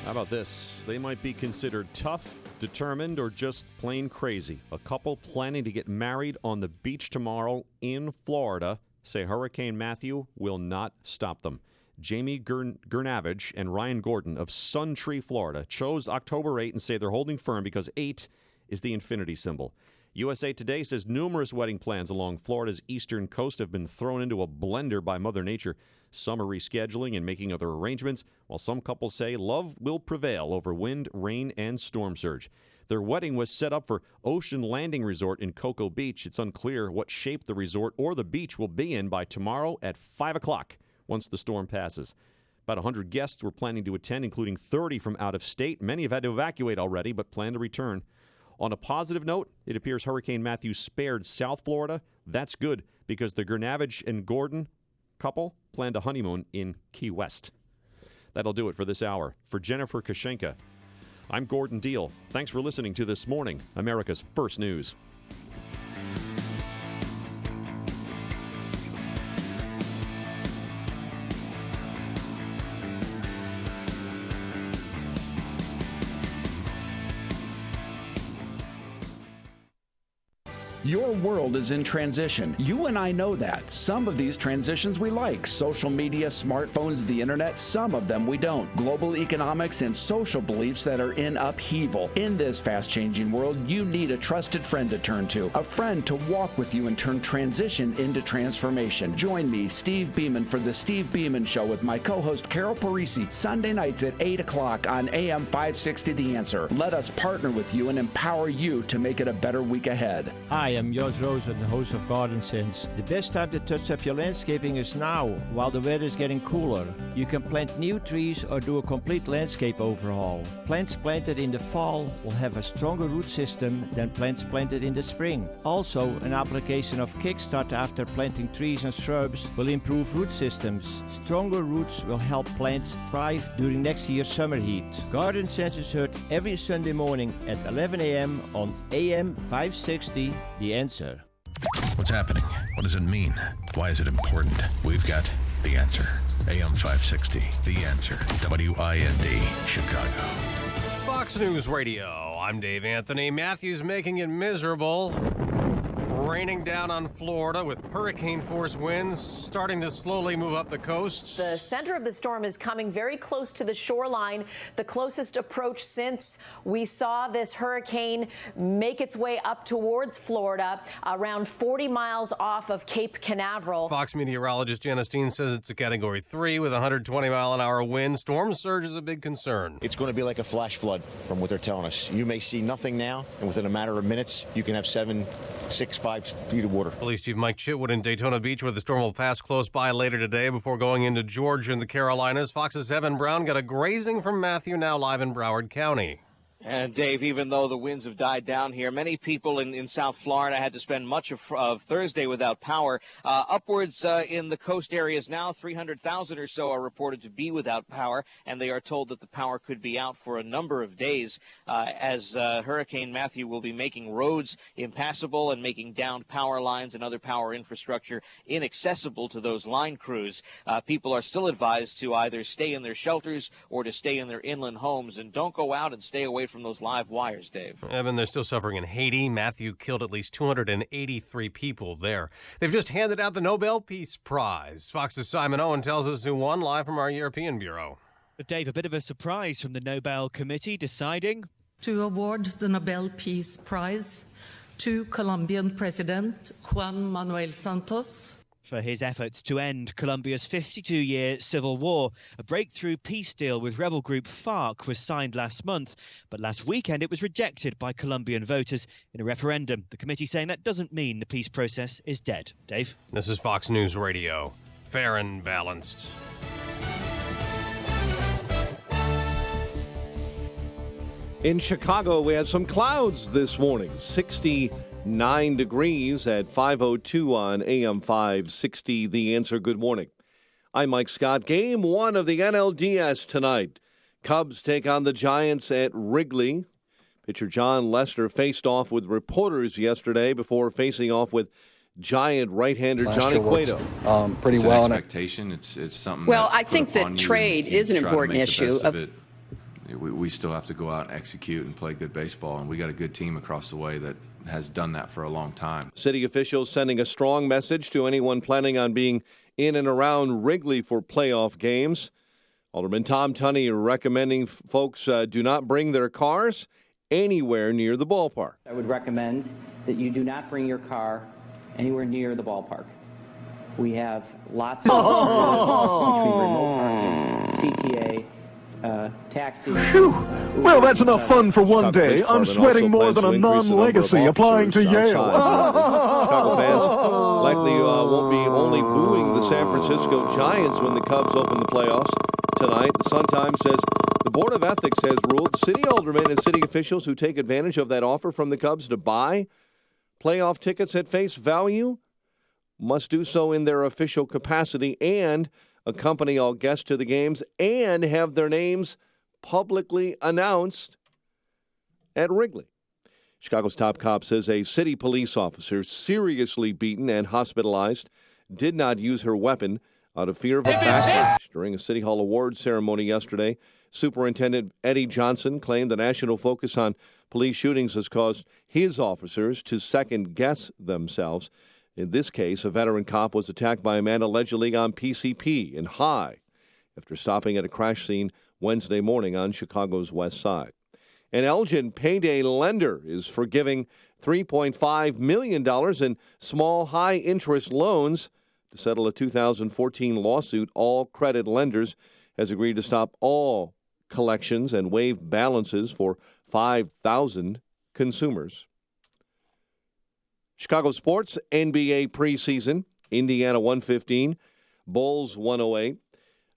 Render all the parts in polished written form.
How about this? They might be considered tough, determined, or just plain crazy. A couple planning to get married on the beach tomorrow in Florida say Hurricane Matthew will not stop them. Jamie Gernavage and Ryan Gordon of Suntree, Florida, chose October 8 and say they're holding firm because 8 is the infinity symbol. USA Today says numerous wedding plans along Florida's eastern coast have been thrown into a blender by Mother Nature. Some are rescheduling and making other arrangements, while some couples say love will prevail over wind, rain, and storm surge. Their wedding was set up for Ocean Landing Resort in Cocoa Beach. It's unclear what shape the resort or the beach will be in by tomorrow at 5 o'clock once the storm passes. About 100 guests were planning to attend, including 30 from out of state. Many have had to evacuate already, but plan to return. On a positive note, it appears Hurricane Matthew spared South Florida. That's good because the Gernavage and Gordon couple planned a honeymoon in Key West. That'll do it for this hour. For Jennifer Kashenka, I'm Gordon Deal. Thanks for listening to This Morning, America's First News. Your world is in transition. You and I know that. Some of these transitions we like. Social media, smartphones, the internet. Some of them we don't. Global economics and social beliefs that are in upheaval. In this fast-changing world, you need a trusted friend to turn to. A friend to walk with you and turn transition into transformation. Join me, Steve Beeman, for The Steve Beeman Show with my co-host Carol Parisi, Sunday nights at 8 o'clock on AM 560 The Answer. Let us partner with you and empower you to make it a better week ahead. Hi, I'm Jos Rosen, the host of Garden Sense. The best time to touch up your landscaping is now, while the weather is getting cooler. You can plant new trees or do a complete landscape overhaul. Plants planted in the fall will have a stronger root system than plants planted in the spring. Also, an application of Kickstart after planting trees and shrubs will improve root systems. Stronger roots will help plants thrive during next year's summer heat. Garden Sense is heard every Sunday morning at 11 a.m. on AM 560, The Answer. What's happening? What does it mean? Why is it important? We've got the answer. AM 560, The Answer. WIND, Chicago. Fox News Radio. I'm Dave Anthony. Matthew's making it miserable. Raining down on Florida with hurricane-force winds starting to slowly move up the coast. The center of the storm is coming very close to the shoreline, the closest approach since we saw this hurricane make its way up towards Florida, around 40 miles off of Cape Canaveral. Fox meteorologist Janice Dean says it's a Category 3 with 120-mile-an-hour wind. Storm surge is a big concern. It's going to be like a flash flood from what they're telling us. You may see nothing now, and within a matter of minutes, you can have 5 feet of water. Police Chief Mike Chitwood in Daytona Beach, where the storm will pass close by later today before going into Georgia and the Carolinas. Fox's Evan Brown got a grazing from Matthew, now live in Broward County. And, Dave, even though the winds have died down here, many people in South Florida had to spend much of Thursday without power. Upwards in the coast areas now, 300,000 or so are reported to be without power, and they are told that the power could be out for a number of days as Hurricane Matthew will be making roads impassable and making downed power lines and other power infrastructure inaccessible to those line crews. People are still advised to either stay in their shelters or to stay in their inland homes, and don't go out and stay away from those live wires, Dave. Evan, they're still suffering in Haiti. Matthew killed at least 283 people there. They've just handed out the Nobel Peace Prize. Fox's Simon Owen tells us who won, live from our European bureau. Dave, a bit of a surprise from the Nobel Committee deciding to award the Nobel Peace Prize to Colombian President Juan Manuel Santos for his efforts to end Colombia's 52-year civil war. A breakthrough peace deal with rebel group FARC was signed last month, but last weekend it was rejected by Colombian voters in a referendum. The committee saying that doesn't mean the peace process is dead. Dave? This is Fox News Radio. Fair and balanced. In Chicago, we had some clouds this morning. 69 degrees at 5:02 on AM 560. The Answer. Good morning. I'm Mike Scott. Game 1 of the NLDS tonight. Cubs take on the Giants at Wrigley. Pitcher John Lester faced off with reporters yesterday before facing off with Giant right-hander Johnny Cueto. Pretty well. Expectation. It's something. Well, I think that trade is an important issue. we still have to go out and execute and play good baseball, and we got a good team across the way that has done that for a long time. City officials sending a strong message to anyone planning on being in and around Wrigley for playoff games. Alderman Tom Tunney recommending folks do not bring their cars anywhere near the ballpark. I would recommend that you do not bring your car anywhere near the ballpark. We have lots of between remote parking, CTA, taxis. Well, that's enough fun for one day. I'm sweating more than a non-legacy applying to Yale. Chicago fans likely won't be only booing the San Francisco Giants when the Cubs open the playoffs tonight. The Sun-Times says the Board of Ethics has ruled city aldermen and city officials who take advantage of that offer from the Cubs to buy playoff tickets at face value must do so in their official capacity and accompany all guests to the games and have their names publicly announced at Wrigley. Chicago's top cop says a city police officer seriously beaten and hospitalized did not use her weapon out of fear of a backlash. During a City Hall Awards ceremony yesterday, Superintendent Eddie Johnson claimed the national focus on police shootings has caused his officers to second-guess themselves. In this case, a veteran cop was attacked by a man allegedly on PCP in High after stopping at a crash scene Wednesday morning on Chicago's west side. An Elgin payday lender is forgiving $3.5 million in small, high-interest loans to settle a 2014 lawsuit. All Credit Lenders has agreed to stop all collections and waive balances for 5,000 consumers. Chicago sports, NBA preseason, Indiana 115, Bulls 108.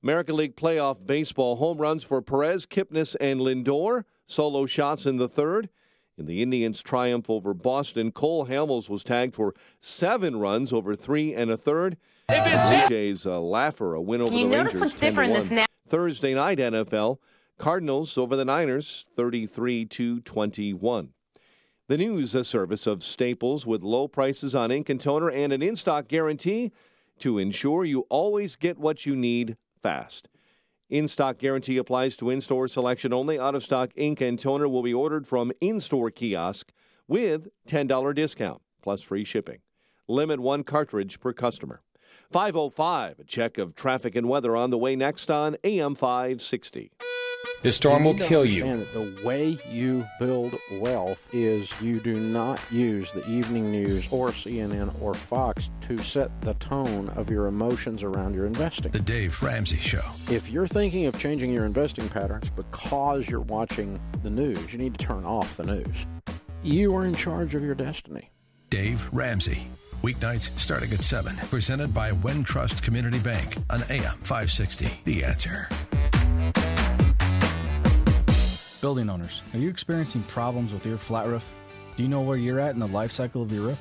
American League playoff baseball, home runs for Perez, Kipnis, and Lindor. Solo shots in the third. In the Indians' triumph over Boston, Cole Hamels was tagged for 7 runs over 3 1/3. Blue Jays Laffer, a win over the Rangers, 10-1. Thursday night NFL, Cardinals over the Niners, 33-21. The news service of Staples with low prices on ink and toner and an in-stock guarantee to ensure you always get what you need fast. In-stock guarantee applies to in-store selection only. Out-of-stock ink and toner will be ordered from in-store kiosk with $10 discount plus free shipping. Limit 1 cartridge per customer. 5:05, a check of traffic and weather on the way next on AM 560. This storm will kill you. That the way you build wealth is you do not use the evening news or CNN or Fox to set the tone of your emotions around your investing. The Dave Ramsey Show. If you're thinking of changing your investing patterns because you're watching the news, you need to turn off the news. You are in charge of your destiny. Dave Ramsey. Weeknights starting at 7. Presented by Wintrust Community Bank on AM 560. The Answer. Building owners, are you experiencing problems with your flat roof? Do you know where you're at in the life cycle of your roof?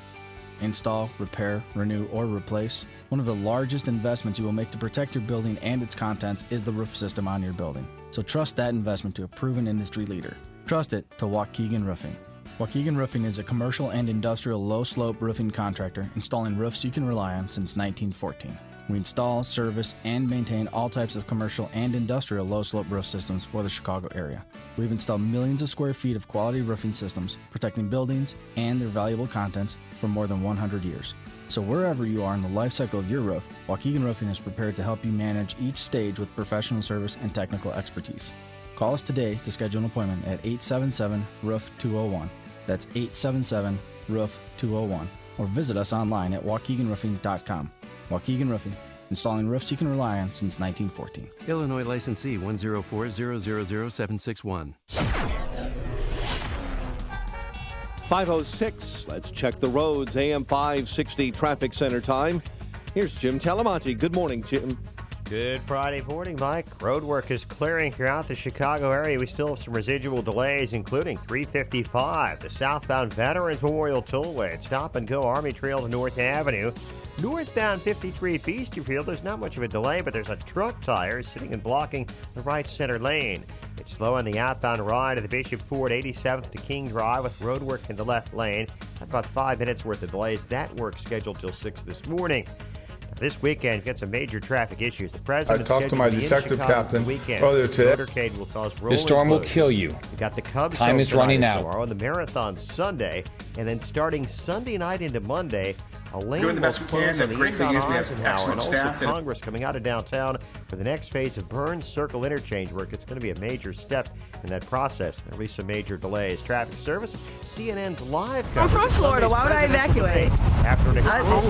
Install, repair, renew, or replace? One of the largest investments you will make to protect your building and its contents is the roof system on your building. So trust that investment to a proven industry leader. Trust it to Waukegan Roofing. Waukegan Roofing is a commercial and industrial low-slope roofing contractor installing roofs you can rely on since 1914. We install, service, and maintain all types of commercial and industrial low-slope roof systems for the Chicago area. We've installed millions of square feet of quality roofing systems, protecting buildings and their valuable contents for more than 100 years. So wherever you are in the life cycle of your roof, Waukegan Roofing is prepared to help you manage each stage with professional service and technical expertise. Call us today to schedule an appointment at 877-ROOF-201. That's 877-ROOF-201. Or visit us online at waukeganroofing.com. Waukegan Roofing, installing roofs you can rely on since 1914. Illinois licensee 104000761. 5:06. Let's check the roads. AM 560 traffic center time. Here's Jim Talamonte. Good morning, Jim. Good Friday morning, Mike. Road work is clearing throughout the Chicago area. We still have some residual delays, including 355, the southbound Veterans Memorial Tollway at Stop and Go Army Trail to North Avenue. Northbound 53 Feasterfield, there's not much of a delay, but there's a truck tire sitting and blocking the right center lane. It's slow on the outbound ride of the Bishop Ford 87th to King Drive with road work in the left lane. That's about 5 minutes worth of delays. That work scheduled till 6 this morning. This weekend gets some major traffic issues. The president talked to my detective captain earlier today. The motorcade will cause rolling This storm will closures. kill you. We got the Cubs. Time is running out. Tomorrow and the marathon Sunday, and then starting Sunday night into Monday, a lane Doing the best will we can. close The on the great thing inbound is we have Eisenhower, excellent and also staff that- Congress coming out of downtown for the next phase of Burns Circle interchange work. It's going to be a major step in that process. There'll be some major delays. Traffic service, CNN's live I'm coverage. from of Florida. Sunday's Why would I presidential evacuate? debate After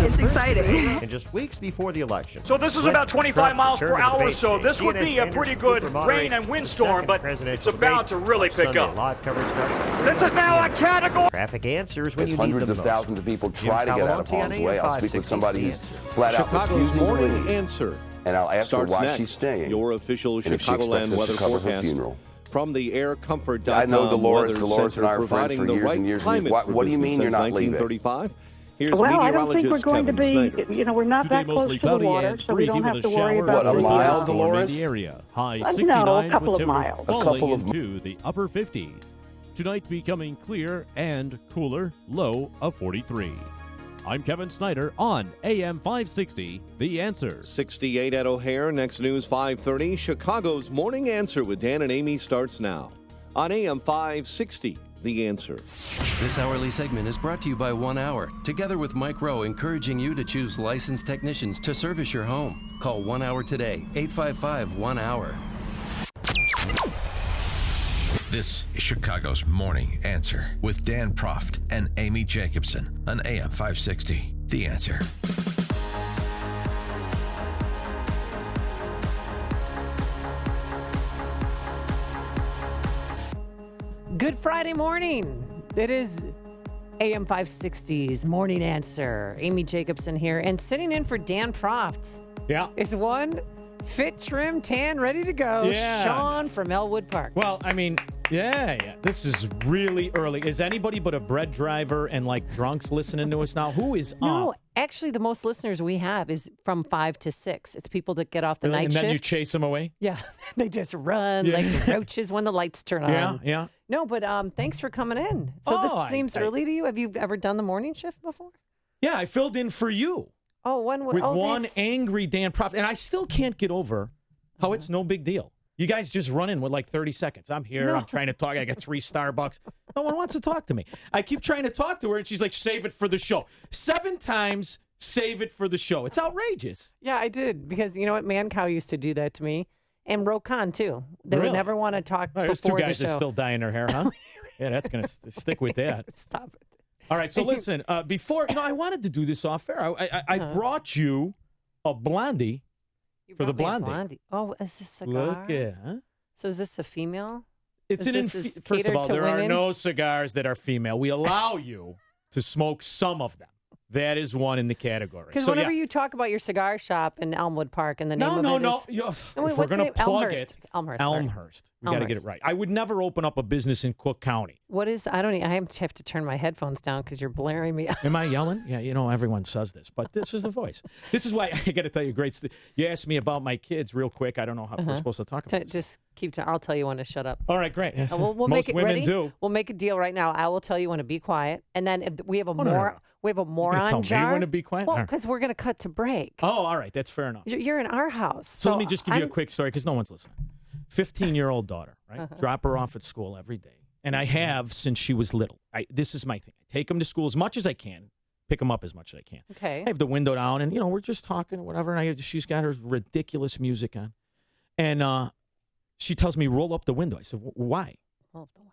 an It's exciting. And just weeks before the election. So this is Brett about 25 Trump miles per returned to the hour, debate so stage. this would be a CNN's pretty Andrew good Cooper moderates rain and the windstorm, second but presidential it's about debate to really on pick Sunday. up. Live coverage starts. This is now a category. Traffic answers when As you need hundreds them of most. thousands of people Jim try to get out of Talamonte on harm's way, I'll speak with 560 somebody who's The Answer. flat out Chicago's refusing to morning leave. answer And I'll ask her starts why next. she's staying. Your official and if she Chicagoland expects us weather to cover her forecast funeral. from the aircomfort.com I know Dolores Weather and Center, I are friends providing for the years right and years. climate What for do you mean business you're since not leaving? 1935. Here's Well, I don't think meteorologist we're going Kevin to Snyder. be, we're not that close to the water, so we don't have to worry about What, a mile, Dolores? The area. High No, 69 a couple with of miles. falling A couple of- into the upper 50s. Tonight becoming clear and cooler, low of 43. I'm Kevin Snyder on AM 560, The Answer. 68 at O'Hare. Next news 5:30. Chicago's morning answer with Dan and Amy starts now on AM 560. The Answer. This hourly segment is brought to you by 1 Hour, together with Mike Rowe, encouraging you to choose licensed technicians to service your home. Call 1 Hour today, 855-1-HOUR. This is Chicago's Morning Answer with Dan Proft and Amy Jacobson on AM 560. The Answer. Good Friday morning. It is AM 560's Morning Answer. Amy Jacobson here, and sitting in for Dan Proft. Yeah. Is one fit, trim, tan, ready to go. Yeah. Sean from Elwood Park. Well, I mean, yeah. This is really early. Is anybody but a bread driver and like drunks listening to us now? Who is No, on? actually, the most listeners we have is from 5 to 6. It's people that get off the Really? night And shift. then you chase them away? Yeah, they just run Yeah. like roaches when the lights turn on. Yeah. No, but thanks for coming in. So this Oh, seems early to you. Have you ever done the morning shift before? Yeah, I filled in for you Oh, when with oh, one that's- angry Dan Proft, and I still can't get over how it's no big deal. You guys just run in with like 30 seconds. I'm here. No. I'm trying to talk. I got 3 Starbucks. No one wants to talk to me. I keep trying to talk to her, and she's like, save it for the show. 7 times, save it for the show. It's outrageous. Yeah, I did because you know what, Man Cow used to do that to me, and Rokan too. They Really? would never want to talk Oh, there's 2 before the guys show. that still dyeing their hair, huh? Yeah, that's going to stick with that. Stop it. All right, so listen, before, I wanted to do this off air. I brought you a blondie for the brought me a blondie. Oh, is this a cigar? Look at huh? So is this a female? It's Is an this First of catered all, to there are women? no cigars that are female. We allow you to smoke some of them. That is one in the category. Because So, whenever yeah. you talk about your cigar shop in Elmwood Park and the name No. of it is... Yo, Oh, wait, if we're what's the going to name? plug Elmhurst. it, Elmhurst. sorry. Elmhurst. We got to get it Elmhurst. right. I would never open up a business in Cook County. What is... I don't even... I have to turn my headphones down because you're blaring me. Am I yelling? Yeah, everyone says this, but this is the voice. This is why I got to tell you you asked me about my kids real quick. I don't know how we're supposed to talk about this. Just keep... I'll tell you when to shut up. All right, great. We'll Most make it women ready. do. We'll make a deal right now. I will tell you when to be quiet, and then if we have a no. we have a You're moron gonna tell jar. me when to be quiet? Well, All right. because we're going to cut to break. Oh, all right. That's fair enough. You're in our house. So let me just give you a I'm- quick story because no one's listening. 15-year-old daughter, right? Drop her off at school every day. And I have since she was little. This is my thing. I take them to school as much as I can, pick them up as much as I can. Okay. I have the window down, and, we're just talking or whatever. And she's got her ridiculous music on. And she tells me, roll up the window. I said, why?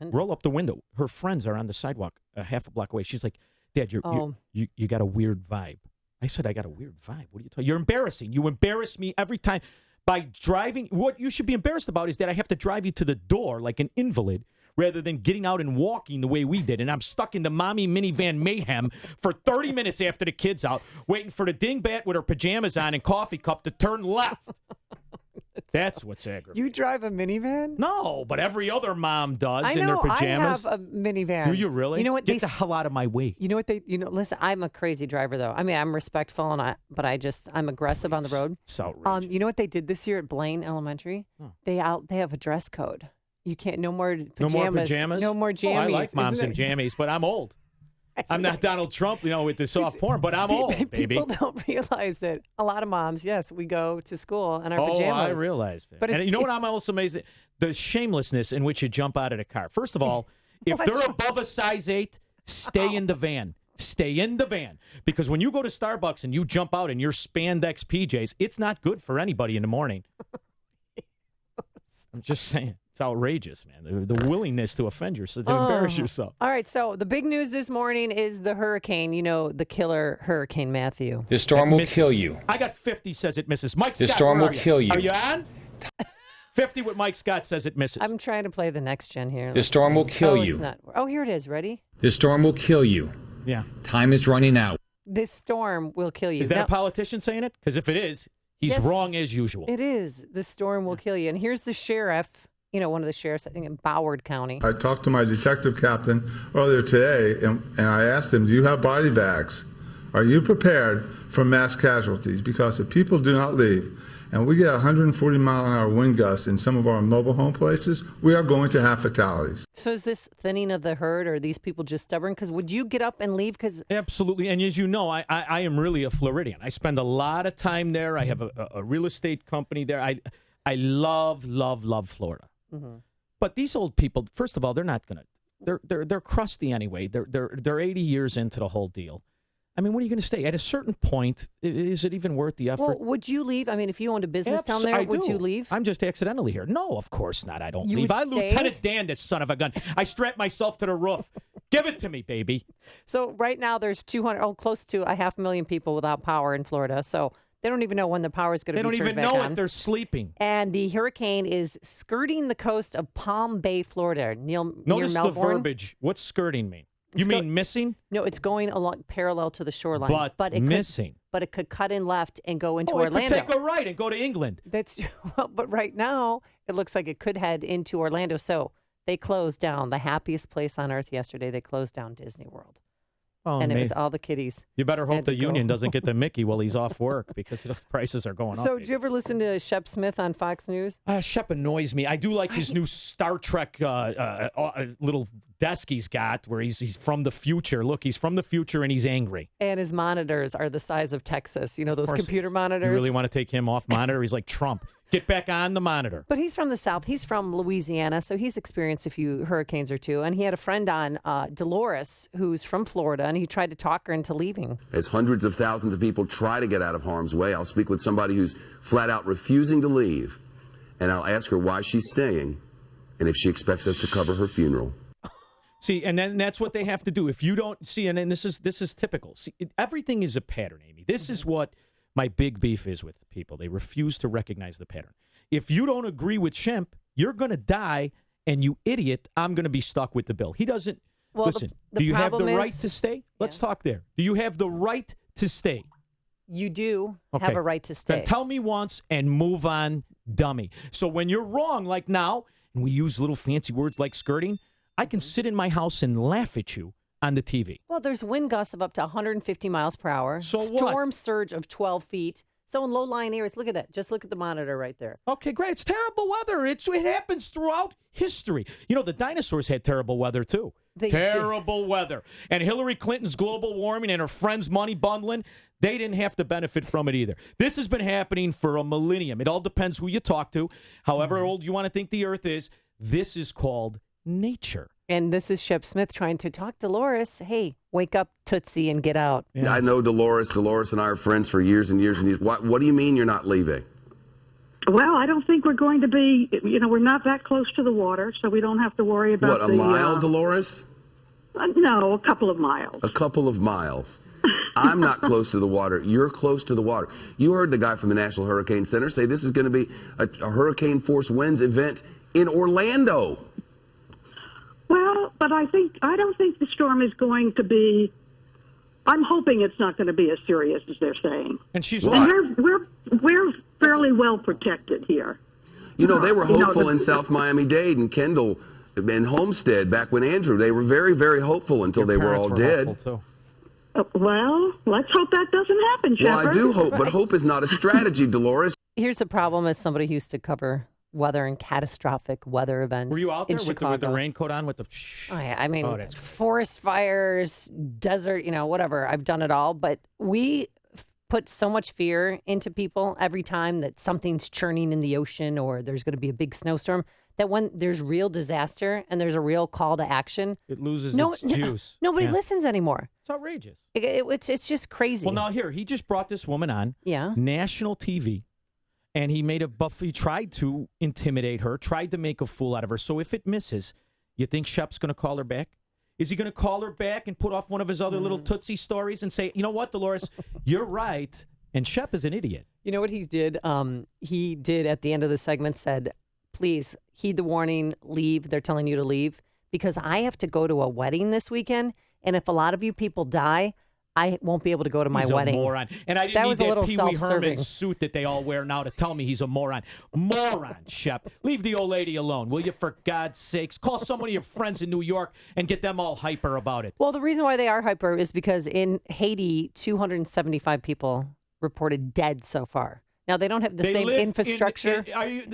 Roll up the window. Her friends are on the sidewalk a half a block away. She's like, Dad, you got a weird vibe. I said, I got a weird vibe. What are you talking? You're embarrassing. You embarrass me every time by driving. What you should be embarrassed about is that I have to drive you to the door like an invalid rather than getting out and walking the way we did. And I'm stuck in the mommy minivan mayhem for 30 minutes after the kid's out, waiting for the dingbat with her pajamas on and coffee cup to turn left. That's what's aggravating. You drive a minivan? No, but every other mom does I in their know. pajamas. I have a minivan. Do you really? You know what? Get the hell out of my way. You know what they? Listen. I'm a crazy driver, though. I mean, I'm respectful, but I'm aggressive on the road. It's outrageous. You know what they did this year at Blaine Elementary? They have a dress code. You can't. No more pajamas. No more pajamas? No more jammies. Oh, I like moms Isn't in jammies, but I'm old. I'm not Donald Trump, with the soft porn, but I'm old, baby. People don't realize that a lot of moms, yes, we go to school in our pajamas. Oh, I realize. But you know what I'm also amazed at? The shamelessness in which you jump out of the car. First of all, if they're above a size 8, stay in the van. Stay in the van. Because when you go to Starbucks and you jump out in your spandex PJs, it's not good for anybody in the morning. I'm just saying. It's outrageous, man. The willingness to offend yourself, to embarrass yourself. All right, so the big news this morning is the hurricane, the killer Hurricane Matthew. The storm will kill you. I got 50 says it misses. Mike Scott, the storm will kill you. Are you on? 50 with Mike Scott says it misses. I'm trying to play the next gen here. The storm will kill you. It's not. Oh, here it is. Ready? The storm will kill you. Yeah. Time is running out. This storm will kill you. Is that a politician saying it? Because if it is, he's wrong as usual. It is. The storm will kill you. And here's the sheriff. One of the sheriffs, I think, in Broward County. I talked to my detective captain earlier today, and I asked him, do you have body bags? Are you prepared for mass casualties? Because if people do not leave, and we get 140-mile-an-hour wind gusts in some of our mobile home places, we are going to have fatalities. So is this thinning of the herd, or are these people just stubborn? Because would you get up and leave? Absolutely. And as you know, I am really a Floridian. I spend a lot of time there. I have a real estate company there. I love, love, love Florida. Mm-hmm. But these old people, first of all, they're not going to. They're crusty anyway. They're 80 years into the whole deal. I mean, what are you going to stay? At a certain point, is it even worth the effort? Well, would you leave? I mean, if you owned a business down there, would you leave? I'm just accidentally here. No, of course not. I don't leave. I'm Lieutenant Dan, this son of a gun. I strap myself to the roof. Give it to me, baby. So right now, there's close to 500,000 people without power in Florida. So they don't even know when the power is going to be turned back on. They don't even know it. They're sleeping. And the hurricane is skirting the coast of Palm Bay, Florida, near Melbourne. Notice the verbiage. What's skirting mean? You mean missing? No, it's going along parallel to the shoreline. But it missing. But it could cut in left and go into Orlando. It could take a right and go to England. But right now, it looks like it could head into Orlando. So they closed down the happiest place on earth yesterday. They closed down Disney World. Oh, and it was all the kiddies. You better hope the union doesn't get the Mickey while he's off work because the prices are going up. So, did you ever listen to Shep Smith on Fox News? Shep annoys me. I do like his new Star Trek little desk he's got where he's from the future. Look, he's from the future and he's angry. And his monitors are the size of Texas. Those computer monitors. You really want to take him off monitor? He's like Trump. Get back on the monitor. But he's from the South. He's from Louisiana, so he's experienced a few hurricanes or two. And he had a friend on, Dolores, who's from Florida, and he tried to talk her into leaving. As hundreds of thousands of people try to get out of harm's way, I'll speak with somebody who's flat out refusing to leave, and I'll ask her why she's staying and if she expects us to cover her funeral. See, and then that's what they have to do. If you don't see, and then this is typical. See, everything is a pattern, Amy. This is what my big beef is with people. They refuse to recognize the pattern. If you don't agree with Shemp, you're going to die, and you idiot, I'm going to be stuck with the bill. He doesn't. Well, listen, do you have the right to stay? Let's talk there. Do you have the right to stay? You do have a right to stay. Then tell me once and move on, dummy. So when you're wrong, like now, and we use little fancy words like skirting, I can sit in my house and laugh at you on the TV. Well, there's wind gusts of up to 150 miles per hour. So Storm surge of 12 feet. So in low-lying areas, look at that. Just look at the monitor right there. Okay, great. It's terrible weather. It happens throughout history. The dinosaurs had terrible weather, too. Terrible weather. And Hillary Clinton's global warming and her friends' money bundling, they didn't have to benefit from it either. This has been happening for a millennium. It all depends who you talk to. However old you want to think the earth is, this is called nature. And this is Shep Smith trying to talk Dolores. Hey, wake up, Tootsie, and get out. Yeah. I know Dolores. Dolores and I are friends for years and years and years. What do you mean you're not leaving? Well, I don't think we're going to be, we're not that close to the water, so we don't have to worry about a mile, Dolores? No, a couple of miles. A couple of miles. I'm not close to the water. You're close to the water. You heard the guy from the National Hurricane Center say this is going to be a hurricane force winds event in Orlando. Well, but I don't think the storm is going to be. I'm hoping it's not going to be as serious as they're saying. And she's right. And we're fairly well protected here. They were hopeful in South Miami-Dade and Kendall and Homestead back when Andrew. They were very, very hopeful until they were all dead. Well, let's hope that doesn't happen, Shepard. Well, I do hope, but hope is not a strategy, Dolores. Here's the problem as somebody who used to cover weather and catastrophic weather events. Were you out in there with Chicago. the raincoat on with the? Oh, yeah. I mean, that's forest fires, desert, whatever. I've done it all. But we put so much fear into people every time that something's churning in the ocean or there's going to be a big snowstorm, that when there's real disaster and there's a real call to action, it loses its juice. Nobody listens anymore. It's outrageous. It's just crazy. Well, now here, he just brought this woman on national TV, and he tried to intimidate her, tried to make a fool out of her. So if it misses, you think Shep's going to call her back? Is he going to call her back and put off one of his other little Tootsie stories and say, you know what, Dolores, you're right, and Shep is an idiot? You know what he did? He did at the end of the segment said, please heed the warning, leave. They're telling you to leave because I have to go to a wedding this weekend. And if a lot of you people die, I won't be able to go to my wedding. He's a moron. And I didn't that need was a that little Pee Wee self-serving Herman suit that they all wear now to tell me he's a moron. Moron, Shep. Leave the old lady alone, will you, for God's sakes? Call some of your friends in New York and get them all hyper about it. Well, the reason why they are hyper is because in Haiti, 275 people reported dead so far. Now, they don't have the same infrastructure.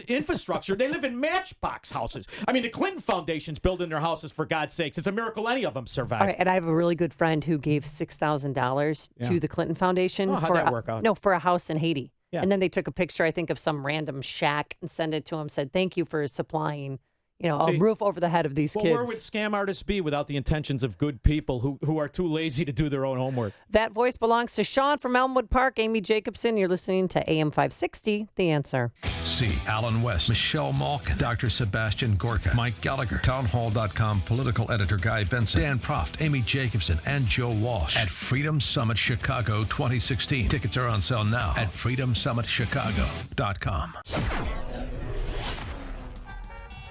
Infrastructure? They live in matchbox houses. I mean, the Clinton Foundation's building their houses, for God's sakes. It's a miracle any of them survived. All right, and I have a really good friend who gave $6,000 to the Clinton Foundation how'd that work out? No, for a house in Haiti. Yeah. And then they took a picture, I think, of some random shack and sent it to him, said, thank you for supplying a roof over the head of these kids. Where would scam artists be without the intentions of good people who are too lazy to do their own homework? That voice belongs to Sean from Elmwood Park, Amy Jacobson. You're listening to AM 560, The Answer. See Alan West, Michelle Malkin, Dr. Sebastian Gorka, Mike Gallagher, townhall.com political editor Guy Benson, Dan Proft, Amy Jacobson, and Joe Walsh at Freedom Summit Chicago 2016. Tickets are on sale now at freedomsummitchicago.com.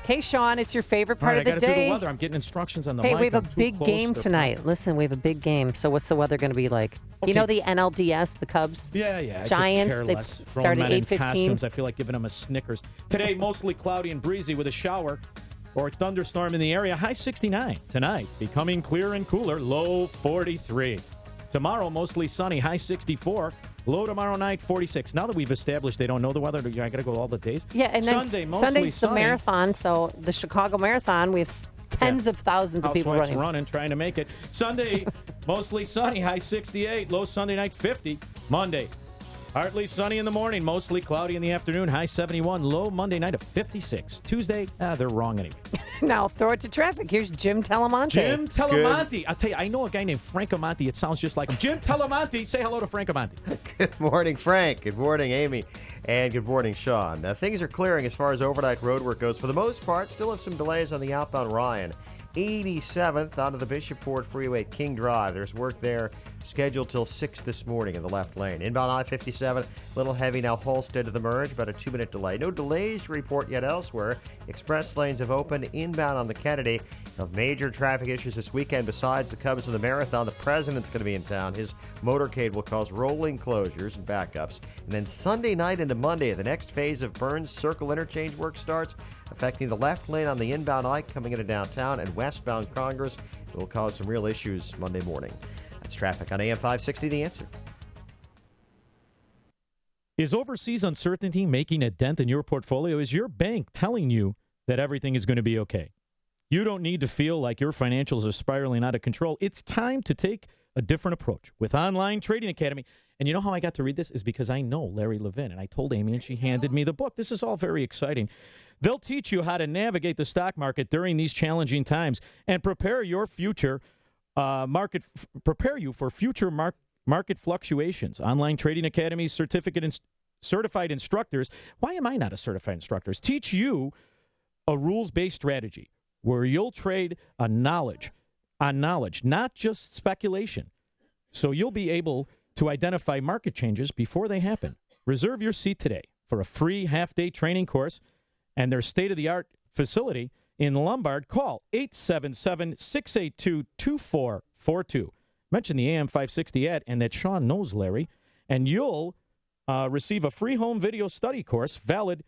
Okay, Sean, it's your favorite part of the I got to do day. the weather. I'm getting instructions on the Hey, mic. we have I'm a too big close game to- tonight. Listen, we have a big game. So what's the weather going to be like? Okay. You know the NLDS, the Cubs? Yeah. Giants, I they could care less. start Grown at men in 8:15. costumes, I feel like giving them a Snickers. Today, mostly cloudy and breezy with a shower or thunderstorm in the area. High 69. Tonight, becoming clear and cooler. Low 43. Tomorrow, mostly sunny. High 64. Low tomorrow night, 46. Now that we've established they don't know the weather, I got to go all the days. Yeah, and then Sunday's the sunny. marathon. So the Chicago Marathon, we have tens of thousands of people Housewives running. trying to make it. Sunday, mostly sunny, high 68. Low Sunday night, 50. Monday, partly sunny in the morning, mostly cloudy in the afternoon, high 71. Low Monday night of 56. Tuesday, they're wrong anyway. Now throw it to traffic. Here's Jim Telemonte. Jim Telemonte. I'll tell you, I know a guy named Frank Amonte. It sounds just like him. Jim Telemonte. Say hello to Frank Amonte. Good morning, Frank. Good morning, Amy. And good morning, Sean. Now, things are clearing as far as overnight road work goes. For the most part, still have some delays on the outbound Ryan. 87th onto the Bishopport Freeway, King Drive. There's work there scheduled till 6 this morning in the left lane. Inbound I-57, a little heavy now Halstead to the merge, about a 2-minute delay. No delays to report yet elsewhere. Express lanes have opened inbound on the Kennedy. Now, major traffic issues this weekend besides the Cubs and the Marathon. The President's going to be in town. His motorcade will cause rolling closures and backups. And then Sunday night into Monday, the next phase of Burns Circle interchange work starts, affecting the left lane on the inbound I coming into downtown and westbound Congress. It will cause some real issues Monday morning. That's traffic on AM 560, The Answer. Is overseas uncertainty making a dent in your portfolio? Is your bank telling you that everything is going to be okay? You don't need to feel like your financials are spiraling out of control. It's time to take a different approach with Online Trading Academy. And you know how I got to read this is because I know Larry Levin, and I told Amy, and she handed me the book. This is all very exciting. They'll teach you how to navigate the stock market during these challenging times and prepare your future prepare you for future market fluctuations. Online Trading Academy's certified instructors. Why am I not a certified instructor? Teach you a rules-based strategy where you'll trade on knowledge, not just speculation. So you'll be able to identify market changes before they happen. Reserve your seat today for a free half-day training course and their state-of-the-art facility in Lombard. Call 877-682-2442. Mention the AM 560 ad and that Sean knows Larry, and you'll receive a free home video study course valued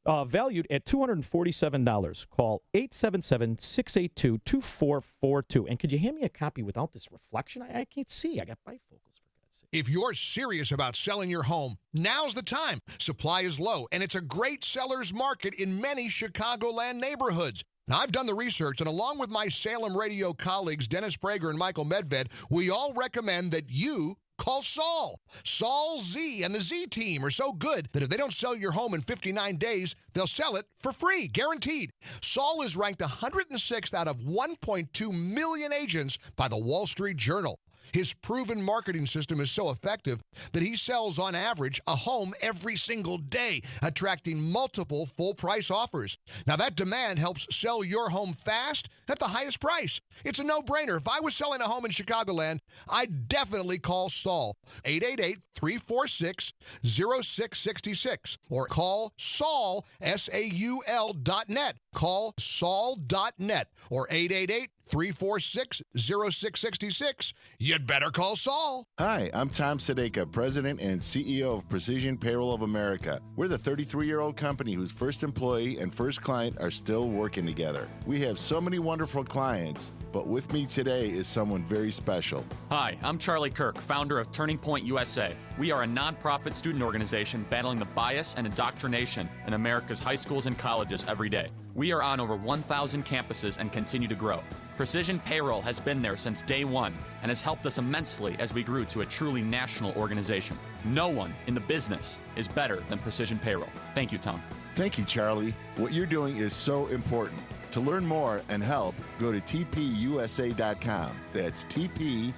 at $247. Call 877-682-2442. And could you hand me a copy without this reflection? I can't see. I got bifocals, for God's sake. If you're serious about selling your home, now's the time. Supply is low, and it's a great seller's market in many Chicagoland neighborhoods. Now, I've done the research, and along with my Salem radio colleagues, Dennis Prager and Michael Medved, we all recommend that you call Saul. Saul Z and the Z team are so good that if they don't sell your home in 59 days, they'll sell it for free, guaranteed. Saul is ranked 106th out of 1.2 million agents by the Wall Street Journal. His proven marketing system is so effective that he sells on average a home every single day, attracting multiple full-price offers. Now, that demand helps sell your home fast at the highest price. It's a no-brainer. If I was selling a home in Chicagoland, I'd definitely call Saul. 888-346-0666 or call Saul, SAUL.net. Call Saul.net or 888-346-0666. You'd better call Saul. Hi, I'm Tom Sadeka, President and CEO of Precision Payroll of America. We're the 33-year-old company whose first employee and first client are still working together. We have so many wonderful clients, but with me today is someone very special. Hi, I'm Charlie Kirk, founder of Turning Point USA. We are a nonprofit student organization battling the bias and indoctrination in America's high schools and colleges every day. We are on over 1,000 campuses and continue to grow. Precision Payroll has been there since day one and has helped us immensely as we grew to a truly national organization. No one in the business is better than Precision Payroll. Thank you, Tom. Thank you, Charlie. What you're doing is so important. To learn more and help, go to tpusa.com. That's tpusa.com.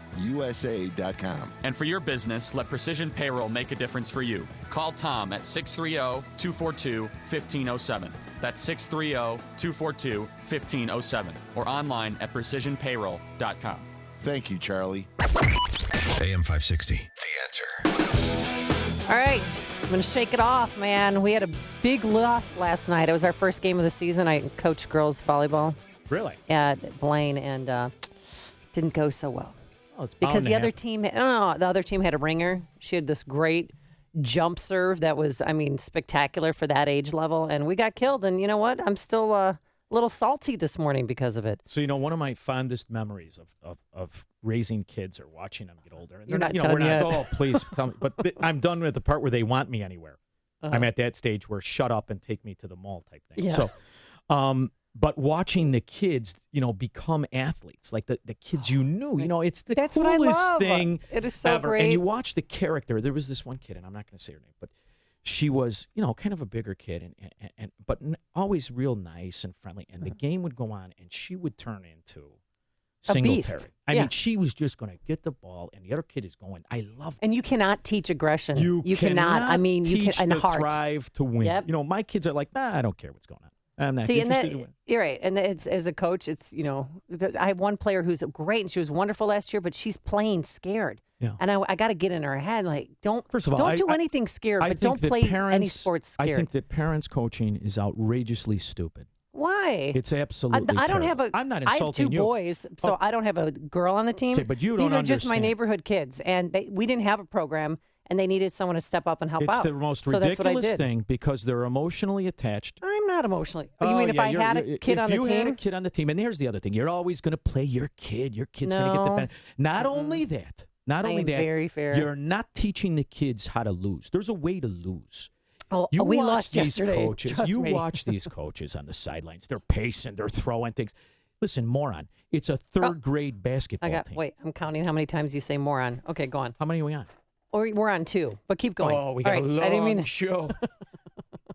And for your business, let Precision Payroll make a difference for you. Call Tom at 630-242-1507. That's 630-242-1507. Or online at precisionpayroll.com. Thank you, Charlie. AM 560, The Answer. All right, I'm going to shake it off, man. We had a big loss last night. It was our first game of the season. I coached girls volleyball. Really? At Blaine, and didn't go so well. Oh, it's because the other team, the other team had a ringer. She had this great jump serve that was, spectacular for that age level, and we got killed. And you know what? I'm still a little salty this morning because of it. So, one of my fondest memories of raising kids or watching them get older. And You're not done yet. Oh, please tell me. But I'm done with the part where they want me anywhere. Uh-huh. I'm at that stage where shut up and take me to the mall type thing. Yeah. So, but watching the kids, become athletes, like the kids you knew, it's the That's what I coolest love. thing It is so ever. great. And you watch the character. There was this one kid, and I'm not going to say her name, but she was, kind of a bigger kid, but always real nice and friendly. And the game would go on, and she would turn into Singletary. I mean, she was just going to get the ball, and the other kid is going. I love. And you cannot teach aggression. You cannot. teach and the heart. thrive to win. Yep. My kids are like, I don't care what's going on. I'm not See, and interested to win. you're right. And it's as a coach, it's because I have one player who's great, and she was wonderful last year, but she's playing scared. Yeah. And I got to get in her head, like, don't all, do anything scared, I but think don't that play parents, any sports scared. I think that parents coaching is outrageously stupid. Why? It's absolutely. I don't have terrible. I'm not I have insulting two you. boys, so I don't have a girl on the team. Okay, but you don't These are just my understand. neighborhood kids, and we didn't have a program, and they needed someone to step up and help It's out. the most so that's what I ridiculous did. thing because they're emotionally attached. I'm not emotionally. You Oh, mean if yeah, I had a kid on the If you had a team? kid on the team, and here's the other thing: you're always going to play your kid. Your kid's going to get the No. benefit. Not only that. Not I only am that. very fair. You're not teaching the kids how to lose. There's a way to lose. Oh, You we watch lost these yesterday. coaches. Trust You me. watch these coaches on the sidelines. They're pacing. They're throwing things. Listen, moron. It's a third grade basketball team. Wait, I'm counting how many times you say moron. Okay, go on. How many are we on? Or we're on 2, but keep going. Oh, we All got right, a long I didn't mean show.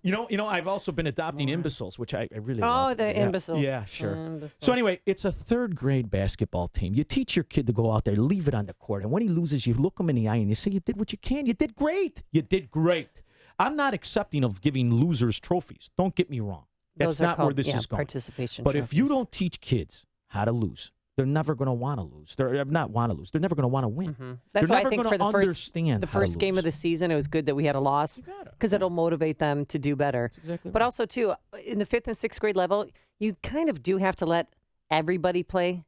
I've also been adopting imbeciles, which I really Oh, love. the Yeah. imbeciles. Yeah, sure. Imbeciles. So anyway, it's a third grade basketball team. You teach your kid to go out there, leave it on the court, and when he loses, you look him in the eye and you say, "You did what you can. You did great. You did great." I'm not accepting of giving losers trophies. Don't get me wrong. That's Those are not where called, this is going. participation But if you trophies. don't teach kids how to lose, they're never going to want to lose. They're not want to lose. They're never going to want to win. That's they're why I never think gonna for the understand how to first game lose. of the season, it was good that we had a loss because it'll motivate them to do better. exactly But also, too, in the 5th and 6th grade level, you kind of do have to let everybody play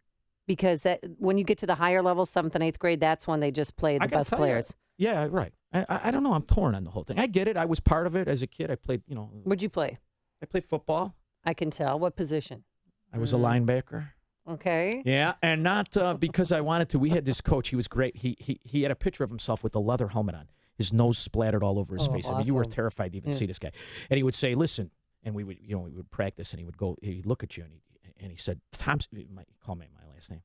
because that when you get to the higher level, 7th and 8th grade, that's when they just play the I gotta best tell you, players. Yeah, right. I don't know. I'm torn on the whole thing. I get it. I was part of it as a kid. I played, What'd you play? I played football. I can tell. What position? I was a linebacker. Okay. Yeah, and not because I wanted to. We had this coach. He was great. He had a picture of himself with the leather helmet on. His nose splattered all over his face. Awesome. I mean, you were terrified to even see this guy. And he would say, "Listen," and we would practice, and he would go. He'd look at you, and he said, "Tom," he called me my last name.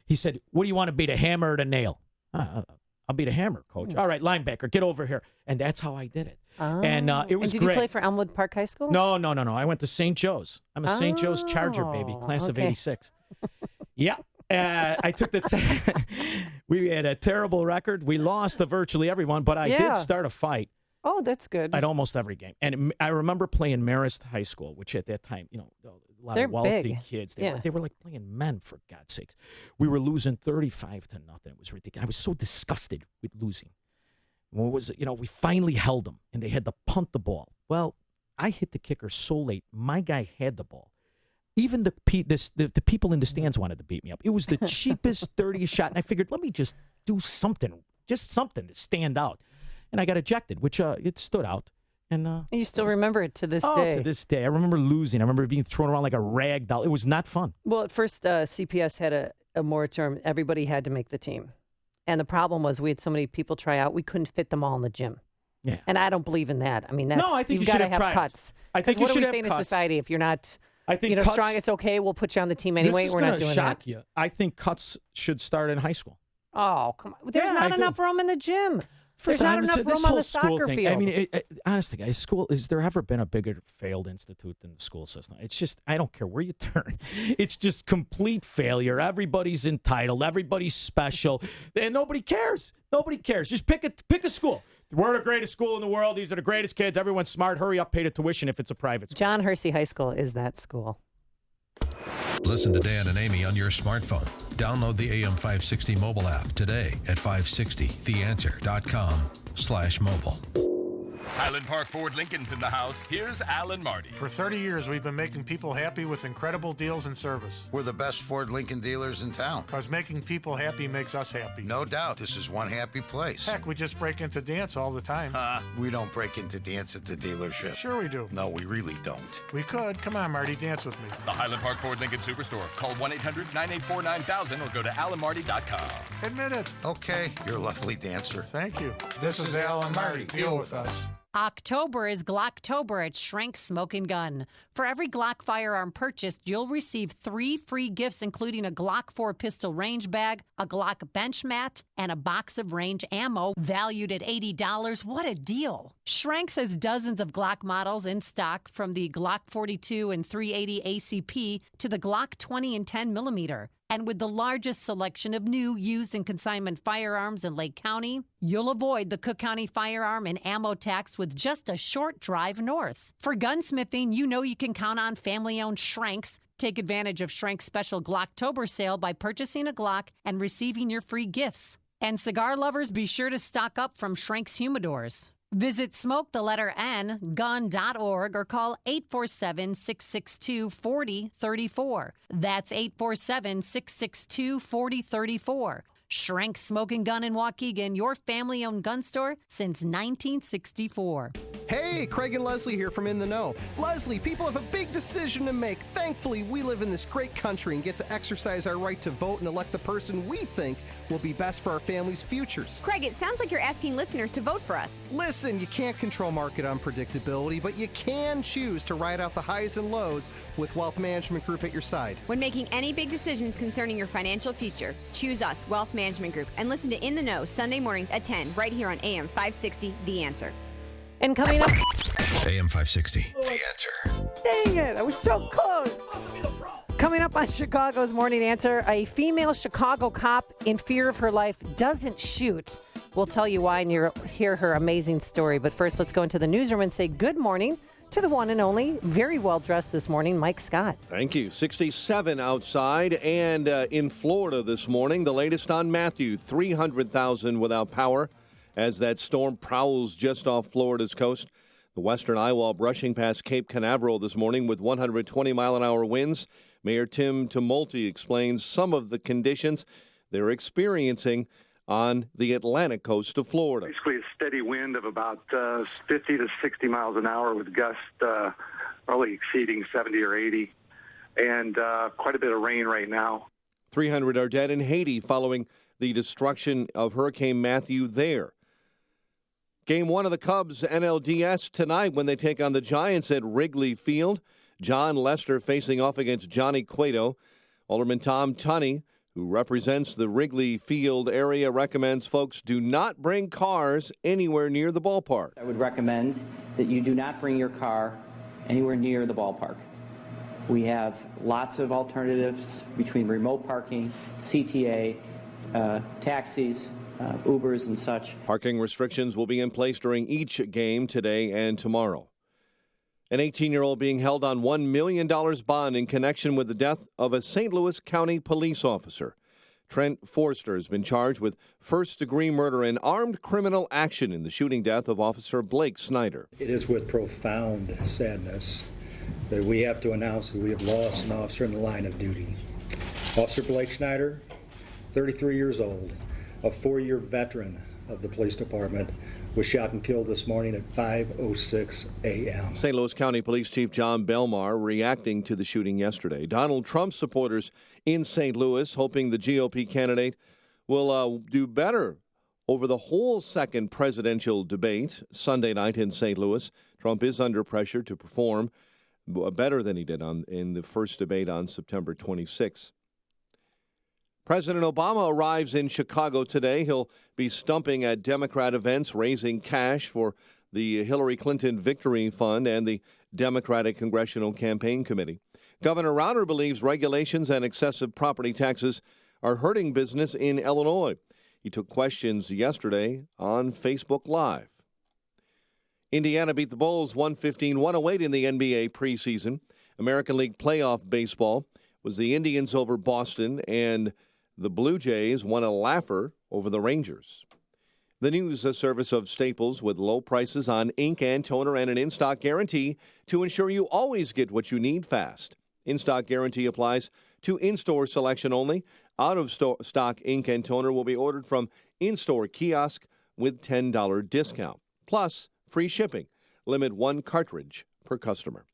He said, "What do you want to be, the hammer or the nail?" I'll be the hammer, coach. All right, linebacker, get over here. And that's how I did it. Oh. And it was did great. you play for Elmwood Park High School? No. I went to St. Joe's. I'm a St. Joe's Charger, baby, class of 86. Yeah. I took the we had a terrible record. We lost to virtually everyone, but I did start a fight. Oh, that's good. At almost every game. And I remember playing Marist High School, which at that time, a lot of wealthy big. kids. They were like playing men, for God's sakes. We were losing 35-0. It was ridiculous. I was so disgusted with losing. We finally held them, and they had to punt the ball. Well, I hit the kicker so late. My guy had the ball. Even the people in the stands wanted to beat me up. It was the cheapest 30th shot, and I figured, let me just do something, to stand out. And I got ejected, which it stood out. And you still remember it to this day? Oh, to this day. I remember losing. I remember being thrown around like a rag doll. It was not fun. Well, at first, CPS had a moratorium. Everybody had to make the team. And the problem was we had so many people try out, we couldn't fit them all in the gym. Yeah. And I don't believe in that. I mean, I think you've you got should to have tryouts. cuts. I think you what should are we have saying cuts. to society? If you're not I think strong, it's okay. We'll put you on the team anyway. This is We're not gonna doing shock that. you. I think cuts should start in high school. Oh, come on. There's Yeah, not I enough do. room in the gym. First There's not time, enough this room whole on the school soccer thing. field. I mean, honestly, guys, school, is there ever been a bigger failed institute than the school system? It's just, I don't care where you turn. It's just complete failure. Everybody's entitled. Everybody's special. And nobody cares. Nobody cares. Just pick a school. We're the greatest school in the world. These are the greatest kids. Everyone's smart. Hurry up, pay the tuition if it's a private school. John Hersey High School is that school. Listen to Dan and Amy on your smartphone. Download the AM 560 mobile app today at 560theanswer.com/mobile. Highland Park Ford Lincoln's in the house. Here's Alan Marty. For 30 years, we've been making people happy with incredible deals and service. We're the best Ford Lincoln dealers in town. Because making people happy makes us happy. No doubt. This is one happy place. Heck, we just break into dance all the time. We don't break into dance at the dealership. Sure we do. No, we really don't. We could. Come on, Marty, dance with me. The Highland Park Ford Lincoln Superstore. Call 1-800-984-9000 or go to alanmarty.com. Admit it. Okay, you're a lovely dancer. Thank you. This is Alan Marty. Deal with us. October is Glocktober at Schrank Smoke & Gun. For every Glock firearm purchased, you'll receive 3 free gifts, including a Glock 4 pistol range bag, a Glock bench mat, and a box of range ammo valued at $80. What a deal! Schrank's has dozens of Glock models in stock, from the Glock 42 and 380 ACP to the Glock 20 and 10 millimeter. And with the largest selection of new, used, and consignment firearms in Lake County, you'll avoid the Cook County firearm and ammo tax with just a short drive north. For gunsmithing, you know you can count on family-owned Schranks. Take advantage of Schrank's special Glocktober sale by purchasing a Glock and receiving your free gifts. And cigar lovers, be sure to stock up from Schrank's humidors. Visit smoke_gun.org or call 847-662-4034. That's 847-662-4034. Schrank Smoke & Gun in Waukegan, your family-owned gun store since 1964. Hey, Craig and Leslie here from In the Know. Leslie, people have a big decision to make. Thankfully, we live in this great country and get to exercise our right to vote and elect the person we think will be best for our family's futures. Craig, it sounds like you're asking listeners to vote for us. Listen, you can't control market unpredictability, but you can choose to ride out the highs and lows with Wealth Management Group at your side. When making any big decisions concerning your financial future, choose us, Wealth Management Group, and listen to In the Know Sunday mornings at 10 right here on AM 560, The Answer. And coming up, AM 560, The Answer. dang it, I was so close. Coming up on Chicago's Morning Answer, a female Chicago cop in fear of her life doesn't shoot. We'll tell you why and you'll hear her amazing story. But first, let's go into the newsroom and say good morning to the one and only, very well dressed this morning, Mike Scott. Thank you. 67 outside and in Florida this morning. The latest on Matthew, 300,000 without power as that storm prowls just off Florida's coast. The western eye wall brushing past Cape Canaveral this morning with 120-mile-an-hour winds. Mayor Tim Tumulty explains some of the conditions they're experiencing on the Atlantic coast of Florida. Basically a steady wind of about 50 to 60 miles an hour with gusts probably exceeding 70 or 80. and quite a bit of rain right now. 300 are dead in Haiti following the destruction of Hurricane Matthew there. Game 1 of the Cubs NLDS tonight when they take on the Giants at Wrigley Field. John Lester facing off against Johnny Cueto. Alderman Tom Tunney, who represents the Wrigley Field area, recommends folks do not bring cars anywhere near the ballpark. I would recommend that you do not bring your car anywhere near the ballpark. We have lots of alternatives between remote parking, CTA, taxis, Ubers and such. Parking restrictions will be in place during each game today and tomorrow. An 18-year-old being held on $1 million bond in connection with the death of a St. Louis County police officer. Trent Forster has been charged with first-degree murder and armed criminal action in the shooting death of Officer Blake Snyder. It is with profound sadness that we have to announce that we have lost an officer in the line of duty. Officer Blake Snyder, 33 years old, a 4-year veteran of the police department, was shot and killed this morning at 5:06 a.m. St. Louis County Police Chief John Belmar reacting to the shooting yesterday. Donald Trump supporters in St. Louis hoping the GOP candidate will do better over the whole second presidential debate Sunday night in St. Louis. Trump is under pressure to perform better than he did in the first debate on September 26. President Obama arrives in Chicago today. He'll be stumping at Democrat events, raising cash for the Hillary Clinton Victory Fund and the Democratic Congressional Campaign Committee. Governor Rauner believes regulations and excessive property taxes are hurting business in Illinois. He took questions yesterday on Facebook Live. Indiana beat the Bulls 115-108 in the NBA preseason. American League playoff baseball was the Indians over Boston, and the Blue Jays won a laugher over the Rangers. The news service of Staples with low prices on ink and toner and an in-stock guarantee to ensure you always get what you need fast. In-stock guarantee applies to in-store selection only. Out-of-stock ink and toner will be ordered from in-store kiosk with $10 discount. Plus, free shipping. Limit 1 cartridge per customer.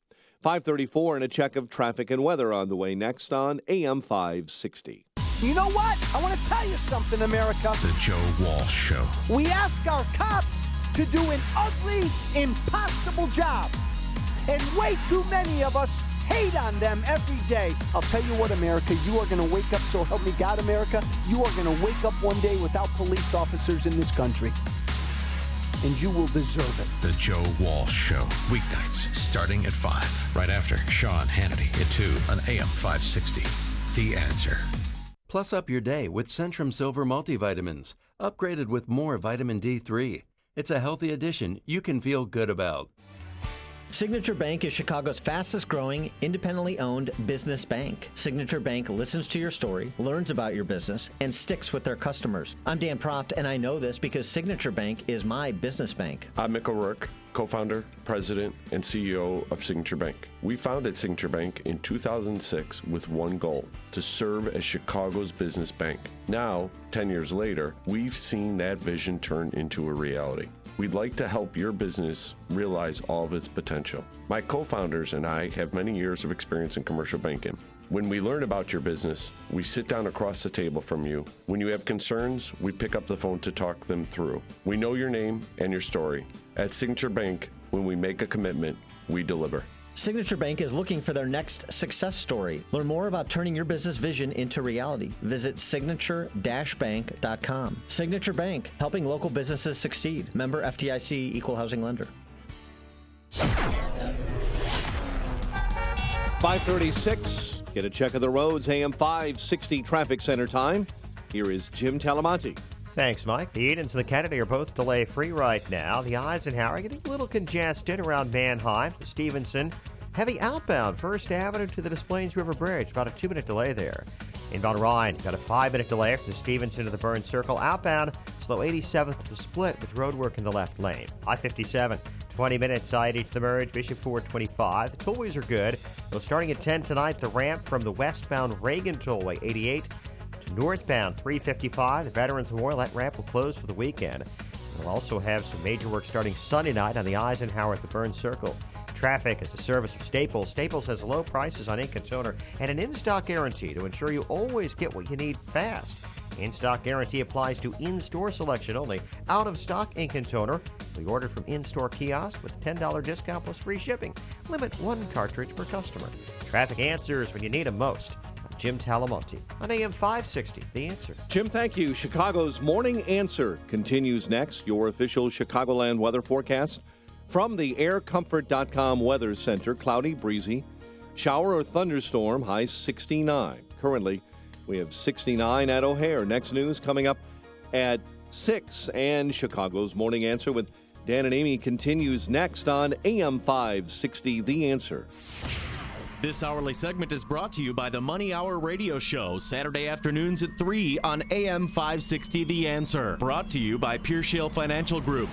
5:34 and a check of traffic and weather on the way next on AM 560. You know what? I want to tell you something, America. The Joe Walsh Show. We ask our cops to do an ugly, impossible job. And way too many of us hate on them every day. I'll tell you what, America, you are going to wake up, so help me God, America, you are going to wake up one day without police officers in this country. And you will deserve it. The Joe Walsh Show. Weeknights starting at 5. Right after Sean Hannity at 2 on AM 560. The Answer. Plus up your day with Centrum Silver multivitamins, upgraded with more vitamin D3. It's a healthy addition you can feel good about. Signature Bank is Chicago's fastest growing, independently owned business bank. Signature Bank listens to your story, learns about your business, and sticks with their customers. I'm Dan Proft, and I know this because Signature Bank is my business bank. I'm Mick O'Rourke, co-founder, president, and CEO of Signature Bank. We founded Signature Bank in 2006 with one goal: to serve as Chicago's business bank. Now, 10 years later, we've seen that vision turn into a reality. We'd like to help your business realize all of its potential. My co-founders and I have many years of experience in commercial banking. When we learn about your business, we sit down across the table from you. When you have concerns, we pick up the phone to talk them through. We know your name and your story. At Signature Bank, when we make a commitment, we deliver. Signature Bank is looking for their next success story. Learn more about turning your business vision into reality. Visit signature-bank.com. Signature Bank, helping local businesses succeed. Member FDIC, Equal Housing Lender. 5:36. Get a check of the roads. AM 560 traffic center time. Here is Jim Talamonte. Thanks, Mike. The Edens and the Kennedy are both delay-free right now. The Eisenhower getting a little congested around Manheim to Stevenson. Heavy outbound, First Avenue to the Des Plaines River Bridge. About a 2-minute delay there. Inbound Rhine, got a 5-minute delay from the Stevenson to the Burns Circle. Outbound, slow 87th to the Split with roadwork in the left lane. I-57, 20 minutes, I-80 to the merge, Bishop 425. The tollways are good. Well, starting at 10 tonight, the ramp from the westbound Reagan Tollway, 88 to northbound 355. The Veterans Memorial, that ramp will close for the weekend. We'll also have some major work starting Sunday night on the Eisenhower at the Burns Circle. Traffic is a service of Staples. Staples has low prices on ink and toner and an in-stock guarantee to ensure you always get what you need fast. In-stock guarantee applies to in-store selection only. Out-of-stock ink and toner will be ordered from in-store kiosk with a $10 discount plus free shipping. Limit one cartridge per customer. Traffic answers when you need them most. I'm Jim Talamonte on AM 560, The Answer. Jim, thank you. Chicago's Morning Answer continues next. Your official Chicagoland weather forecast from the aircomfort.com Weather Center. Cloudy, breezy, shower or thunderstorm, high 69. Currently, we have 69 at O'Hare. Next news coming up at 6. And Chicago's Morning Answer with Dan and Amy continues next on AM 560, The Answer. This hourly segment is brought to you by the Money Hour Radio Show, Saturday afternoons at 3 on AM 560, The Answer. Brought to you by Pure Shale Financial Group.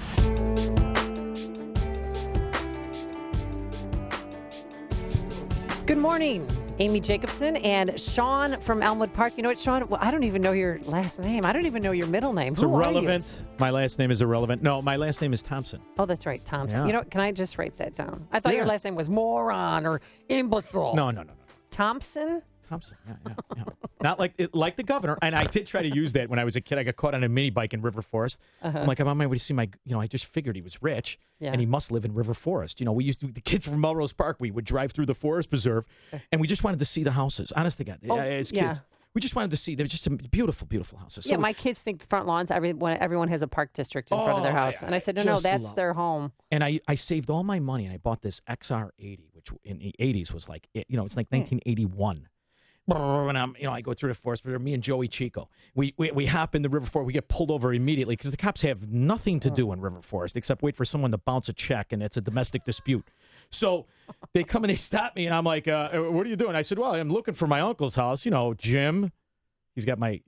Good morning, Amy Jacobson and Sean from Elmwood Park. You know what, Sean? Well, I don't even know your last name. I don't even know your middle name. It's Who irrelevant. My last name is irrelevant. No, my last name is Thompson. Oh, that's right, Thompson. Yeah. You know what? Can I just write that down? I thought your last name was moron or imbecile. No. Thompson? Thompson, yeah. Not like the governor. And I did try to use that when I was a kid. I got caught on a mini bike in River Forest. I'm like, I'm on my way to see my, I just figured he was rich and he must live in River Forest. The kids from Melrose Park, we would drive through the Forest Preserve and we just wanted to see the houses. Honest to God, as kids. We just wanted to see. They were just beautiful, beautiful houses. So my kids think the front lawns, everyone has a park district in front of their house. And I said, no, that's their home. And I saved all my money and I bought this XR80, which in the 80s was like, it's like 1981. And I go through the forest. Me and Joey Chico, we hop in the River Forest. We get pulled over immediately because the cops have nothing to do in River Forest except wait for someone to bounce a check, and it's a domestic dispute. So they come and they stop me, and I'm like, "What are you doing?" I said, "Well, I'm looking for my uncle's house. Jim. He's got my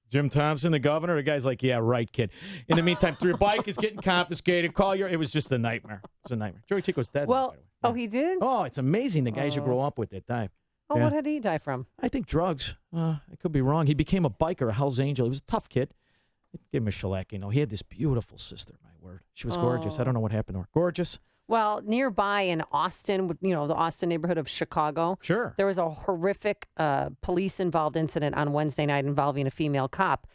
Jim Thompson, the governor." The guy's like, "Yeah, right, kid." In the meantime, your bike is getting confiscated. It was just a nightmare. It was a nightmare. Joey Chico's dead. Well, he did. Oh, it's amazing. The guys you grow up with that die. Oh, what did he die from? I think drugs. I could be wrong. He became a biker, a Hell's Angel. He was a tough kid. Give him a shellac. He had this beautiful sister, my word. She was gorgeous. I don't know what happened to her. Gorgeous. Well, nearby in Austin, the Austin neighborhood of Chicago, sure, there was a horrific police-involved incident on Wednesday night involving a female cop,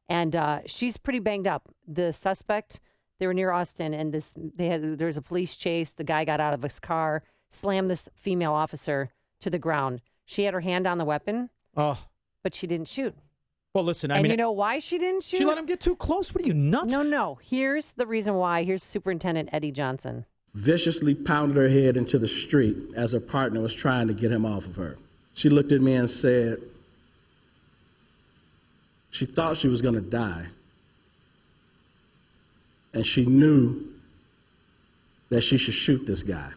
and she's pretty banged up. The suspect, they were near Austin, and there was a police chase. The guy got out of his car, slammed this female officer to the ground. She had her hand on the weapon, but she didn't shoot. Well, listen, you know why she didn't shoot? She let him get too close. What are you, nuts? No. Here's the reason why. Here's Superintendent Eddie Johnson. Viciously pounded her head into the street as her partner was trying to get him off of her. She looked at me and said she thought she was going to die. And she knew that she should shoot this guy.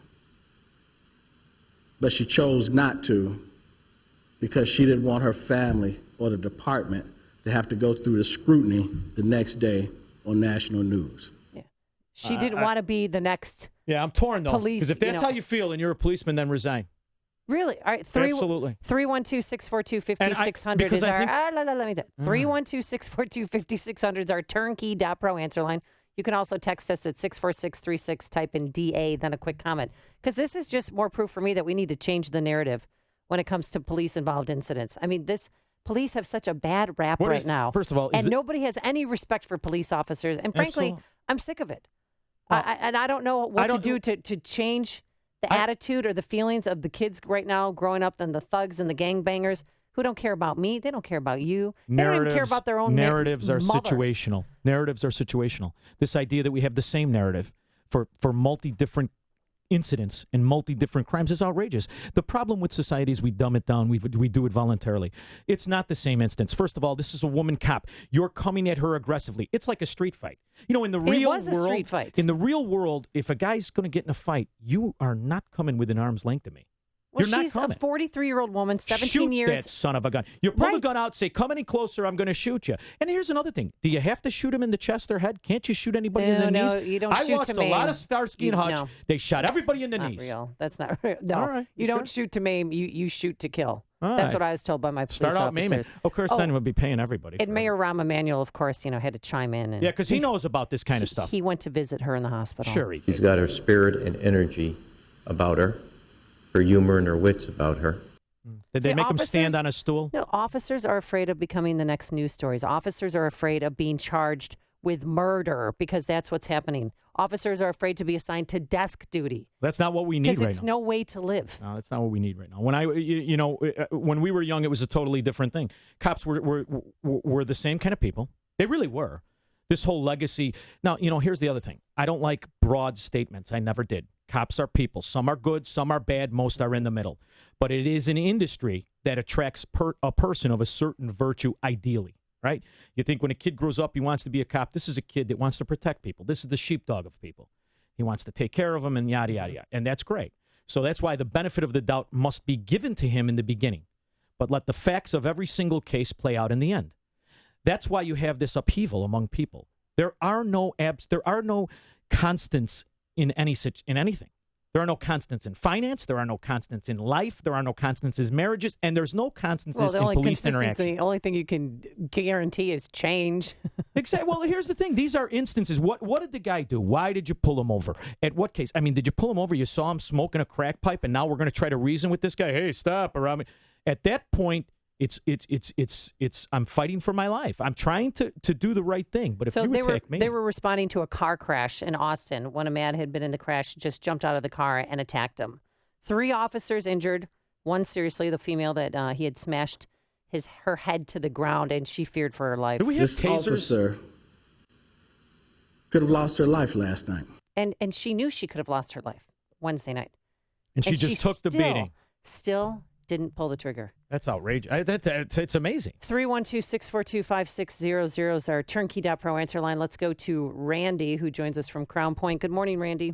But she chose not to because she didn't want her family or the department to have to go through the scrutiny the next day on national news. Yeah. She didn't want to be the next I'm torn, though. Police, because if that's how you feel and you're a policeman, then resign. Really? All right. Absolutely. 312-642-5600 is our... let me do it. 312-642-5600 is our turnkey.pro answer line. You can also text us at 64636, type in DA, then a quick comment. Because this is just more proof for me that we need to change the narrative when it comes to police-involved incidents. I mean, police have such a bad rap now. First of all, and nobody has any respect for police officers. And frankly, I'm sick of it. I don't know what to do to change the attitude or the feelings of the kids right now growing up and the thugs and the gangbangers who don't care about me. They don't care about you. They don't even care about their own narratives are mothers. situational. Narratives are situational. This idea that we have the same narrative for multi-different incidents and multi-different crimes is outrageous. The problem with society is we dumb it down. We do it voluntarily. It's not the same instance. First of all, this is a woman cop. You're coming at her aggressively. It's like a street fight. In the real world, a street fight. In the real world, if a guy's going to get in a fight, you are not coming within arm's length of me. Well, You're she's not coming. a 43-year-old woman, 17 shoot years. That son of a gun. You pull the gun out, say, come any closer, I'm going to shoot you. And here's another thing. Do you have to shoot him in the chest or head? Can't you shoot anybody in the knees? No, you don't shoot to I watched a lot of Starsky and Hutch. No. They shot everybody in the That's knees. not real. That's not real. No, All right. you don't shoot to maim. You shoot to kill. All That's right. what I was told by my police Start out officers. maiming. Of course, then we'll be paying everybody. And Mayor Rahm Emanuel, of course, had to chime in. And because he knows about this kind of stuff. He went to visit her in the hospital. Sure, She's got her spirit and energy about her humor and her wits about her. Did they make him stand on a stool? No, officers are afraid of becoming the next news stories. Officers are afraid of being charged with murder because that's what's happening. Officers are afraid to be assigned to desk duty. That's not what we need right now. Because it's no way to live. No, that's not what we need right now. When we were young, it was a totally different thing. Cops were the same kind of people. They really were. This whole legacy. Now, here's the other thing. I don't like broad statements. I never did. Cops are people. Some are good, some are bad, most are in the middle. But it is an industry that attracts a person of a certain virtue, ideally, right? You think when a kid grows up, he wants to be a cop. This is a kid that wants to protect people. This is the sheepdog of people. He wants to take care of them and yada, yada, yada. And that's great. So that's why the benefit of the doubt must be given to him in the beginning. But let the facts of every single case play out in the end. That's why you have this upheaval among people. There are no constants in anything. There are no constants in finance. There are no constants in life. There are no constants in marriages. And there's no constants in police interaction. The only thing you can guarantee is change. Exactly. Well, here's the thing. These are instances. What did the guy do? Why did you pull him over? At what case? I mean, did you pull him over? You saw him smoking a crack pipe, and now we're going to try to reason with this guy. Hey, stop. At that point, it's I'm fighting for my life. I'm trying to do the right thing. But if you attack me, they were responding to a car crash in Austin when a man had been in the crash, just jumped out of the car and attacked him. 3 officers injured, one seriously, the female that he had smashed her head to the ground, and she feared for her life. Do we have This tasers? officer could have lost her life last night. And she knew she could have lost her life Wednesday night. And she just took the beating. Still didn't pull the trigger. That's outrageous. It's amazing. 312-642-5600 is our Turnkey.pro answer line. Let's go to Randy, who joins us from Crown Point. Good morning, Randy.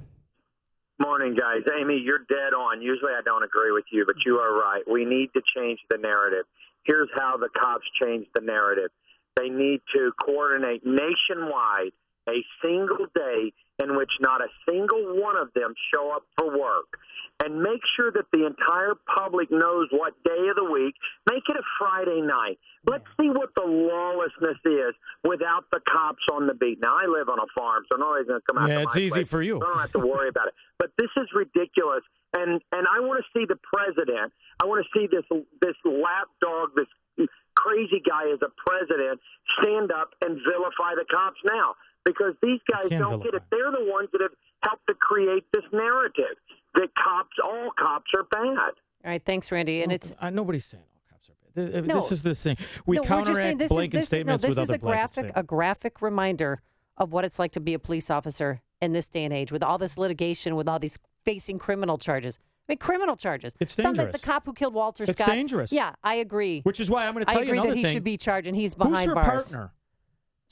Morning, guys. Amy, you're dead on. Usually I don't agree with you, but you are right. We need to change the narrative. Here's how the cops change the narrative. They need to coordinate nationwide a single day in which not a single one of them show up for work, and make sure that the entire public knows what day of the week. Make it a Friday night. Let's see what the lawlessness is without the cops on the beat. Now, I live on a farm, so nobody's going to come out to my it's easy place. for you. I don't have to worry about it. But this is ridiculous, and I want to see the president. I want to see this lapdog, this crazy guy as a president, stand up and vilify the cops now, because these guys don't get it. They're the ones that have helped to create this narrative that all cops are bad. All right, thanks, Randy. And it's nobody's saying all cops are bad. This is the thing. We counteract blanket statements with other blanket statements. A graphic reminder of what it's like to be a police officer in this day and age, with all this litigation, with all these facing criminal charges. I mean, criminal charges. It's dangerous. The cop who killed Walter Scott. It's dangerous. Yeah, I agree. Which is why I'm going to tell you another thing. I agree that he should be charged, and he's behind Who's her bars. partner?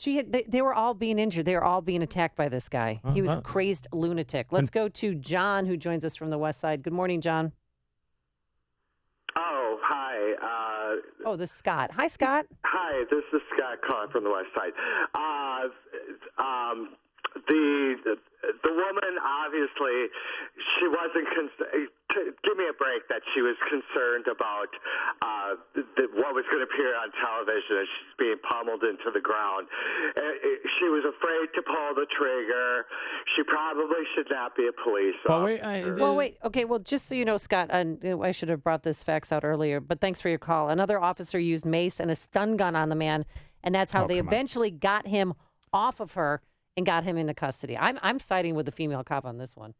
They were all being injured. They were all being attacked by this guy. He was a crazed lunatic. Let's go to John, who joins us from the West Side. Good morning, John. Oh, hi. This is Scott. Hi, Scott. Hi, this is Scott calling from the West Side. The woman, obviously, she wasn't give me a break that she was concerned about what was going to appear on television as she's being pummeled into the ground. She was afraid to pull the trigger. She probably should not be a police officer. Wait. Okay, well, just so you know, Scott, I should have brought this facts out earlier, but thanks for your call. Another officer used mace and a stun gun on the man, and that's how they eventually got him off of her and got him into custody. I'm siding with the female cop on this one.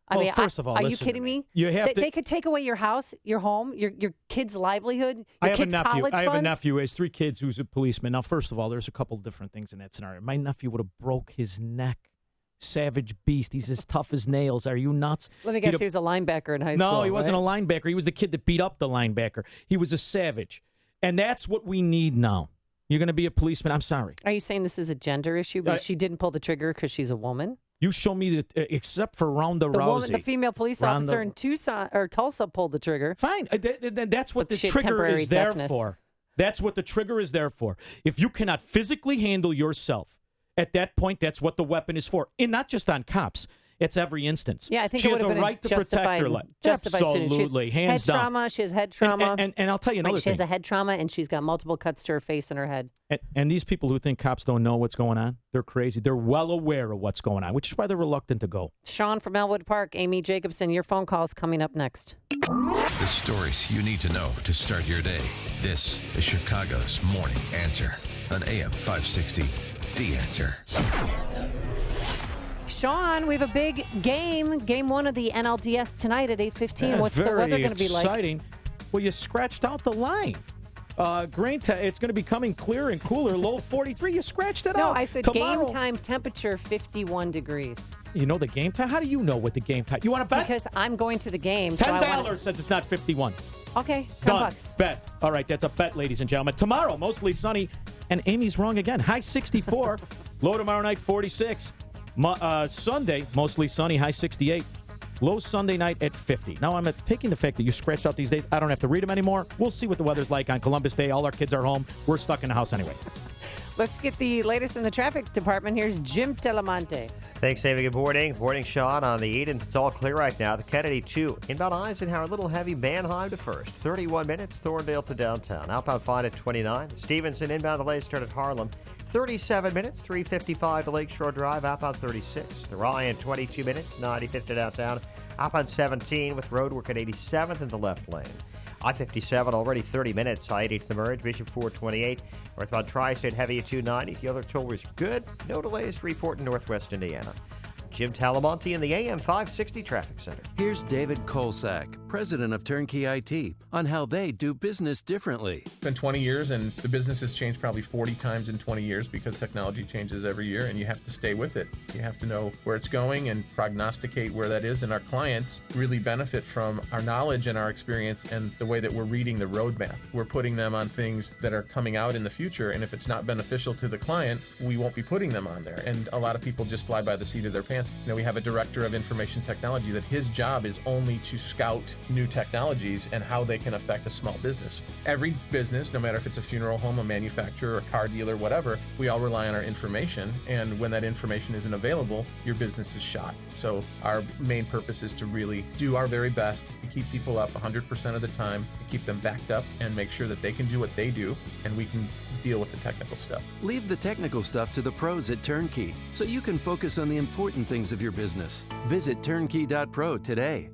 I mean, first of all, are you kidding me? They could take away your house, your home, your kid's livelihood, your kid's college funds. I have a nephew who has 3 kids who's a policeman. Now, first of all, there's a couple of different things in that scenario. My nephew would have broke his neck. Savage beast. He's as tough as nails. Are you nuts? Let me guess, he was a linebacker in high school. No, he wasn't a linebacker. He was the kid that beat up the linebacker. He was a savage. And that's what we need now. You're going to be a policeman. I'm sorry. Are you saying this is a gender issue because she didn't pull the trigger because she's a woman? You show me that, except for Ronda Rousey. The female police officer in Tucson or Tulsa pulled the trigger. Fine. That's what the trigger is there for. That's what the trigger is there for. If you cannot physically handle yourself, at that point, that's what the weapon is for. And not just on cops. It's every instance. Yeah, I think she it has would a have been right to protect her life. Absolutely, hands head down. Trauma. She has head trauma. And I'll tell you another She has thing. a head trauma, and she's got multiple cuts to her face and her head. And these people who think cops don't know what's going on, they're crazy. They're well aware of what's going on, which is why they're reluctant to go. Sean from Elwood Park, Amy Jacobson, your phone call is coming up next. The stories you need to know to start your day. This is Chicago's Morning Answer on AM 560. The Answer. Sean, we have a big game. Game 1 of the NLDS tonight at 8:15. What's the weather going to be like? Very exciting. Well, you scratched out the line. It's going to be coming clear and cooler, low 43. You scratched it out. No, I said Tomorrow, game time temperature 51 degrees. You know the game time? How do you know what the game time? You want to bet? Because I'm going to the game. $10 says it's not 51. Okay, Done. $10. Bet. All right, that's a bet, ladies and gentlemen. Tomorrow, mostly sunny, and Amy's wrong again. High 64. Low tomorrow night, 46. Sunday, mostly sunny, high 68. Low Sunday night at 50. Now, I'm taking the fact that you scratched out these days. I don't have to read them anymore. We'll see what the weather's like on Columbus Day. All our kids are home. We're stuck in the house anyway. Let's get the latest in the traffic department. Here's Jim Telemonte. Thanks, Amy. Good morning. Morning shot on the Edens. It's all clear right now. The Kennedy 2. Inbound Eisenhower, a little heavy. Manheim to first. 31 minutes. Thorndale to downtown. Outbound fine at 29. Stevenson inbound delays start at Harlem. 37 minutes. 355 to Lakeshore Drive. Outbound 36. The Ryan 22 minutes. 95th to downtown. Outbound 17 with roadwork at 87th in the left lane. I-57 already 30 minutes. I-80 to the merge. Bishop 428. Northbound Tri-State heavy at 290. The other toll was good. No delays to report in Northwest Indiana. Jim Talamonte in the AM 560 Traffic Center. Here's David Kolsak, president of Turnkey IT, on how they do business differently. It's been 20 years, and the business has changed probably 40 times in 20 years because technology changes every year, and you have to stay with it. You have to know where it's going and prognosticate where that is, and our clients really benefit from our knowledge and our experience and the way that we're reading the roadmap. We're putting them on things that are coming out in the future, and if it's not beneficial to the client, we won't be putting them on there. And a lot of people just fly by the seat of their pants. You know, we have a director of information technology that his job is only to scout new technologies and how they can affect a small business. Every business, no matter if it's a funeral home, a manufacturer, a car dealer, whatever, we all rely on our information. And when that information isn't available, your business is shot. So our main purpose is to really do our very best to keep people up 100% of the time, to keep them backed up and make sure that they can do what they do and we can deal with the technical stuff. Leave the technical stuff to the pros at Turnkey so you can focus on the important things of your business. Visit turnkey.pro today.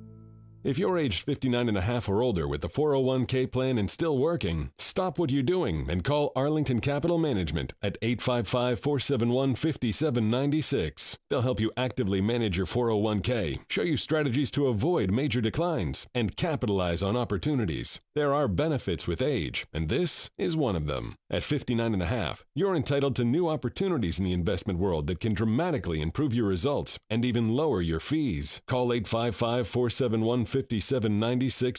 If you're aged 59 and a half or older with the 401k plan and still working, stop what you're doing and call Arlington Capital Management at 855-471-5796. They'll help you actively manage your 401k, show you strategies to avoid major declines, and capitalize on opportunities. There are benefits with age, and this is one of them. At 59 and a half, you're entitled to new opportunities in the investment world that can dramatically improve your results and even lower your fees. Call 855-471-5796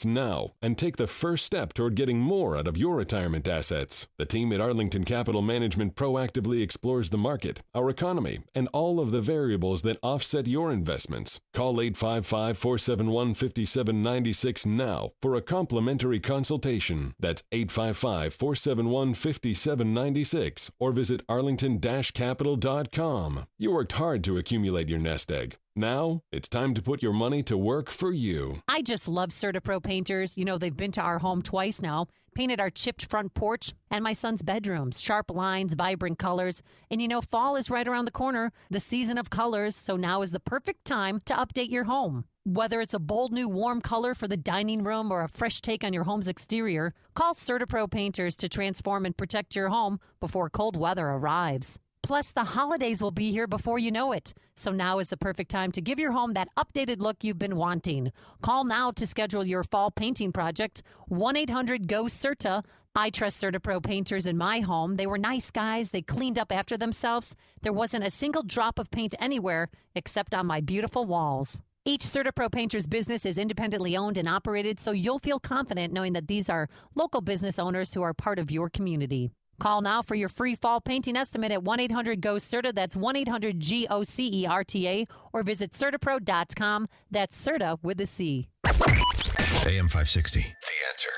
now and take the first step toward getting more out of your retirement assets. The team at Arlington Capital Management proactively explores the market, our economy, and all of the variables that offset your investments. Call 855-471-5796 now for a complimentary consultation. That's 855-471-5796 or visit arlington-capital.com. You worked hard to accumulate your nest egg. Now, it's time to put your money to work for you. I just love CertaPro painters. You know, they've been to our home twice now, painted our chipped front porch and my son's bedrooms. Sharp lines, vibrant colors. And you know, fall is right around the corner, the season of colors, so now is the perfect time to update your home. Whether it's a bold new warm color for the dining room or a fresh take on your home's exterior, call CertaPro painters to transform and protect your home before cold weather arrives. Plus, the holidays will be here before you know it. So now is the perfect time to give your home that updated look you've been wanting. Call now to schedule your fall painting project. 1-800-GO-CERTA. I trust CertaPro painters in my home. They were nice guys. They cleaned up after themselves. There wasn't a single drop of paint anywhere except on my beautiful walls. Each CertaPro painter's business is independently owned and operated, so you'll feel confident knowing that these are local business owners who are part of your community. Call now for your free fall painting estimate at 1-800-GO-CERTA. That's 1-800-GOCERTA. Or visit CertaPro.com. That's Certa with a C. AM 560, The Answer.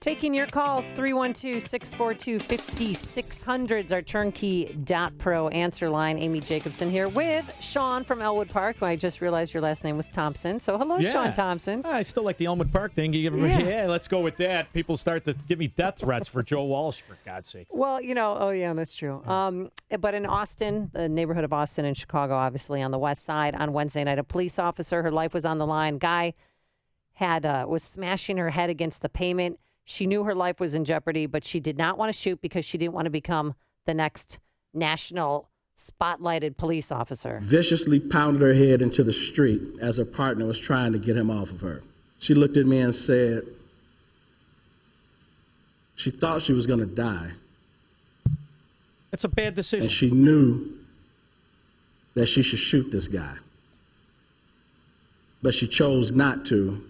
Taking your calls, 312-642-5600 is our turnkey.pro answer line. Amy Jacobson here with Sean from Elwood Park, who I just realized your last name was Thompson. So hello, Sean Thompson. I still like the Elmwood Park thing. Yeah, let's go with that. People start to give me death threats for Joe Walsh, for God's sake. Well, that's true. But in Austin, the neighborhood of Austin in Chicago, obviously on the west side, on Wednesday night, a police officer, her life was on the line. Guy was smashing her head against the pavement. She knew her life was in jeopardy, but she did not want to shoot because she didn't want to become the next national spotlighted police officer. Viciously pounded her head into the street as her partner was trying to get him off of her. She looked at me and said she thought she was going to die. That's a bad decision. And she knew that she should shoot this guy. But she chose not to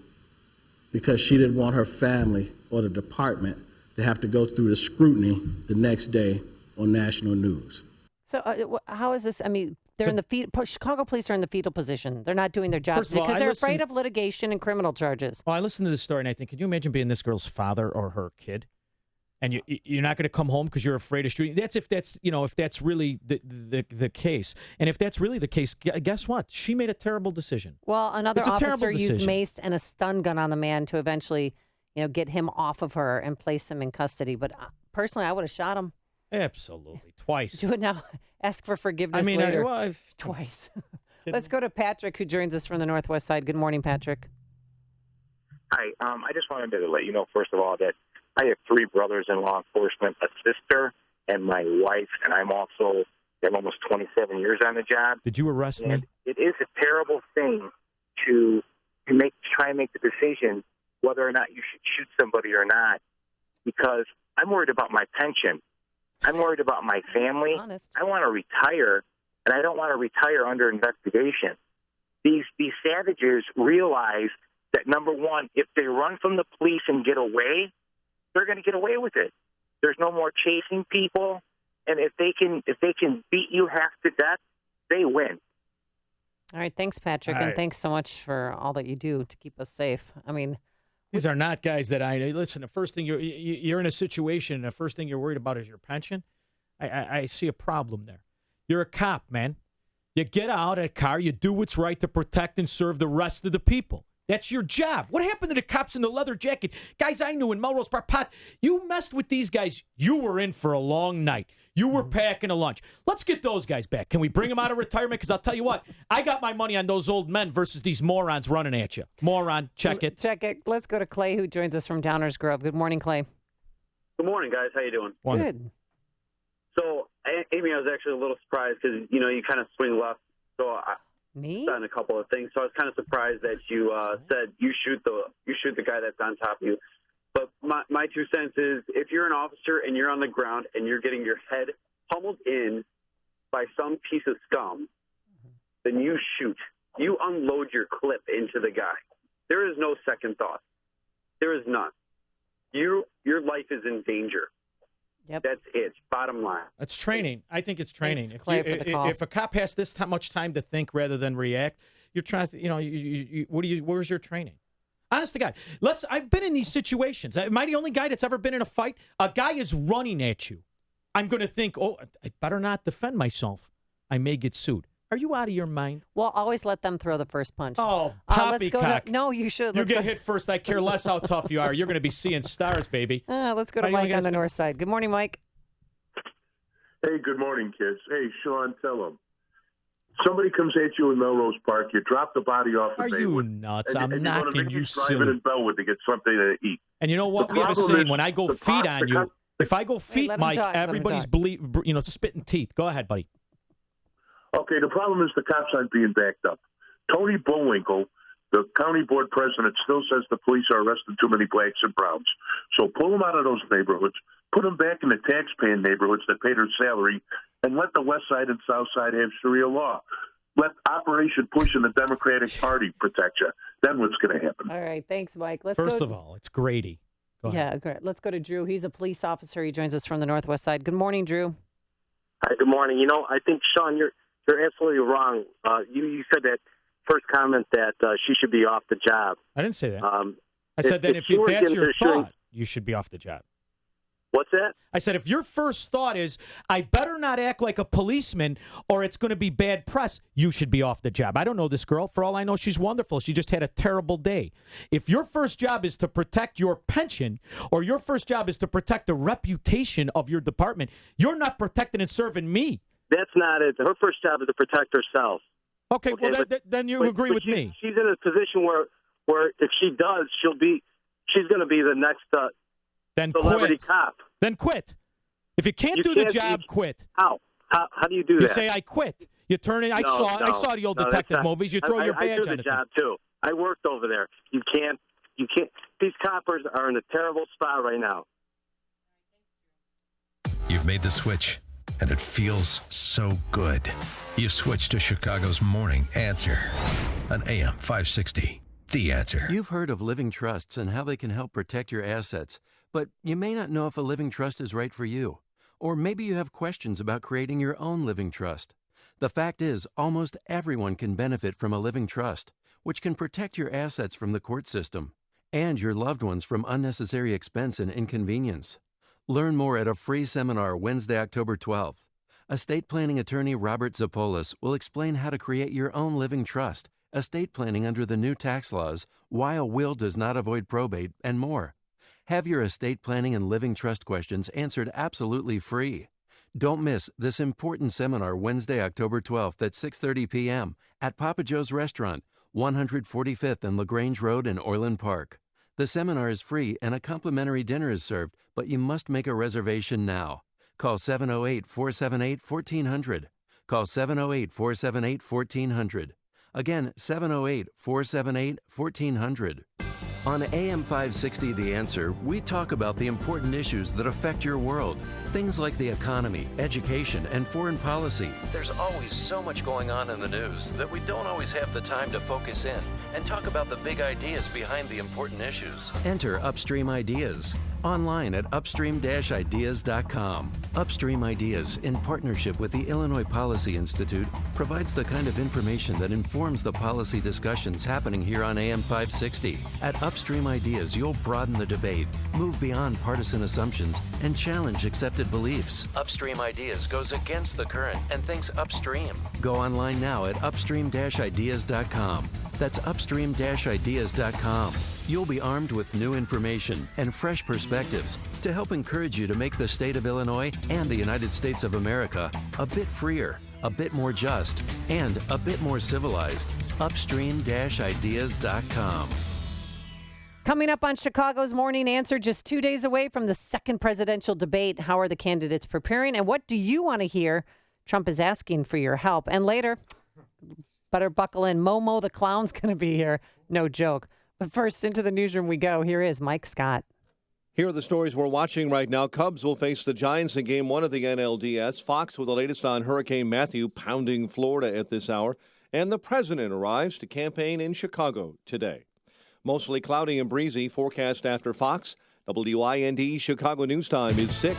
because she didn't want her family or the department to have to go through the scrutiny the next day on national news. So how is this? I mean, Chicago police are in the fetal position. They're not doing their jobs because they're afraid of litigation and criminal charges. Well, I listened to this story and I think, can you imagine being this girl's father or her kid? And you're not going to come home because you're afraid of shooting. If that's really the case, and if that's really the case, guess what? She made a terrible decision. Well, another officer used mace and a stun gun on the man to eventually, get him off of her and place him in custody. But personally, I would have shot him. Absolutely, twice. Do it now. Ask for forgiveness later. Twice. Let's go to Patrick, who joins us from the Northwest Side. Good morning, Patrick. Hi. I just wanted to let you know, first of all, that I have 3 brothers in law enforcement, a sister, and my wife, and I'm almost 27 years on the job. Did you arrest me? It is a terrible thing to try and make the decision whether or not you should shoot somebody or not, because I'm worried about my pension. I'm worried about my family. I want to retire, and I don't want to retire under investigation. These savages realize that, number one, if they run from the police and get away, they're going to get away with it. There's no more chasing people, and if they can beat you half to death, they win. All right, thanks, Patrick, and thanks so much for all that you do to keep us safe. I mean, these are not guys that listen. The first thing you're in a situation, the first thing you're worried about is your pension. I see a problem there. You're a cop, man. You get out of a car, you do what's right to protect and serve the rest of the people. That's your job. What happened to the cops in the leather jacket? Guys I knew in Melrose Park. Pot, you messed with these guys. You were in for a long night. You were packing a lunch. Let's get those guys back. Can we bring them out of retirement? Because I'll tell you what, I got my money on those old men versus these morons running at you. Moron, check it. Check it. Let's go to Clay, who joins us from Downers Grove. Good morning, Clay. Good morning, guys. How you doing? Good. So, Amy, I was actually a little surprised because, you kind of swing left. So Me? Done a couple of things, so I was kind of surprised that you said you shoot the guy that's on top of you. But my 2 cents is, if you're an officer and you're on the ground and you're getting your head pummeled in by some piece of scum, then you shoot. You unload your clip into the guy. There is no second thought. There is none. Your life is in danger. Yep. That's it. Bottom line. It's training. I think it's training. Thanks, Clay, for the call. If a cop has this much time to think rather than react, you're trying to, where's your training? Honest to God. I've been in these situations. Am I the only guy that's ever been in a fight? A guy is running at you. I'm going to think, I better not defend myself. I may get sued. Are you out of your mind? Well, always let them throw the first punch. Oh, poppycock. No, you should. You get hit first. I care less how tough you are. You're going to be seeing stars, baby. Let's go to Mike on the north side. Good morning, Mike. Hey, good morning, kids. Hey, Sean, tell them. Somebody comes at you in Melrose Park, you drop the body off the Baywood. Are you nuts? I'm knocking you silly. Driving in Bellwood to get something to eat. And you know what? We have a saying, when I go feet on you, if I go feet, Mike, everybody's spitting teeth. Go ahead, buddy. Okay, the problem is the cops aren't being backed up. Tony Bullwinkle, the county board president, still says the police are arresting too many blacks and browns. So pull them out of those neighborhoods, put them back in the tax-paying neighborhoods that pay their salary, and let the West Side and South Side have Sharia law. Let Operation Push in the Democratic Party protect you. Then what's going to happen? All right, thanks, Mike. First of all, it's Grady. Yeah, great. Let's go to Drew. He's a police officer. He joins us from the Northwest Side. Good morning, Drew. Hi, good morning. I think, Sean, you're absolutely wrong. You said that first comment that she should be off the job. I didn't say that. I said that if that's your thought, you should be off the job. What's that? I said, if your first thought is, I better not act like a policeman or it's going to be bad press, you should be off the job. I don't know this girl. For all I know, she's wonderful. She just had a terrible day. If your first job is to protect your pension or your first job is to protect the reputation of your department, you're not protecting and serving me. That's not it. Her first job is to protect herself. Okay, well, then you agree with me. She's in a position where if she does, she's going to be the next then celebrity quit. cop. Then quit. If you can't do the job, quit. How do you do that? You say, I quit. You turn in. I saw the old detective movies. You throw your badge I on do the job, too. I worked over there. You can't. These coppers are in a terrible spot right now. You've made the switch, and it feels so good. You've switched to Chicago's Morning Answer on AM 560. The Answer. You've heard of living trusts and how they can help protect your assets, but you may not know if a living trust is right for you. Or maybe you have questions about creating your own living trust. The fact is, almost everyone can benefit from a living trust, which can protect your assets from the court system and your loved ones from unnecessary expense and inconvenience. Learn more at a free seminar Wednesday, October 12th. Estate planning attorney Robert Zapolis will explain how to create your own living trust, estate planning under the new tax laws, why a will does not avoid probate, and more. Have your estate planning and living trust questions answered absolutely free. Don't miss this important seminar Wednesday, October 12th at 6:30 p.m. at Papa Joe's Restaurant, 145th and LaGrange Road in Orland Park. The seminar is free and a complimentary dinner is served, but you must make a reservation now. Call 708-478-1400. Call 708-478-1400. Again, 708-478-1400. On AM 560 The Answer, we talk about the important issues that affect your world. Things like the economy, education, and foreign policy. There's always so much going on in the news that we don't always have the time to focus in and talk about the big ideas behind the important issues. Enter Upstream Ideas online at upstream-ideas.com. Upstream Ideas, in partnership with the Illinois Policy Institute, provides the kind of information that informs the policy discussions happening here on AM 560. At Upstream Ideas, you'll broaden the debate, move beyond partisan assumptions, and challenge accepted beliefs. Upstream Ideas goes against the current and thinks upstream. Go online now at upstream-ideas.com. That's upstream-ideas.com. You'll be armed with new information and fresh perspectives to help encourage you to make the state of Illinois and the United States of America a bit freer, a bit more just, and a bit more civilized. Upstream-ideas.com. Coming up on Chicago's Morning Answer, just 2 days away from the second presidential debate. How are the candidates preparing? And what do you want to hear? Trump is asking for your help. And later, better buckle in. Momo the Clown's going to be here. No joke. But first, into the newsroom we go. Here is Mike Scott. Here are the stories we're watching right now. Cubs will face the Giants in Game 1 of the NLDS. Fox with the latest on Hurricane Matthew pounding Florida at this hour. And the president arrives to campaign in Chicago today. Mostly cloudy and breezy. Forecast after Fox. WIND Chicago News Time is 6.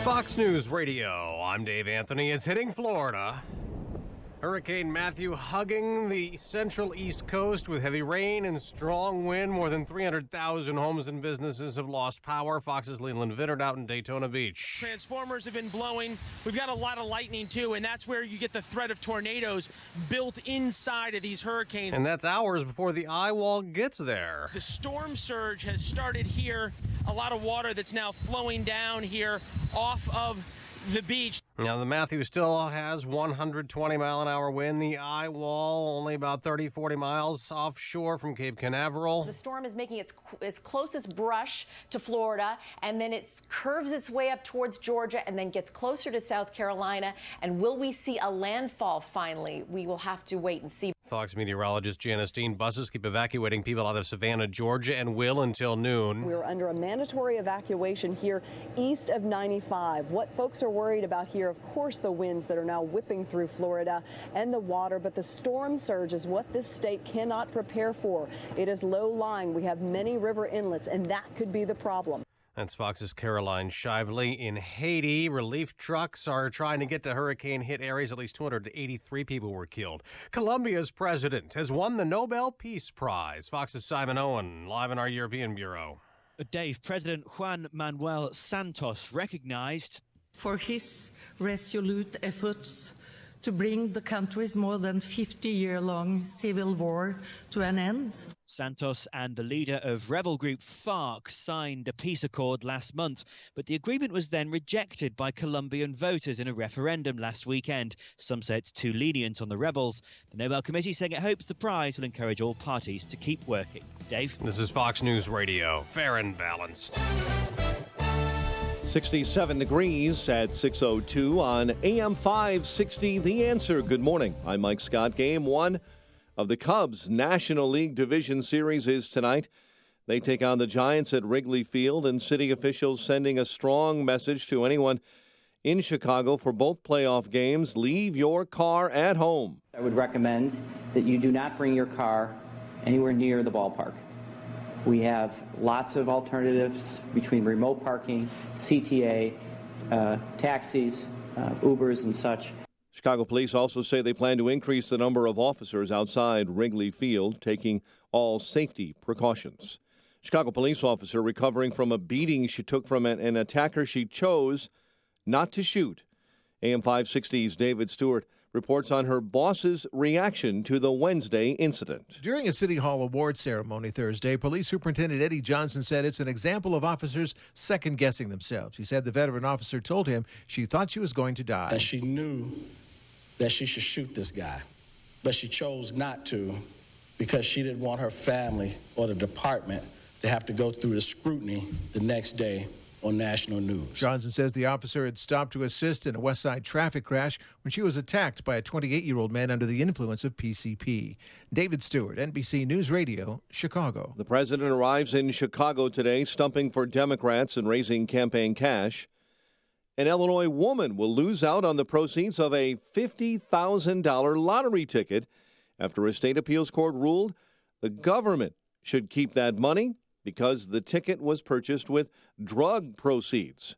Fox News Radio. I'm Dave Anthony. It's hitting Florida. Hurricane Matthew hugging the central East Coast with heavy rain and strong wind. More than 300,000 homes and businesses have lost power. Fox's Leland Vittert out in Daytona Beach. Transformers have been blowing. We've got a lot of lightning, too, and that's where you get the threat of tornadoes built inside of these hurricanes. And that's hours before the eye wall gets there. The storm surge has started here. A lot of water that's now flowing down here off of the beach. Now, the Matthew still has 120-mile-an-hour wind. The eye wall only about 30, 40 miles offshore from Cape Canaveral. The storm is making its closest brush to Florida, and then it curves its way up towards Georgia and then gets closer to South Carolina. And will we see a landfall finally? We will have to wait and see. Fox meteorologist Janice Dean. Buses keep evacuating people out of Savannah, Georgia, and will until noon. We're under a mandatory evacuation here east of 95. What folks are worried about here, of course, the winds that are now whipping through Florida and the water, but the storm surge is what this state cannot prepare for. It is low-lying. We have many river inlets, and that could be the problem. That's Fox's Caroline Shively. In Haiti, relief trucks are trying to get to hurricane-hit areas. At least 283 people were killed. Colombia's president has won the Nobel Peace Prize. Fox's Simon Owen, live in our European bureau. Dave, President Juan Manuel Santos recognized for his resolute efforts to bring the country's more than 50-year-long civil war to an end. Santos and the leader of rebel group FARC signed a peace accord last month, but the agreement was then rejected by Colombian voters in a referendum last weekend. Some say it's too lenient on the rebels. The Nobel Committee saying it hopes the prize will encourage all parties to keep working. Dave? This is Fox News Radio, fair and balanced. 67 degrees at 6:02 on AM 560. The Answer. Good morning. I'm Mike Scott. Game 1 of the Cubs National League Division Series is tonight. They take on the Giants at Wrigley Field, and city officials sending a strong message to anyone in Chicago for both playoff games. Leave your car at home. I would recommend that you do not bring your car anywhere near the ballpark. We have lots of alternatives between remote parking, CTA, taxis, Ubers, and such. Chicago police also say they plan to increase the number of officers outside Wrigley Field, taking all safety precautions. Chicago police officer recovering from a beating she took from an attacker she chose not to shoot. AM 560's David Stewart reports on her boss's reaction to the Wednesday incident. During a City Hall award ceremony Thursday, Police Superintendent Eddie Johnson said it's an example of officers second-guessing themselves. He said the veteran officer told him she thought she was going to die. And she knew that she should shoot this guy, but she chose not to because she didn't want her family or the department to have to go through the scrutiny the next day on national news. Johnson says the officer had stopped to assist in a West Side traffic crash when she was attacked by a 28-year-old man under the influence of PCP. David Stewart, NBC News Radio, Chicago. The president arrives in Chicago today, stumping for Democrats and raising campaign cash. An Illinois woman will lose out on the proceeds of a $50,000 lottery ticket after a state appeals court ruled the government should keep that money because the ticket was purchased with drug proceeds.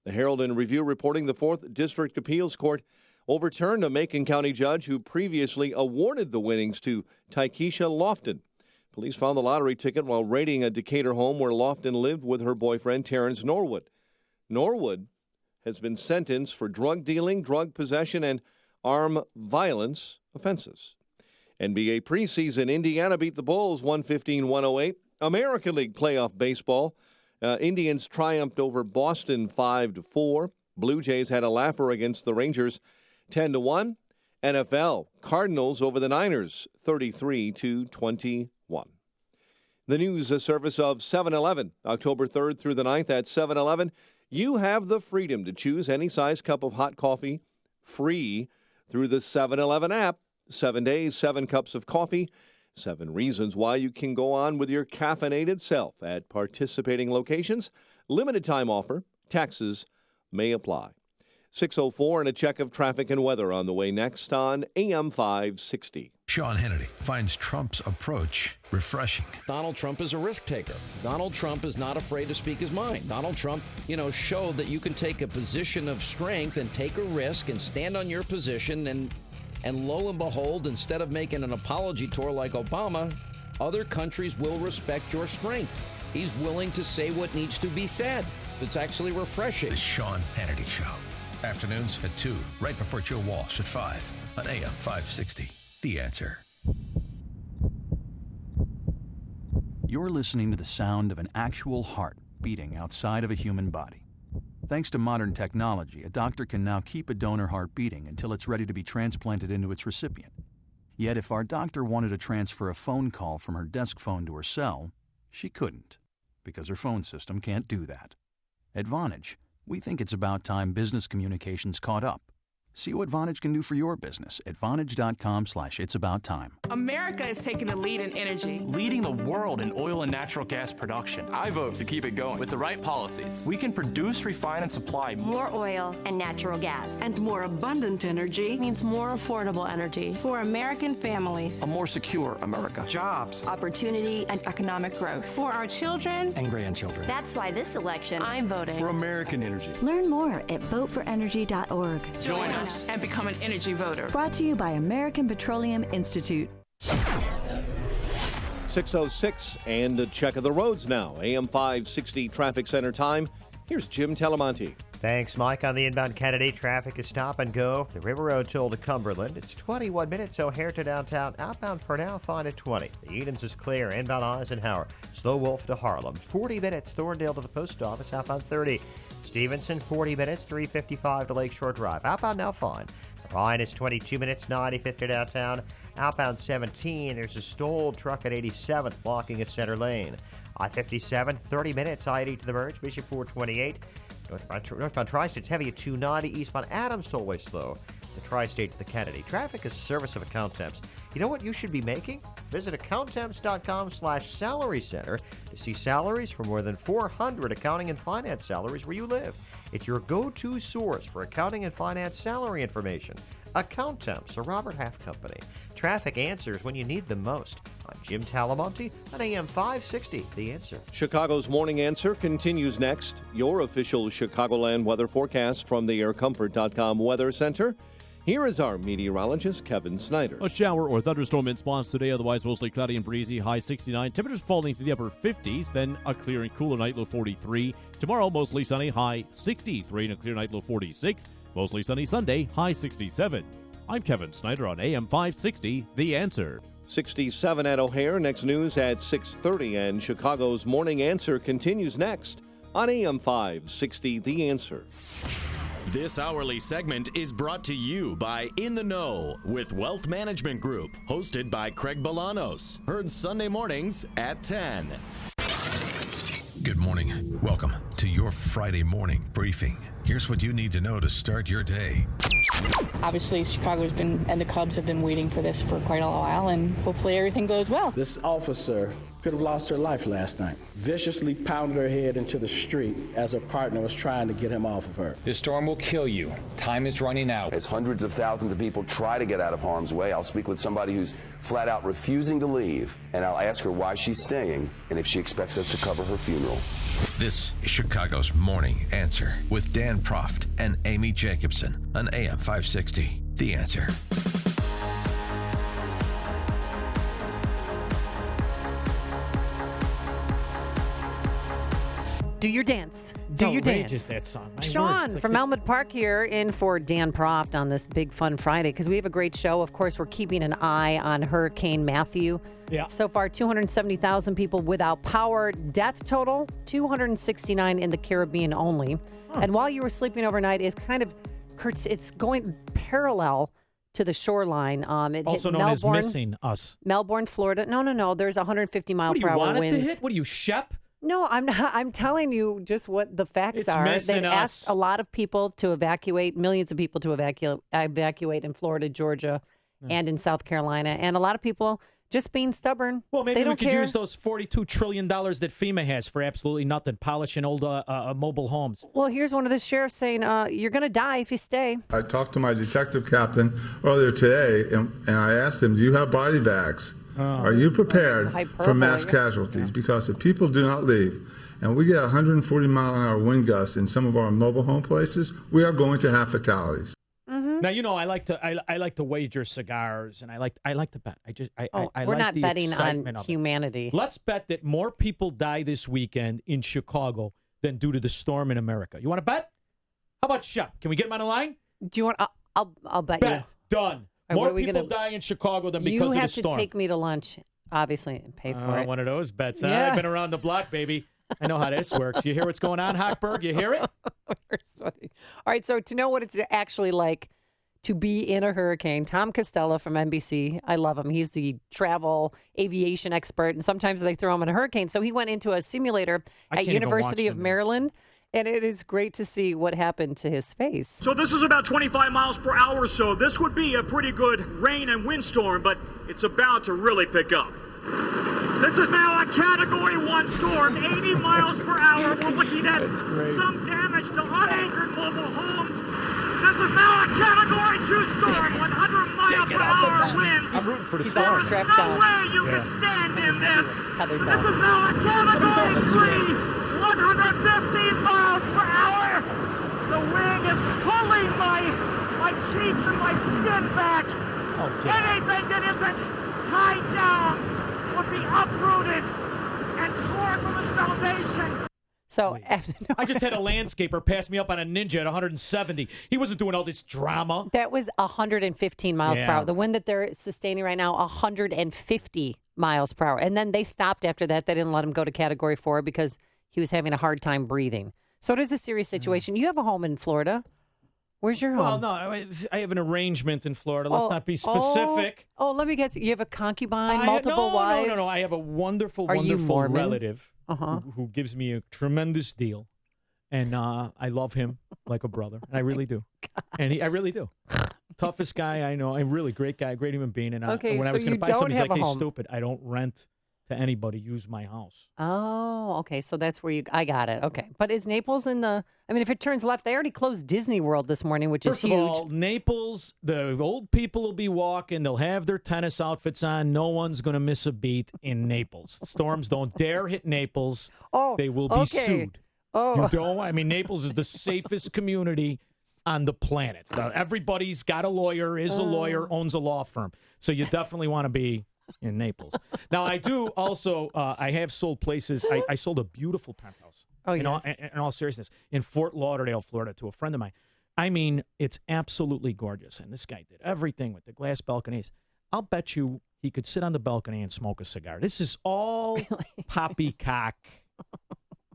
The Herald and Review reporting the 4th District Appeals Court overturned a Macon County judge who previously awarded the winnings to Tykesha Lofton. Police found the lottery ticket while raiding a Decatur home where Lofton lived with her boyfriend, Terrence Norwood. Norwood has been sentenced for drug dealing, drug possession, and armed violence offenses. NBA preseason, Indiana beat the Bulls 115-108. American League playoff baseball, Indians triumphed over Boston 5-4. Blue Jays had a laugher against the Rangers 10-1. NFL, Cardinals over the Niners 33-21. The news service of 7-Eleven, October 3rd through the 9th at 7-Eleven. You have the freedom to choose any size cup of hot coffee free through the 7-Eleven app. 7 days, 7 cups of coffee. 7 reasons why you can go on with your caffeinated self at participating locations. Limited time offer. Taxes may apply. 6:04 and a check of traffic and weather on the way next on AM 560. Sean Hannity finds Trump's approach refreshing. Donald Trump is a risk taker. Donald Trump is not afraid to speak his mind. Donald Trump, showed that you can take a position of strength and take a risk and stand on your position and lo and behold, instead of making an apology tour like Obama, other countries will respect your strength. He's willing to say what needs to be said. It's actually refreshing. The Sean Hannity Show. Afternoons at 2, right before Joe Walsh at 5 on AM 560. The Answer. You're listening to the sound of an actual heart beating outside of a human body. Thanks to modern technology, a doctor can now keep a donor heart beating until it's ready to be transplanted into its recipient. Yet if our doctor wanted to transfer a phone call from her desk phone to her cell, she couldn't, because her phone system can't do that. At Vonage, we think it's about time business communications caught up. See what Vonage can do for your business at Vonage.com/it'saboutTime. America is taking the lead in energy. Leading the world in oil and natural gas production. I vote to keep it going. With the right policies, we can produce, refine, and supply more oil and natural gas. And more abundant energy means more affordable energy for American families. A more secure America. Jobs, opportunity, and economic growth for our children and grandchildren. That's why this election, I'm voting for American energy. Learn more at voteforenergy.org. Join us and become an energy voter. Brought to you by American Petroleum Institute. 6:06 and a check of the roads now. AM 560 Traffic Center time. Here's Jim Talamonte. Thanks, Mike. On the inbound Kennedy, traffic is stop and go. The River Road toll to Cumberland. It's 21 minutes, O'Hare to downtown. Outbound for now, fine at 20. The Edens is clear. Inbound Eisenhower. Slow Wolf to Harlem. 40 minutes, Thorndale to the post office. Outbound 30. Stevenson, 40 minutes, 355 to Lakeshore Drive. Outbound now fine. The Pine is 22 minutes, 95th to downtown. Outbound 17, there's a stalled truck at 87th blocking a center lane. I-57, 30 minutes, I-80 to the merge, Bishop 428. Northbound Tri-State's heavy at 290, eastbound Adams tollway slow. The Tri-State to the Kennedy. Traffic is service of Account Temps. You know what you should be making? Visit AccountTemps.com/salary center to see salaries for more than 400 accounting and finance salaries where you live. It's your go-to source for accounting and finance salary information. Account Temps, a Robert Half company. Traffic answers when you need them most. I'm Jim Talamonte on AM 560, The Answer. Chicago's Morning Answer continues next. Your official Chicagoland weather forecast from the aircomfort.com Weather Center. Here is our meteorologist, Kevin Snyder. A shower or thunderstorm in spots today, otherwise mostly cloudy and breezy, high 69. Temperatures falling to the upper 50s, then a clear and cooler night, low 43. Tomorrow, mostly sunny, high 63, and a clear night, low 46. Mostly sunny Sunday, high 67. I'm Kevin Snyder on AM 560, The Answer. 67 at O'Hare. Next news at 6:30, and Chicago's Morning Answer continues next on AM 560, The Answer. This hourly segment is brought to you by In the Know with Wealth Management Group, hosted by Craig Bolanos. Heard Sunday mornings at 10. Good morning. Welcome to your Friday morning briefing. Here's what you need to know to start your day. Obviously, Chicago's been, and the Cubs have been waiting for this for quite a while, and hopefully everything goes well. This officer could have lost her life last night. Viciously pounded her head into the street as her partner was trying to get him off of her. This storm will kill you. Time is running out. As hundreds of thousands of people try to get out of harm's way, I'll speak with somebody who's flat out refusing to leave, and I'll ask her why she's staying and if she expects us to cover her funeral. This is Chicago's Morning Answer with Dan Proft and Amy Jacobson on AM 560. The Answer. Do your dance. Do your dance. That song. Sean from Elmwood Park here in for Dan Proft on this big fun Friday because we have a great show. Of course, we're keeping an eye on Hurricane Matthew. Yeah. So far, 270,000 people without power. Death total, 269 in the Caribbean only. Huh. And while you were sleeping overnight, it's going parallel to the shoreline. It also hit known Melbourne, as Missing Us. Melbourne, Florida. No. There's 150 mile per hour winds. What do you want it to hit? What are you, Shep? No, I'm not. I'm telling you just what the facts are. They've asked a lot of people to evacuate, millions of people to evacuate in Florida, Georgia, and in South Carolina. And a lot of people just being stubborn. Well, maybe they we don't could care. use those $42 trillion that FEMA has for absolutely nothing, polishing old mobile homes. Well, here's one of the sheriffs saying, you're going to die if you stay. I talked to my detective captain earlier today, and I asked him, do you have body bags? Are you prepared for mass casualties? Because if people do not leave, and we get 140 mile an hour wind gusts in some of our mobile home places, we are going to have fatalities. Mm-hmm. Now I like to wager cigars, and I like to bet. I we're like not the betting on of humanity. Let's bet that more people die this weekend in Chicago than due to the storm in America. You want to bet? How about Shep? Can we get him on the line? Do you want? I'll bet you. Done. Right, more people die in Chicago than because of the storm. You have to take me to lunch, obviously, and pay for it. One of those bets. Yeah. I've been around the block, baby. I know how this works. You hear what's going on, Hochberg? You hear it? All right, so to know what it's actually like to be in a hurricane, Tom Costello from NBC, I love him. He's the travel aviation expert, and sometimes they throw him in a hurricane. So he went into a simulator at University of Maryland. And it is great to see what happened to his face. So this is about 25 miles per hour, so this would be a pretty good rain and windstorm, but it's about to really pick up. This is now a Category 1 storm, 80 miles per hour. We're looking at some damage to unanchored mobile homes. This is now a Category 2 storm, 100 mile per hour winds. I'm rooting for the storm. He's There's no way you can stand in this. This is now a Category 3. 115 miles per hour. The wind is pulling my cheeks and my skin back. Okay. Anything that isn't tied down would be uprooted and torn from its foundation. So I just had a landscaper pass me up on a Ninja at 170. He wasn't doing all this drama. that was 115 miles per Yeah. hour. The wind that they're sustaining right now, 150 miles per hour. And then they stopped after that. They didn't let him go to Category 4 because he was having a hard time breathing. So it is a serious situation. You have a home in Florida. Where's your home? Well, no, I have an arrangement in Florida. Let's not be specific. Oh, let me guess. You have a concubine, multiple wives? No. I have a wonderful, Are you wonderful Mormon? relative who gives me a tremendous deal. And I love him like a brother. And I really do. And I really do. Toughest guy I know. A really great guy, great human being. And Okay, when I so was going you to buy something, don't he's have like, a hey, home. stupid. I don't rent to anybody. Use my house. Oh, okay. So that's where I got it. Okay. But is Naples if it turns left, they already closed Disney World this morning, which First is huge. of all, Naples, the old people will be walking. They'll have their tennis outfits on. No one's going to miss a beat in Naples. Storms don't dare hit Naples. Oh, they will be okay. sued. Oh. You don't. I mean, Naples is the safest community on the planet. Everybody's got a lawyer, is a lawyer, owns a law firm. So you definitely want to be in Naples. Now, I do also, I have sold places. I sold a beautiful penthouse. Oh, in yes. all seriousness, in Fort Lauderdale, Florida, to a friend of mine. I mean, it's absolutely gorgeous. And this guy did everything with the glass balconies. I'll bet you he could sit on the balcony and smoke a cigar. This is all poppycock.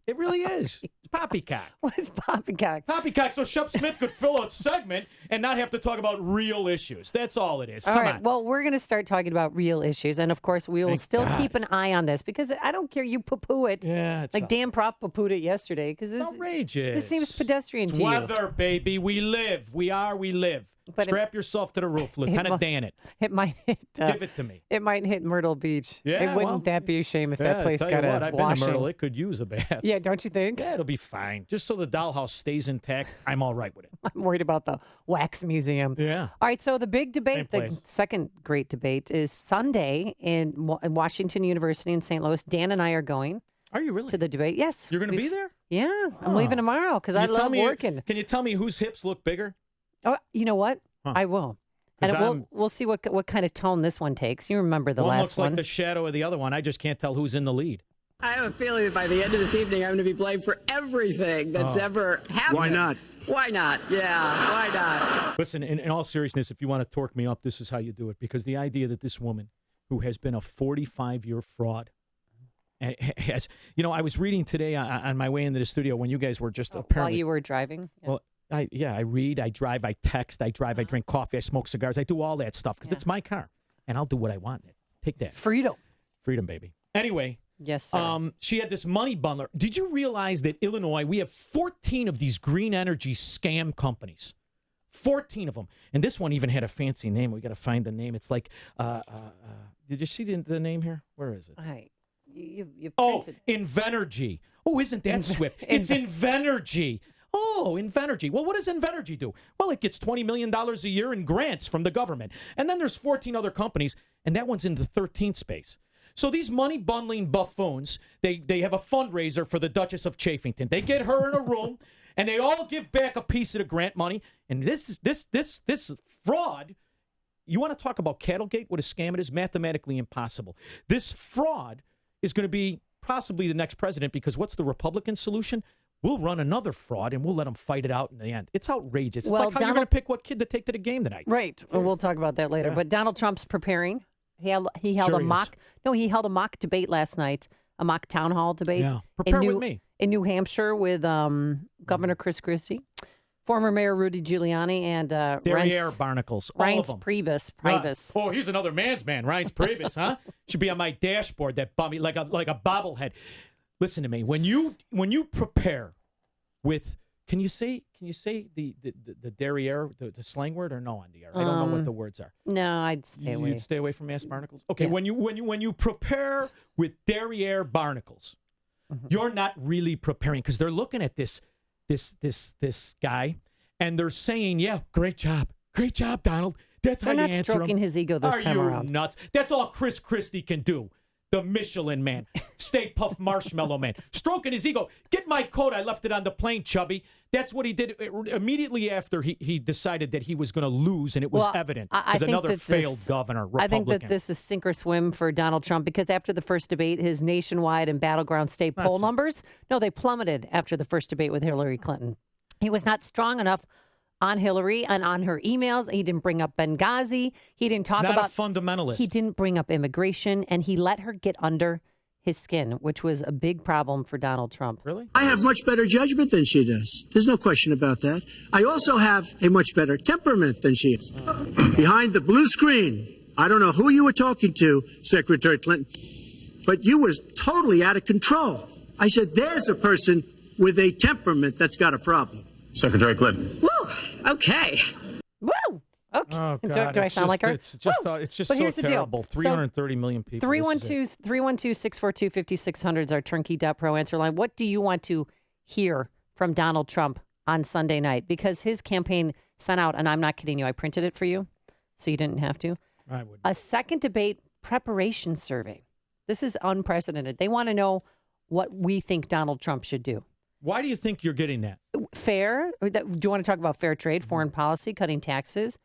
It really is. It's poppycock. What's poppycock? Poppycock, so Shep Smith could fill a segment and not have to talk about real issues. That's all it is. All Come right. on. Well, we're going to start talking about real issues. And of course, we will Thank still God. keep an eye on this because I don't care. You poo-poo it. Yeah, it's like Dan Proft pooed it yesterday because this outrageous. This seems pedestrian It's to you. weather, baby. We live. We live. But Strap yourself to the roof, Lieutenant Dan it. It might hit. Give it to me. It might hit Myrtle Beach. Yeah, Wouldn't that be a shame if that place tell got you a what, I've been washing? to Myrtle. It could use a bath. Yeah, don't you think? Yeah, it'll be fine. Just so the dollhouse stays intact, I'm all right with it. I'm worried about the wax museum. Yeah. All right, so the big debate, Same the place. second great debate, is Sunday in Washington University in St. Louis. Dan and I are going. Are you really? To the debate. Yes. You're going to be We've- there? Yeah, I'm Oh. leaving tomorrow because Can I you tell love me- working. Can you tell me whose hips look bigger? Oh, you know what? Huh. I will. 'Cause And we'll see what kind of tone this one takes. You remember the one last looks one. like the shadow of the other one. I just can't tell who's in the lead. I have a feeling that by the end of this evening, I'm going to be blamed for everything that's ever happened. Why not? Why not? Yeah, why not? Listen, in all seriousness, if you want to torque me up, this is how you do it. Because the idea that this woman, who has been a 45-year fraud, and has, I was reading today on my way into the studio when you guys were just While apparently. you were driving. Yeah. Well, I read, I drive, I text, I drive, I drink coffee, I smoke cigars, I do all that stuff because it's my car, and I'll do what I want in it. Take that. Freedom, baby. Anyway. Yes, sir. She had this money bundler. Did you realize that Illinois, we have 14 of these green energy scam companies? 14 of them. And this one even had a fancy name. We got to find the name. It's like, did you see the name here? Where is it? Right. You Oh, printed. Invenergy. Oh, isn't that swift? It's Invenergy. Oh, Invenergy. Well, what does Invenergy do? Well, it gets $20 million a year in grants from the government. And then there's 14 other companies, and that one's in the 13th space. So these money bundling buffoons, they have a fundraiser for the Duchess of Chafington. They get her in a room, and they all give back a piece of the grant money. And this fraud, you want to talk about Cattlegate, what a scam it is? Mathematically impossible. This fraud is going to be possibly the next president because what's the Republican solution? We'll run another fraud and we'll let them fight it out in the end. It's outrageous. It's Well, like how you're going to pick what kid to take to the game tonight. Right. Well, we'll talk about that later. Yeah. But Donald Trump's preparing. He held Sure a he mock. No, he held a mock debate last night. A mock town hall debate. Yeah. Prepare in with me. In New Hampshire with Governor Chris Christie, former Mayor Rudy Giuliani, and Derriere Barnacles. All Reince of them. Priebus. Oh, he's another man's man. Reince Priebus, huh? Should be on my dashboard, that bummy, like a bobblehead. Listen to me. When you prepare with, can you say the derriere, the slang word, or no on the air? I don't know what the words are. No, I'd stay away. You'd stay away from ass barnacles. Okay, Yeah. when you prepare with derriere barnacles, you're not really preparing because they're looking at this guy and they're saying, "Yeah, great job, Donald." That's They're how not you answer stroking him. his ego this Are time you around. nuts? That's all Chris Christie can do. the Michelin Man, Stay Puft Marshmallow Man, stroking his ego. Get my coat. I left it on the plane, Chubby. That's what he did immediately after he decided that he was going to lose, and it was evident. Because another failed governor, Republican. I think that this is sink or swim for Donald Trump because after the first debate, his nationwide and battleground state poll numbers, they plummeted after the first debate with Hillary Clinton. He was not strong enough on Hillary and on her emails. He didn't bring up Benghazi. He didn't talk about a fundamentalist. He didn't bring up immigration, and he let her get under his skin, which was a big problem for Donald Trump. Really? I have much better judgment than she does. There's no question about that. I also have a much better temperament than she is. Behind the blue screen, I don't know who you were talking to, Secretary Clinton, but you were totally out of control. I said, there's a person with a temperament that's got a problem. Secretary Clinton. Woo! Okay. Woo! Okay. Oh, God. Do I sound like her? It's just But so here's the deal. terrible. 330 million people. 312-642-5600 is our turnkey.pro answer line. What do you want to hear from Donald Trump on Sunday night? Because his campaign sent out, and I'm not kidding you, I printed it for you, so you didn't have to. I would. A second debate preparation survey. This is unprecedented. They want to know what we think Donald Trump should do. Why do you think you're getting that? Fair. Do you want to talk about fair trade, foreign policy, cutting taxes,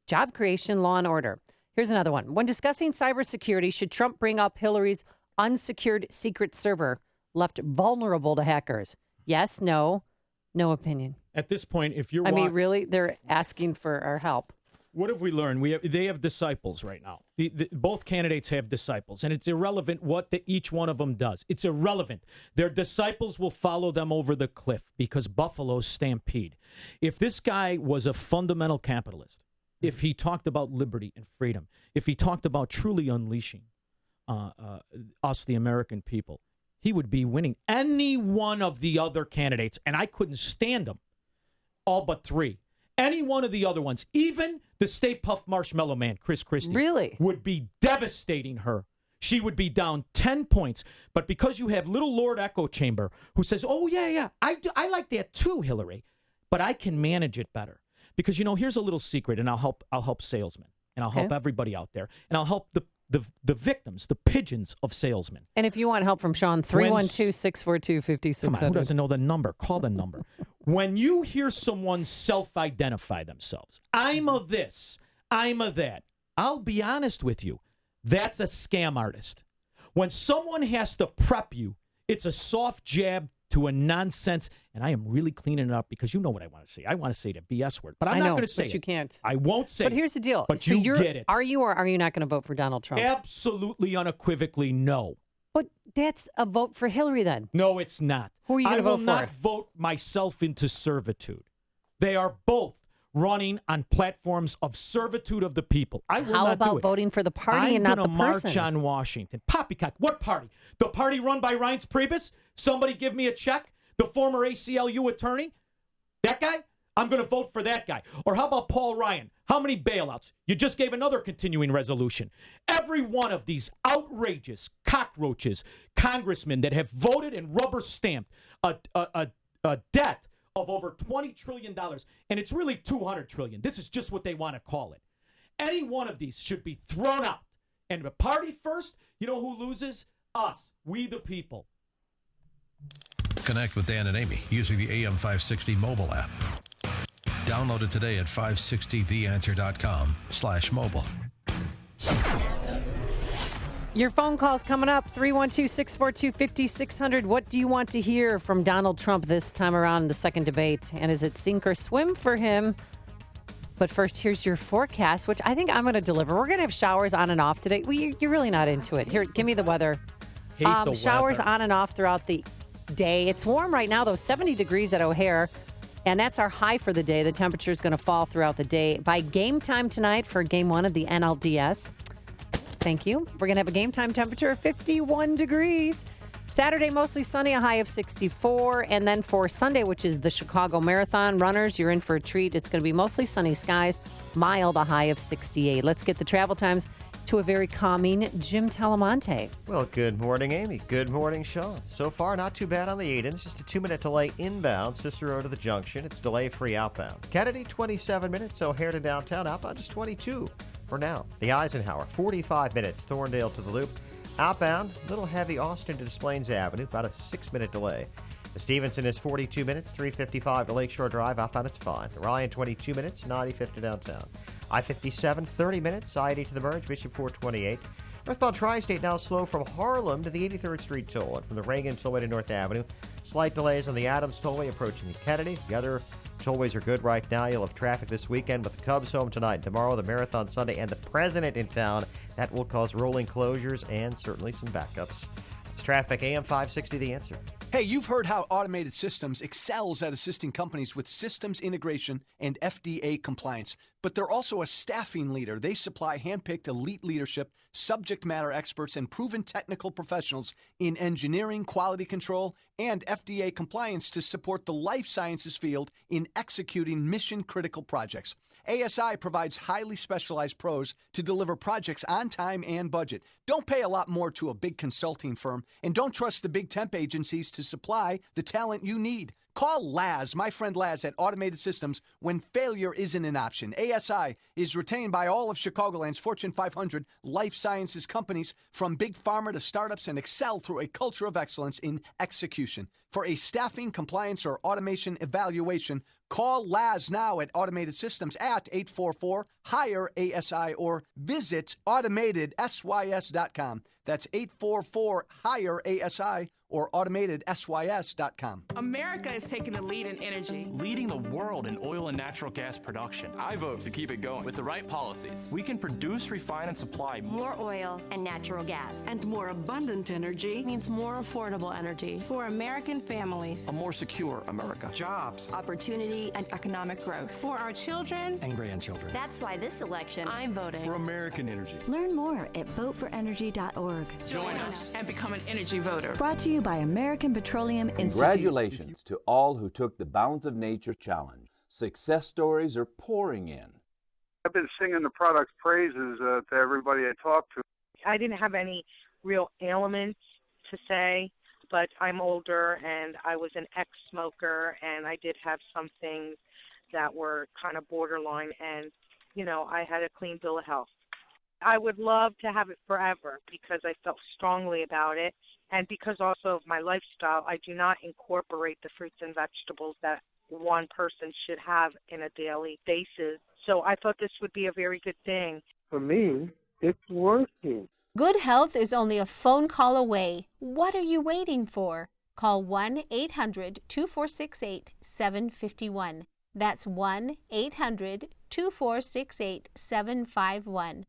job creation, law and order? Here's another one. When discussing cybersecurity, should Trump bring up Hillary's unsecured secret server left vulnerable to hackers? Yes, no opinion. At this point, if you're really, they're asking for our help. What have we learned? They have disciples right now. Both candidates have disciples, and it's irrelevant what each one of them does. It's irrelevant. Their disciples will follow them over the cliff because buffaloes stampede. If this guy was a fundamental capitalist, if he talked about liberty and freedom, if he talked about truly unleashing us, the American people, he would be winning any one of the other candidates, and I couldn't stand them, all but three. Any one of the other ones, even the Stay Puft Marshmallow Man, Chris Christie, really would be devastating her. She would be down 10 points. But because you have little Lord Echo Chamber who says, oh, yeah, I like that too, Hillary, but I can manage it better. Because, here's a little secret, and I'll help salesmen, and I'll help everybody out there, and I'll help the victims, the pigeons of salesmen. And if you want help from Sean, 312-642-5600. Come on, who doesn't know the number? Call the number. When you hear someone self-identify themselves, I'm a this, I'm a that, I'll be honest with you, that's a scam artist. When someone has to prep you, it's a soft jab to a nonsense, and I am really cleaning it up because you know what I want to say. I want to say the BS word, but I'm not going to say it. But you can't. I won't say it. But here's the deal. But so you get it. Are you or are you not going to vote for Donald Trump? Absolutely, unequivocally, no. But that's a vote for Hillary then. No, it's not. Who are you going to vote for? I will not vote myself into servitude. They are both running on platforms of servitude of the people. I will not do it. How about voting for the party and not the person? I'm going to march on Washington. Poppycock. What party? The party run by Reince Priebus? Somebody give me a check? The former ACLU attorney? That guy? I'm going to vote for that guy. Or how about Paul Ryan? How many bailouts? You just gave another continuing resolution. Every one of these outrageous cockroaches, congressmen that have voted and rubber stamped a debt of over $20 trillion, and it's really $200 trillion. This is just what they want to call it. Any one of these should be thrown out. And the party first, you know who loses? Us, we the people. Connect with Dan and Amy using the AM560 mobile app. Download it today at 560theanswer.com/mobile. Your phone call's coming up, 312-642-5600. What do you want to hear from Donald Trump this time around in the second debate? And is it sink or swim for him? But first, here's your forecast, which I think I'm going to deliver. We're going to have showers on and off today. Well, you're really not into it. Here, give me the weather. Showers on and off throughout the day. It's warm right now, though, 70 degrees at O'Hare. And that's our high for the day. The temperature is going to fall throughout the day. By game time tonight for game one of the NLDS, thank you, we're going to have a game time temperature of 51 degrees. Saturday, mostly sunny, a high of 64. And then for Sunday, which is the Chicago Marathon runners, you're in for a treat. It's going to be mostly sunny skies, mild, a high of 68. Let's get the travel times to a very calming Jim Talamonte. Well, good morning, Amy. Good morning, Sean. So far, not too bad on the Edens. Just a 2-minute delay inbound, Cicero to the junction. It's delay-free outbound. Kennedy, 27 minutes. O'Hare to downtown. Outbound is 22 for now. The Eisenhower, 45 minutes. Thorndale to the Loop. Outbound, a little heavy Austin to Des Plaines Avenue, about a 6-minute delay. The Stevenson is 42 minutes, 3:55 to Lakeshore Drive. Outbound, it's fine. The Ryan, 22 minutes, 95 to downtown. I-57, 30 minutes, I-80 to the merge, Bishop 428. Northbound Tri-State now slow from Harlem to the 83rd Street toll, and from the Reagan Tollway to North Avenue. Slight delays on the Adams Tollway approaching the Kennedy. The other tollways are good right now. You'll have traffic this weekend with the Cubs home tonight. Tomorrow, the Marathon Sunday, and the President in town. That will cause rolling closures and certainly some backups. It's traffic, AM 560, The Answer. Hey, you've heard how Automated Systems excels at assisting companies with systems integration and FDA compliance, but they're also a staffing leader. They supply handpicked elite leadership, subject matter experts, and proven technical professionals in engineering, quality control, and FDA compliance to support the life sciences field in executing mission-critical projects. ASI provides highly specialized pros to deliver projects on time and budget. Don't pay a lot more to a big consulting firm, and don't trust the big temp agencies to supply the talent you need. Call Laz, my friend Laz at Automated Systems, when failure isn't an option. ASI is retained by all of Chicagoland's Fortune 500 life sciences companies, from big pharma to startups, and excel through a culture of excellence in execution. For a staffing, compliance, or automation evaluation, call Laz now at Automated Systems at 844-HIRE-ASI or visit AutomatedSYS.com. That's 844-HIRE-ASI or AutomatedSYS.com. America is taking the lead in energy. Leading the world in oil and natural gas production. I vote to keep it going. With the right policies, we can produce, refine, and supply More oil and natural gas. And more abundant energy Means more affordable energy for American families. a more secure America. jobs. Opportunity and economic growth. For our children, And grandchildren. That's why this election. I'm voting. For American energy. Learn more at voteforenergy.org. Join us and become an energy voter. Brought to you by American Petroleum Institute. Congratulations to all who took the Balance of Nature Challenge. Success stories are pouring in. I've been singing the product's praises to everybody I talked to. I didn't have any real ailments to say, but I'm older and I was an ex-smoker and I did have some things that were kind of borderline, and, I had a clean bill of health. I would love to have it forever because I felt strongly about it, and because also of my lifestyle, I do not incorporate the fruits and vegetables that one person should have in a daily basis. So I thought this would be a very good thing. For me, it's working. Good health is only a phone call away. What are you waiting for? Call 1-800-2468-751. That's 1-800-2468-751.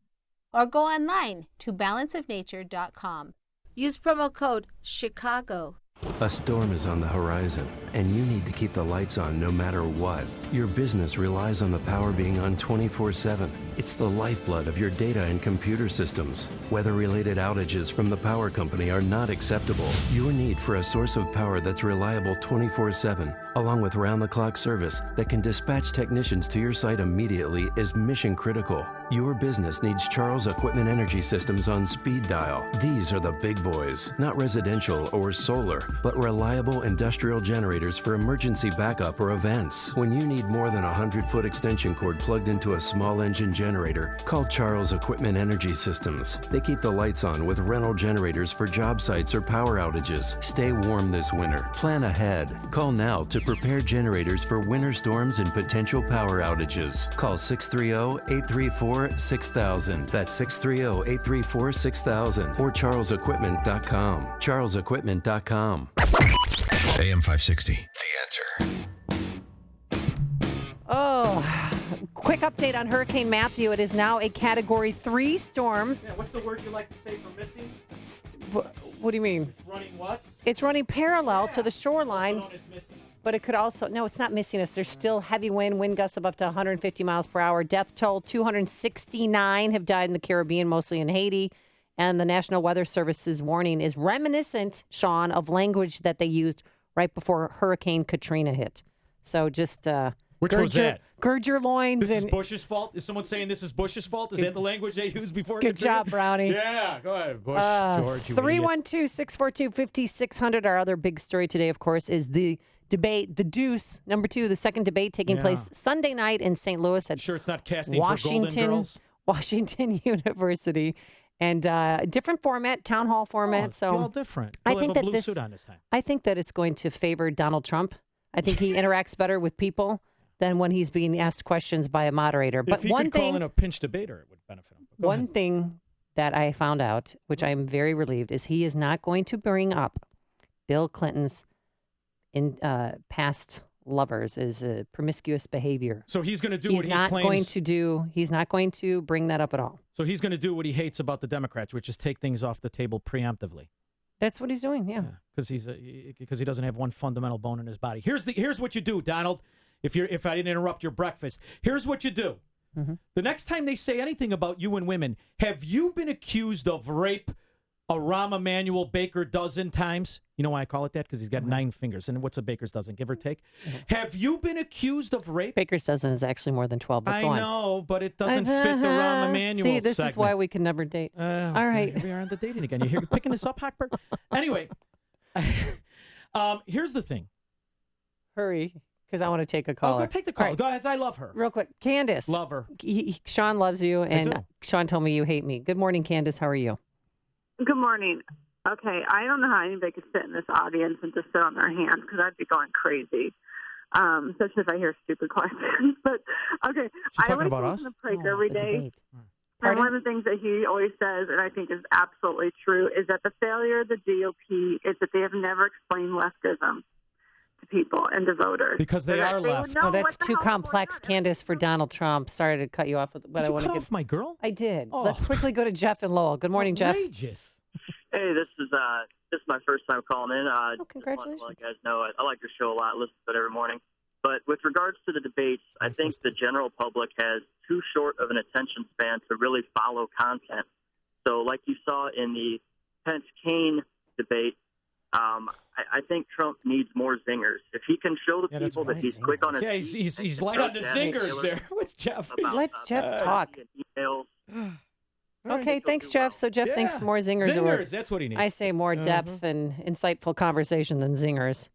Or go online to balanceofnature.com. Use promo code CHICAGO. A storm is on the horizon, and you need to keep the lights on no matter what. Your business relies on the power being on 24/7. It's the lifeblood of your data and computer systems. Weather-related outages from the power company are not acceptable. Your need for a source of power that's reliable 24/7, along with round-the-clock service that can dispatch technicians to your site immediately, is mission critical. Your business needs Charles Equipment Energy Systems on speed dial. These are the big boys, not residential or solar, but reliable industrial generators for emergency backup or events. When you need more than a 100-foot extension cord plugged into a small engine generator, call Charles Equipment Energy Systems. They keep the lights on with rental generators for job sites or power outages. Stay warm this winter. Plan ahead. Call now to prepare generators for winter storms and potential power outages. Call 630-834-6000. That's 630-834-6000 or charlesequipment.com. charlesequipment.com. AM 560, The Answer. Oh, quick update on Hurricane Matthew. It is now a Category 3 storm. Yeah, what's the word you like to say for missing? What do you mean? It's running what? It's running parallel to the shoreline. Also known as missing. But it could also, no, it's not missing us. There's still heavy wind gusts of up to 150 miles per hour. Death toll, 269 have died in the Caribbean, mostly in Haiti. And the National Weather Service's warning is reminiscent, Sean, of language that they used right before Hurricane Katrina hit. So just Which was that? Gird your loins. This is Bush's fault? Is someone saying this is Bush's fault? Is that the language they used before? Good Katrina? job, Brownie. Yeah, go ahead, Bush, George. 312-642-5600. Our other big story today, of course, is the debate, the Deuce, number 2, the second debate taking place Sunday night in St. Louis at sure it's not casting for Golden Girls? Washington University. And different format, town hall format. So all different. I We'll think have a that blue suit on this time. I think that it's going to favor Donald Trump. I think he interacts better with people than when he's being asked questions by a moderator. But if he one could thing, call in a pinch debater, it would benefit him. Go one ahead. thing that I found out, which I'm very relieved, is he is not going to bring up Bill Clinton's past lovers as promiscuous behavior. So he's going to do He's what he not claims. going to do. He's not going to bring that up at all. So he's going to do what he hates about the Democrats, which is take things off the table preemptively. That's what he's doing. Yeah. Because he doesn't have one fundamental bone in his body. Here's what you do, Donald. If I didn't interrupt your breakfast, here's what you do. Mm-hmm. The next time they say anything about you and women, have you been accused of rape a Rahm Emanuel Baker dozen times? You know why I call it that? Because he's got 9 fingers. And what's a Baker's dozen, give or take? Have you been accused of rape? Baker's dozen is actually more than 12. But I go on. know, but it doesn't fit the Rahm Emanuel See, this segment. is why we can never date. All right. Here we are on the dating again. You picking this up, Hochberg? Anyway, here's the thing. Hurry, because I want to take a call. Oh, go take the call. All right. Go ahead. I love her. Real quick, Candace. Love her. Sean loves you, do. and Sean told me you hate me. Good morning, Candace. How are you? Good morning. Okay, I don't know how anybody could sit in this audience and just sit on their hands because I'd be going crazy, especially if I hear stupid questions. But, okay, I talking like about to us? listen to Prager every day. debate. And one of the things that he always says, and I think is absolutely true, is that the failure of the GOP is that they have never explained leftism to people and to voters. Because they are left. Oh, that's too complex, Candace, for Donald Trump. Sorry to cut you off, but I want to cut off my girl? I did. Oh. Let's quickly go to Jeff and Lowell. Good morning, Jeff. Outrageous. Hey, this is my first time calling in. Congratulations. Just want to let you guys know I like your show a lot. Listen to it every morning. But with regards to the debates, I think the general public has too short of an attention span to really follow content. So, like you saw in the Pence-Kaine debate, I think Trump needs more zingers. If he can show the people that he's quick on his feet, he's light on the zingers there with Jeff. Let Jeff talk. Emails. Okay, thanks, Jeff. So Jeff thinks more zingers. Zingers, that's what he needs. I say more depth and insightful conversation than zingers.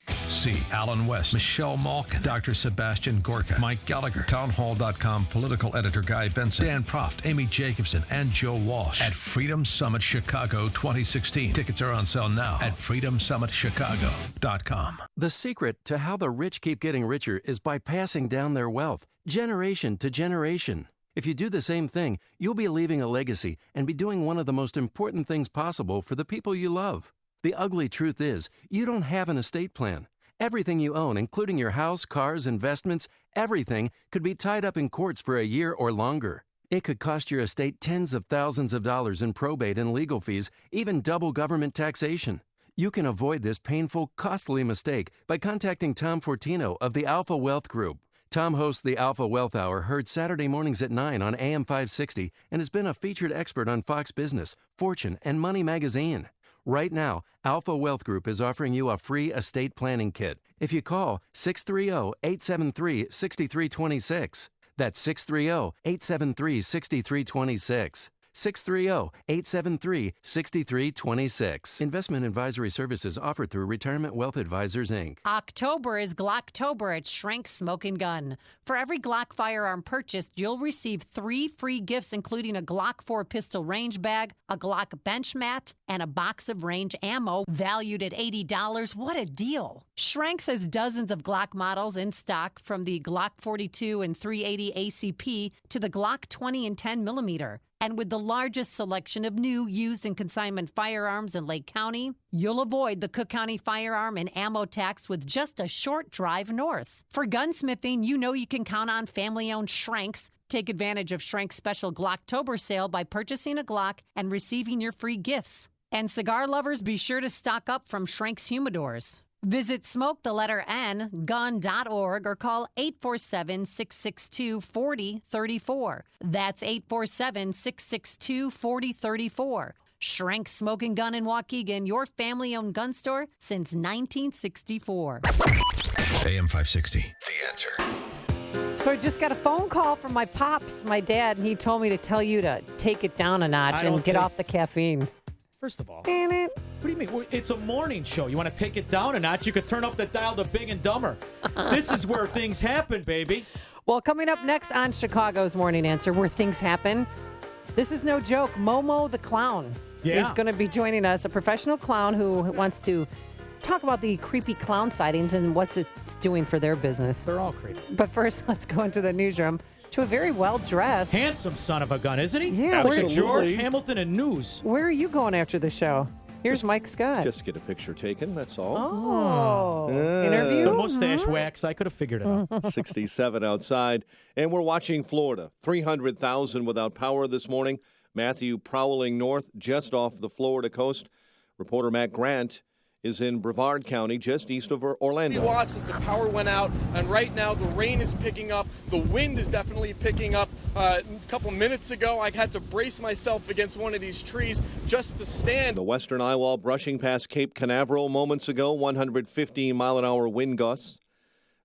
See Alan West, Michelle Malkin, Dr. Sebastian Gorka, Mike Gallagher, townhall.com political editor Guy Benson, Dan Proft, Amy Jacobson, and Joe Walsh at Freedom Summit Chicago 2016. Tickets are on sale now at freedomsummitchicago.com. The secret to how the rich keep getting richer is by passing down their wealth, generation to generation. If you do the same thing, you'll be leaving a legacy and be doing one of the most important things possible for the people you love. The ugly truth is, you don't have an estate plan. Everything you own, including your house, cars, investments, everything could be tied up in courts for a year or longer. It could cost your estate tens of thousands of dollars in probate and legal fees, even double government taxation. You can avoid this painful, costly mistake by contacting Tom Fortino of the Alpha Wealth Group. Tom hosts the Alpha Wealth Hour, heard Saturday mornings at 9 on AM 560, and has been a featured expert on Fox Business, Fortune, and Money Magazine. Right now, Alpha Wealth Group is offering you a free estate planning kit if you call 630-873-6326. That's 630-873-6326. 630-873-6326. Investment advisory services offered through Retirement Wealth Advisors, Inc. October is Glocktober at Schrank Smoke & Gun. For every Glock firearm purchased, you'll receive 3 free gifts, including a Glock 4 pistol range bag, a Glock bench mat, and a box of range ammo valued at $80. What a deal! Schrank's has dozens of Glock models in stock, from the Glock 42 and 380 ACP to the Glock 20 and 10 millimeter. And with the largest selection of new, used, and consignment firearms in Lake County, you'll avoid the Cook County firearm and ammo tax with just a short drive north. For gunsmithing, you know you can count on family-owned Schranks. Take advantage of Schrank's special Glocktober sale by purchasing a Glock and receiving your free gifts. And cigar lovers, be sure to stock up from Schrank's humidors. Visit smoke-gun.org or call 847-662-4034. That's 847-662-4034. Schrank Smoke & Gun in Waukegan, your family-owned gun store since 1964. AM 560, The Answer. So I just got a phone call from my pops, my dad, and he told me to tell you to take it down a notch and get off the caffeine. First of all, what do you mean? Well, it's a morning show. You want to take it down a notch? You could turn up the dial to Big and Dumber. This is where things happen, baby. Well, coming up next on Chicago's Morning Answer, where things happen, This is no joke. Momo the clown is going to be joining us, a professional clown who wants to talk about the creepy clown sightings and what's it's doing for their business. They're all creepy. But first, let's go into the newsroom to a very well-dressed... Handsome son of a gun, isn't he? Yeah. Look at George Hamilton and News. Where are you going after the show? Here's Mike Scott. Just get a picture taken, that's all. Oh. Interview? The mustache wax, I could have figured it out. 67 outside. And we're watching Florida. 300,000 without power this morning. Matthew prowling north just off the Florida coast. Reporter Matt Grant is in Brevard County, just east of Orlando. We watched as the power went out, and right now the rain is picking up. The wind is definitely picking up. A couple minutes ago, I had to brace myself against one of these trees just to stand. The western eye wall brushing past Cape Canaveral moments ago, 115 mile-an-hour wind gusts.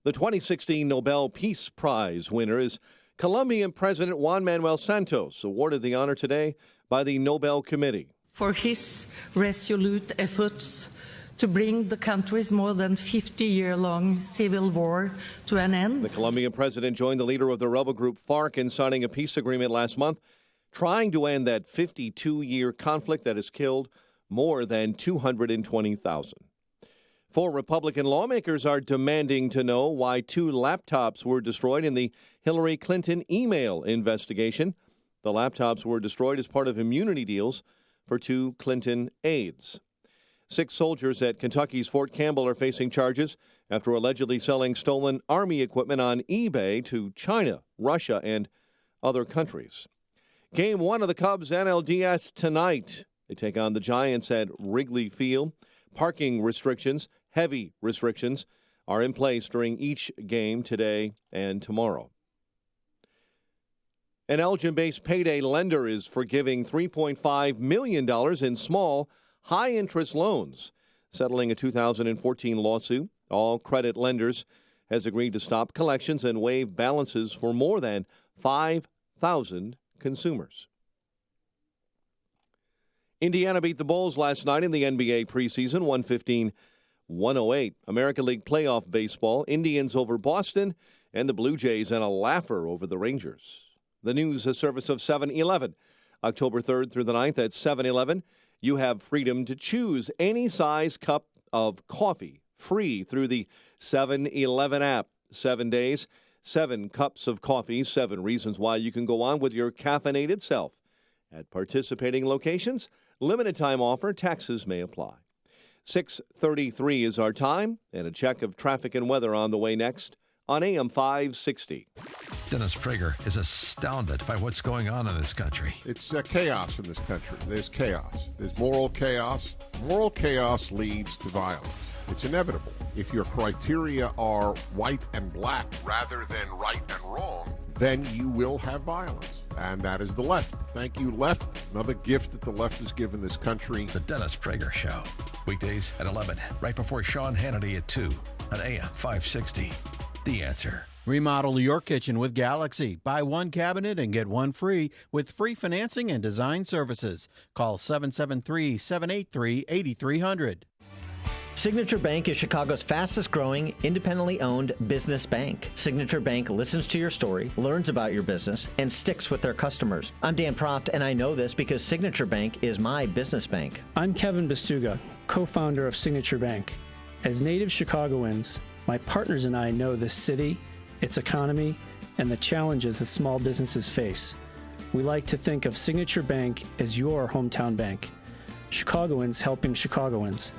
The 2016 Nobel Peace Prize winner is Colombian President Juan Manuel Santos, awarded the honor today by the Nobel Committee. For his resolute efforts to bring the country's more than 50-year-long civil war to an end. The Colombian president joined the leader of the rebel group FARC in signing a peace agreement last month, trying to end that 52-year conflict that has killed more than 220,000. 4 Republican lawmakers are demanding to know why 2 laptops were destroyed in the Hillary Clinton email investigation. The laptops were destroyed as part of immunity deals for 2 Clinton aides. 6 soldiers at Kentucky's Fort Campbell are facing charges after allegedly selling stolen Army equipment on eBay to China, Russia, and other countries. Game 1 of the Cubs NLDS tonight. They take on the Giants at Wrigley Field. Parking restrictions, heavy restrictions, are in place during each game today and tomorrow. An Elgin-based payday lender is forgiving $3.5 million in small, high-interest loans, settling a 2014 lawsuit. All credit lenders has agreed to stop collections and waive balances for more than 5,000 consumers. Indiana beat the Bulls last night in the NBA preseason, 115-108. American League playoff baseball, Indians over Boston, and the Blue Jays and a laugher over the Rangers. The news, a service of 7-Eleven. October 3rd through the 9th at 7-Eleven. You have freedom to choose any size cup of coffee free through the 7-Eleven app. 7 days, 7 cups of coffee, 7 reasons why you can go on with your caffeinated self. At participating locations, limited time offer, taxes may apply. 6:33 is our time, and a check of traffic and weather on the way next on AM 560. Dennis Prager is astounded by what's going on in this country. It's chaos in this country. There's chaos. There's moral chaos. Moral chaos leads to violence. It's inevitable. If your criteria are white and black rather than right and wrong, then you will have violence. And that is the left. Thank you, left. Another gift that the left has given this country. The Dennis Prager Show. Weekdays at 11, right before Sean Hannity at 2 on AM 560. The Answer. Remodel your kitchen with Galaxy. Buy 1 cabinet and get 1 free with free financing and design services. Call 773-783-8300. Signature Bank is Chicago's fastest growing, independently owned business bank. Signature Bank listens to your story, learns about your business, and sticks with their customers. I'm Dan Proft, and I know this because Signature Bank is my business bank. I'm Kevin Bastuga, co-founder of Signature Bank. As native Chicagoans, my partners and I know this city, its economy, and the challenges that small businesses face. We like to think of Signature Bank as your hometown bank. Chicagoans helping Chicagoans.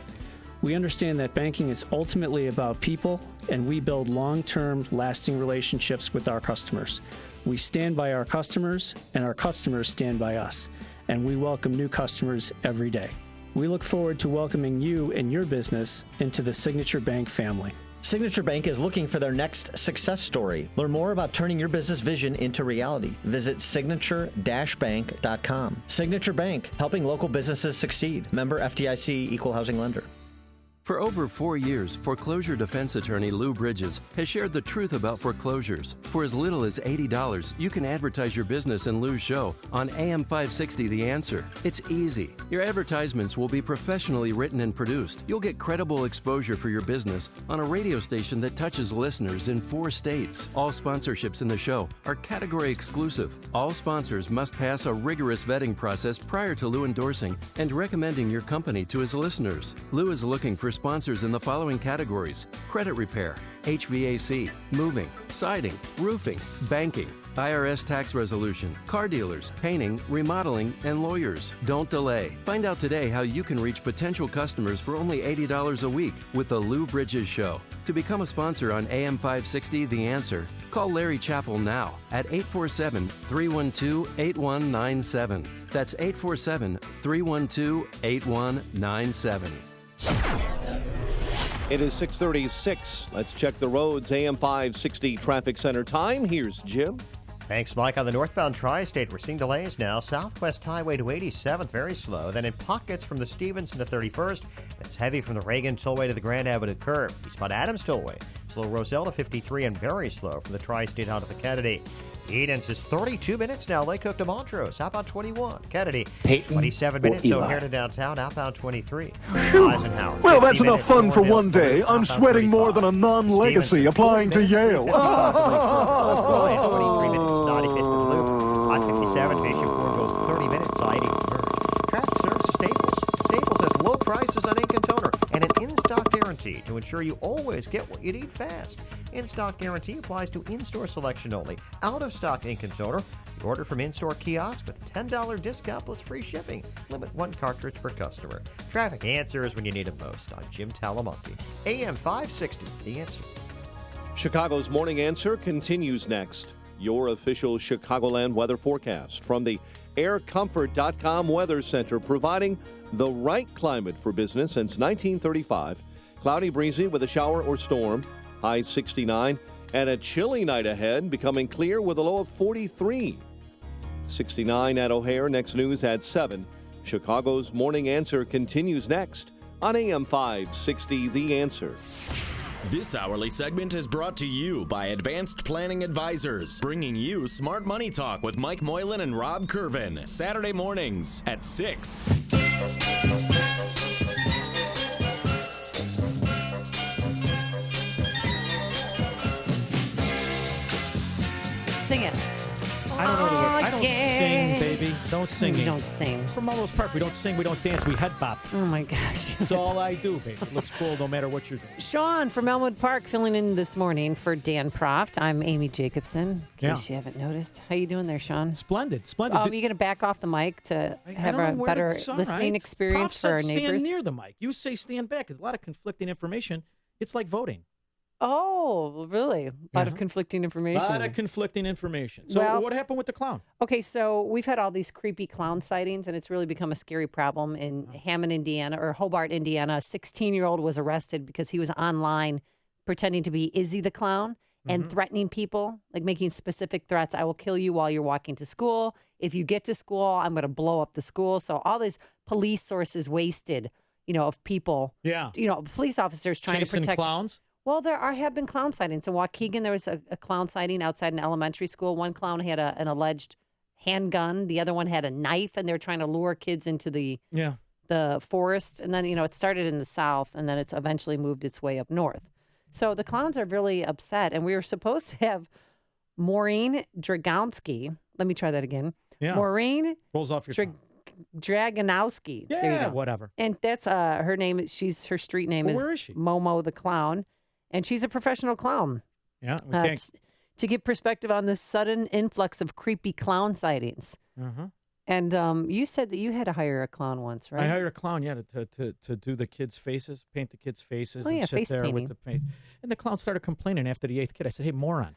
We understand that banking is ultimately about people, and we build long-term, lasting relationships with our customers. We stand by our customers, and our customers stand by us, and we welcome new customers every day. We look forward to welcoming you and your business into the Signature Bank family. Signature Bank is looking for their next success story. Learn more about turning your business vision into reality. Visit signature-bank.com. Signature Bank, helping local businesses succeed. Member FDIC, Equal Housing Lender. For over 4 years, foreclosure defense attorney Lou Bridges has shared the truth about foreclosures. For as little as $80, you can advertise your business in Lou's show on AM 560 The Answer. It's easy. Your advertisements will be professionally written and produced. You'll get credible exposure for your business on a radio station that touches listeners in 4 states. All sponsorships in the show are category exclusive. All sponsors must pass a rigorous vetting process prior to Lou endorsing and recommending your company to his listeners. Lou is looking for sponsors in the following categories: credit repair, HVAC, moving, siding, roofing, banking, IRS tax resolution, car dealers, painting, remodeling, and lawyers. Don't delay. Find out today how you can reach potential customers for only $80 a week with the Lou Bridges Show. To become a sponsor on AM 560 The Answer, call Larry Chappell now at 847-312-8197. That's 847-312-8197. It is 6:36. Let's check the roads. AM 560 traffic center time. Here's Jim. Thanks, Mike. On the northbound tri-state, we're seeing delays now. Southwest Highway to 87th, very slow. Then in pockets from the Stevenson to 31st, it's heavy from the Reagan Tollway to the Grand Avenue curve. Eastbound Adams Tollway, slow Roselle to 53 and very slow from the tri-state out to the Kennedy. Edens is 32 minutes now. Lake Hook to Montrose, outbound 21. Kennedy, Peyton 27 minutes. Eli? O'Hare to downtown, outbound 23. Eisenhower. Well, 50 that's enough minutes. fun for Thorndale, one day. I'm outbound sweating 35. more than a non-legacy Stevenson, applying to 40 minutes. Yale. 23 minutes. 95th to Loop. I-57, Station 4 goes 30 minutes. I-80 converge. Traffic service Staples. Staples has low prices on ink and toner and an in-stock guarantee to ensure you always get what you need fast. In-stock guarantee applies to in-store selection only. Out-of-stock ink and toner, you order from in-store kiosk with $10 discount plus free shipping. Limit 1 cartridge per customer. Traffic answers when you need them most. I'm Jim Talamonte. AM 560, The Answer. Chicago's Morning Answer continues next. Your official Chicagoland weather forecast from the aircomfort.com Weather Center, providing the right climate for business since 1935. Cloudy, breezy with a shower or storm. High 69, and a chilly night ahead, becoming clear with a low of 43. 69 at O'Hare. Next news at 7. Chicago's Morning Answer continues next on AM 560 The Answer. This hourly segment is brought to you by Advanced Planning Advisors, bringing you Smart Money Talk with Mike Moylan and Rob Curvin, Saturday mornings at 6. Sing it. I don't know the word. I don't yeah. sing, baby. Don't sing. You don't sing. From Melrose Park, we don't sing, we don't dance, we head bop. Oh, my gosh. That's all I do, baby. It looks cool no matter what you're doing. Sean from Elmwood Park filling in this morning for Dan Proft. I'm Amy Jacobson, in case you haven't noticed. How you doing there, Sean? Splendid, splendid. Are you going to back off the mic to have a better listening experience for our Proft said neighbors? stand near the mic. You say stand back. There's a lot of conflicting information. It's like voting. Oh, really? A lot of conflicting information. A lot of conflicting information. So Well- what happened with the clown? Okay, so we've had all these creepy clown sightings, and it's really become a scary problem in Hammond, Indiana, or Hobart, Indiana. A 16-year-old was arrested because he was online pretending to be Izzy the clown and threatening people, like making specific threats. I will kill you while you're walking to school. If you get to school, I'm going to blow up the school. So all these police sources wasted, of people. Yeah. Police officers trying to Chasing protect clowns? Well, there have been clown sightings. In Waukegan, there was a clown sighting outside an elementary school. One clown had an alleged handgun. The other one had a knife, and they were trying to lure kids into the forest. And then, it started in the south, and then it's eventually moved its way up north. So the clowns are really upset, and we were supposed to have Maureen Dragonsky. Let me try that again. Yeah. Maureen Rolls off your tongue. Draganowski. Yeah, there you go. whatever. And that's her name. Her street name is where is she? Momo the Clown. And she's a professional clown. Yeah, we can't. To give perspective on this sudden influx of creepy clown sightings. And you said that you had to hire a clown once, right? I hired a clown, to do the kids' faces, paint the kids' faces, and sit face there painting. with the face. And the clown started complaining after the 8th kid. I said, "Hey, moron,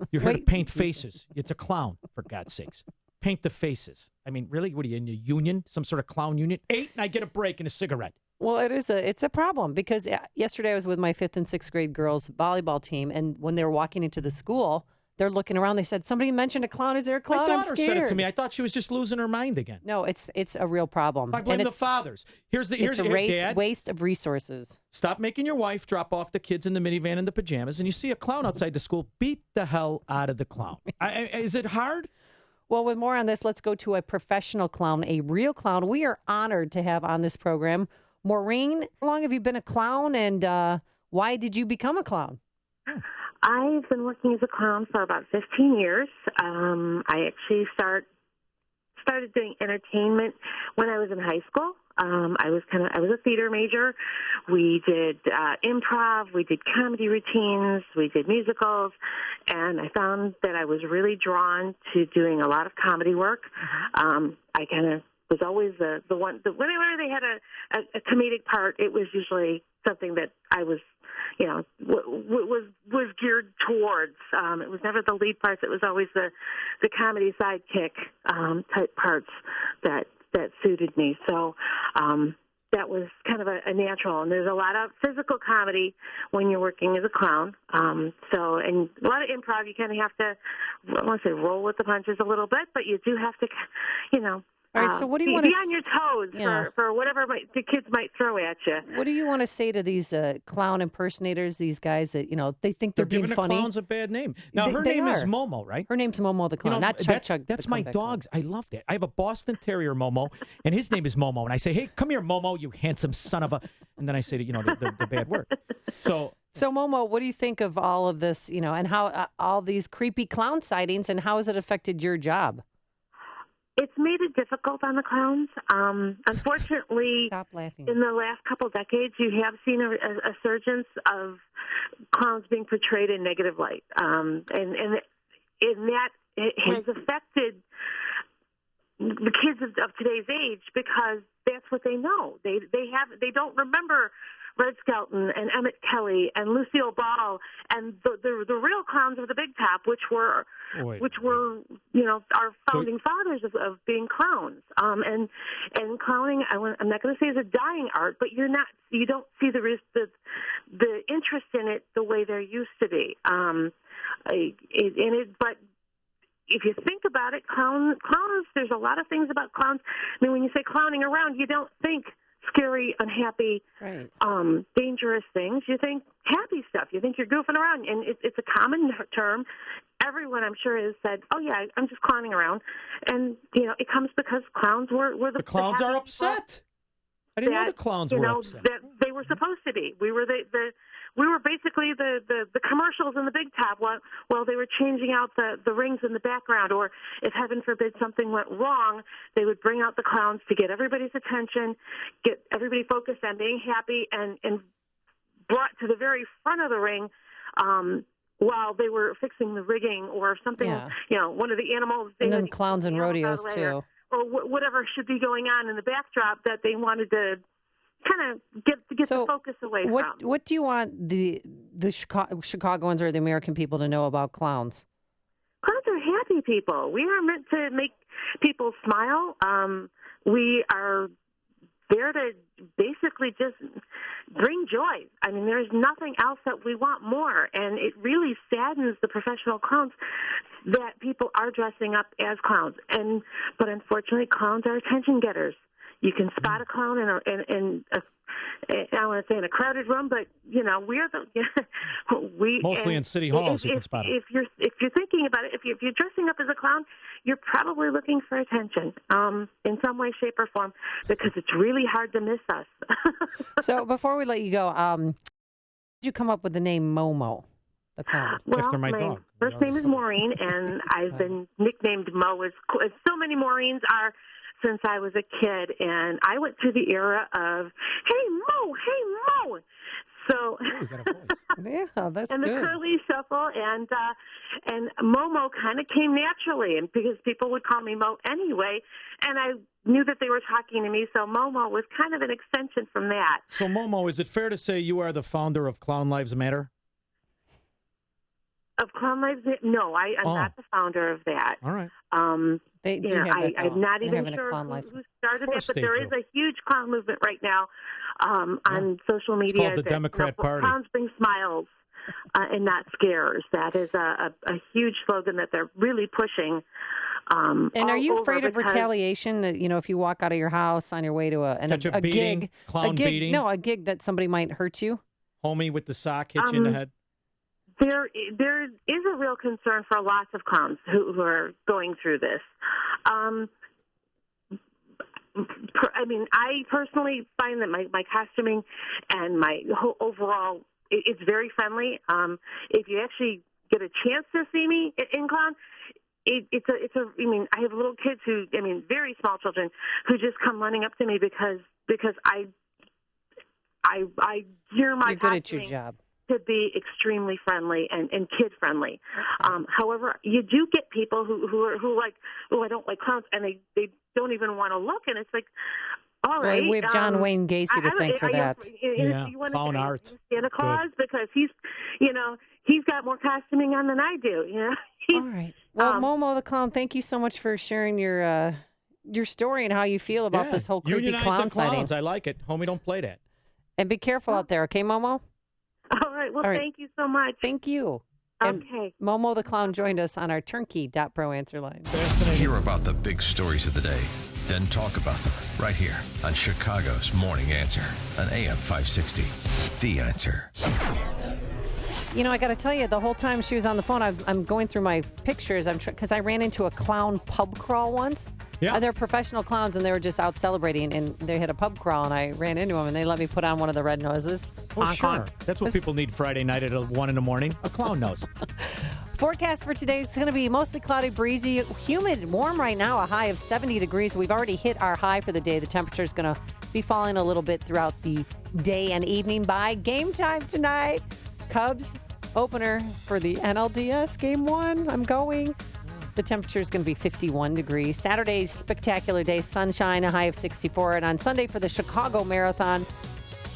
you're here to paint faces. It's a clown, for God's sakes. Paint the faces. I mean, really? What are you, in a union? Some sort of clown union? 8 and I get a break and a cigarette." Well, it's a problem because yesterday I was with my 5th and 6th grade girls volleyball team, and when they were walking into the school, they're looking around. They said, somebody mentioned a clown. Is there a clown? My I'm daughter scared. said it to me. I thought she was just losing her mind again. No, it's a real problem. I blame And the fathers. Here's it's a Dad, waste of resources. Stop making your wife drop off the kids in the minivan in the pajamas, and you see a clown outside the school, beat the hell out of the clown. Is it hard? Well, with more on this, let's go to a professional clown, a real clown. We are honored to have on this program Maureen. How long have you been a clown, and why did you become a clown? I've been working as a clown for about 15 years. I actually started doing entertainment when I was in high school. I was a theater major. We did improv, we did comedy routines, we did musicals, and I found that I was really drawn to doing a lot of comedy work. I kind of was always the one. Whenever they had a comedic part, it was usually something that I was, was geared towards. It was never the lead parts. It was always the comedy sidekick type parts that suited me. So that was kind of a natural. And there's a lot of physical comedy when you're working as a clown. And a lot of improv, you kind of have to, I want to say roll with the punches a little bit, but you do have to, All right, so what do you want be to on your toes for whatever the kids might throw at you. What do you want to say to these clown impersonators, these guys that, they think they're being giving funny? the clowns a bad name. Now, her name is Momo, right? Her name's Momo the clown, not Chug Chug. That's my dog's. I love that. I have a Boston Terrier, Momo, and his name is Momo. And I say, hey, come here, Momo, you handsome son of a... And then I say, the bad word. So Momo, what do you think of all of this, and how all these creepy clown sightings, and how has it affected your job? It's made it difficult on the clowns. Unfortunately, Stop laughing. In the last couple of decades, you have seen a surgence of clowns being portrayed in negative light, and that it has affected the kids of today's age because that's what they know. They don't remember Red Skelton and Emmett Kelly and Lucille Ball and the real clowns of the Big Top, which were our founding fathers of being clowns. And clowning, I'm not going to say is a dying art, but you don't see the interest in it the way there used to be. But if you think about it, clowns, there's a lot of things about clowns. I mean, when you say clowning around, you don't think scary, unhappy, dangerous things. You think happy stuff. You think you're goofing around, and it's a common term. Everyone, I'm sure, has said, "Oh yeah, I'm just clowning around," and it comes because clowns were the clowns are upset. I didn't know the clowns were upset. That they were supposed to be. We were we were basically the commercials in the Big Top while they were changing out the rings in the background, or if heaven forbid something went wrong, they would bring out the clowns to get everybody's attention, get everybody focused on being happy, and brought to the very front of the ring while they were fixing the rigging or something, one of the animals. And then clowns and rodeos, too. Or whatever should be going on in the backdrop that they wanted to kind of get the focus away from. What do you want the Chicagoans or the American people to know about clowns? Clowns are happy people. We are meant to make people smile. We are there to basically just bring joy. I mean, there's nothing else that we want more, and it really saddens the professional clowns that people are dressing up as clowns. But unfortunately, clowns are attention getters. You can spot a clown in I don't want to say in a crowded room, but we're mostly in city halls. You can spot them. If you're thinking about it, if you're dressing up as a clown, you're probably looking for attention in some way, shape, or form, because it's really hard to miss us. So before we let you go, did you come up with the name Momo, the clown? Well, after my dog. First name is Maureen, and I've been nicknamed Mo, as so many Maureens are since I was a kid, and I went through the era of "Hey Mo." So, yeah, that's and good. the curly shuffle, and Momo kind of came naturally, and because people would call me Mo anyway, and I knew that they were talking to me, so Momo was kind of an extension from that. So, Momo, is it fair to say you are the founder of Clown Lives Matter? Of Clown Lives Matter? No, I'm not the founder of that. All right. They do have that, though. I'm not They're even having a sure clown who lives. started it, but there is a huge clown movement right now on social media. It's called the Democrat Party. Clowns bring smiles. and not scares. That is a huge slogan that they're really pushing. And are you afraid of because, retaliation? That, if you walk out of your house on your way to a beating, gig, clown beating? No, a gig that somebody might hurt you. Homie with the sock hit you in the head. There is a real concern for lots of clowns who are going through this. I personally find that my costuming and my whole overall, it's very friendly. If you actually get a chance to see me in clown, I have little kids very small children who just come running up to me because I gear my You're good at your costuming job. to be extremely friendly and kid friendly. However, you do get people who like, I don't like clowns, and they don't even want to look, and it's like, all right. Well, we have John Wayne Gacy to thank for that. You clown art. Santa Claus, because he's got more costuming on than I do. All right. Well, Momo the Clown, thank you so much for sharing your story and how you feel about this whole creepy Unionize clown the clowns. sighting. I like it. Homie, don't play that. And be careful out there, okay, Momo? All right. Well, thank you so much. Thank you. And Okay. Momo the Clown joined us on our turnkey.pro answer line. Hear about the big stories of the day, then talk about them right here on Chicago's Morning Answer on AM 560. The Answer. I got to tell you, the whole time she was on the phone, I'm going through my pictures. Because I ran into a clown pub crawl once. Yeah. They're professional clowns, and they were just out celebrating, and they had a pub crawl, and I ran into them, and they let me put on one of the red noses. Oh, Honk, sure. honk. That's what people need Friday night at 1 in the morning. A clown nose. Forecast for today, it's going to be mostly cloudy, breezy, humid, warm right now, a high of 70 degrees. We've already hit our high for the day. The temperature is going to be falling a little bit throughout the day and evening. By game time tonight, Cubs opener for the NLDS Game 1. I'm going. The temperature is going to be 51 degrees. Saturday's spectacular day, sunshine, a high of 64. And on Sunday for the Chicago Marathon,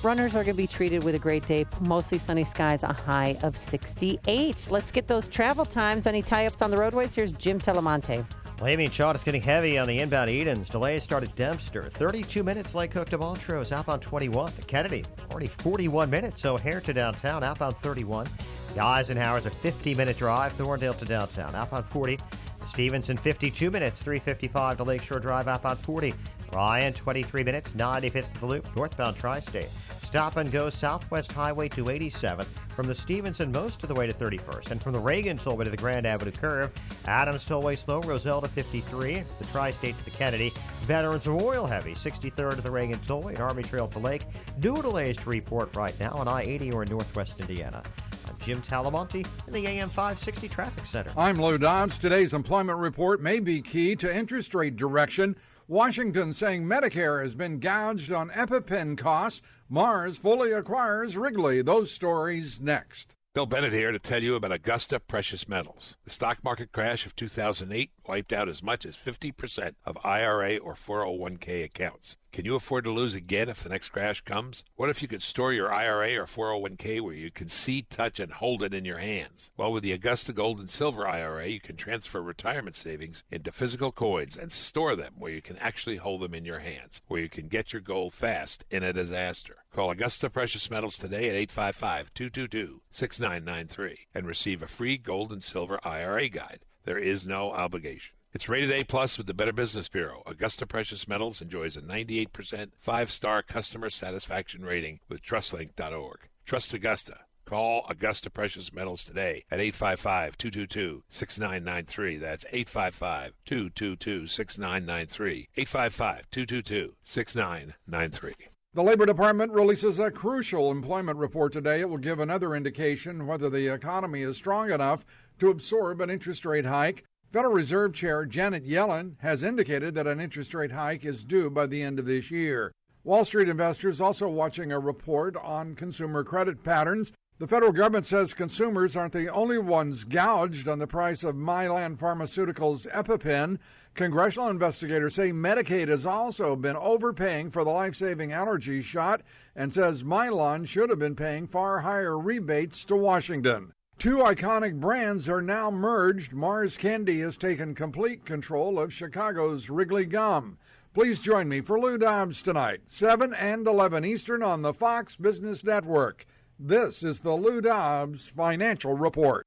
runners are going to be treated with a great day. Mostly sunny skies, a high of 68. Let's get those travel times. Any tie-ups on the roadways? Here's Jim Telemonte. Well, Amy and Sean, it's getting heavy on the inbound Edens. Delays start at Dempster. 32 minutes, Lake Hook to Montrose. Outbound 21 to Kennedy. Already 41 minutes, O'Hare to downtown. Outbound 31. The Eisenhower's a 50-minute drive. Thorndale to downtown. Outbound 40. Stevenson, 52 minutes, 355 to Lakeshore Drive, outbound 40. Ryan, 23 minutes, 95th to the Loop, northbound Tri-State. Stop and go Southwest Highway 287 from the Stevenson most of the way to 31st, and from the Reagan Tollway to the Grand Avenue curve. Adams Tollway slow, Roselle to 53, the Tri-State to the Kennedy. Veterans Memorial heavy, 63rd to the Reagan Tollway, and Army Trail to Lake. No delays to report right now on I-80 or in northwest Indiana. I'm Jim Talamonte in the AM 560 Traffic Center. I'm Lou Dobbs. Today's employment report may be key to interest rate direction. Washington saying Medicare has been gouged on EpiPen costs. Mars fully acquires Wrigley. Those stories next. Bill Bennett here to tell you about Augusta Precious Metals. The stock market crash of 2008 wiped out as much as 50% of IRA or 401k accounts. Can you afford to lose again if the next crash comes? What if you could store your IRA or 401k where you can see, touch, and hold it in your hands? Well, with the Augusta Gold and Silver IRA, you can transfer retirement savings into physical coins and store them where you can actually hold them in your hands, where you can get your gold fast in a disaster. Call Augusta Precious Metals today at 855-222-6993 and receive a free gold and silver IRA guide. There is no obligation. It's rated A+ with the Better Business Bureau. Augusta Precious Metals enjoys a 98% 5-star customer satisfaction rating with TrustLink.org. Trust Augusta. Call Augusta Precious Metals today at 855-222-6993. That's 855-222-6993. 855-222-6993. The Labor Department releases a crucial employment report today. It will give another indication whether the economy is strong enough to absorb an interest rate hike. Federal Reserve Chair Janet Yellen has indicated that an interest rate hike is due by the end of this year. Wall Street investors also watching a report on consumer credit patterns. The federal government says consumers aren't the only ones gouged on the price of Mylan Pharmaceuticals' EpiPen. Congressional investigators say Medicaid has also been overpaying for the life-saving allergy shot and says Mylan should have been paying far higher rebates to Washington. Two iconic brands are now merged. Mars Candy has taken complete control of Chicago's Wrigley Gum. Please join me for Lou Dobbs tonight, 7 and 11 Eastern on the Fox Business Network. This is the Lou Dobbs Financial Report.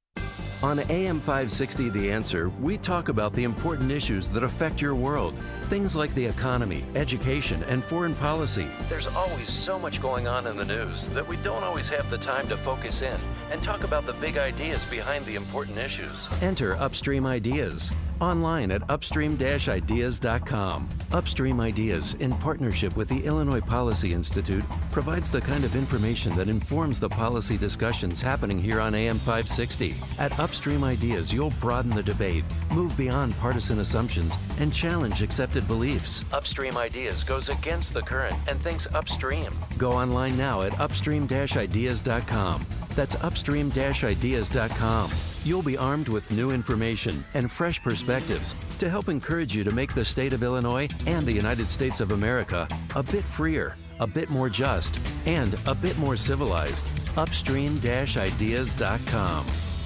On AM 560 The Answer, we talk about the important issues that affect your world. Things like the economy, education, and foreign policy. There's always so much going on in the news that we don't always have the time to focus in and talk about the big ideas behind the important issues. Enter Upstream Ideas online at upstream-ideas.com. Upstream Ideas, in partnership with the Illinois Policy Institute, provides the kind of information that informs the policy discussions happening here on AM 560. At Upstream Ideas, you'll broaden the debate, move beyond partisan assumptions, and challenge accepted beliefs. Upstream Ideas goes against the current and thinks upstream. Go online now at upstream-ideas.com. That's upstream-ideas.com. You'll be armed with new information and fresh perspectives to help encourage you to make the state of Illinois and the United States of America a bit freer, a bit more just, and a bit more civilized. Upstream-ideas.com.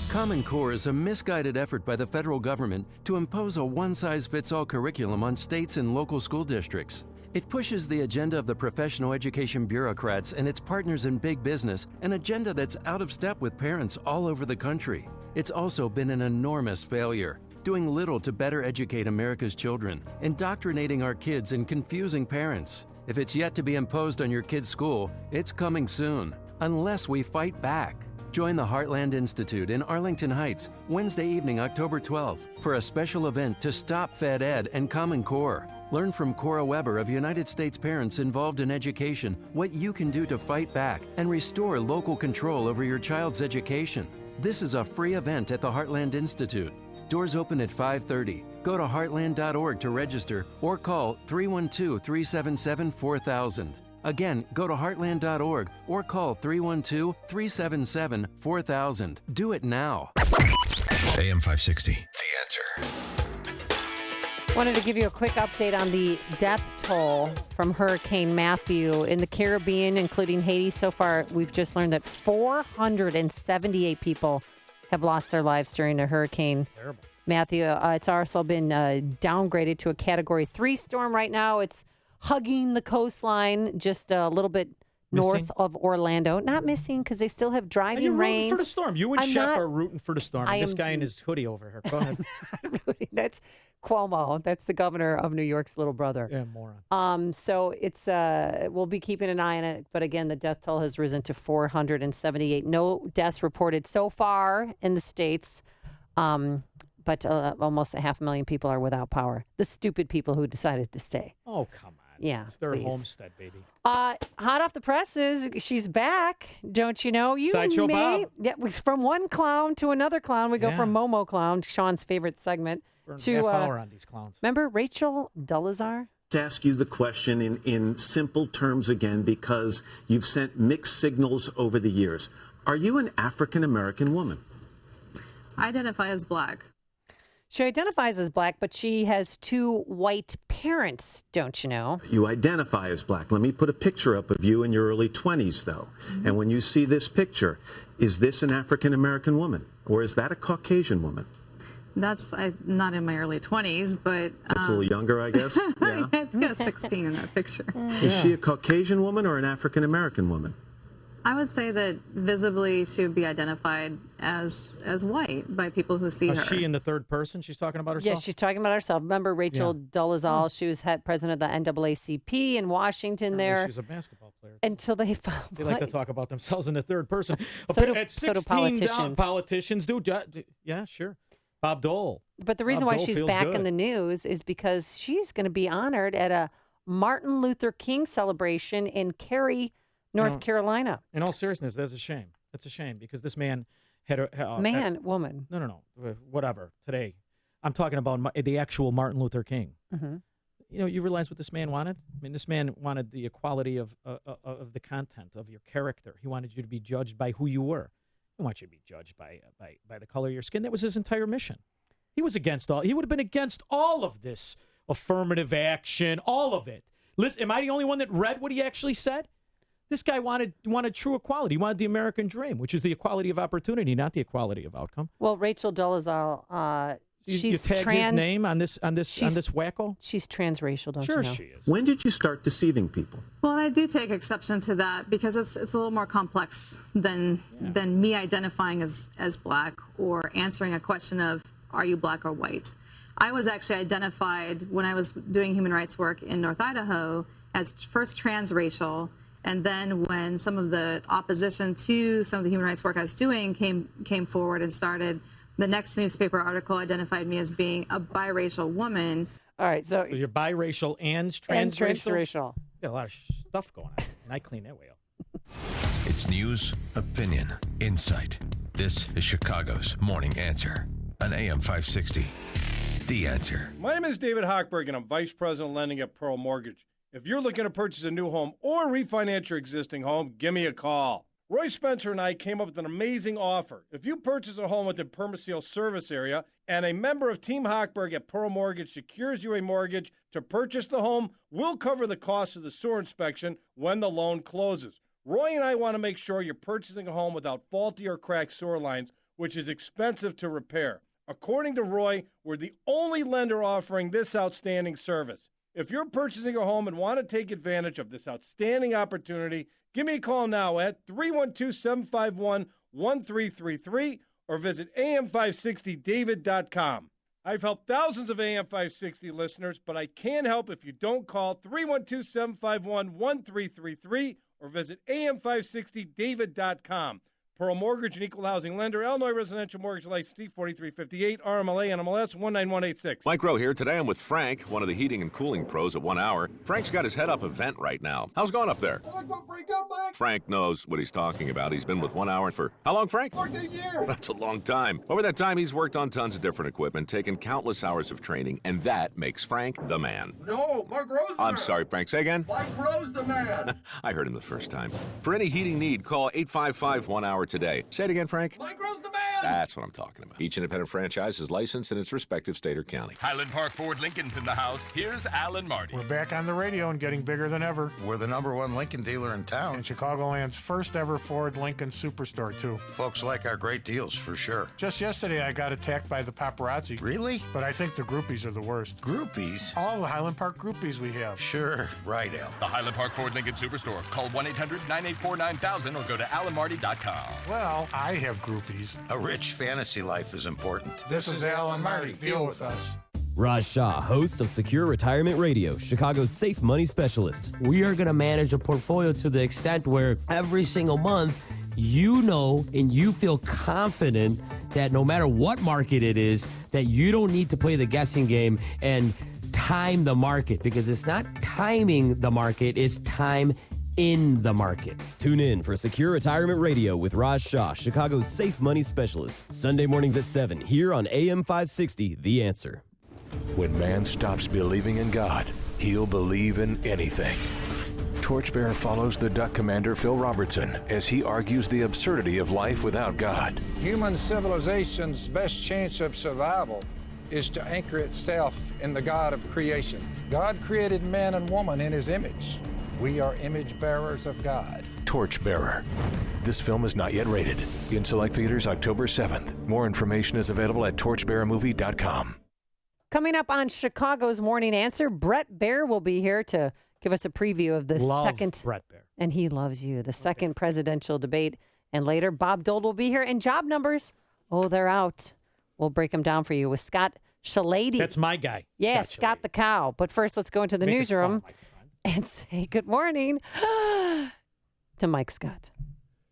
Common Core is a misguided effort by the federal government to impose a one-size-fits-all curriculum on states and local school districts. It pushes the agenda of the professional education bureaucrats and its partners in big business, an agenda that's out of step with parents all over the country. It's also been an enormous failure, doing little to better educate America's children, indoctrinating our kids and confusing parents. If it's yet to be imposed on your kid's school, it's coming soon, unless we fight back. Join the Heartland Institute in Arlington Heights, Wednesday evening, October 12th, for a special event to stop Fed Ed and Common Core. Learn from Cora Weber of United States Parents Involved in Education what you can do to fight back and restore local control over your child's education. This is a free event at the Heartland Institute. Doors open at 5:30. Go to heartland.org to register or call 312-377-4000. Again, go to heartland.org or call 312-377-4000. Do it now. AM 560, The Answer. Wanted to give you a quick update on the death toll from Hurricane Matthew in the Caribbean, including Haiti. So far, we've just learned that 478 people have lost their lives during the Hurricane Matthew. It's also been downgraded to a Category 3 storm right now. It's hugging the coastline just a little bit north of Orlando. Not missing because they still have driving You're rain. rooting for the storm. You and Shep are rooting for the storm. And this guy in his hoodie over here. Go ahead. That's Cuomo. That's the governor of New York's little brother. Yeah, moron. So it's we'll be keeping an eye on it. But again, the death toll has risen to 478. No deaths reported so far in the States. But almost 500,000 people are without power. The stupid people who decided to stay. Oh, come on. Yeah, it's their please. homestead, baby. Hot off the presses, she's back. Don't you know? Sideshow Bob. Yeah, from one clown to another clown. We go from Momo Clown, Sean's favorite segment, Burn to half hour on these clowns. Remember Rachel Dolezal? To ask you the question in simple terms again, because you've sent mixed signals over the years. Are you an African American woman? I identify as black. She identifies as black, but she has two white parents, don't you know? You identify as black. Let me put a picture up of you in your early 20s, though. Mm-hmm. And when you see this picture, is this an African American woman? Or is that a Caucasian woman? That's not in my early 20s, but... That's a little younger, I guess? Yeah. I've got 16 in that picture. Is she a Caucasian woman or an African American woman? I would say that visibly she would be identified as white by people who see her. Is she in the third person? She's talking about herself? Yeah, she's talking about herself. Remember Rachel Dolezal? She was head president of the NAACP in Washington there. She's a basketball player. Until they found... They like to talk about themselves in the third person. At 16 politicians. Politicians do. Yeah, sure. Bob Dole. But the reason why she's back in the news is because she's going to be honored at a Martin Luther King celebration in Cary, North Carolina. In all seriousness, that's a shame. That's a shame because this man had a... woman. No. Whatever. Today. I'm talking about the actual Martin Luther King. Mm-hmm. You know, you realize what this man wanted? I mean, this man wanted the equality of the content, of your character. He wanted you to be judged by who you were. He wanted you to be judged by the color of your skin. That was his entire mission. He was against all... He would have been against all of this affirmative action, all of it. Listen, am I the only one that read what he actually said? This guy wanted true equality. He wanted the American dream, which is the equality of opportunity, not the equality of outcome. Well, Rachel Dolezal, You tag his name on this wacko? She's transracial, don't you know? Sure she is. When did you start deceiving people? Well, I do take exception to that because it's a little more complex than me identifying as black or answering a question of are you black or white. I was actually identified when I was doing human rights work in North Idaho as first transracial, and then when some of the opposition to some of the human rights work I was doing came forward and started, the next newspaper article identified me as being a biracial woman. All right, so you're biracial and transracial? And transracial. You got a lot of stuff going on, and I clean that way up. It's news, opinion, insight. This is Chicago's Morning Answer on AM 560. The Answer. My name is David Hochberg, and I'm Vice President of Lending at Pearl Mortgage. If you're looking to purchase a new home or refinance your existing home, give me a call. Roy Spencer and I came up with an amazing offer. If you purchase a home within Permaseal service area and a member of Team Hochberg at Pearl Mortgage secures you a mortgage to purchase the home, we'll cover the cost of the sewer inspection when the loan closes. Roy and I want to make sure you're purchasing a home without faulty or cracked sewer lines, which is expensive to repair. According to Roy, we're the only lender offering this outstanding service. If you're purchasing a home and want to take advantage of this outstanding opportunity, give me a call now at 312-751-1333 or visit am560david.com. I've helped thousands of AM560 listeners, but I can't help if you don't call 312-751-1333 or visit am560david.com. Pearl Mortgage and Equal Housing Lender, Illinois Residential Mortgage License D4358, RMLA, NMLS 19186. Mike Rowe here. Today I'm with Frank, one of the heating and cooling pros at 1 Hour. Frank's got his head up event right now. How's it going up there? Frank knows what he's talking about. He's been with 1 Hour for how long, Frank? 14 years. That's a long time. Over that time, he's worked on tons of different equipment, taken countless hours of training, and that makes Frank the man. No, Mark Rowe's the man. I'm sorry, Frank. Say again? Mike Rowe's the man. I heard him the first time. For any heating need, call 855-1 Hour today. Say it again, Frank. Mike Rowe's the man. That's what I'm talking about. Each independent franchise is licensed in its respective state or county. Highland Park Ford Lincoln's in the house. Here's Alan Marty. We're back on the radio and getting bigger than ever. We're the #1 Lincoln dealer in town. And Chicagoland's first ever Ford Lincoln Superstore, too. Folks like our great deals, for sure. Just yesterday, I got attacked by the paparazzi. Really? But I think the groupies are the worst. Groupies? All the Highland Park groupies we have. Sure. Right, Al. The Highland Park Ford Lincoln Superstore. Call 1-800-984-9000 or go to alanmarty.com. Well, I have groupies. A rich fantasy life is important. This is Alan Marty. Deal with us. Raj Shah, host of Secure Retirement Radio, Chicago's safe money specialist. We are going to manage a portfolio to the extent where every single month you know and you feel confident that no matter what market it is, that you don't need to play the guessing game and time the market, because it's not timing the market, it's time in the market. Tune in for Secure Retirement Radio with Raj Shah, Chicago's safe money specialist. Sunday mornings at 7 here on AM 560, The Answer. When man stops believing in God, he'll believe in anything. Torchbearer follows the Duck Commander Phil Robertson as he argues the absurdity of life without God. Human civilization's best chance of survival is to anchor itself in the God of creation. God created man and woman in his image. We are image bearers of God. Torchbearer. This film is not yet rated. In select theaters October 7th. More information is available at torchbearermovie.com. Coming up on Chicago's Morning Answer, Brett Baer will be here to give us a preview of the second. Brett Baer. And he loves you. The second presidential debate. And later, Bob Dole will be here. And job numbers, they're out. We'll break them down for you with Scott Shalady. That's my guy. Yeah, Scott the Cow. But first, let's go into the newsroom and say good morning to Mike Scott.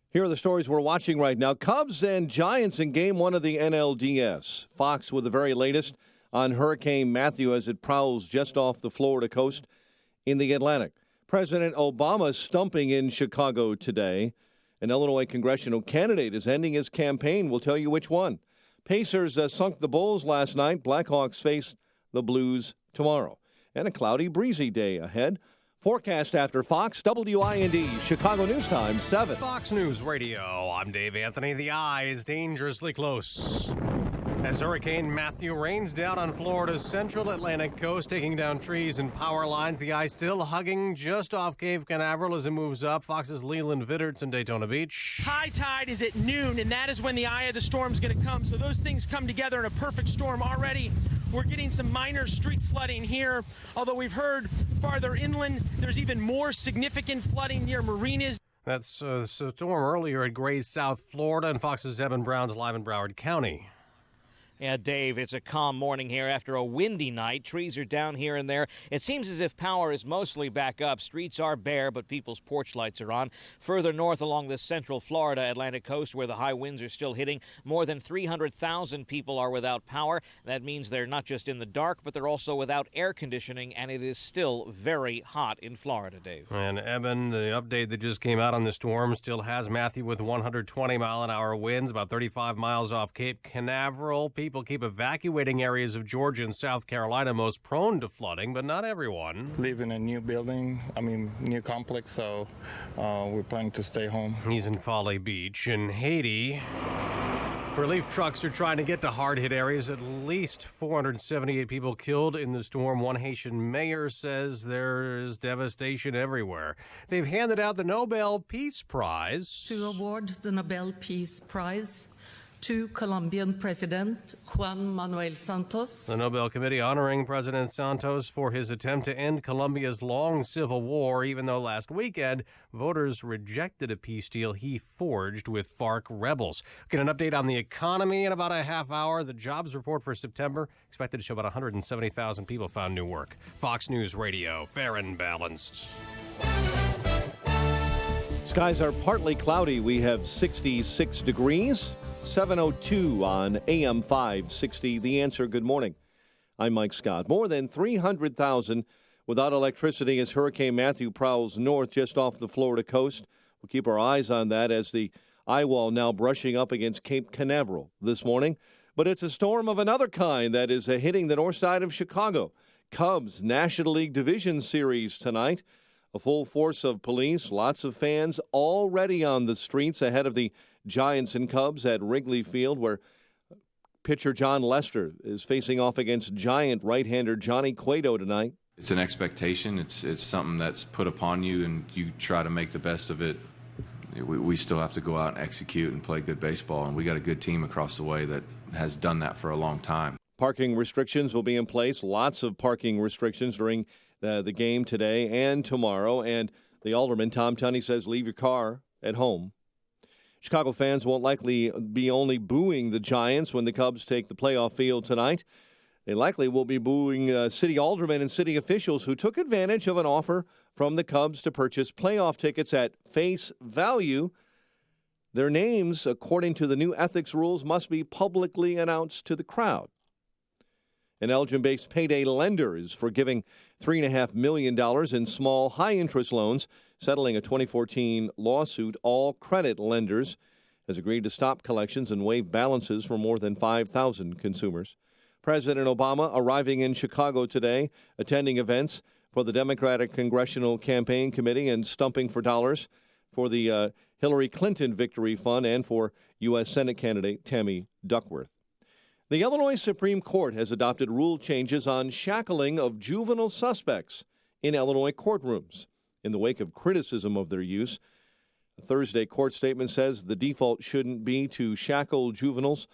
Here are the stories we're watching right now. Cubs and Giants in Game 1 of the NLDS. Fox with the very latest on Hurricane Matthew as it prowls just off the Florida coast in the Atlantic. President Obama stumping in Chicago today. An Illinois congressional candidate is ending his campaign. We'll tell you which one. Pacers sunk the Bulls last night. Blackhawks face the Blues tomorrow. And a cloudy, breezy day ahead. Forecast after Fox, WIND, Chicago News Time, 7. Fox News Radio, I'm Dave Anthony. The eye is dangerously close. As Hurricane Matthew rains down on Florida's central Atlantic coast, taking down trees and power lines, the ice still hugging just off Cape Canaveral as it moves up. Fox's Leland Vidderts in Daytona Beach. High tide is at noon, and that is when the eye of the storm is going to come. So those things come together in a perfect storm already. We're getting some minor street flooding here, although we've heard farther inland there's even more significant flooding near marinas. That's a storm earlier at Gray's, South Florida, and Fox's Evan Brown's live in Broward County. Yeah, Dave, it's a calm morning here after a windy night. Trees are down here and there. It seems as if power is mostly back up. Streets are bare, but people's porch lights are on. Further north along the central Florida Atlantic coast, where the high winds are still hitting, more than 300,000 people are without power. That means they're not just in the dark, but they're also without air conditioning, and it is still very hot in Florida, Dave. And Evan, the update that just came out on the storm still has Matthew with 120-mile-an-hour winds, about 35 miles off Cape Canaveral. People keep evacuating areas of Georgia and South Carolina most prone to flooding, but not everyone. Live in a new building, new complex, so we're planning to stay home. He's in Folly Beach. In Haiti, relief trucks are trying to get to hard-hit areas. At least 478 people killed in the storm. One Haitian mayor says there is devastation everywhere. They've handed out the Nobel Peace Prize to award the Nobel Peace Prize to Colombian President Juan Manuel Santos. The Nobel Committee honoring President Santos for his attempt to end Colombia's long civil war, even though last weekend voters rejected a peace deal he forged with FARC rebels. Get an update on the economy in about a half hour. The jobs report for September expected to show about 170,000 people found new work. Fox News Radio, fair and balanced. Skies are partly cloudy. We have 66 degrees. 7:02 on AM 560. The Answer. Good morning. I'm Mike Scott. More than 300,000 without electricity as Hurricane Matthew prowls north just off the Florida coast. We'll keep our eyes on that as the eye wall now brushing up against Cape Canaveral this morning. But it's a storm of another kind that is hitting the north side of Chicago. Cubs National League Division Series tonight. A full force of police, lots of fans already on the streets ahead of the Giants and Cubs at Wrigley Field, where pitcher John Lester is facing off against Giant right-hander Johnny Cueto tonight. It's an expectation. It's something that's put upon you, and you try to make the best of it. We still have to go out and execute and play good baseball, and we got a good team across the way that has done that for a long time. Parking restrictions will be in place. Lots of parking restrictions during the game today and tomorrow. And the alderman, Tom Tunney, says leave your car at home. Chicago fans won't likely be only booing the Giants when the Cubs take the playoff field tonight. They likely will be booing city aldermen and city officials who took advantage of an offer from the Cubs to purchase playoff tickets at face value. Their names, according to the new ethics rules, must be publicly announced to the crowd. An Elgin-based payday lender is forgiving $3.5 million in small, high-interest loans, settling a 2014 lawsuit. All Credit Lenders has agreed to stop collections and waive balances for more than 5,000 consumers. President Obama arriving in Chicago today, attending events for the Democratic Congressional Campaign Committee and stumping for dollars for the Hillary Clinton Victory Fund and for U.S. Senate candidate Tammy Duckworth. The Illinois Supreme Court has adopted rule changes on shackling of juvenile suspects in Illinois courtrooms in the wake of criticism of their use. A Thursday court statement says the default shouldn't be to shackle juveniles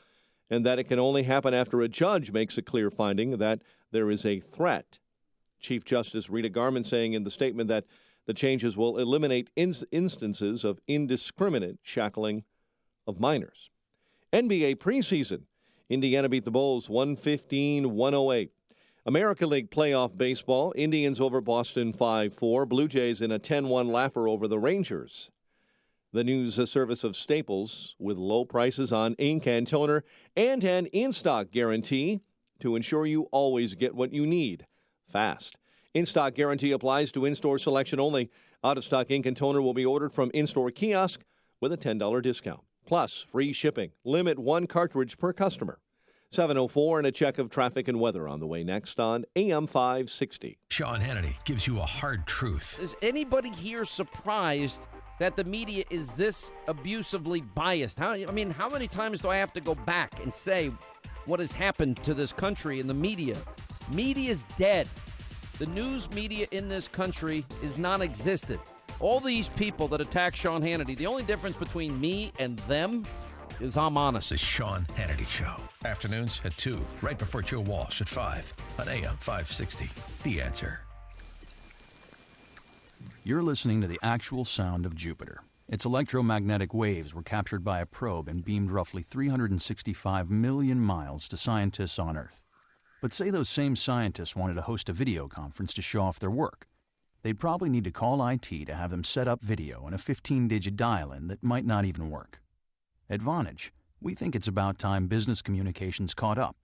and that it can only happen after a judge makes a clear finding that there is a threat. Chief Justice Rita Garman saying in the statement that the changes will eliminate instances of indiscriminate shackling of minors. NBA preseason. Indiana beat the Bulls 115-108. American League playoff baseball, Indians over Boston 5-4. Blue Jays in a 10-1 laugher over the Rangers. The news service of Staples with low prices on ink and toner and an in-stock guarantee to ensure you always get what you need fast. In-stock guarantee applies to in-store selection only. Out-of-stock ink and toner will be ordered from in-store kiosk with a $10 discount. Plus, free shipping. Limit 1 cartridge per customer. 7:04 and a check of traffic and weather on the way next on AM 560. Sean Hannity gives you a hard truth. Is anybody here surprised that the media is this abusively biased? How many times do I have to go back and say, what has happened to this country and the media. Media is dead. The news media in this country is non-existent. All these people that attack Sean Hannity, the only difference between me and them is I'm honest. The Sean Hannity Show. Afternoons at 2, right before Joe Walsh at 5 on AM 560. The Answer. You're listening to the actual sound of Jupiter. Its electromagnetic waves were captured by a probe and beamed roughly 365 million miles to scientists on Earth. But say those same scientists wanted to host a video conference to show off their work. They'd probably need to call IT to have them set up video and a 15-digit dial-in that might not even work. At Vonage, we think it's about time business communications caught up.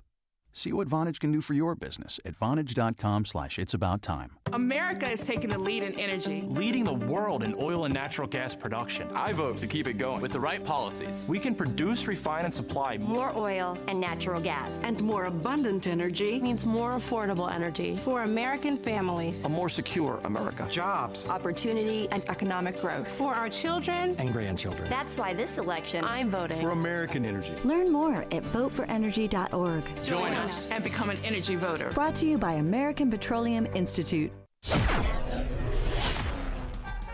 See what Vonage can do for your business at Vonage.com/it'saboutTime. America is taking the lead in energy. Leading the world in oil and natural gas production. I vote to keep it going. With the right policies, we can produce, refine, and supply more oil and natural gas. And more abundant energy means more affordable energy for American families. A more secure America. Jobs. Opportunity and economic growth. For our children and grandchildren. That's why this election, I'm voting for American energy. Learn more at voteforenergy.org. Join us and become an energy voter. Brought to you by American Petroleum Institute.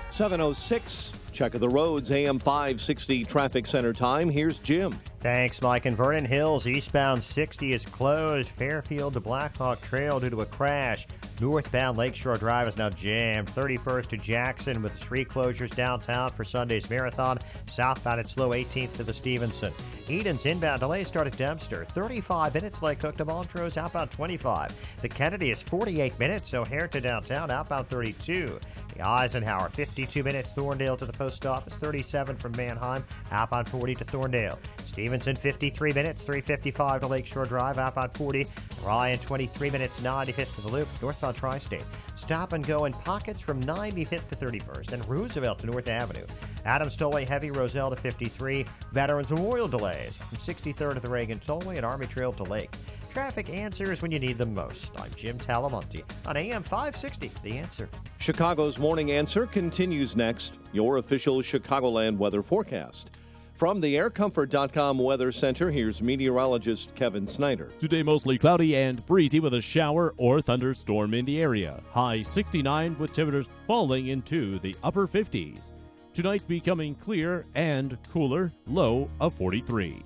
7:06. Check of the roads, AM 560 traffic center time. Here's Jim. Thanks, Mike. In Vernon Hills, eastbound 60 is closed. Fairfield to Blackhawk Trail due to a crash. Northbound Lakeshore Drive is now jammed. 31st to Jackson with street closures downtown for Sunday's marathon. Southbound it's slow 18th to the Stevenson. Eden's inbound delay start at Dempster. 35 minutes Lake Cook to Montrose, outbound 25. The Kennedy is 48 minutes, O'Hare to downtown, outbound 32. The Eisenhower, 52 minutes, Thorndale to the post office, 37 from Manheim, outbound 40 to Thorndale. Stevenson, 53 minutes, 355 to Lakeshore Drive, outbound 40. Ryan, 23 minutes, 95th to the Loop, northbound Tri-State. Stop and go in pockets from 95th to 31st, and Roosevelt to North Avenue. Adams Tollway, heavy, Roselle to 53. Veterans Memorial delays from 63rd to the Reagan Tollway and Army Trail to Lake. Traffic answers when you need them most. I'm Jim Talamonte on AM 560, The Answer. Chicago's Morning Answer continues next. Your official Chicagoland weather forecast. From the AirComfort.com Weather Center, here's meteorologist Kevin Snyder. Today mostly cloudy and breezy with a shower or thunderstorm in the area. High 69 with temperatures falling into the upper 50s. Tonight becoming clear and cooler, low of 43.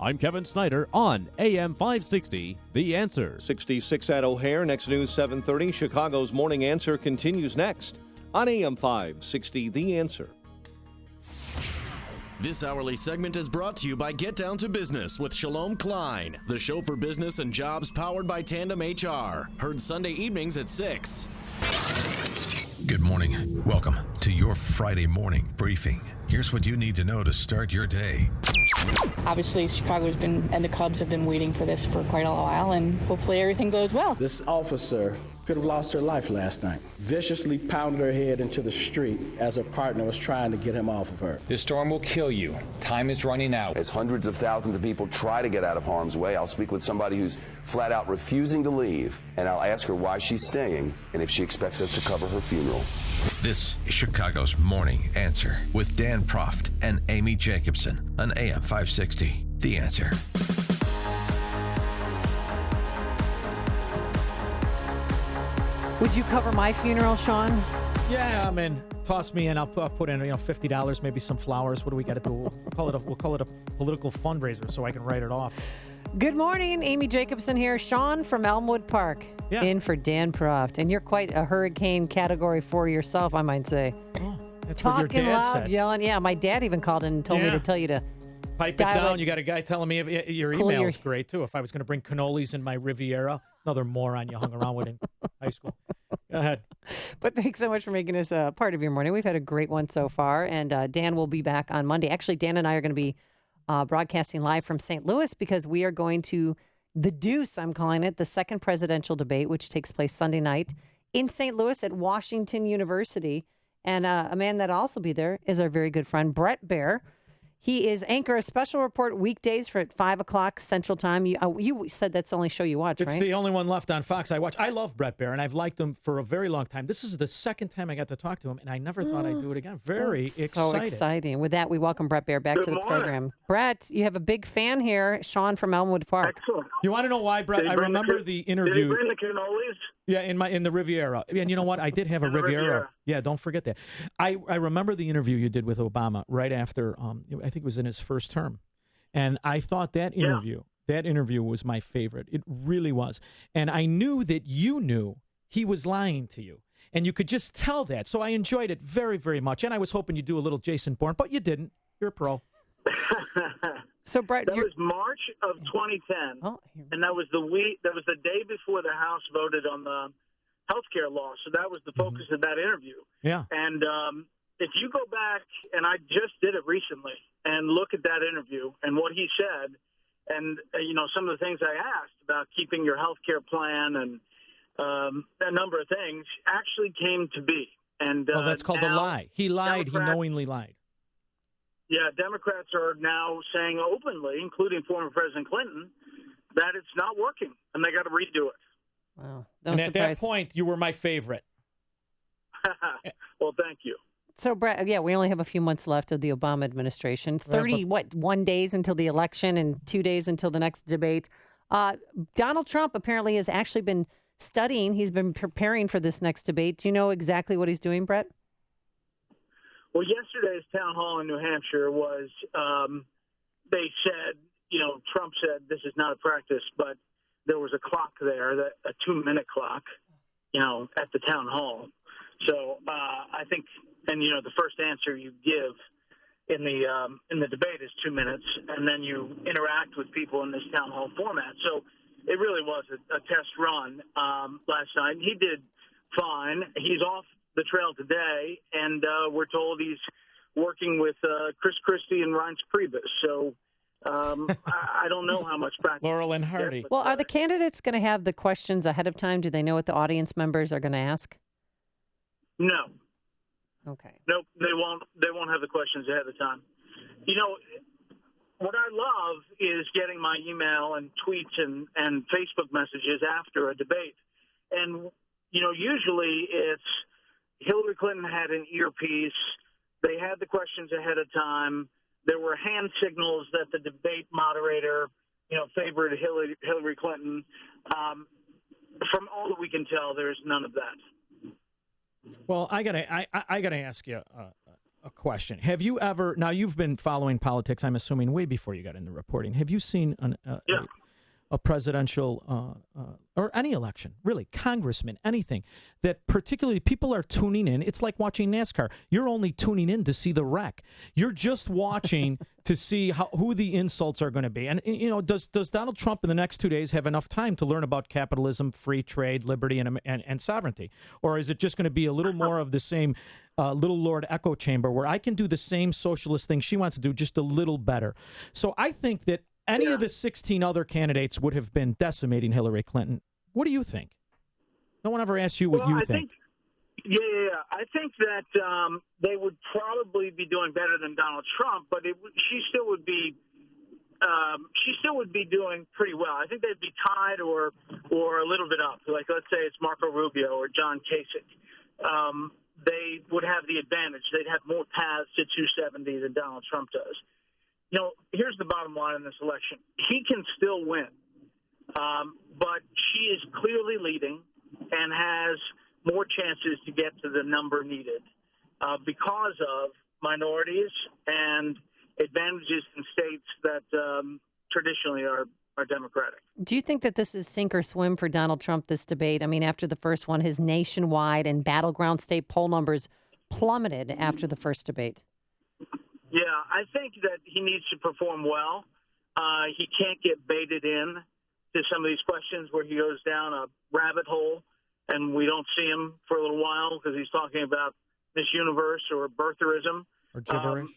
I'm Kevin Snyder on AM 560, The Answer. 66 at O'Hare. Next news 7:30. Chicago's Morning Answer continues next on AM 560, The Answer. This hourly segment is brought to you by Get Down to Business with Shalom Klein, the show for business and jobs powered by Tandem HR. Heard Sunday evenings at 6. Good morning. Welcome to your Friday morning briefing. Here's what you need to know to start your day. Obviously, Chicago's been, and the Cubs have been waiting for this for quite a while, and hopefully everything goes well. This officer could have lost her life last night. Viciously pounded her head into the street as her partner was trying to get him off of her. This storm will kill you. Time is running out. As hundreds of thousands of people try to get out of harm's way, I'll speak with somebody who's flat out refusing to leave, and I'll ask her why she's staying and if she expects us to cover her funeral. This is Chicago's Morning Answer with Dan Proft and Amy Jacobson on AM 560. The Answer. Would you cover my funeral, Sean? Yeah, I'm in. Toss me in. I'll put in $50, maybe some flowers. What do we got to do? We'll call it a political fundraiser so I can write it off. Good morning, Amy Jacobson here. Sean from Elmwood Park in for Dan Proft, and you're quite a hurricane category 4 yourself, I might say. Oh, that's talking what your dad loud, said. Yelling. Yeah, my dad even called in and told me to tell you to pipe it down. You got a guy telling me your Cool email your- is great too. If I was going to bring cannolis in my Riviera, another moron you hung around with in high school. Go ahead. But thanks so much for making us a part of your morning. We've had a great one so far, and Dan will be back on Monday. Actually, Dan and I are going to be broadcasting live from St. Louis because we are going to the Deuce, I'm calling it, the second presidential debate, which takes place Sunday night in St. Louis at Washington University. And a man that'll also be there is our very good friend, Brett Baer. He is anchor a special report weekdays for at 5 o'clock Central Time. You said that's the only show you watch, It's right? the only one left on Fox I watch. I love Bret Baier, and I've liked him for a very long time. This is the second time I got to talk to him, and I never thought I'd do it again. Very excited. So exciting. With that, we welcome Bret Baier back to the program. Brett, you have a big fan here, Sean from Elmwood Park. Excellent. You want to know why, Brett? I remember the interview. Did he bring the cannolis? Yeah, in the Riviera. And you know what? I did have a Riviera. Yeah, don't forget that. I remember the interview you did with Obama right after, I think it was in his first term. And I thought that interview was my favorite. It really was. And I knew that you knew he was lying to you. And you could just tell that. So I enjoyed it very, very much. And I was hoping you'd do a little Jason Bourne, but you didn't. You're a pro. So, Brett, that was March of 2010, and that was the day before the House voted on the health care law. So that was the focus of that interview. Yeah. And if you go back, and I just did it recently, and look at that interview and what he said, and some of the things I asked about keeping your health care plan and a number of things actually came to be. And that's called a lie. He lied. He knowingly lied. Yeah, Democrats are now saying openly, including former President Clinton, that it's not working, and they got to redo it. Wow. And at that point, you were my favorite. Well, thank you. So, Brett, we only have a few months left of the Obama administration. 1 days until the election and 2 days until the next debate. Donald Trump apparently has actually been studying. He's been preparing for this next debate. Do you know exactly what he's doing, Brett? Well, yesterday's town hall in New Hampshire was, they said, Trump said this is not a practice, but there was a clock there, a 2-minute clock, at the town hall. So I think, and the first answer you give in the debate is 2 minutes, and then you interact with people in this town hall format. So it really was a test run last night. He did fine. He's off the trail today, and we're told he's working with Chris Christie and Reince Priebus. So I don't know how much practice. Laurel and Hardy. Well, are the candidates going to have the questions ahead of time? Do they know what the audience members are going to ask? No. Okay. Nope, they won't. They won't have the questions ahead of time. What I love is getting my email and tweets and Facebook messages after a debate, and usually it's Hillary Clinton had an earpiece. They had the questions ahead of time. There were hand signals that the debate moderator, favored Hillary Clinton. From all that we can tell, there's none of that. Well, I gotta ask you a question. Have you ever? Now you've been following politics, I'm assuming, way before you got into reporting. Have you seen a presidential or any election, really, congressman, anything, that particularly people are tuning in? It's like watching NASCAR. You're only tuning in to see the wreck. You're just watching to see who the insults are going to be. And, does Donald Trump in the next 2 days have enough time to learn about capitalism, free trade, liberty, and sovereignty? Or is it just going to be a little more of the same little Lord echo chamber where I can do the same socialist thing she wants to do, just a little better? So I think that any of the 16 other candidates would have been decimating Hillary Clinton. What do you think? No one ever asked you what you think. I think that they would probably be doing better than Donald Trump, but she still would be doing pretty well. I think they'd be tied or a little bit up. Like, let's say it's Marco Rubio or John Kasich. They would have the advantage. They'd have more paths to 270 than Donald Trump does. Here's the bottom line in this election. He can still win, but she is clearly leading and has more chances to get to the number needed because of minorities and advantages in states that traditionally are Democratic. Do you think that this is sink or swim for Donald Trump, this debate? I mean, after the first one, his nationwide and battleground state poll numbers plummeted after the first debate. Yeah, I think that he needs to perform well. He can't get baited in to some of these questions where he goes down a rabbit hole and we don't see him for a little while because he's talking about Miss Universe or birtherism. Or gibberish.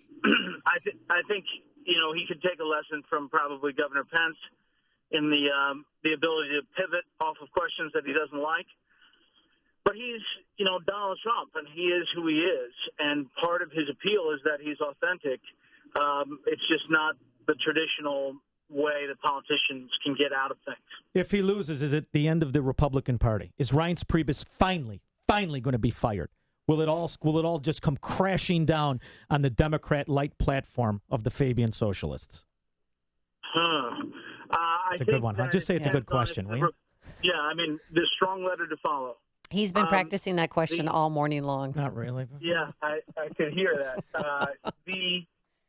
I think, he could take a lesson from probably Governor Pence in the ability to pivot off of questions that he doesn't like. But he's, Donald Trump, and he is who he is. And part of his appeal is that he's authentic. It's just not the traditional way that politicians can get out of things. If he loses, is it the end of the Republican Party? Is Reince Priebus finally going to be fired? Will it all just come crashing down on the Democrat light platform of the Fabian Socialists? It's a good one. I'll just say it's a good question, will you? Yeah, I mean, the strong letter to follow. He's been practicing that question all morning long. Not really. Yeah, I could hear that.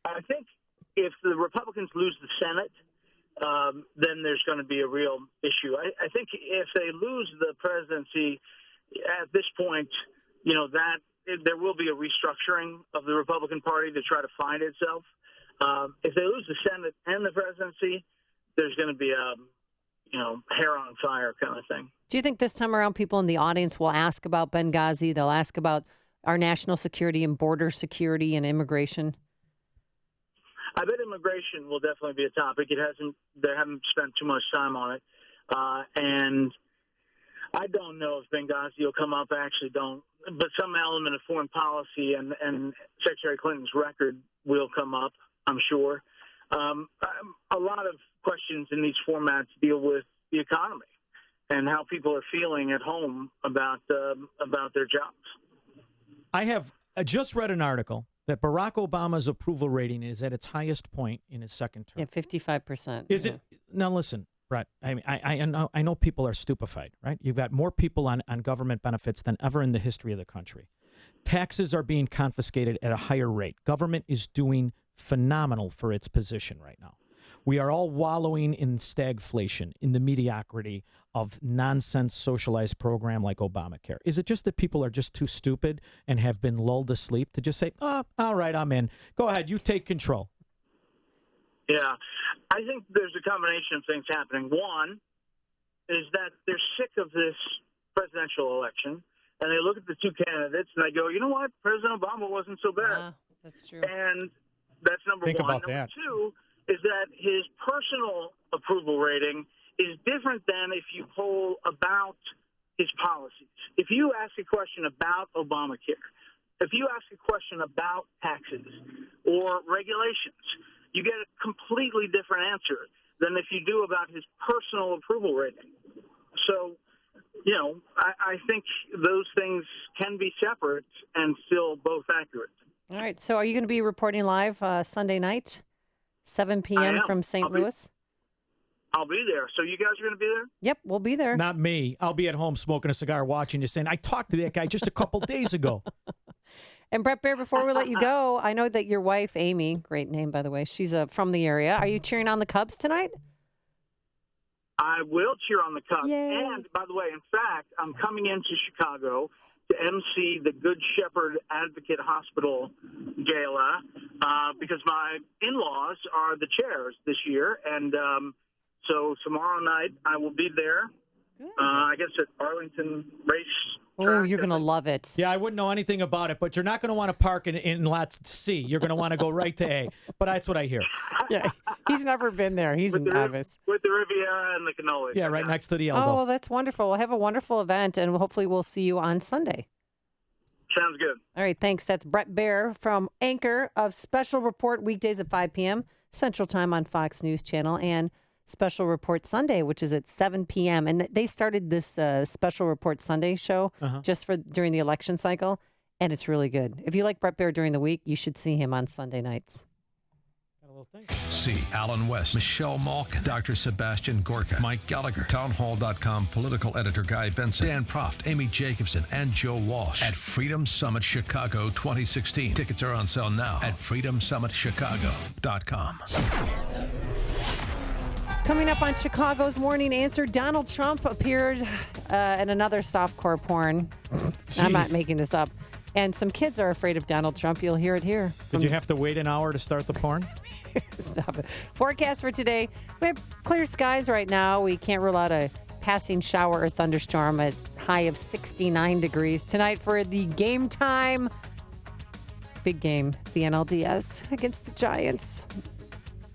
I think if the Republicans lose the Senate, then there's going to be a real issue. I think if they lose the presidency at this point, that there will be a restructuring of the Republican Party to try to find itself. If they lose the Senate and the presidency, there's going to be a hair on fire kind of thing. Do you think this time around people in the audience will ask about Benghazi? They'll ask about our national security and border security and immigration? I bet immigration will definitely be a topic. They haven't spent too much time on it. And I don't know if Benghazi will come up. I actually don't. But some element of foreign policy and Secretary Clinton's record will come up, I'm sure. A lot of questions in these formats deal with the economy and how people are feeling at home about their jobs. I have just read an article that Barack Obama's approval rating is at its highest point in his second term. Yeah, 55%. Is it? Now listen, Brett, I mean, I know people are stupefied, right? You've got more people on government benefits than ever in the history of the country. Taxes are being confiscated at a higher rate. Government is doing phenomenal for its position right now. We are all wallowing in stagflation, in the mediocrity of nonsense socialized program like Obamacare. Is it just that people are just too stupid and have been lulled to sleep to just say, all right, I'm in. Go ahead, you take control. Yeah, I think there's a combination of things happening. One is that they're sick of this presidential election, and they look at the two candidates and they go, you know what, President Obama wasn't so bad. That's true. And that's number Think one. about Number that. two is that his personal approval rating is different than if you poll about his policies. If you ask a question about Obamacare, if you ask a question about taxes or regulations, you get a completely different answer than if you do about his personal approval rating. So, I think those things can be separate and still both accurate. All right. So are you going to be reporting live Sunday night, 7 p.m. from St. Louis? I'll be there. So you guys are going to be there? Yep, we'll be there. Not me. I'll be at home smoking a cigar watching you saying, I talked to that guy just a couple days ago. And Brett Baer, before we let you go, I know that your wife, Amy, great name, by the way, she's from the area. Are you cheering on the Cubs tonight? I will cheer on the Cubs. Yay. And, by the way, in fact, I'm coming into Chicago to MC the Good Shepherd Advocate Hospital Gala because my in-laws are the chairs this year. And so tomorrow night I will be there, I guess at Arlington Race. Oh, you're going to love it. Yeah, I wouldn't know anything about it, but you're not going to want to park in lots C. You're going to want to go right to A. But that's what I hear. Yeah, he's never been there. He's a novice. With the Riviera and the cannoli. Yeah, right next to the Elbow. Oh, well, that's wonderful. We'll have a wonderful event, and hopefully we'll see you on Sunday. Sounds good. All right, thanks. That's Brett Baer from Anchor of Special Report, weekdays at 5 p.m. Central Time on Fox News Channel, and Special Report Sunday, which is at 7 p.m. And they started this Special Report Sunday show just for during the election cycle, and it's really good. If you like Brett Baer during the week, you should see him on Sunday nights. See Alan West, Michelle Malkin, Dr. Sebastian Gorka, Mike Gallagher, townhall.com political editor Guy Benson, Dan Proft, Amy Jacobson, and Joe Walsh at Freedom Summit Chicago 2016. Tickets are on sale now at freedomsummitchicago.com. Coming up on Chicago's Morning Answer, Donald Trump appeared in another softcore porn. I'm not making this up. And some kids are afraid of Donald Trump. You'll hear it here. Did you have to wait an hour to start the porn? Stop it. Forecast for today. We have clear skies right now. We can't rule out a passing shower or thunderstorm at high of 69 degrees. Tonight for the game time. Big game, the NLDS against the Giants.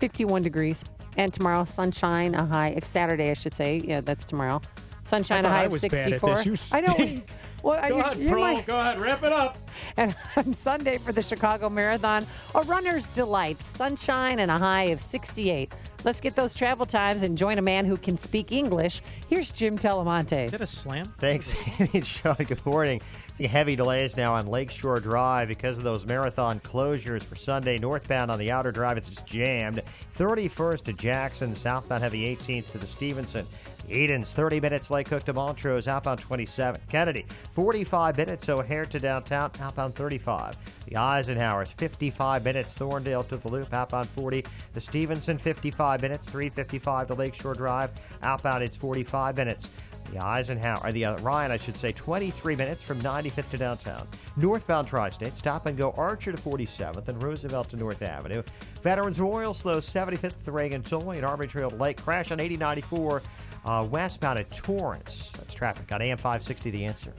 51 degrees. And tomorrow, sunshine, a high. Saturday, I should say. Yeah, that's tomorrow. Sunshine, a high of 64. Bad at this. You I know. Well, Go ahead, Pro. Go ahead, wrap it up. And on Sunday for the Chicago Marathon, a runner's delight, sunshine and a high of 68. Let's get those travel times and join a man who can speak English. Here's Jim Telemonte. Is that a slam? Thanks, Amy and Sean. Good morning. See heavy delays now on Lakeshore Drive because of those marathon closures for Sunday. Northbound on the outer drive, it's just jammed. 31st to Jackson, southbound heavy 18th to the Stevenson. Edens, 30 minutes, Lake Cook to Montrose, outbound 27. Kennedy, 45 minutes, O'Hare to downtown, outbound 35. The Eisenhower's 55 minutes, Thorndale to the Loop, outbound 40. The Stevenson, 55 minutes, 355 to Lakeshore Drive, outbound it's 45 minutes. The Ryan, I should say, 23 minutes from 95th to downtown. Northbound Tri-State, stop and go Archer to 47th and Roosevelt to North Avenue. Veterans Memorial slow 75th to Reagan Tollway and Army Trail to Lake. Crash on 8094 westbound at Torrance. That's traffic on AM 560, The Answer.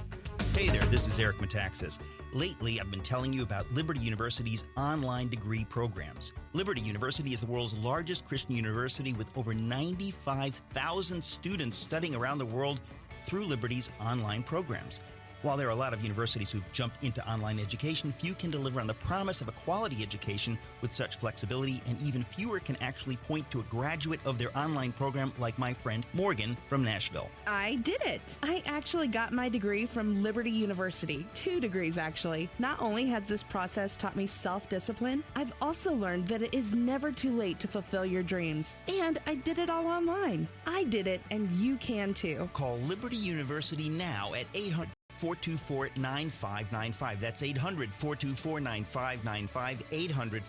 Hey there, this is Eric Metaxas. Lately, I've been telling you about Liberty University's online degree programs. Liberty University is the world's largest Christian university with over 95,000 students studying around the world through Liberty's online programs. While there are a lot of universities who've jumped into online education, few can deliver on the promise of a quality education with such flexibility, and even fewer can actually point to a graduate of their online program like my friend Morgan from Nashville. I did it. I actually got my degree from Liberty University. 2 degrees, actually. Not only has this process taught me self-discipline, I've also learned that it is never too late to fulfill your dreams. And I did it all online. I did it, and you can too. Call Liberty University now at 800-424-9595. That's 800-424-9595,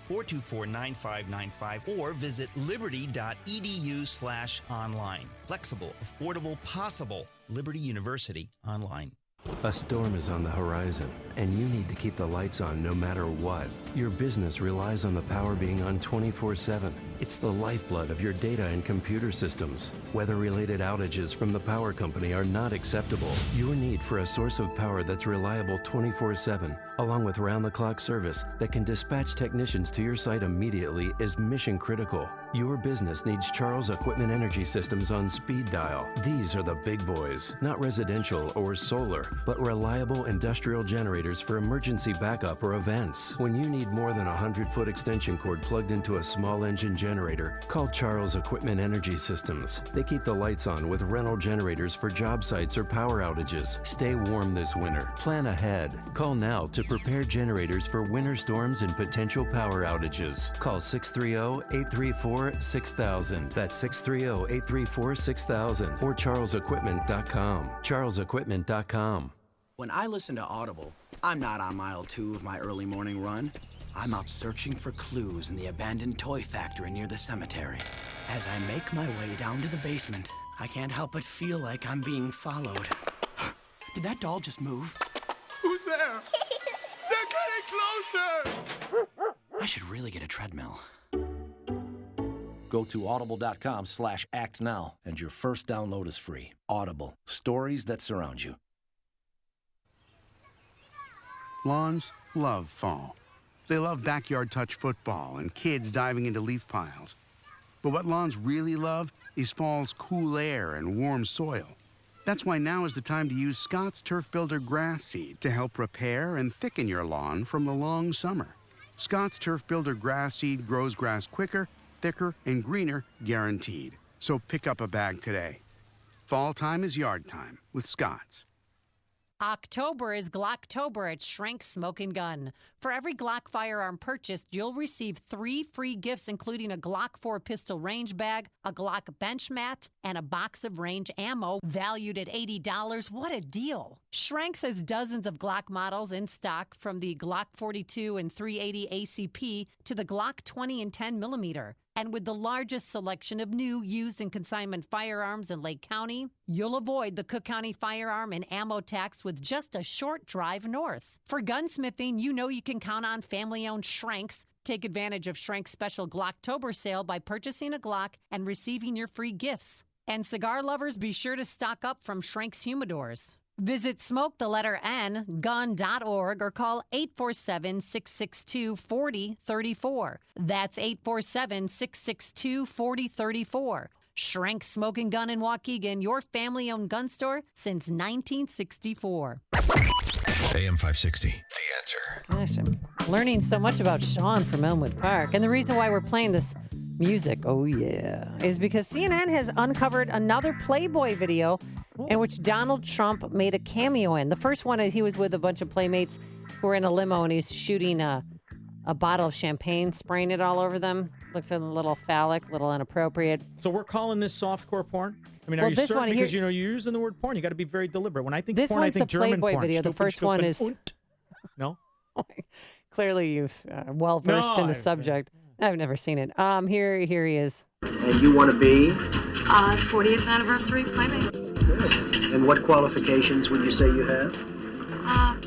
800-424-9595, or visit liberty.edu/online. Flexible, affordable, possible. Liberty University Online. A storm is on the horizon, and you need to keep the lights on no matter what. Your business relies on the power being on 24/7. It's the lifeblood of your data and computer systems. Weather-related outages from the power company are not acceptable. Your need for a source of power that's reliable 24/7, along with round-the-clock service that can dispatch technicians to your site immediately, is mission critical. Your business needs Charles Equipment Energy Systems on speed dial. These are the big boys, not residential or solar, but reliable industrial generators for emergency backup or events. When you need more than a 100-foot extension cord plugged into a small engine generator, call Charles Equipment Energy Systems. They keep the lights on with rental generators for job sites or power outages. Stay warm this winter. Plan ahead. Call now to prepare generators for winter storms and potential power outages. Call 630-834-6000. That's 630-834-6000 or charlesequipment.com. charlesequipment.com. When I listen to Audible, I'm not on mile 2 of my early morning run. I'm out searching for clues in the abandoned toy factory near the cemetery. As I make my way down to the basement, I can't help but feel like I'm being followed. Did that doll just move? Who's there? They're getting closer! I should really get a treadmill. Go to audible.com/actnow and your first download is free. Audible. Stories that surround you. Lawns love fall. They love backyard touch football and kids diving into leaf piles. But what lawns really love is fall's cool air and warm soil. That's why now is the time to use Scott's Turf Builder grass seed to help repair and thicken your lawn from the long summer. Scott's Turf Builder grass seed grows grass quicker, thicker, and greener, guaranteed. So pick up a bag today. Fall time is yard time with Scott's. October is Glocktober at Schrank Smoke & Gun. For every Glock firearm purchased, you'll receive 3 free gifts, including a Glock 4 pistol range bag, a Glock bench mat, and a box of range ammo valued at $80. What a deal! Schrank's has dozens of Glock models in stock, from the Glock 42 and 380 ACP to the Glock 20 and 10 millimeter. And with the largest selection of new, used, and consignment firearms in Lake County, you'll avoid the Cook County firearm and ammo tax with just a short drive north. For gunsmithing, you know you can count on family-owned Schranks. Take advantage of Schrank's special Glocktober sale by purchasing a Glock and receiving your free gifts. And cigar lovers, be sure to stock up from Schrank's humidors. Visit smoke_gun.org or call 847-662-4034. That's 847-662-4034. Schrank Smoke & Gun in Waukegan, your family-owned gun store since 1964. AM 560, The Answer. Gosh, I'm learning so much about Sean from Elmwood Park. And the reason why we're playing this music, is because CNN has uncovered another Playboy video in which Donald Trump made a cameo in. The first one, he was with a bunch of playmates who were in a limo, and he's shooting a bottle of champagne, spraying it all over them. Looks a little phallic, a little inappropriate. So we're calling this softcore porn? I mean, Well, are you this certain? one Because, here- you're using the word porn. You got to be very deliberate. When I think This porn, I one's think the German Playboy porn. video. The Stupid, first one stupid, is- und. No? Clearly, you've well versed No, in the subject. I've never seen it. Here he is. And you want to be? 40th anniversary Playmate. Good. And what qualifications would you say you have?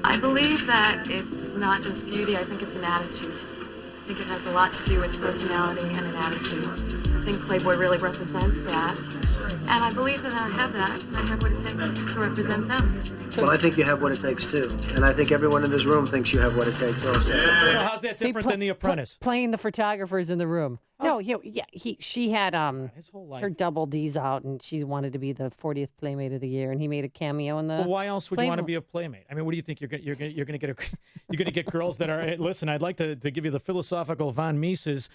I believe that it's not just beauty, I think it's an attitude. I think it has a lot to do with personality and an attitude. I think Playboy really represents that. And I believe that I have that. I have what it takes to represent them. Well, I think you have what it takes too. And I think everyone in this room thinks you have what it takes also. So how's that different than The Apprentice? Playing the photographers in the room. No, she had His whole life. her double D's out, and she wanted to be the 40th Playmate of the Year, and he made a cameo in the. Well, why else would you want to Playboy. be a playmate? I mean, what do you think you're going to get? You're going to get girls that are. Hey, listen, I'd like to give you the philosophical von Mises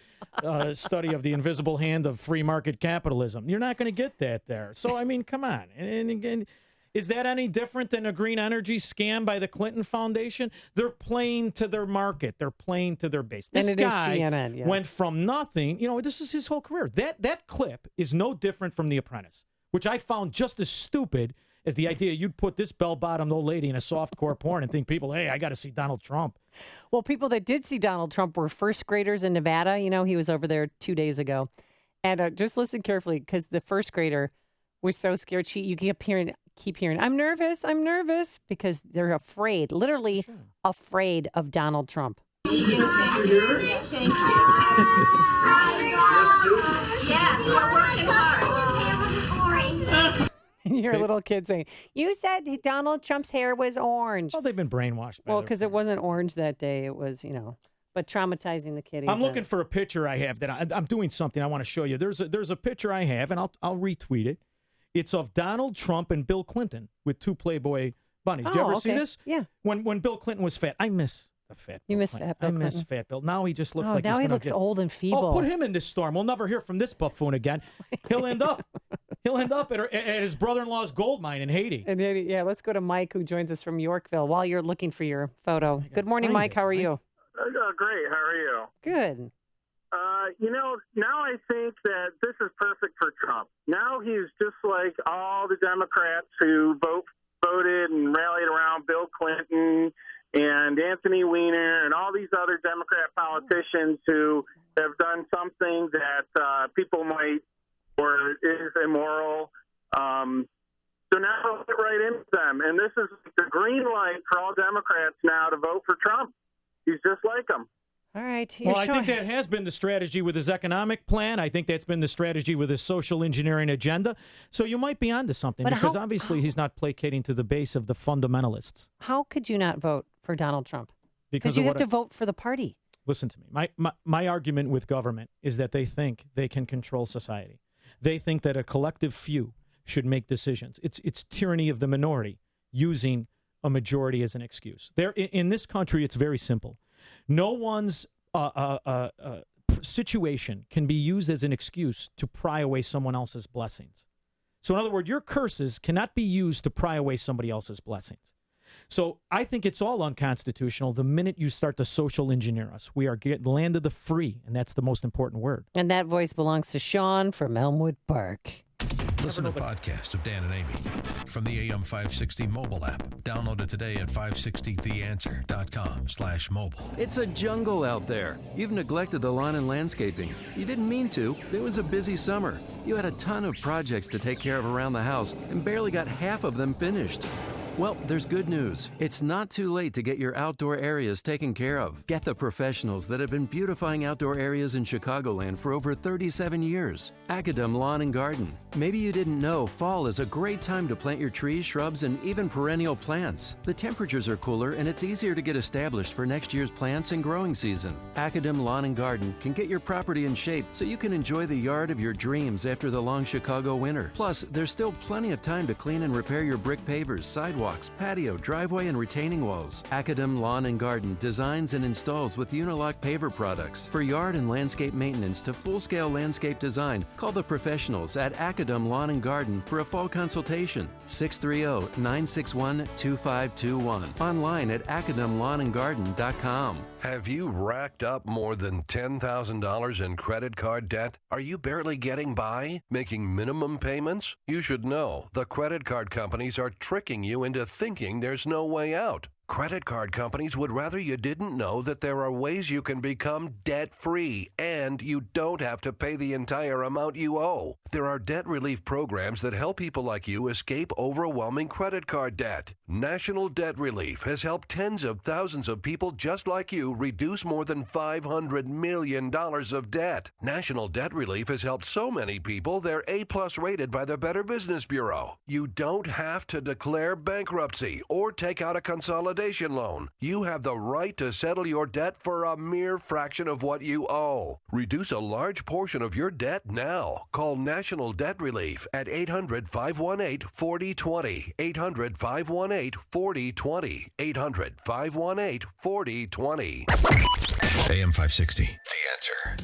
study of the invisible hand of free market capitalism. You're not going to get that there. So I mean, come on. And again, is that any different than a green energy scam by the Clinton Foundation? They're playing to their market. They're playing to their base. This And it is guy CNN, yes. went from nothing. This is his whole career. That clip is no different from The Apprentice, which I found just as stupid as the idea you'd put this bell-bottomed old lady in a softcore porn and think people, hey, I got to see Donald Trump. Well, people that did see Donald Trump were first graders in Nevada. He was over there 2 days ago. And just listen carefully, because the first grader was so scared. You keep hearing, I'm nervous, because they're afraid, literally afraid of Donald Trump. Thank you. Yeah, you're working hard. And your little kid saying, you said Donald Trump's hair was orange. Well, they've been brainwashed. Well, because it wasn't orange that day. It was, but traumatizing the kiddies. I'm looking for a picture I have that I'm doing something I want to show you. There's a picture I have, and I'll retweet it. It's of Donald Trump and Bill Clinton with two Playboy bunnies. Did you ever see this? Yeah. When Bill Clinton was fat. I miss the fat Bill. You miss Clinton. fat Bill I miss Clinton? fat Bill. Now he just looks Oh, like now he's he gonna looks get... old and feeble. Oh, put him in this storm. We'll never hear from this buffoon again. He'll end up at his brother-in-law's gold mine in Haiti. And let's go to Mike, who joins us from Yorkville while you're looking for your photo. Good morning, Mike. How are you? Great. How are you? Good. Now I think that this is perfect for Trump. Now he's just like all the Democrats who voted and rallied around Bill Clinton and Anthony Weiner and all these other Democrat politicians who have done something that people might or is immoral. So now they'll get right into them. And this is the green light for all Democrats now to vote for Trump. He's just like them. All right. Well, I think that has been the strategy with his economic plan. I think that's been the strategy with his social engineering agenda. So you might be onto something, because obviously he's not placating to the base of the fundamentalists. How could you not vote for Donald Trump? Because you have to vote for the party. Listen to me. My argument with government is that they think they can control society. They think that a collective few should make decisions. It's tyranny of the minority using a majority as an excuse. In this country, it's very simple. No one's situation can be used as an excuse to pry away someone else's blessings. So in other words, your curses cannot be used to pry away somebody else's blessings. So I think it's all unconstitutional the minute you start to social engineer us. We are getting land of the free, and that's the most important word. And that voice belongs to Sean from Elmwood Park. Listen to the podcast of Dan and Amy from the AM 560 mobile app. Download it today at 560theanswer.com/mobile. It's a jungle out there. You've neglected the lawn and landscaping. You didn't mean to. It was a busy summer. You had a ton of projects to take care of around the house and barely got half of them finished. Well, there's good news. It's not too late to get your outdoor areas taken care of. Get the professionals that have been beautifying outdoor areas in Chicagoland for over 37 years. Academ Lawn and Garden. Maybe you didn't know fall is a great time to plant your trees, shrubs, and even perennial plants. The temperatures are cooler and it's easier to get established for next year's plants and growing season. Academ Lawn and Garden can get your property in shape so you can enjoy the yard of your dreams after the long Chicago winter. Plus, there's still plenty of time to clean and repair your brick pavers, sidewalks, sidewalks, patio, driveway, and retaining walls. Academ Lawn and Garden designs and installs with Unilock paver products. For yard and landscape maintenance to full-scale landscape design, call the professionals at Academ Lawn and Garden for a fall consultation. 630-961-2521. Online at academlawnandgarden.com. Have you racked up more than $10,000 in credit card debt? Are you barely getting by, making minimum payments? You should know the credit card companies are tricking you into thinking there's no way out. Credit card companies would rather you didn't know that there are ways you can become debt-free and you don't have to pay the entire amount you owe. There are debt relief programs that help people like you escape overwhelming credit card debt. National Debt Relief has helped tens of thousands of people just like you reduce more than $500 million of debt. National Debt Relief has helped so many people they're A+ rated by the Better Business Bureau. You don't have to declare bankruptcy or take out a consolidation loan. You have the right to settle your debt for a mere fraction of what you owe. Reduce a large portion of your debt now. Call National Debt Relief at 800-518-4020. 800-518-4020. 800-518-4020. AM 560, The Answer.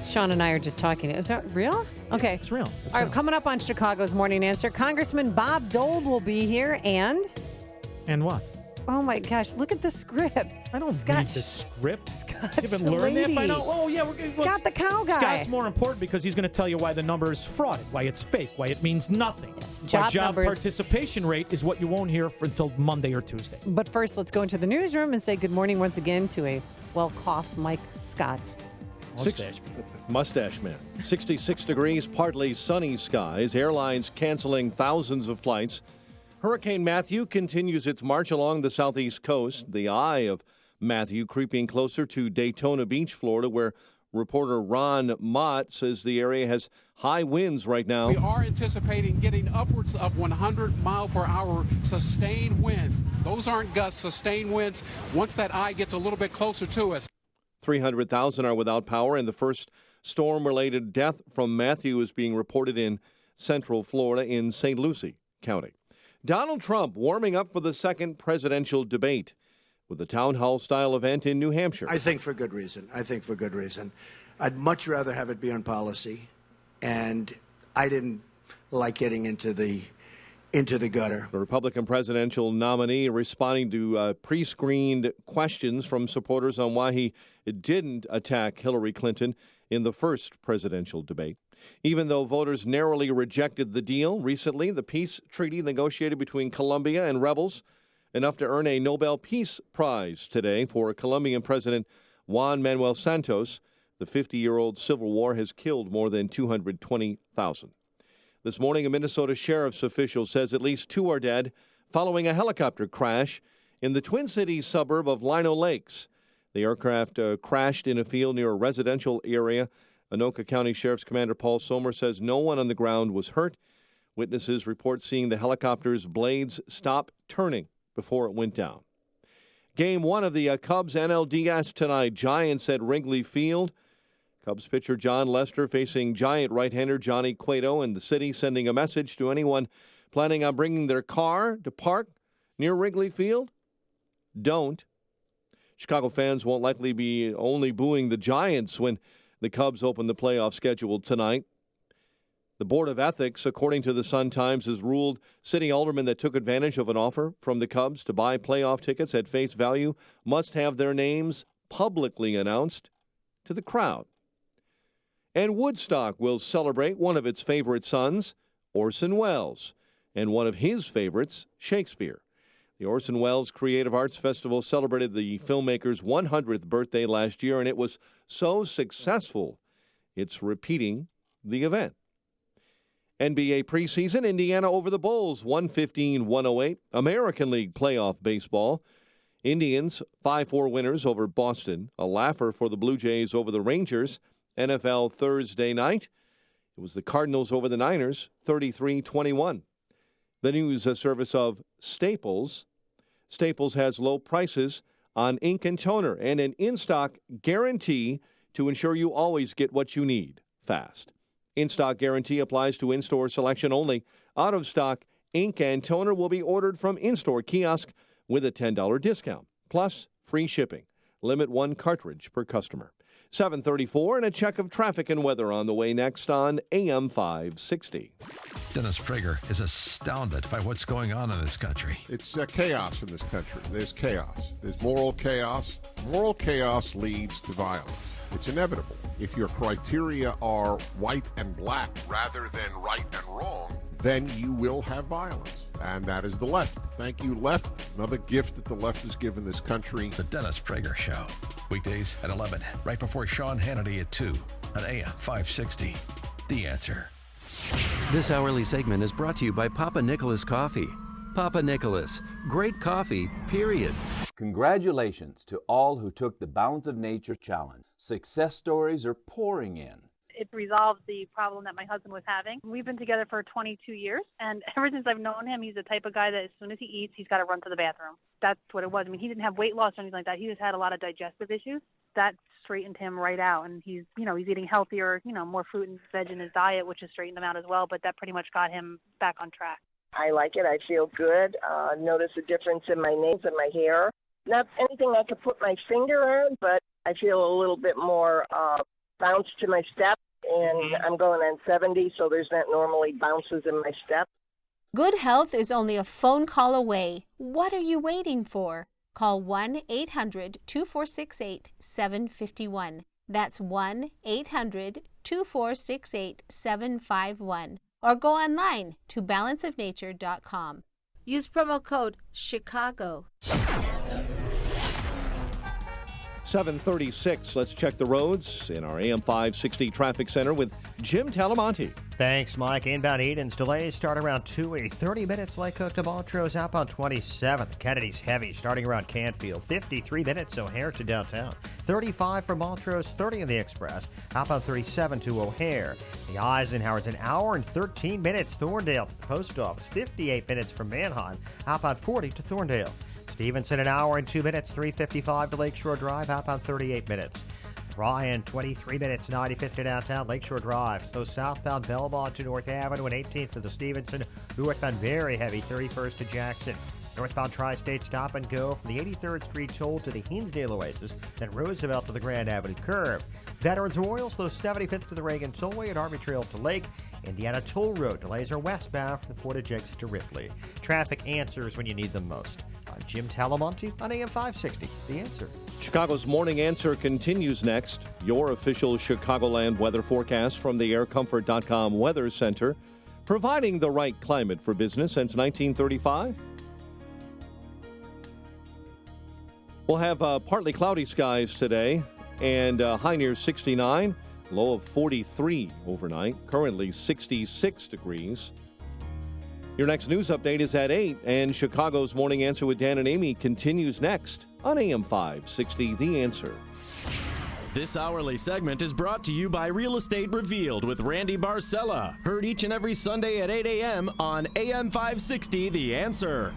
Sean and I are just talking. Is that real? Okay. It's real. All right, coming up on Chicago's Morning Answer, Congressman Bob Dole will be here, and what? Oh my gosh, look at the script. I don't read the script. Scott's You haven't learned that by now? Oh, yeah. Scott the cow guy. Scott's more important because he's going to tell you why the number is frauded, why it's fake, why it means nothing. Yes, Why job job numbers. participation rate is what you won't hear until Monday or Tuesday. But first, let's go into the newsroom and say good morning once again to a well-coughed Mike Scott. Mustache man. 66 degrees, partly sunny skies. Airlines canceling thousands of flights. Hurricane Matthew continues its march along the southeast coast. The eye of Matthew creeping closer to Daytona Beach, Florida, where reporter Ron Mott says the area has high winds right now. We are anticipating getting upwards of 100 mile per hour sustained winds. Those aren't gusts, sustained winds. Once that eye gets a little bit closer to us. 300,000 are without power, and the first storm-related death from Matthew is being reported in central Florida in St. Lucie County. Donald Trump warming up for the second presidential debate with a town hall-style event in New Hampshire. I think for good reason. I'd much rather have it be on policy, and I didn't like getting into the gutter. The Republican presidential nominee responding to pre-screened questions from supporters on why he didn't attack Hillary Clinton in the first presidential debate. Even though voters narrowly rejected the deal recently, the peace treaty negotiated between Colombia and rebels, enough to earn a Nobel Peace Prize today for Colombian President Juan Manuel Santos. The 50-year-old civil war has killed more than 220,000. This morning, a Minnesota sheriff's official says at least 2 are dead following a helicopter crash in the Twin Cities suburb of Lino Lakes. The aircraft crashed in a field near a residential area. Anoka County Sheriff's Commander Paul Somer says no one on the ground was hurt. Witnesses report seeing the helicopter's blades stop turning before it went down. Game 1 of the Cubs NLDS tonight. Giants at Wrigley Field. Cubs pitcher John Lester facing Giant right-hander Johnny Cueto, and the city sending a message to anyone planning on bringing their car to park near Wrigley Field. Don't. Chicago fans won't likely be only booing the Giants when the Cubs open the playoff schedule tonight. The Board of Ethics, according to the Sun-Times, has ruled city aldermen that took advantage of an offer from the Cubs to buy playoff tickets at face value must have their names publicly announced to the crowd. And Woodstock will celebrate one of its favorite sons, Orson Welles, and one of his favorites, Shakespeare. The Orson Welles Creative Arts Festival celebrated the filmmaker's 100th birthday last year, and it was so successful, it's repeating the event. NBA preseason, Indiana over the Bulls, 115-108. American League playoff baseball. Indians, 5-4 winners over Boston. A laugher for the Blue Jays over the Rangers. NFL Thursday night, it was the Cardinals over the Niners, 33-21. The news a service of Staples. Staples has low prices on ink and toner and an in-stock guarantee to ensure you always get what you need fast. In-stock guarantee applies to in-store selection only. Out of stock, ink, and toner will be ordered from in-store kiosk with a $10 discount, plus free shipping. Limit 1 cartridge per customer. 7:34 and a check of traffic and weather on the way next on AM 560. Dennis Prager is astounded by what's going on in this country. It's chaos in this country. There's chaos. There's moral chaos. Moral chaos leads to violence. It's inevitable. If your criteria are white and black rather than right and wrong, then you will have violence. And that is the left. Thank you, left. Another gift that the left has given this country. The Dennis Prager Show. Weekdays at 11, right before Sean Hannity at 2 on AM 560. The Answer. This hourly segment is brought to you by Papa Nicholas Coffee. Papa Nicholas, great coffee, period. Congratulations to all who took the Balance of Nature Challenge. Success stories are pouring in. It resolved the problem that my husband was having. We've been together for 22 years, and ever since I've known him, he's the type of guy that as soon as he eats, he's got to run to the bathroom. That's what it was. I mean, he didn't have weight loss or anything like that. He just had a lot of digestive issues. That straightened him right out, and he's eating healthier, more fruit and veg in his diet, which has straightened him out as well, but that pretty much got him back on track. I like it. I feel good. Notice a difference in my nails and my hair. Not anything I could put my finger on, but I feel a little bit more bounce to my step, and I'm going on 70, so there's not normally bounces in my step. Good health is only a phone call away. What are you waiting for? Call 1-800-2468-751. That's 1-800-2468-751. Or go online to balanceofnature.com. Use promo code CHICAGO. 7:36. Let's check the roads in our AM 560 traffic center with Jim Talamonte. Thanks, Mike. Inbound Eden's delays start around 2:30. 30 minutes Lake Cook to Montrose outbound 27th. Kennedy's heavy starting around Canfield. 53 minutes O'Hare to downtown. 35 from Montrose, 30 in the Express. Outbound 37 to O'Hare. The Eisenhower's an hour and 13 minutes. Thorndale to the post office. 58 minutes from Manheim. Outbound 40 to Thorndale. Stevenson, an hour and 2 minutes, 3:55 to Lakeshore Drive, outbound 38 minutes. Bryan, 23 minutes, 95th to downtown, Lakeshore Drive. Slow southbound Belmont to North Avenue and 18th to the Stevenson. Northbound very heavy, 31st to Jackson. Northbound Tri-State stop and go from the 83rd Street toll to the Hinsdale Oasis, then Roosevelt to the Grand Avenue curve. Veterans Memorial, slow 75th to the Reagan Tollway and Army Trail to Lake. Indiana Toll Road delays are westbound from the Portage exit to Ripley. Traffic answers when you need them most. I'm Jim Talamonte on AM 560. The Answer. Chicago's Morning Answer continues next. Your official Chicagoland weather forecast from the aircomfort.com Weather Center, providing the right climate for business since 1935. We'll have partly cloudy skies today and high near 69. Low of 43 overnight, currently 66 degrees. Your next news update is at 8, and Chicago's Morning Answer with Dan and Amy continues next on AM 560, The Answer. This hourly segment is brought to you by Real Estate Revealed with Randy Barcella. Heard each and every Sunday at 8 a.m. on AM 560, The Answer.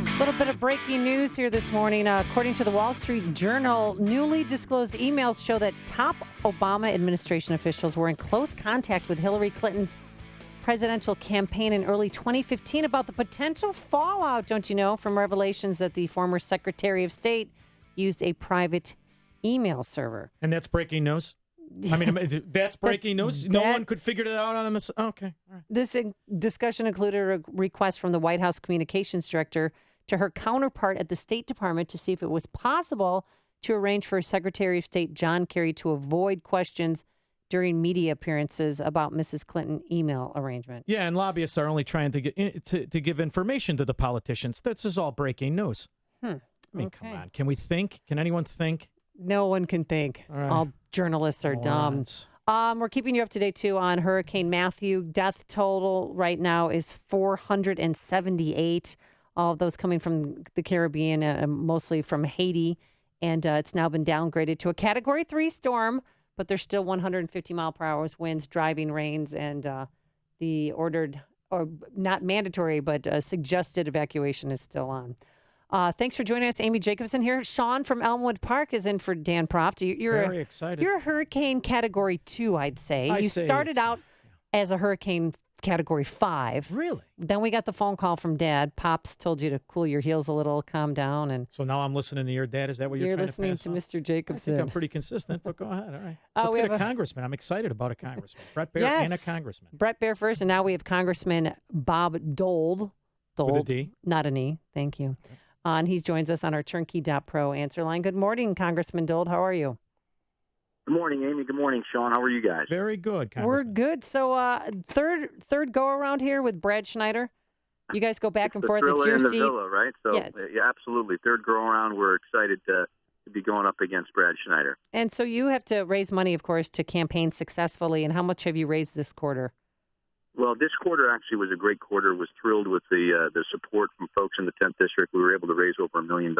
A little bit of breaking news here this morning. According to the Wall Street Journal, newly disclosed emails show that top Obama administration officials were in close contact with Hillary Clinton's presidential campaign in early 2015 about the potential fallout, don't you know, from revelations that the former Secretary of State used a private email server. And that's breaking news? I mean, that's breaking news? No one could figure it out on them? Okay. All right. This discussion included a request from the White House communications director to her counterpart at the State Department to see if it was possible to arrange for Secretary of State John Kerry to avoid questions during media appearances about Mrs. Clinton email arrangement. Yeah, and lobbyists are only trying to get to give information to the politicians. This is all breaking news. I mean, come on. Can we think? Can anyone think? No one can think. All journalists are dumb. We're keeping you up to date, too, on Hurricane Matthew. Death total right now is 478. All of those coming from the Caribbean, mostly from Haiti. And it's now been downgraded to a Category 3 storm, but there's still 150-mile-per-hour winds, driving rains, and the ordered, or not mandatory, but suggested evacuation is still on. Thanks for joining us. Amy Jacobson here. Sean from Elmwood Park is in for Dan Proft. You're very excited. You're a Hurricane Category 2, I'd say. You started out as a hurricane Category 5. Really? Then we got the phone call from Dad. Pops told you to cool your heels a little, calm down, and So now I'm listening to your dad. Is that what you're trying listening to pass to on? Mr. Jacobson. I think I'm pretty consistent, but go ahead. All right. Oh, Let's we get have a a- congressman. I'm excited about a congressman. Brett Baer Yes. and a congressman. Brett Baer first, and now we have Congressman Bob Dole. With a D? Not an E. Thank you. And he joins us on our Turnkey.pro answer line. Good morning, Congressman Dole. How are you? Good morning, Amy. Good morning, Sean. How are you guys? Very good, We're good. So third go around here with Brad Schneider. You guys go back and The forth. It's thriller your in the seat. villa, right? So, Yeah. yeah, absolutely. Third go around. We're excited to be going up against Brad Schneider. And so you have to raise money, of course, to campaign successfully. And how much have you raised this quarter? Well, this quarter actually was a great quarter. Was thrilled with the support from folks in the 10th district. We were able to raise over $1 million,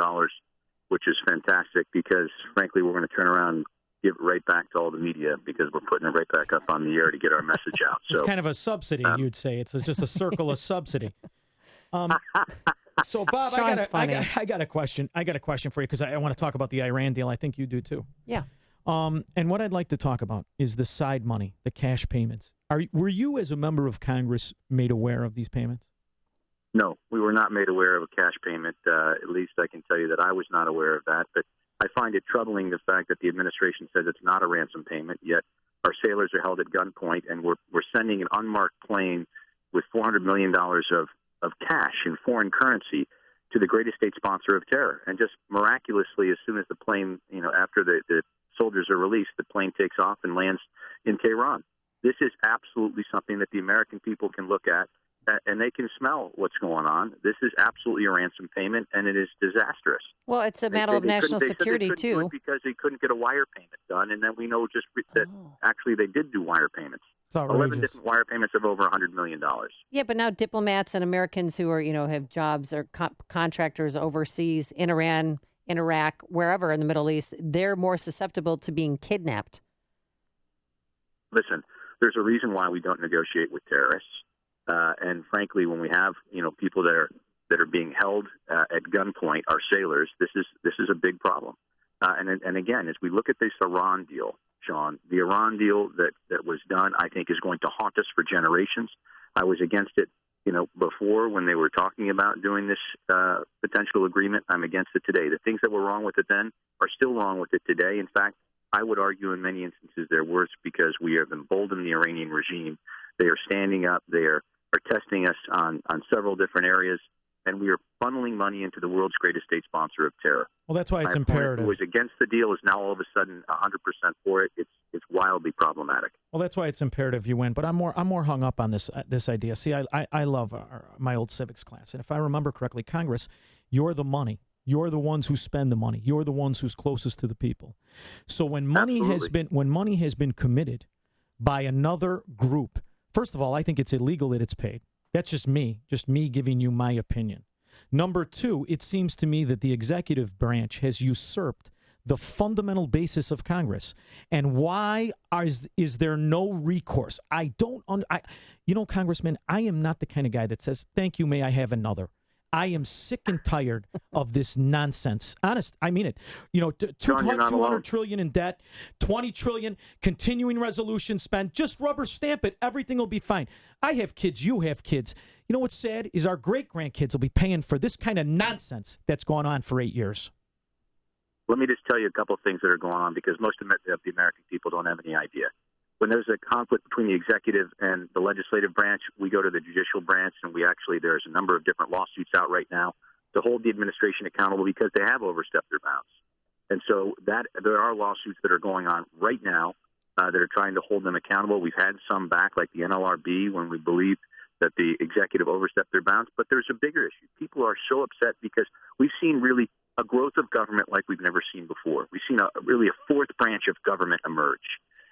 which is fantastic because, frankly, we're going to turn around and give it right back to all the media because we're putting it right back up on the air to get our message out. It's So kind of a subsidy, you'd say. It's just a circle of subsidy. So, Bob, Sean's funny. I got a question. I got a question for you because I want to talk about the Iran deal. I think you do too. Yeah. And what I'd like to talk about is the side money, the cash payments. Were you, as a member of Congress, made aware of these payments? No, we were not made aware of a cash payment. At least I can tell you that I was not aware of that. But I find it troubling the fact that the administration says it's not a ransom payment, yet our sailors are held at gunpoint, and we're sending an unmarked plane with $400 million of cash in foreign currency to the greatest state sponsor of terror. And just miraculously, as soon as the plane, after the soldiers are released, the plane takes off and lands in Tehran. This is absolutely something that the American people can look at, and they can smell what's going on. This is absolutely a ransom payment, and it is disastrous. Well, it's a matter of national they said security, they couldn't do too. it because they couldn't get a wire payment done, and then we know that actually they did do wire payments. It's outrageous. 11 different wire payments of over $100 million. Yeah, but now diplomats and Americans who are, have jobs or contractors overseas in Iran, in Iraq, wherever in the Middle East, they're more susceptible to being kidnapped. Listen, there's a reason why we don't negotiate with terrorists. And frankly, when we have people that are being held at gunpoint, our sailors, this is a big problem. And again, as we look at this Iran deal, Sean, the Iran deal that was done, I think, is going to haunt us for generations. I was against it, before when they were talking about doing this potential agreement. I'm against it today. The things that were wrong with it then are still wrong with it today. In fact, I would argue in many instances they're worse because we have emboldened the Iranian regime. They are standing up. They are testing us on several different areas, and we are funneling money into the world's greatest state sponsor of terror. Well, that's why it's My opponent, imperative. who was against the deal, is now all of a sudden 100% for it. It's wildly problematic. Well, that's why it's imperative you win. But I'm more hung up on this idea. See, I love my old civics class, and if I remember correctly, Congress, you're the money. You're the ones who spend the money. You're the ones who's closest to the people. So when money has been committed by another group, first of all, I think it's illegal that it's paid. That's just me giving you my opinion. Number two, it seems to me that the executive branch has usurped the fundamental basis of Congress. And why is there no recourse? Congressman, I am not the kind of guy that says, thank you, may I have another. I am sick and tired of this nonsense. Honest, I mean it. John, you're not alone. $200 trillion in debt, $20 trillion, continuing resolution spend. Just rubber stamp it. Everything will be fine. I have kids. You have kids. You know what's sad is our great-grandkids will be paying for this kind of nonsense that's gone on for 8 years. Let me just tell you a couple of things that are going on because most of the American people don't have any idea. When there's a conflict between the executive and the legislative branch, we go to the judicial branch, and there's a number of different lawsuits out right now to hold the administration accountable because they have overstepped their bounds. And so there are lawsuits that are going on right now that are trying to hold them accountable. We've had some back, like the NLRB, when we believe that the executive overstepped their bounds. But there's a bigger issue. People are so upset because we've seen really a growth of government like we've never seen before. We've seen really a fourth branch of government emerge.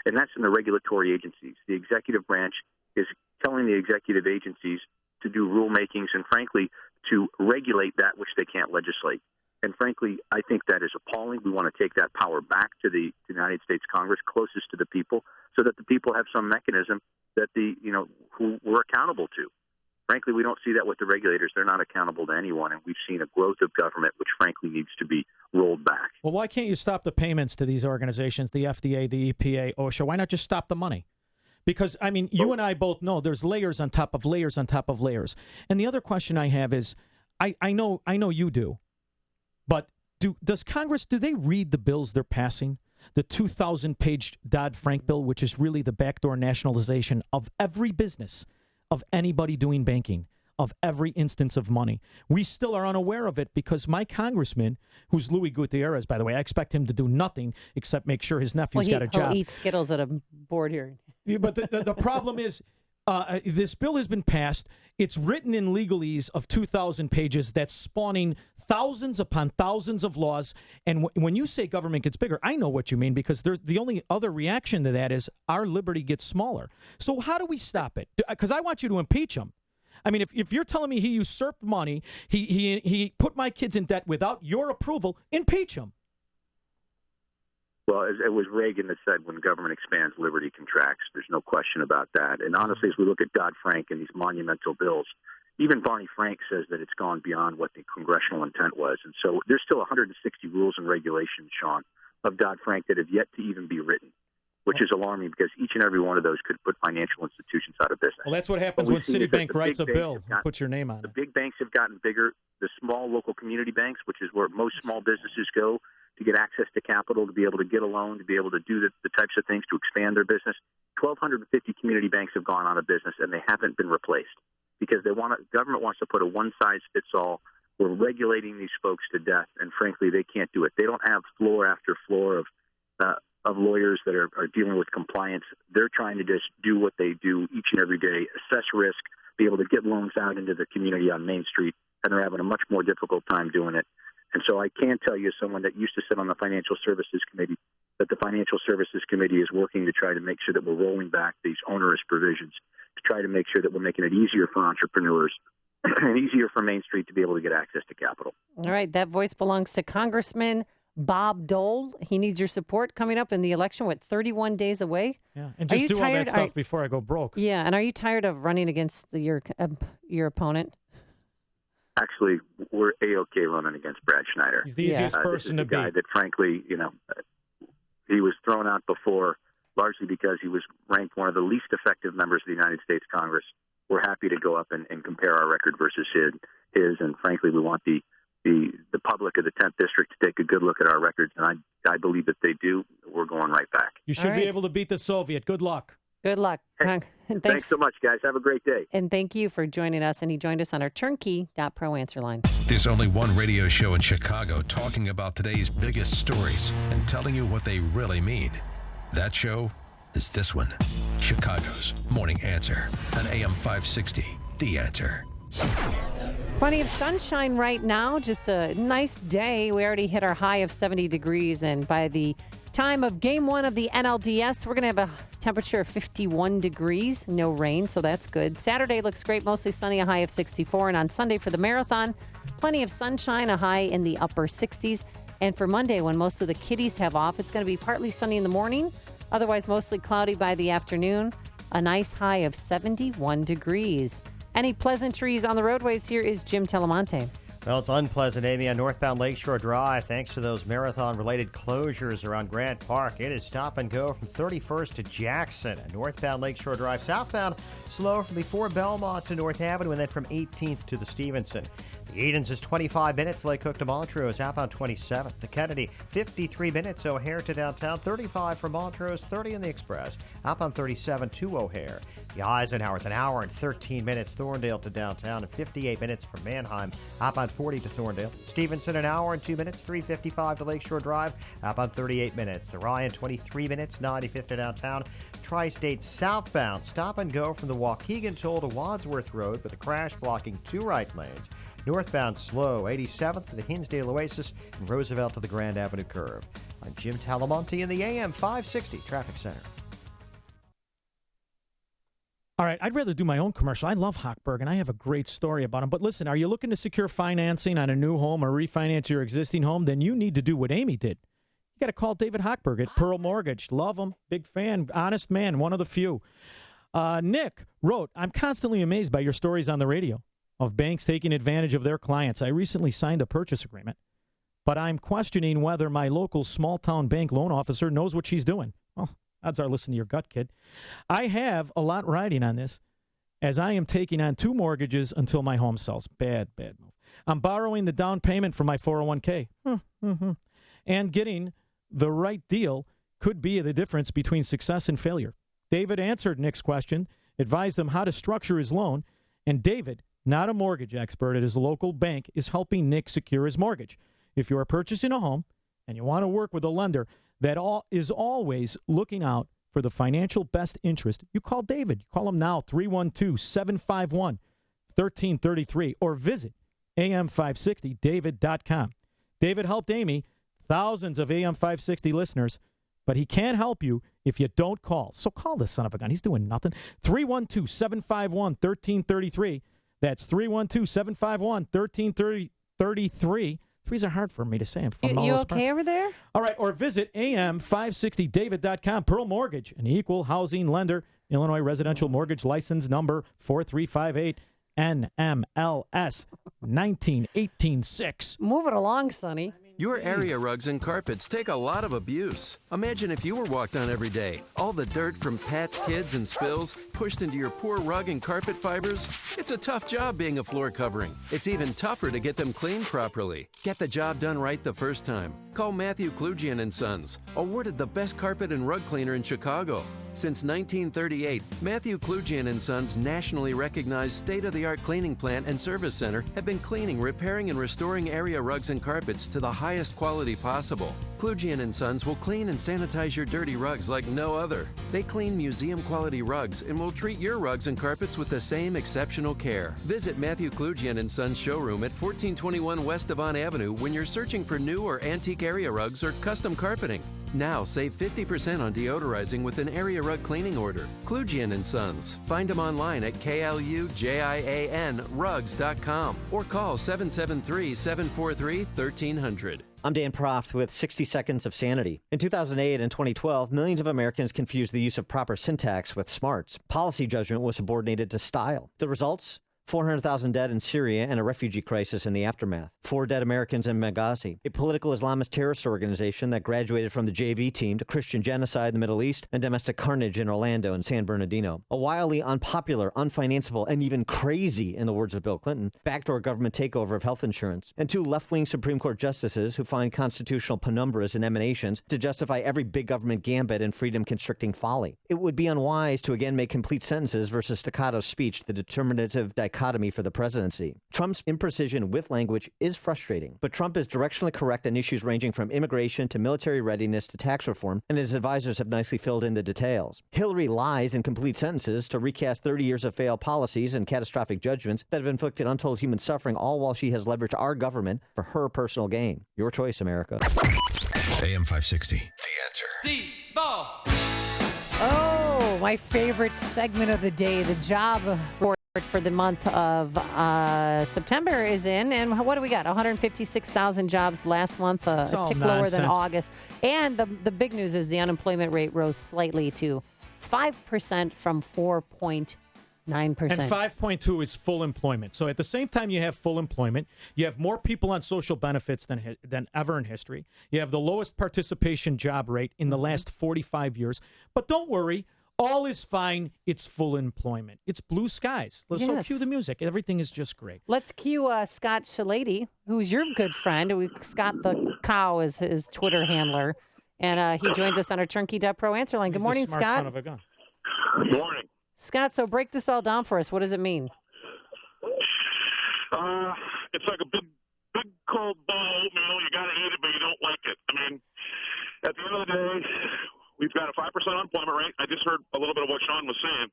And that's in the regulatory agencies. The executive branch is telling the executive agencies to do rulemakings and, frankly, to regulate that which they can't legislate. And, frankly, I think that is appalling. We want to take that power back to the United States Congress, closest to the people, so that the people have some mechanism that who we're accountable to. Frankly, we don't see that with the regulators. They're not accountable to anyone, and we've seen a growth of government which, frankly, needs to be rolled back. Well, why can't you stop the payments to these organizations, the FDA, the EPA, OSHA? Why not just stop the money? Because, I mean, you and I both know there's layers on top of layers on top of layers. And the other question I have is, I know you do, but does Congress, do they read the bills they're passing? The 2,000-page Dodd-Frank bill, which is really the backdoor nationalization of every business, of anybody doing banking, of every instance of money. We still are unaware of it because my congressman, who's Louis Gutierrez, by the way, I expect him to do nothing except make sure his nephew's got a job. He'll eat Skittles at a board hearing. Yeah, but the problem is, this bill has been passed. It's written in legalese of 2,000 pages that's spawning thousands upon thousands of laws. And when you say government gets bigger, I know what you mean, because the only other reaction to that is our liberty gets smaller. So how do we stop it? Because I want you to impeach him. I mean, if you're telling me he usurped money, he put my kids in debt without your approval, impeach him. Well, it was Reagan that said, when government expands, liberty contracts. There's no question about that. And honestly, as we look at Dodd-Frank and these monumental bills, even Barney Frank says that it's gone beyond what the congressional intent was. And so there's still 160 rules and regulations, Sean, of Dodd-Frank that have yet to even be written, which is alarming because each and every one of those could put financial institutions out of business. Well, that's what happens when Citibank writes a bill and puts your name on it. The big banks have gotten bigger. The small local community banks, which is where most small businesses go to get access to capital, to be able to get a loan, to be able to do the types of things to expand their business. 1,250 community banks have gone out of business, and they haven't been replaced because government wants to put a one-size-fits-all. We're regulating these folks to death, and frankly, they can't do it. They don't have floor after floor of lawyers that are dealing with compliance. They're trying to just do what they do each and every day, assess risk, be able to get loans out into the community on Main Street, and they're having a much more difficult time doing it. And so I can tell you, as someone that used to sit on the Financial Services Committee, that the Financial Services Committee is working to try to make sure that we're rolling back these onerous provisions to try to make sure that we're making it easier for entrepreneurs and easier for Main Street to be able to get access to capital. All right, that voice belongs to Congressman Bob Dole. He needs your support coming up in the election, 31 days away? Yeah, and just do all that stuff before I go broke. Yeah, and are you tired of running against your opponent? Actually, we're A-OK running against Brad Schneider. He's the easiest person to beat. Guy that, frankly, he was thrown out before largely because he was ranked one of the least effective members of the United States Congress. We're happy to go up and compare our record versus his, and frankly, we want the public of the 10th District to take a good look at our records, and I believe that they do. We're going right back. You should be able to beat the Soviet. Good luck. Good luck. Hey, thanks so much, guys. Have a great day. And thank you for joining us. And he joined us on our turnkey.pro answer line. There's only one radio show in Chicago talking about today's biggest stories and telling you what they really mean. That show is this one, Chicago's Morning Answer on AM 560, The Answer. Plenty of sunshine right now. Just a nice day. We already hit our high of 70 degrees. And by the time of Game 1 of the NLDS, we're going to have a temperature of 51 degrees. No rain, so that's good. Saturday looks great. Mostly sunny, a high of 64. And on Sunday for the marathon, plenty of sunshine, a high in the upper 60s. And for Monday, when most of the kiddies have off, it's going to be partly sunny in the morning. Otherwise, mostly cloudy by the afternoon. A nice high of 71 degrees. Any pleasantries on the roadways? Here is Jim Telemonte. Well, it's unpleasant, Amy, on northbound Lakeshore Drive. Thanks to those marathon-related closures around Grant Park, it is stop and go from 31st to Jackson. Northbound Lakeshore Drive, southbound, slow from before Belmont to North Avenue, and then from 18th to the Stevenson. The Edens is 25 minutes, Lake Cook to Montrose, outbound 27th. The Kennedy, 53 minutes, O'Hare to downtown, 35 from Montrose, 30 in the Express, outbound 37 to O'Hare. The Eisenhower's an hour and 13 minutes, Thorndale to downtown, and 58 minutes from Manheim, outbound 40 to Thorndale. Stevenson, an hour and 2 minutes, 3:55 to Lakeshore Drive, outbound 38 minutes. The Ryan, 23 minutes, 95th to downtown. Tri-State southbound, stop and go from the Waukegan Toll to Wadsworth Road with a crash blocking 2 right lanes. Northbound slow, 87th to the Hinsdale Oasis and Roosevelt to the Grand Avenue Curve. I'm Jim Talamonte in the AM 560 Traffic Center. All right, I'd rather do my own commercial. I love Hochberg, and I have a great story about him. But listen, are you looking to secure financing on a new home or refinance your existing home? Then you need to do what Amy did. You got to call David Hochberg at Pearl Mortgage. Love him. Big fan. Honest man. One of the few. Nick wrote, I'm constantly amazed by your stories on the radio of banks taking advantage of their clients. I recently signed a purchase agreement, but I'm questioning whether my local small-town bank loan officer knows what she's doing. Well, Odds are, listen to your gut, kid. I have a lot riding on this, as I am taking on 2 mortgages until my home sells. Bad move. I'm borrowing the down payment from my 401k. And getting the right deal could be the difference between success and failure. David answered Nick's question, advised him how to structure his loan, and David, not a mortgage expert at his local bank, is helping Nick secure his mortgage. If you are purchasing a home and you want to work with a lender that is always looking out for the financial best interest, you call David. You call him now, 312-751-1333, or visit am560david.com. David helped Amy, thousands of AM560 listeners, but he can't help you if you don't call. So call this son of a gun. He's doing nothing. 312-751-1333. That's 312-751-1333. Threes are hard for me to say. I'm from You okay over there? All right, or visit am560david.com. Pearl Mortgage, an equal housing lender. Illinois Residential Mortgage License Number 4358 NMLS 1918-6. Move it along, Sonny. Your area rugs and carpets take a lot of abuse. Imagine if you were walked on every day. All the dirt from Pat's kids and spills pushed into your poor rug and carpet fibers. It's a tough job being a floor covering. It's even tougher to get them cleaned properly. Get the job done right the first time. Call Matthew Klugian & Sons, awarded the best carpet and rug cleaner in Chicago. Since 1938, Matthew Klugian & Sons' nationally recognized state-of-the-art cleaning plant and service center have been cleaning, repairing, and restoring area rugs and carpets to the highest quality possible. Klugian & Sons will clean and sanitize your dirty rugs like no other. They clean museum-quality rugs and will treat your rugs and carpets with the same exceptional care. Visit Matthew Klugian & Sons showroom at 1421 West Devon Avenue when you're searching for new or antique area rugs or custom carpeting. Now save 50% on deodorizing with an area rug cleaning order. Klugian & Sons. Find them online at KLUJIANrugs.com or call 773-743-1300. I'm Dan Proft with 60 Seconds of Sanity. In 2008 and 2012, millions of Americans confused the use of proper syntax with smarts. Policy judgment was subordinated to style. The results? 400,000 dead in Syria and a refugee crisis in the aftermath. 4 dead Americans in Benghazi, a political Islamist terrorist organization that graduated from the JV team to Christian genocide in the Middle East and domestic carnage in Orlando and San Bernardino. A wildly unpopular, unfinanceable, and even crazy, in the words of Bill Clinton, backdoor government takeover of health insurance. And 2 left-wing Supreme Court justices who find constitutional penumbras and emanations to justify every big government gambit and freedom-constricting folly. It would be unwise to again make complete sentences versus staccato speech, the determinative dichotomy for the presidency. Trump's imprecision with language is frustrating, but Trump is directionally correct on issues ranging from immigration to military readiness to tax reform, and his advisors have nicely filled in the details. Hillary lies in complete sentences to recast 30 years of failed policies and catastrophic judgments that have inflicted untold human suffering, all while she has leveraged our government for her personal gain. Your choice, America. AM 560. The answer. Oh, my favorite segment of the day, the job report for the month of September is in. And what do we got? 156,000 jobs last month, a tick lower than August. And the big news is the unemployment rate rose slightly to 5% from 4.9%. And 5.2 is full employment. So at the same time you have full employment, you have more people on social benefits than ever in history. You have the lowest participation job rate in the last 45 years. But don't worry. All is fine. It's full employment. It's blue skies. Let's cue the music. Everything is just great. Let's cue Scott Shalady, who's your good friend. Scott the Cow is his Twitter handler. And he joins us on our Turnkey.pro answer line. Good morning, Scott. Son of a gun. Good morning. Scott, so break this all down for us. What does it mean? It's like a big cold bowl of oatmeal. You got to eat it, but you don't like it. I mean, at the end of the day, we've got a 5% unemployment rate. I just heard a little bit of what Sean was saying.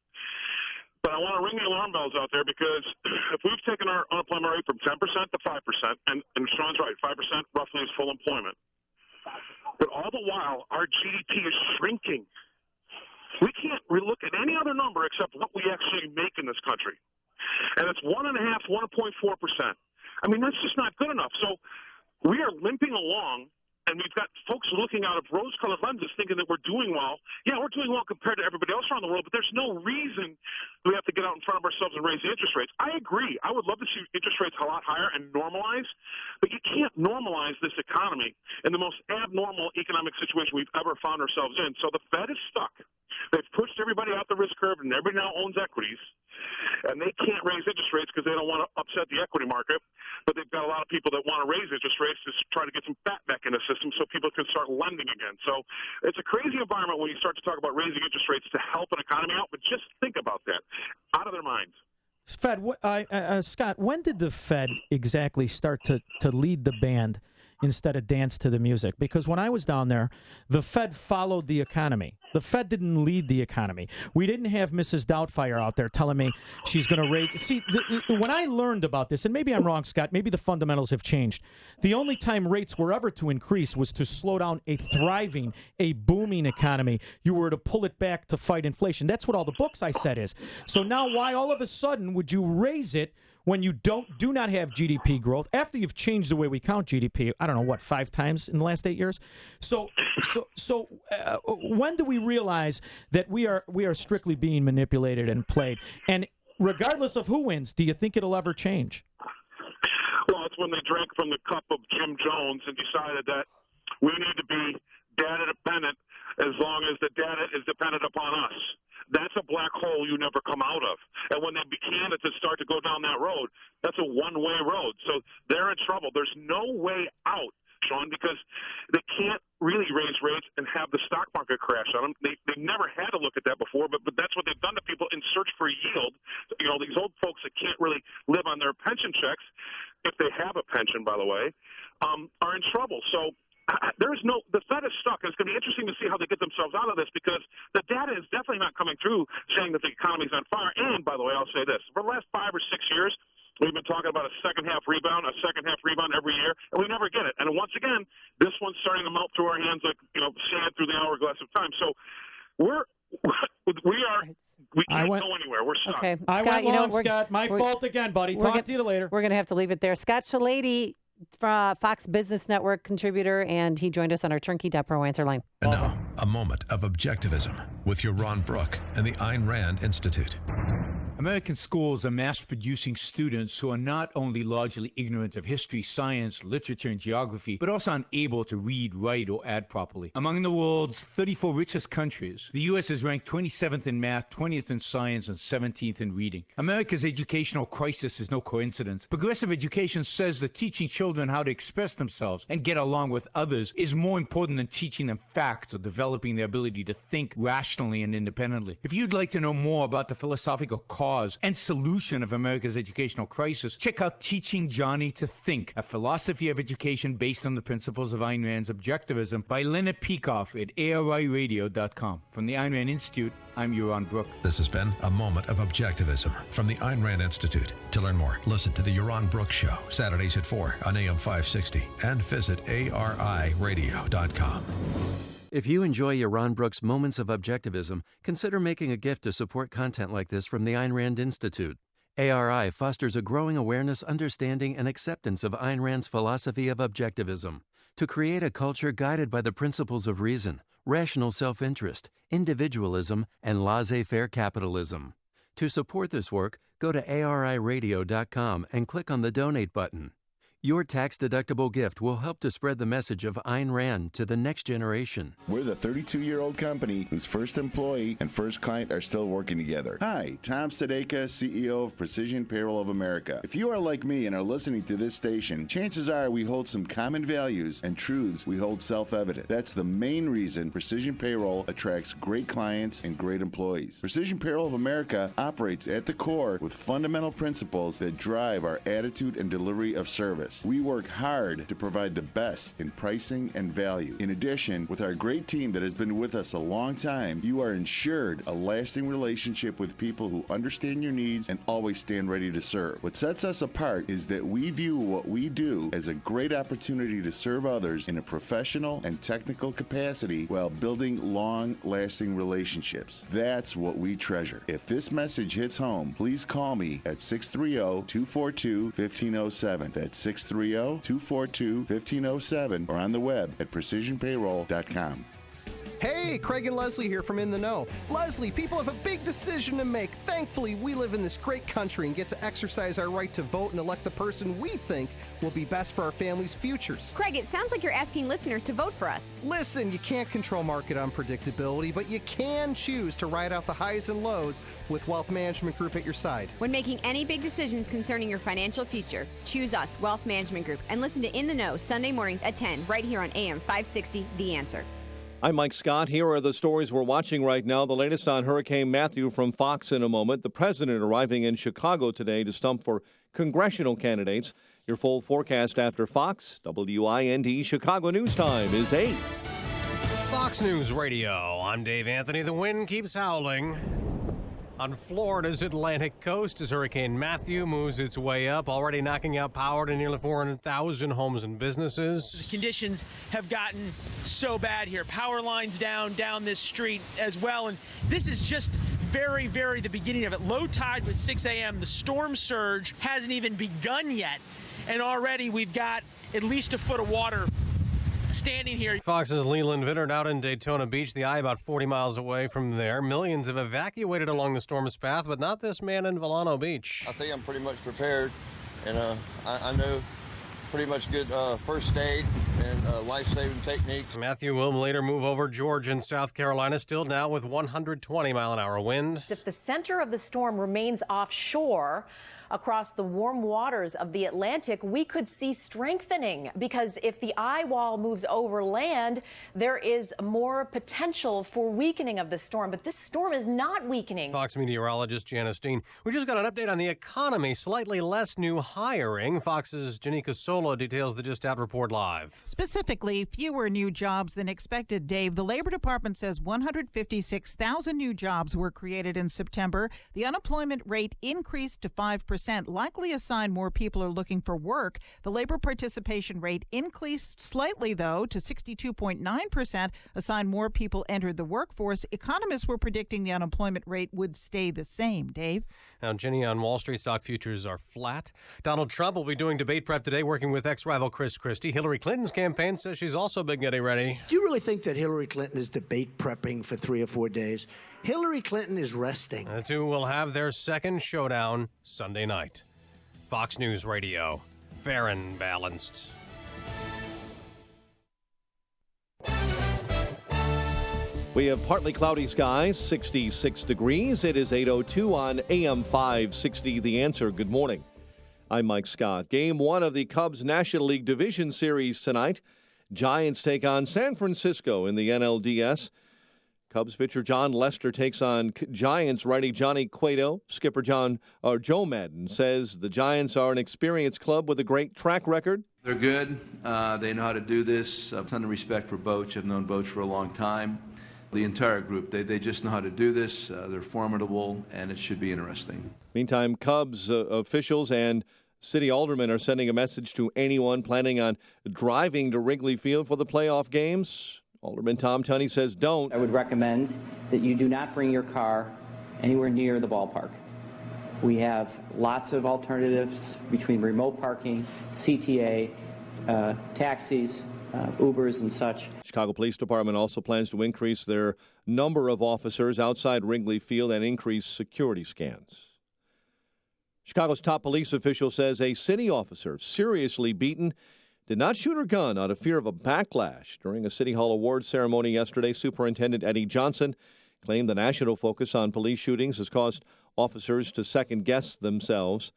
But I want to ring the alarm bells out there because if we've taken our unemployment rate from 10% to 5%, and Sean's right, 5% roughly is full employment. But all the while, our GDP is shrinking. We can't look at any other number except what we actually make in this country. And it's 1.5%, 1.4%. I mean, that's just not good enough. So we are limping along. And we've got folks looking out of rose-colored lenses thinking that we're doing well. Yeah, we're doing well compared to everybody else around the world, but there's no reason do we have to get out in front of ourselves and raise the interest rates? I agree. I would love to see interest rates a lot higher and normalize, but you can't normalize this economy in the most abnormal economic situation we've ever found ourselves in. So the Fed is stuck. They've pushed everybody out the risk curve, and everybody now owns equities. And they can't raise interest rates because they don't want to upset the equity market. But they've got a lot of people that want to raise interest rates to try to get some fat back in the system so people can start lending again. So it's a crazy environment when you start to talk about raising interest rates to help an economy out. But just think about that. Out of their minds. Scott, when did the Fed exactly start to lead the band instead of dance to the music? Because when I was down there, the Fed followed the economy. The Fed didn't lead the economy. We didn't have Mrs. Doubtfire out there telling me she's going to raise. See, when I learned about this, and maybe I'm wrong, Scott, maybe the fundamentals have changed. The only time rates were ever to increase was to slow down a thriving, a booming economy. You were to pull it back to fight inflation. That's what all the books I said is. So now why all of a sudden would you raise it when you do not have GDP growth, after you've changed the way we count GDP, I don't know, 5 times in the last 8 years? So when do we realize that we are strictly being manipulated and played? And regardless of who wins, do you think it'll ever change? Well, it's when they drank from the cup of Jim Jones and decided that we need to be data dependent as long as the data is dependent upon us. That's a black hole you never come out of. And when they began to start to go down that road, that's a one-way road. So they're in trouble. There's no way out, Sean, because they can't really raise rates and have the stock market crash on them. They never had to look at that before, but that's what they've done to people in search for yield. You know, these old folks that can't really live on their pension checks, if they have a pension, by the way, are in trouble. So the Fed is stuck. It's going to be interesting to see how they get themselves out of this because the data is definitely not coming through saying that the economy's on fire. And, by the way, I'll say this. For the last 5 or 6 years, we've been talking about a second-half rebound every year, and we never get it. And once again, this one's starting to melt through our hands like, sand through the hourglass of time. So we can't go anywhere. We're stuck. Okay. I Scott, went long, Scott. My fault again, buddy. Talk to you later. We're going to have to leave it there. Scott Shellady, Fox Business Network contributor, and he joined us on our Turnkey.pro answer line. And now, a moment of objectivism with your Ron Brook and the Ayn Rand Institute. American schools are mass-producing students who are not only largely ignorant of history, science, literature, and geography, but also unable to read, write, or add properly. Among the world's 34 richest countries, the U.S. is ranked 27th in math, 20th in science, and 17th in reading. America's educational crisis is no coincidence. Progressive education says that teaching children how to express themselves and get along with others is more important than teaching them facts or developing their ability to think rationally and independently. If you'd like to know more about the philosophical cause and solution of America's educational crisis, check out Teaching Johnny to Think, a philosophy of education based on the principles of Ayn Rand's objectivism by Leonard Peikoff at ARIradio.com. From the Ayn Rand Institute, I'm Ron Brook. This has been a moment of objectivism from the Ayn Rand Institute. To learn more, listen to the Ron Brook Show, Saturdays at 4 on AM 560, and visit ARIradio.com. If you enjoy Yaron Brook's Moments of Objectivism, consider making a gift to support content like this from the Ayn Rand Institute. ARI fosters a growing awareness, understanding, and acceptance of Ayn Rand's philosophy of objectivism to create a culture guided by the principles of reason, rational self-interest, individualism, and laissez-faire capitalism. To support this work, go to ARIradio.com and click on the Donate button. Your tax-deductible gift will help to spread the message of Ayn Rand to the next generation. We're the 32-year-old company whose first employee and first client are still working together. Hi, Tom Sadeka, CEO of Precision Payroll of America. If you are like me and are listening to this station, chances are we hold some common values and truths we hold self-evident. That's the main reason Precision Payroll attracts great clients and great employees. Precision Payroll of America operates at the core with fundamental principles that drive our attitude and delivery of service. We work hard to provide the best in pricing and value. In addition, with our great team that has been with us a long time, you are ensured a lasting relationship with people who understand your needs and always stand ready to serve. What sets us apart is that we view what we do as a great opportunity to serve others in a professional and technical capacity while building long-lasting relationships. That's what we treasure. If this message hits home, please call me at 630-242-1507. That's 630-242-1507 or on the web at precisionpayroll.com. Hey, Craig and Leslie here from In the Know. Leslie, people have a big decision to make. Thankfully, we live in this great country and get to exercise our right to vote and elect the person we think will be best for our family's futures. Craig, it sounds like you're asking listeners to vote for us. Listen, you can't control market unpredictability, but you can choose to ride out the highs and lows with Wealth Management Group at your side. When making any big decisions concerning your financial future, choose us, Wealth Management Group, and listen to In the Know Sunday mornings at 10 right here on AM 560, The Answer. I'm Mike Scott. Here are the stories we're watching right now. The latest on Hurricane Matthew from Fox in a moment. The president arriving in Chicago today to stump for congressional candidates. Your full forecast after Fox. WIND Chicago News Time is 8. Fox News Radio. I'm Dave Anthony. The wind keeps howling on Florida's Atlantic coast as Hurricane Matthew moves its way up, already knocking out power to nearly 400,000 homes and businesses. The conditions have gotten so bad here. Power lines down this street as well. And this is just very the beginning of it. Low tide was 6 a.m. The storm surge hasn't even begun yet. And already we've got at least a foot of water standing here. Fox's Leland Vittert out in Daytona Beach, the eye about 40 miles away from there. Millions have evacuated along the storm's path, but not this man in Volano Beach. I think I'm pretty much prepared, and I know pretty much good first aid and life-saving techniques. Matthew will later move over Georgia and South Carolina, still now with 120-mile-an-hour wind. If the center of the storm remains offshore, across the warm waters of the Atlantic, we could see strengthening, because if the eye wall moves over land, there is more potential for weakening of the storm. But this storm is not weakening. Fox meteorologist Janice Dean. We just got an update on the economy. Slightly less new hiring. Fox's Janika Solo details the Just Out report live. Specifically, fewer new jobs than expected, Dave. The Labor Department says 156,000 new jobs were created in September. The unemployment rate increased to 5%. Likely a sign more people are looking for work. The labor participation rate increased slightly, though, to 62.9%, a sign more people entered the workforce. Economists were predicting the unemployment rate would stay the same. Dave? Now, Jenny, on Wall Street, stock futures are flat. Donald Trump will be doing debate prep today, working with ex-rival Chris Christie. Hillary Clinton's campaign says she's also been getting ready. Do you really think that Hillary Clinton is debate prepping for 3 or 4 days? Hillary Clinton is resting. The two will have their second showdown Sunday night. Fox News Radio. Fair and balanced. We have partly cloudy skies, 66 degrees. It is 8:02 on AM 560, The Answer. Good morning. I'm Mike Scott. Game 1 of the Cubs National League Division Series tonight. Giants take on San Francisco in the NLDS. Cubs pitcher John Lester takes on Giants righty Johnny Cueto. Skipper Joe Madden says the Giants are an experienced club with a great track record. They're good. They know how to do this. A ton of respect for Boch. I've known Boch for a long time. The entire group, they just know how to do this. They're formidable, and it should be interesting. Meantime, Cubs officials and city aldermen are sending a message to anyone planning on driving to Wrigley Field for the playoff games. Alderman Tom Tunney says don't. I would recommend that you do not bring your car anywhere near the ballpark. We have lots of alternatives between remote parking, CTA, taxis, Ubers and such. Chicago Police Department also plans to increase their number of officers outside Wrigley Field and increase security scans. Chicago's top police official says a city officer seriously beaten did not shoot her gun out of fear of a backlash. During a City Hall awards ceremony yesterday, Superintendent Eddie Johnson claimed the national focus on police shootings has caused officers to second-guess themselves.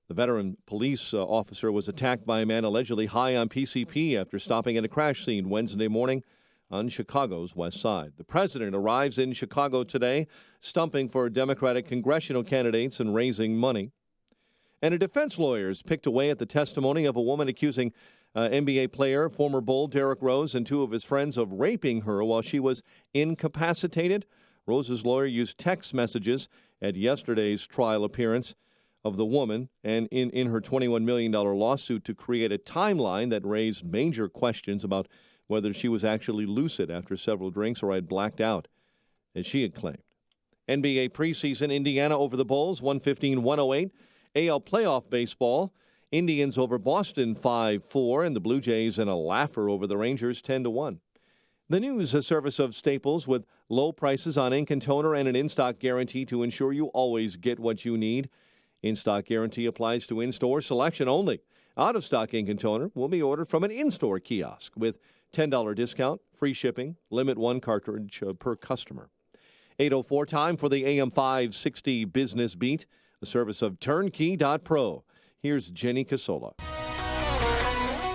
The veteran police officer was attacked by a man allegedly high on PCP after stopping at a crash scene Wednesday morning on Chicago's west side. The president arrives in Chicago today, stumping for Democratic congressional candidates and raising money. And a defense lawyer has picked away at the testimony of a woman accusing NBA player, former Bull Derrick Rose, and 2 of his friends of raping her while she was incapacitated. Rose's lawyer used text messages at yesterday's trial appearance of the woman and in her $21 million lawsuit to create a timeline that raised major questions about whether she was actually lucid after several drinks or had blacked out, as she had claimed. NBA preseason, Indiana over the Bulls, 115-108. AL playoff baseball, Indians over Boston 5-4, and the Blue Jays in a laugher over the Rangers 10-1. The news, a service of Staples with low prices on ink and toner and an in-stock guarantee to ensure you always get what you need. In-stock guarantee applies to in-store selection only. Out-of-stock ink and toner will be ordered from an in-store kiosk with $10 discount, free shipping, limit 1 cartridge per customer. 8:04 time for the AM 560 Business Beat, a service of Turnkey.pro. Here's Jenny Casola.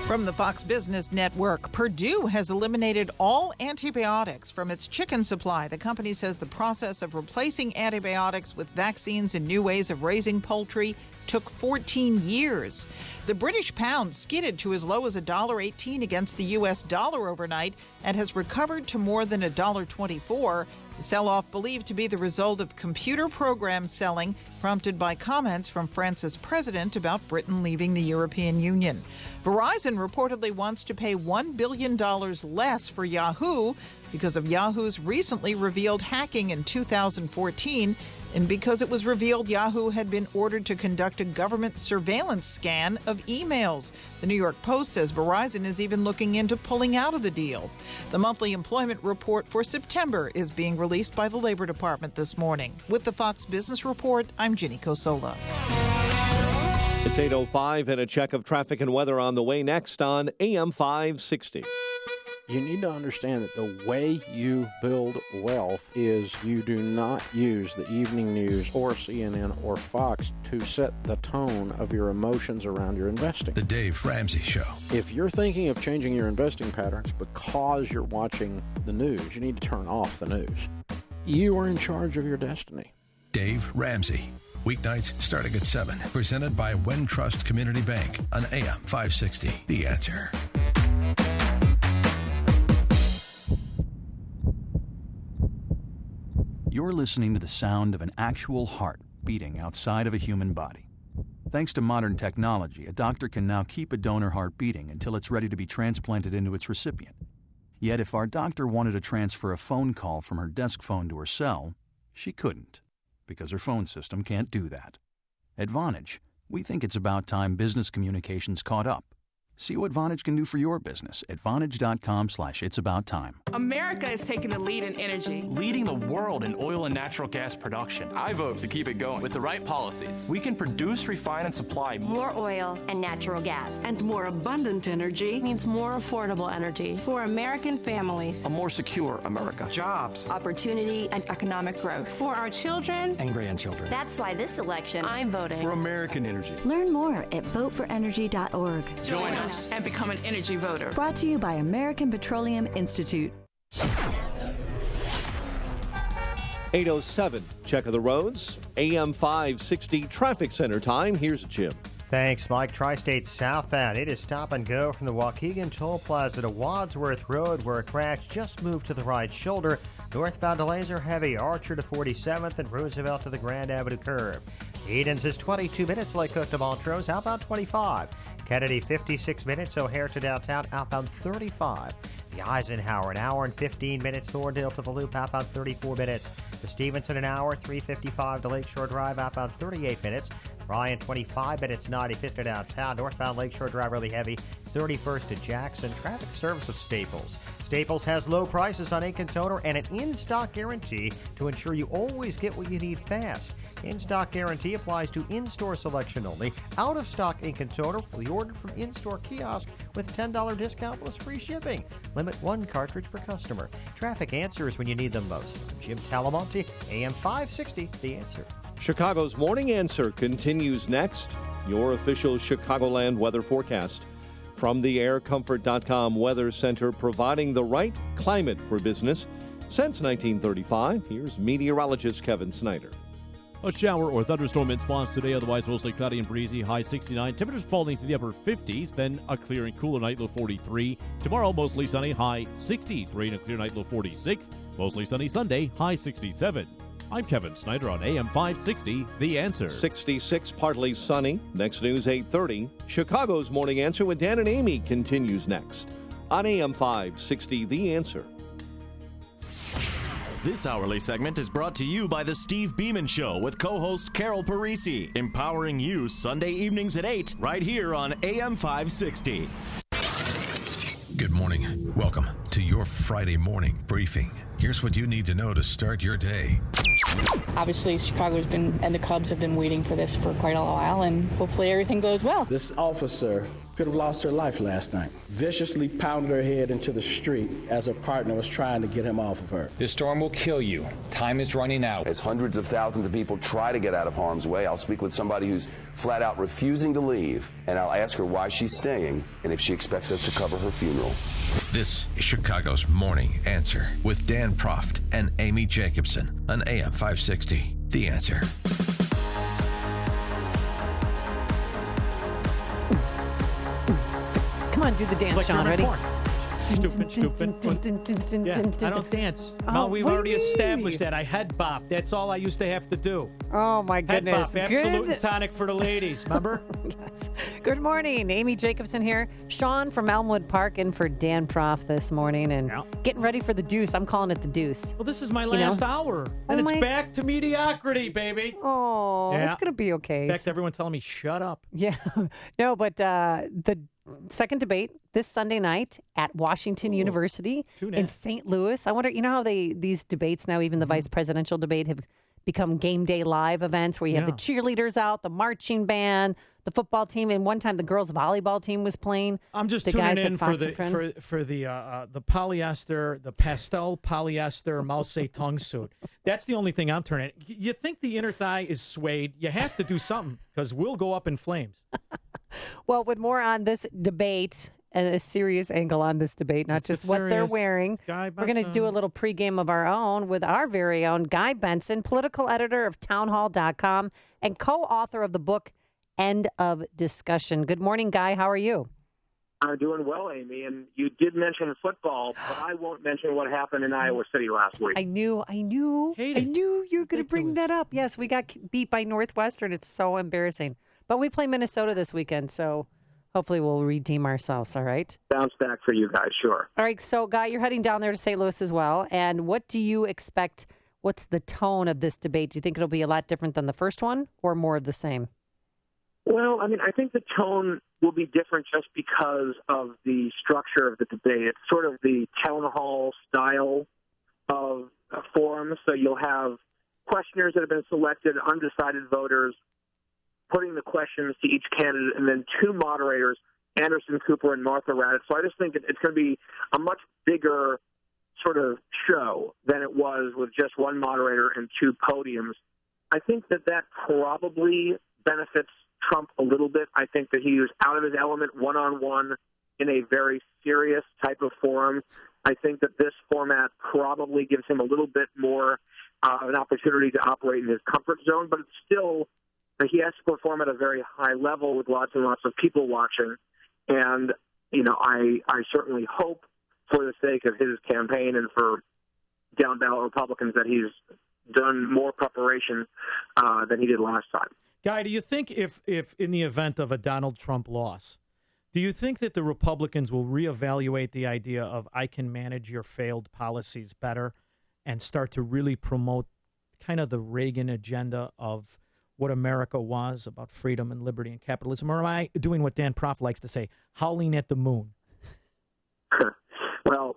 From the Fox Business Network, Purdue has eliminated all antibiotics from its chicken supply. The company says the process of replacing antibiotics with vaccines and new ways of raising poultry took 14 years. The British pound skidded to as low as $1.18 against the U.S. dollar overnight and has recovered to more than $1.24. The sell-off believed to be the result of computer program selling prompted by comments from France's president about Britain leaving the European Union. Verizon reportedly wants to pay $1 billion less for Yahoo because of Yahoo's recently revealed hacking in 2014 and because it was revealed Yahoo had been ordered to conduct a government surveillance scan of emails. The New York Post says Verizon is even looking into pulling out of the deal. The monthly employment report for September is being released by the Labor Department this morning. With the Fox Business Report, I'm Ginny Cosola. It's 8:05 and a check of traffic and weather on the way next on AM 560. You need to understand that the way you build wealth is you do not use the evening news or CNN or Fox to set the tone of your emotions around your investing. The Dave Ramsey Show. If you're thinking of changing your investing patterns because you're watching the news, you need to turn off the news. You are in charge of your destiny. Dave Ramsey. Weeknights starting at 7. Presented by Wintrust Community Bank on AM 560. The Answer. You're listening to the sound of an actual heart beating outside of a human body. Thanks to modern technology, a doctor can now keep a donor heart beating until it's ready to be transplanted into its recipient. Yet if our doctor wanted to transfer a phone call from her desk phone to her cell, she couldn't, because her phone system can't do that. At Vonage, we think it's about time business communications caught up. See what Vonage can do for your business at Vonage.com/it'sabouttime. America is taking the lead in energy. Leading the world in oil and natural gas production. I vote to keep it going. With the right policies, we can produce, refine, and supply more oil and natural gas. And more abundant energy means more affordable energy for American families. A more secure America. Jobs. Opportunity and economic growth. For our children and grandchildren. That's why this election, I'm voting for American energy. Learn more at voteforenergy.org. Join us and become an energy voter. Brought to you by American Petroleum Institute. 8:07, check of the roads. AM 560 traffic center time. Here's Jim. Thanks, Mike. Tri-State southbound. It is stop and go from the Waukegan Toll Plaza to Wadsworth Road, where a crash just moved to the right shoulder. Northbound delays are heavy. Archer to 47th and Roosevelt to the Grand Avenue curve. Edens is 22 minutes. Lake Cook to Montrose. Outbound 25. Kennedy 56 minutes. O'Hare to downtown. Outbound 35. The Eisenhower, an hour and 15 minutes. Thorndale to the Loop, outbound 34 minutes. The Stevenson, an hour, 3:55 to Lakeshore Drive, outbound 38 minutes. Ryan, 25 minutes, 95th to downtown. Northbound Lakeshore Drive, really heavy, 31st to Jackson. Traffic service of Staples. Staples has low prices on ink and toner and an in-stock guarantee to ensure you always get what you need fast. In-stock guarantee applies to in-store selection only. Out-of-stock ink and toner will be ordered from in-store kiosk with $10 discount plus free shipping. Limit 1 cartridge per customer. Traffic answers when you need them most. I'm Jim Talamonte, AM 560, The Answer. Chicago's Morning Answer continues next. Your official Chicagoland weather forecast. From the AirComfort.com Weather Center, providing the right climate for business since 1935. Here's meteorologist Kevin Snyder. A shower or thunderstorm in spots today, otherwise mostly cloudy and breezy, high 69. Temperatures falling to the upper 50s, then a clear and cooler night, low 43. Tomorrow, mostly sunny, high 63, and a clear night, low 46. Mostly sunny Sunday, high 67. I'm Kevin Snyder on AM 560, The Answer. 66, partly sunny. Next news, 8:30. Chicago's Morning Answer with Dan and Amy continues next on AM 560, The Answer. This hourly segment is brought to you by The Steve Beeman Show with co-host Carol Parisi, empowering you Sunday evenings at 8, right here on AM 560. Good morning. Welcome to your Friday morning briefing. Here's what you need to know to start your day. Obviously, Chicago's been, and the Cubs have been waiting for this for quite a while, and hopefully everything goes well. This officer could have lost her life last night. Viciously pounded her head into the street as her partner was trying to get him off of her. This storm will kill you. Time is running out. As hundreds of thousands of people try to get out of harm's way, I'll speak with somebody who's flat out refusing to leave, and I'll ask her why she's staying and if she expects us to cover her funeral. This is Chicago's Morning Answer with Dan Proft and Amy Jacobson on AM 560. The Answer. Come on, do the dance, like Sean. Ready? Stupid. Yeah, I don't dance. Mel, we've already established that. I head bop. That's all I used to have to do. Oh, my goodness. Head bop, absolute and tonic for the ladies, remember? Yes. Good morning. Amy Jacobson here. Sean from Elmwood Park in for Dan Proft this morning and getting ready for the deuce. I'm calling it the deuce. Well, this is my last hour. And it's back to mediocrity, baby. Oh, it's going to be okay. Back to everyone telling me, shut up. Yeah. No, but the second debate this Sunday night at Washington University in St. Louis. I wonder, you know how these debates now, even the vice presidential debate, have become game day live events where you have the cheerleaders out, the marching band, the football team, and one time the girls volleyball team was playing. I'm just tuning in for the polyester, the pastel polyester mouse tongue suit. That's the only thing I'm turning. You think the inner thigh is suede? You have to do something because we'll go up in flames. Well, with more on this debate and a serious angle on this debate, not just what they're wearing, we're going to do a little pregame of our own with our very own Guy Benson, political editor of townhall.com and co-author of the book End of Discussion. Good morning, Guy. How are you? I'm doing well, Amy. And you did mention football, but I won't mention what happened in Iowa City last week. I knew you were going to bring that up. Yes, we got beat by Northwestern. It's so embarrassing. But we play Minnesota this weekend, so hopefully we'll redeem ourselves, all right? Bounce back for you guys, sure. All right, so, Guy, you're heading down there to St. Louis as well. And what do you expect? What's the tone of this debate? Do you think it'll be a lot different than the first one or more of the same? Well, I mean, I think the tone will be different just because of the structure of the debate. It's sort of the town hall style of a forum. So you'll have questioners that have been selected, undecided voters, putting the questions to each candidate, and then two moderators, Anderson Cooper and Martha Raddatz. So I just think it's going to be a much bigger sort of show than it was with just one moderator and two podiums. I think that probably benefits Trump a little bit. I think that he was out of his element one-on-one in a very serious type of forum. I think that this format probably gives him a little bit more an opportunity to operate in his comfort zone, but it's still he has to perform at a very high level with lots and lots of people watching. And, you know, I certainly hope for the sake of his campaign and for down-ballot Republicans that he's done more preparation than he did last time. Guy, do you think if in the event of a Donald Trump loss, do you think that the Republicans will reevaluate the idea of I can manage your failed policies better and start to really promote kind of the Reagan agenda of what America was about freedom and liberty and capitalism? Or am I doing what Dan Proft likes to say, howling at the moon? Well,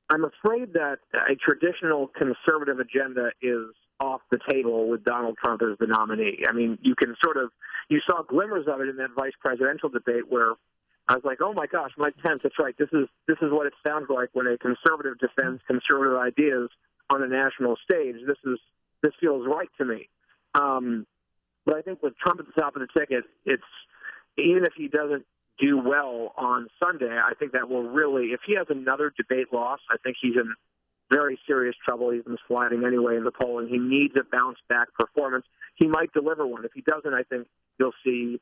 I'm afraid that a traditional conservative agenda is off the table with Donald Trump as the nominee. I mean, you saw glimmers of it in that vice presidential debate where I was like, oh my gosh, Mike Pence, that's right. This is what it sounds like when a conservative defends conservative ideas on a national stage. This feels right to me. But I think with Trump at the top of the ticket, it's even if he doesn't do well on Sunday, I think that will really, if he has another debate loss, I think he's in very serious trouble. He's been sliding anyway in the polling. He needs a bounce-back performance. He might deliver one. If he doesn't, I think you'll see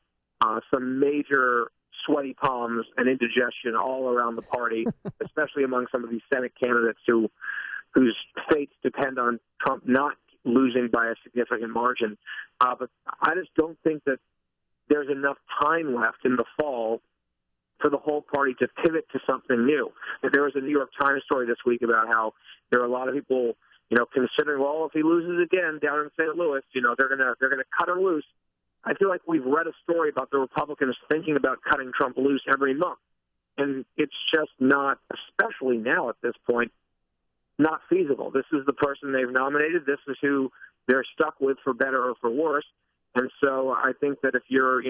some major sweaty palms and indigestion all around the party, especially among some of these Senate candidates whose fates depend on Trump not losing by a significant margin. But I just don't think that there's enough time left in the fall for the whole party to pivot to something new. There was a New York Times story this week about how there are a lot of people, considering, well, if he loses again down in St. Louis, they're gonna cut him loose. I feel like we've read a story about the Republicans thinking about cutting Trump loose every month. And it's just not, especially now at this point, not feasible. This is the person they've nominated. This is who they're stuck with for better or for worse. And so I think that if you're,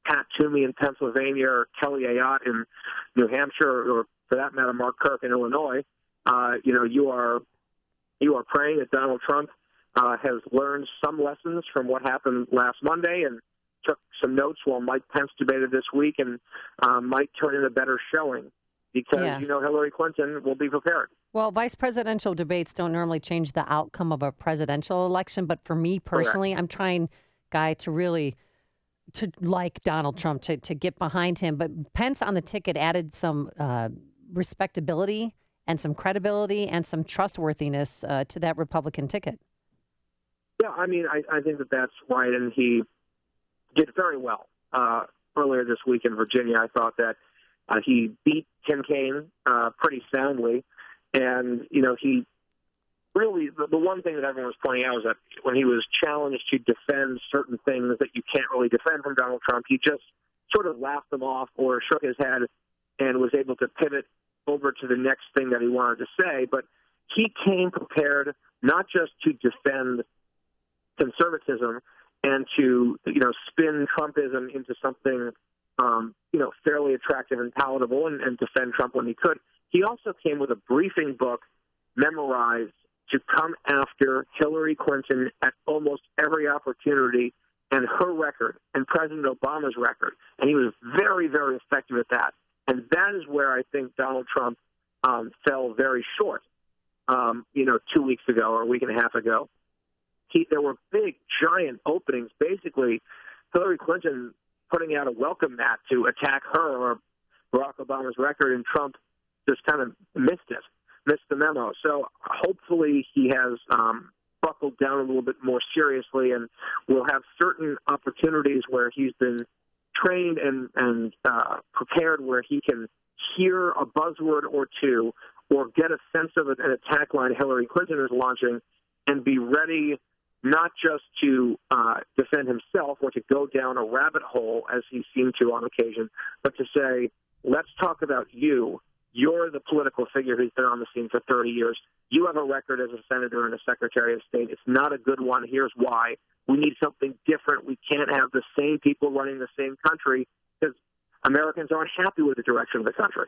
Pat Toomey in Pennsylvania or Kelly Ayotte in New Hampshire, or for that matter, Mark Kirk in Illinois, you are praying that Donald Trump has learned some lessons from what happened last Monday and took some notes while Mike Pence debated this week and might turn in a better showing because, Hillary Clinton will be prepared. Well, vice presidential debates don't normally change the outcome of a presidential election. But for me personally, I'm trying, Guy, to like Donald Trump, to get behind him. But Pence on the ticket added some respectability and some credibility and some trustworthiness to that Republican ticket. Yeah, I mean, I think that that's right. And he did very well earlier this week in Virginia. I thought that he beat Tim Kaine pretty soundly. And, he really, the one thing that everyone was pointing out was that when he was challenged to defend certain things that you can't really defend from Donald Trump, he just sort of laughed them off or shook his head and was able to pivot over to the next thing that he wanted to say. But he came prepared not just to defend conservatism and to, spin Trumpism into something, fairly attractive and palatable and defend Trump when he could. He also came with a briefing book memorized to come after Hillary Clinton at almost every opportunity and her record and President Obama's record. And he was very, very effective at that. And that is where I think Donald Trump fell very short, 2 weeks ago or a week and a half ago. There were big, giant openings. Basically, Hillary Clinton putting out a welcome mat to attack her or Barack Obama's record, and Trump just kind of missed the memo. So hopefully he has buckled down a little bit more seriously, and will have certain opportunities where he's been trained and prepared, where he can hear a buzzword or two or get a sense of an attack line Hillary Clinton is launching and be ready not just to defend himself or to go down a rabbit hole, as he seemed to on occasion, but to say, let's talk about you. You're the political figure who's been on the scene for 30 years. You have a record as a senator and a secretary of state. It's not a good one. Here's why. We need something different. We can't have the same people running the same country because Americans aren't happy with the direction of the country.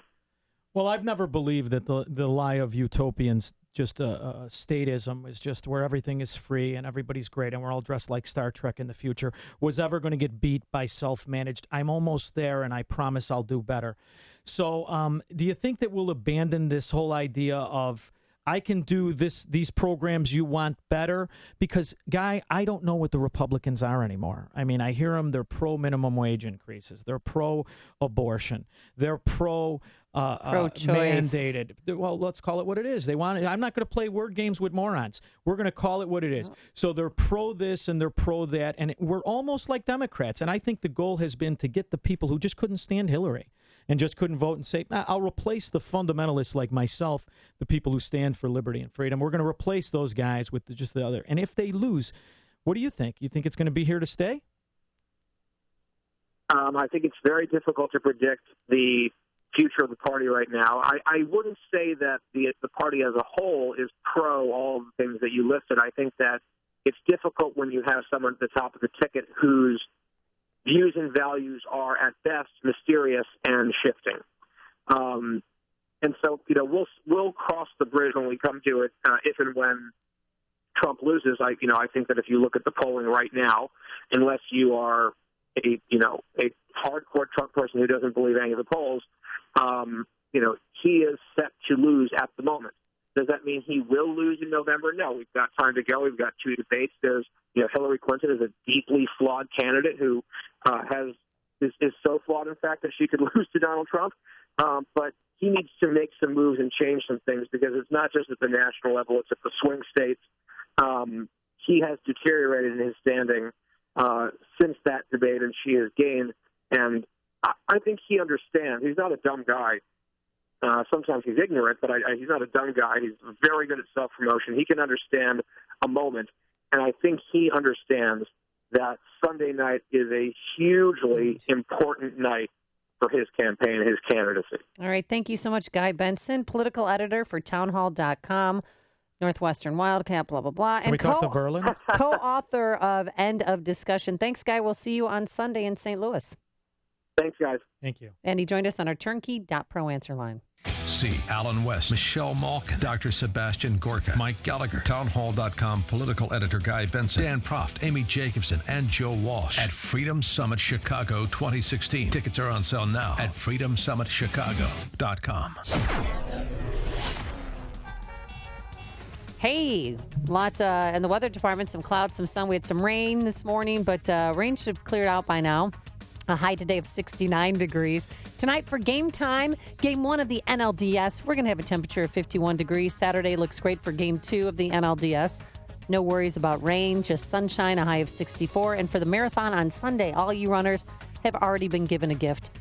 Well, I've never believed that the lie of utopians, just statism, is just where everything is free and everybody's great and we're all dressed like Star Trek in the future, was ever going to get beat by self-managed. I'm almost there, and I promise I'll do better. So do you think that we'll abandon this whole idea of I can do these programs you want better? Because, Guy, I don't know what the Republicans are anymore. I mean, I hear them. They're pro-minimum wage increases. They're pro-abortion. They're pro-choice. Mandated. Well, let's call it what it is. They want. I'm not going to play word games with morons. We're going to call it what it is. So they're pro this and they're pro that, and we're almost like Democrats. And I think the goal has been to get the people who just couldn't stand Hillary and just couldn't vote and say, I'll replace the fundamentalists like myself, the people who stand for liberty and freedom. We're going to replace those guys with just the other. And if they lose, what do you think? You think it's going to be here to stay? I think it's very difficult to predict the future of the party right now. I wouldn't say that the party as a whole is pro all the things that you listed. I think that it's difficult when you have someone at the top of the ticket whose views and values are at best mysterious and shifting. And so, we'll cross the bridge when we come to it, if and when Trump loses. I think that if you look at the polling right now, unless you are a hardcore Trump person who doesn't believe any of the polls, he is set to lose at the moment. Does that mean he will lose in November? No, we've got time to go. We've got 2 debates. There's, Hillary Clinton is a deeply flawed candidate who is so flawed, in fact, that she could lose to Donald Trump. But he needs to make some moves and change some things, because it's not just at the national level; it's at the swing states. He has deteriorated in his standing since that debate, and she has gained. And I think he understands. He's not a dumb guy. Sometimes he's ignorant, but he's not a dumb guy. He's very good at self-promotion. He can understand a moment, and I think he understands that Sunday night is a hugely important night for his campaign, his candidacy. All right. Thank you so much, Guy Benson, political editor for townhall.com, Northwestern Wildcat, blah, blah, blah. Can we talk to Verlin? Co-author of End of Discussion. Thanks, Guy. We'll see you on Sunday in St. Louis. Thanks, guys. Thank you. And he joined us on our turnkey.pro answer line. See Alan West, Michelle Malkin, Dr. Sebastian Gorka, Mike Gallagher, townhall.com political editor Guy Benson, Dan Proft, Amy Jacobson, and Joe Walsh at Freedom Summit Chicago 2016. Tickets are on sale now at freedomsummitchicago.com. Hey, lots in the weather department, some clouds, some sun. We had some rain this morning, but rain should have cleared out by now. A high today of 69 degrees. Tonight for game time, game 1 of the NLDS, we're going to have a temperature of 51 degrees. Saturday looks great for game 2 of the NLDS. No worries about rain, just sunshine, a high of 64. And for the marathon on Sunday, all you runners have already been given a gift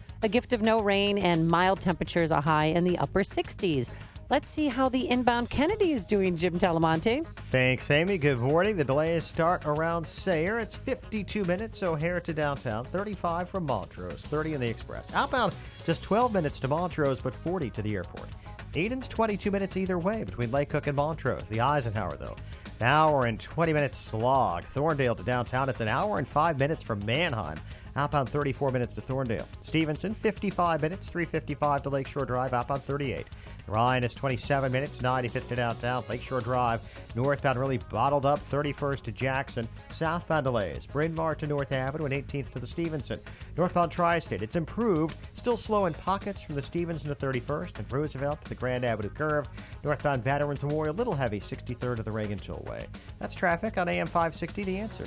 of no rain and mild temperatures, a high in the upper 60s. Let's see how the inbound Kennedy is doing, Jim Talamonte. Thanks, Amy. Good morning. The delays start around Sayre. It's 52 minutes, O'Hare to downtown, 35 from Montrose, 30 in the Express. Outbound, just 12 minutes to Montrose, but 40 to the airport. Eden's 22 minutes either way between Lake Cook and Montrose. The Eisenhower, though, an hour and 20 minutes slog. Thorndale to downtown, it's an hour and 5 minutes from Manheim. Outbound 34 minutes to Thorndale. Stevenson, 55 minutes, 3:55 to Lakeshore Drive, outbound 38. Ryan is 27 minutes, 95th to downtown, Lakeshore Drive. Northbound really bottled up, 31st to Jackson. Southbound delays, Bryn Mawr to North Avenue and 18th to the Stevenson. Northbound Tri-State, it's improved, still slow in pockets from the Stevenson to 31st and Roosevelt to the Grand Avenue curve. Northbound Veterans Memorial, little heavy, 63rd to the Reagan Tollway. That's traffic on AM 560, The Answer.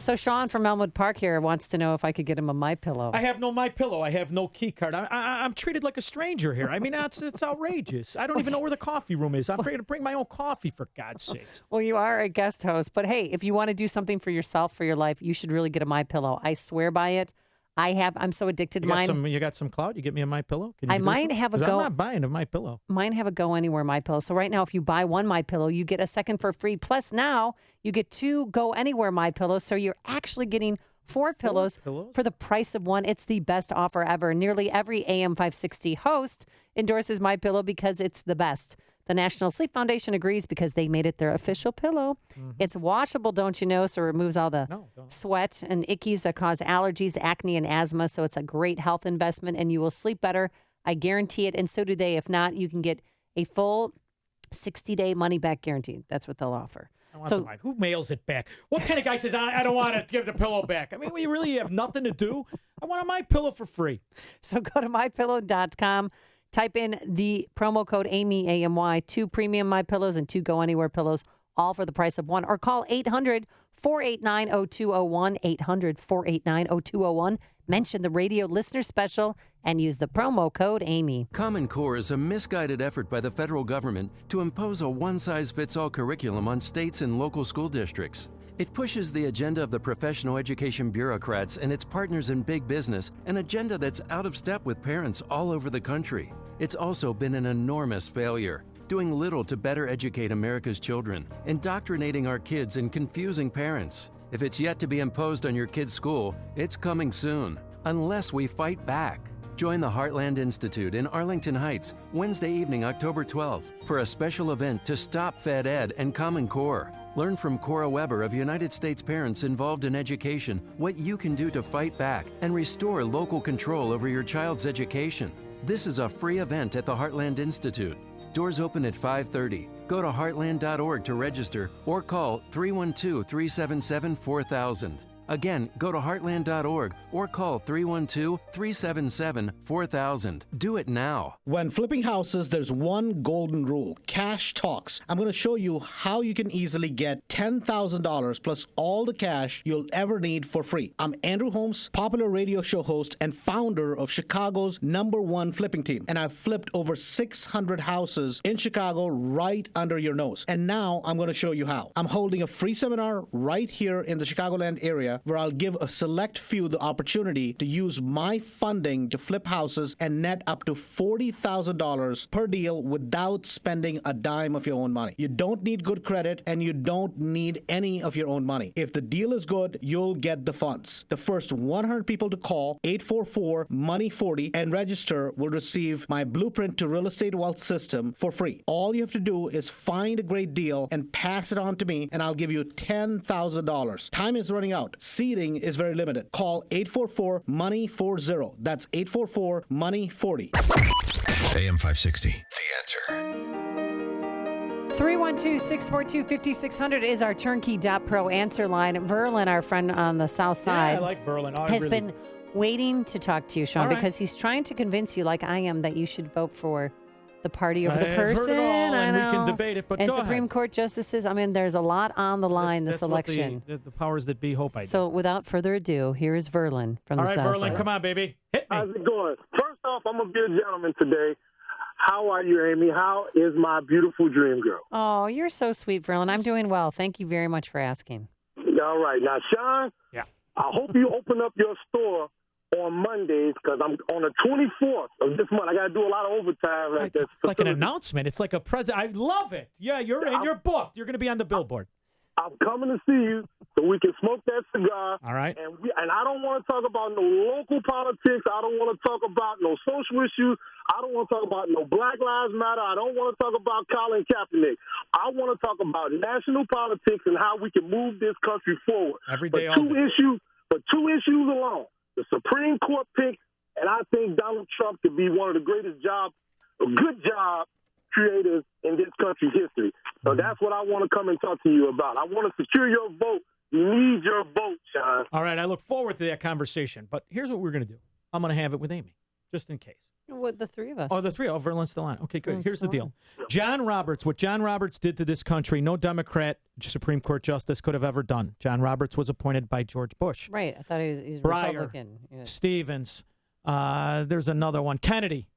So Sean from Elmwood Park here wants to know if I could get him a MyPillow. I have no MyPillow. I have no key card. I'm treated like a stranger here. I mean, it's outrageous. I don't even know where the coffee room is. I'm ready to bring my own coffee, for God's sakes. Well, you are a guest host, but hey, if you want to do something for yourself, for your life, you should really get a MyPillow. I swear by it. I'm so addicted to mine. You got some clout? You get me a MyPillow? Can you I might have a go. I'm not buying a MyPillow. Mine have a Go Anywhere MyPillow. So right now, if you buy one MyPillow, you get a second for free. Plus now, you get 2 Go Anywhere MyPillows. So you're actually getting 4 pillows for the price of one. It's the best offer ever. Nearly every AM 560 host endorses MyPillow because it's the best. The National Sleep Foundation agrees because they made it their official pillow. Mm-hmm. It's washable, don't you know, so it removes all the sweat and ickies that cause allergies, acne, and asthma. So it's a great health investment, and you will sleep better. I guarantee it, and so do they. If not, you can get a full 60-day money-back guarantee. That's what they'll offer. Who mails it back? What kind of guy says, I don't want to give the pillow back? I mean, we really have nothing to do. I want a MyPillow for free. So go to MyPillow.com. Type in the promo code Amy, AMY, 2 premium MyPillows and 2 Go Anywhere pillows, all for the price of one. Or call 800-489-0201, 800-489-0201. Mention the radio listener special and use the promo code Amy. Common Core is a misguided effort by the federal government to impose a one-size-fits-all curriculum on states and local school districts. It pushes the agenda of the professional education bureaucrats and its partners in big business, an agenda that's out of step with parents all over the country. It's also been an enormous failure, doing little to better educate America's children, indoctrinating our kids and confusing parents. If it's yet to be imposed on your kid's school, it's coming soon, unless we fight back. Join the Heartland Institute in Arlington Heights, Wednesday evening, October 12th, for a special event to stop Fed Ed and Common Core. Learn from Cora Weber of United States Parents Involved in Education what you can do to fight back and restore local control over your child's education. This is a free event at the Heartland Institute. Doors open at 5:30. Go to heartland.org to register or call 312-377-4000. Again, go to heartland.org or call 312-377-4000. Do it now. When flipping houses, there's one golden rule: cash talks. I'm going to show you how you can easily get $10,000 plus all the cash you'll ever need for free. I'm Andrew Holmes, popular radio show host and founder of Chicago's #1 flipping team. And I've flipped over 600 houses in Chicago right under your nose. And now I'm going to show you how. I'm holding a free seminar right here in the Chicagoland area area where I'll give a select few the opportunity to use my funding to flip houses and net up to $40,000 per deal without spending a dime of your own money. You don't need good credit and you don't need any of your own money. If the deal is good, you'll get the funds. The first 100 people to call 844-MONEY40 and register will receive my Blueprint to Real Estate Wealth System for free. All you have to do is find a great deal and pass it on to me, and I'll give you $10,000. Time is running out. Seating is very limited. Call 844-MONEY40. That's 844-MONEY40. AM 560, The Answer. 312-642-5600 is our turnkey.pro answer line. Verlin, our friend on the south side, I like Verlin. has been waiting to talk to you, Sean, All right. because he's trying to convince you, like I am, that you should vote for the party over the I've person. heard it all, and I we can know. debate it, but and go Supreme ahead. Court justices. I mean, there's a lot on the line That's this what election. the powers that be hope I do. So, without further ado, here is Verlin from All the right, south Verlin, side. come on, baby. Hit me. How's it going? First off, I'm going to be a gentleman today. How are you, Amy? How is my beautiful dream girl? Oh, you're so sweet, Verlin. I'm doing well. Thank you very much for asking. All right. Now, Sean, yeah. I hope you open up your store on Mondays because I'm on the 24th of this month. I got to do a lot of overtime at this It's like an facility. announcement. It's like a present. I love it. Yeah, you're booked. You're going to be on the billboard. I'm coming to see you so we can smoke that cigar. All right. And I don't want to talk about no local politics. I don't want to talk about no social issues. I don't want to talk about no Black Lives Matter. I don't want to talk about Colin Kaepernick. I want to talk about national politics and how we can move this country forward. Every day, all But day. two issues alone, the Supreme Court pick, and I think Donald Trump could be one of the greatest good job creators in this country's history. So that's what I want to come and talk to you about. I want to secure your vote. You need your vote, Sean. All right, I look forward to that conversation. But here's what we're going to do. I'm going to have it with Amy, just in case. What, the three of us? Oh, the three. Oh, Verlin's still on. Okay, good. Verlin's Here's the still deal. John Roberts, what John Roberts did to this country, no Democrat Supreme Court justice could have ever done. John Roberts was appointed by George Bush. Right. I thought he was Breyer, Republican. Yeah. Stevens, there's another one. Kennedy,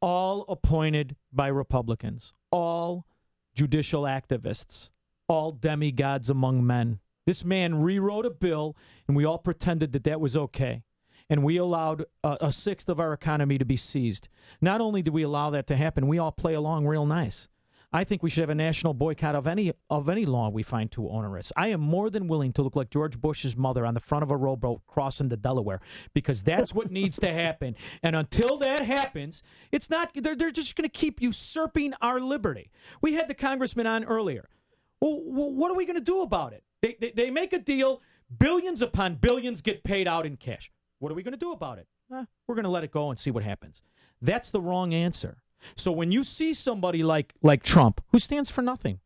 all appointed by Republicans, all judicial activists, all demigods among men. This man rewrote a bill, and we all pretended that that was okay. And we allowed a sixth of our economy to be seized. Not only did we allow that to happen, we all play along real nice. I think we should have a national boycott of any law we find too onerous. I am more than willing to look like George Bush's mother on the front of a rowboat crossing the Delaware, because that's what needs to happen. And until that happens, it's not. They're just going to keep usurping our liberty. We had the congressman on earlier. Well, what are we going to do about it? They make a deal. Billions upon billions get paid out in cash. What are we going to do about it? We're going to let it go and see what happens. That's the wrong answer. So when you see somebody like Trump, who stands for nothing,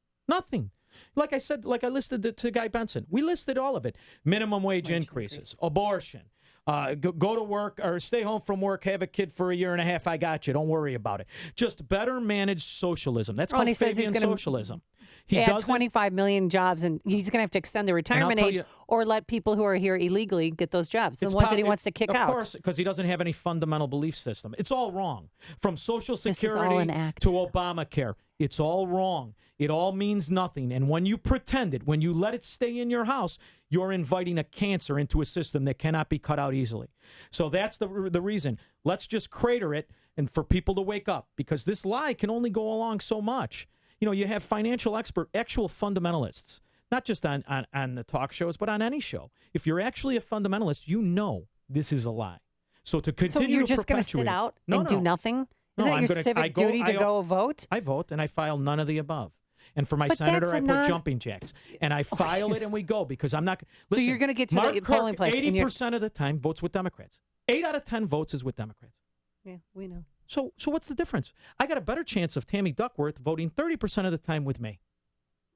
like I said, like I listed to Guy Benson, we listed all of it. Minimum wage increases, abortion, go to work or stay home from work, have a kid for a year and a half. I got you. Don't worry about it. Just better managed socialism. That's called Fabian socialism. He add 25 million jobs, and he's going to have to extend the retirement age or let people who are here illegally get those jobs, the ones that he wants to kick out. Of course, because he doesn't have any fundamental belief system. It's all wrong. From Social Security to Obamacare, it's all wrong. It all means nothing. And when you pretend it, when you let it stay in your house, you're inviting a cancer into a system that cannot be cut out easily. So that's the reason. Let's just crater it and for people to wake up, because this lie can only go along so much. You know, you have financial actual fundamentalists, not just on the talk shows, but on any show. If you're actually a fundamentalist, you know this is a lie. So to continue so you're to just going to sit out and do nothing? Isn't it your civic duty to go vote? I vote, and I file none of the above. And for my senator, I put jumping jacks. And I file it, and we go, because I'm not... Listen, so you're going to get to Mark the polling place. 80% of the time votes with Democrats. 8 out of 10 votes is with Democrats. Yeah, we know. So what's the difference? I got a better chance of Tammy Duckworth voting 30% of the time with me.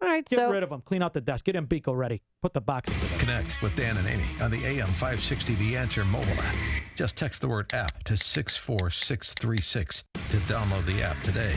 All right, Get rid of them. Clean out the desk. Get Embico ready. Put the boxes together. Connect with Dan and Amy on the AM 560 The Answer mobile app. Just text the word app to 64636 to download the app today.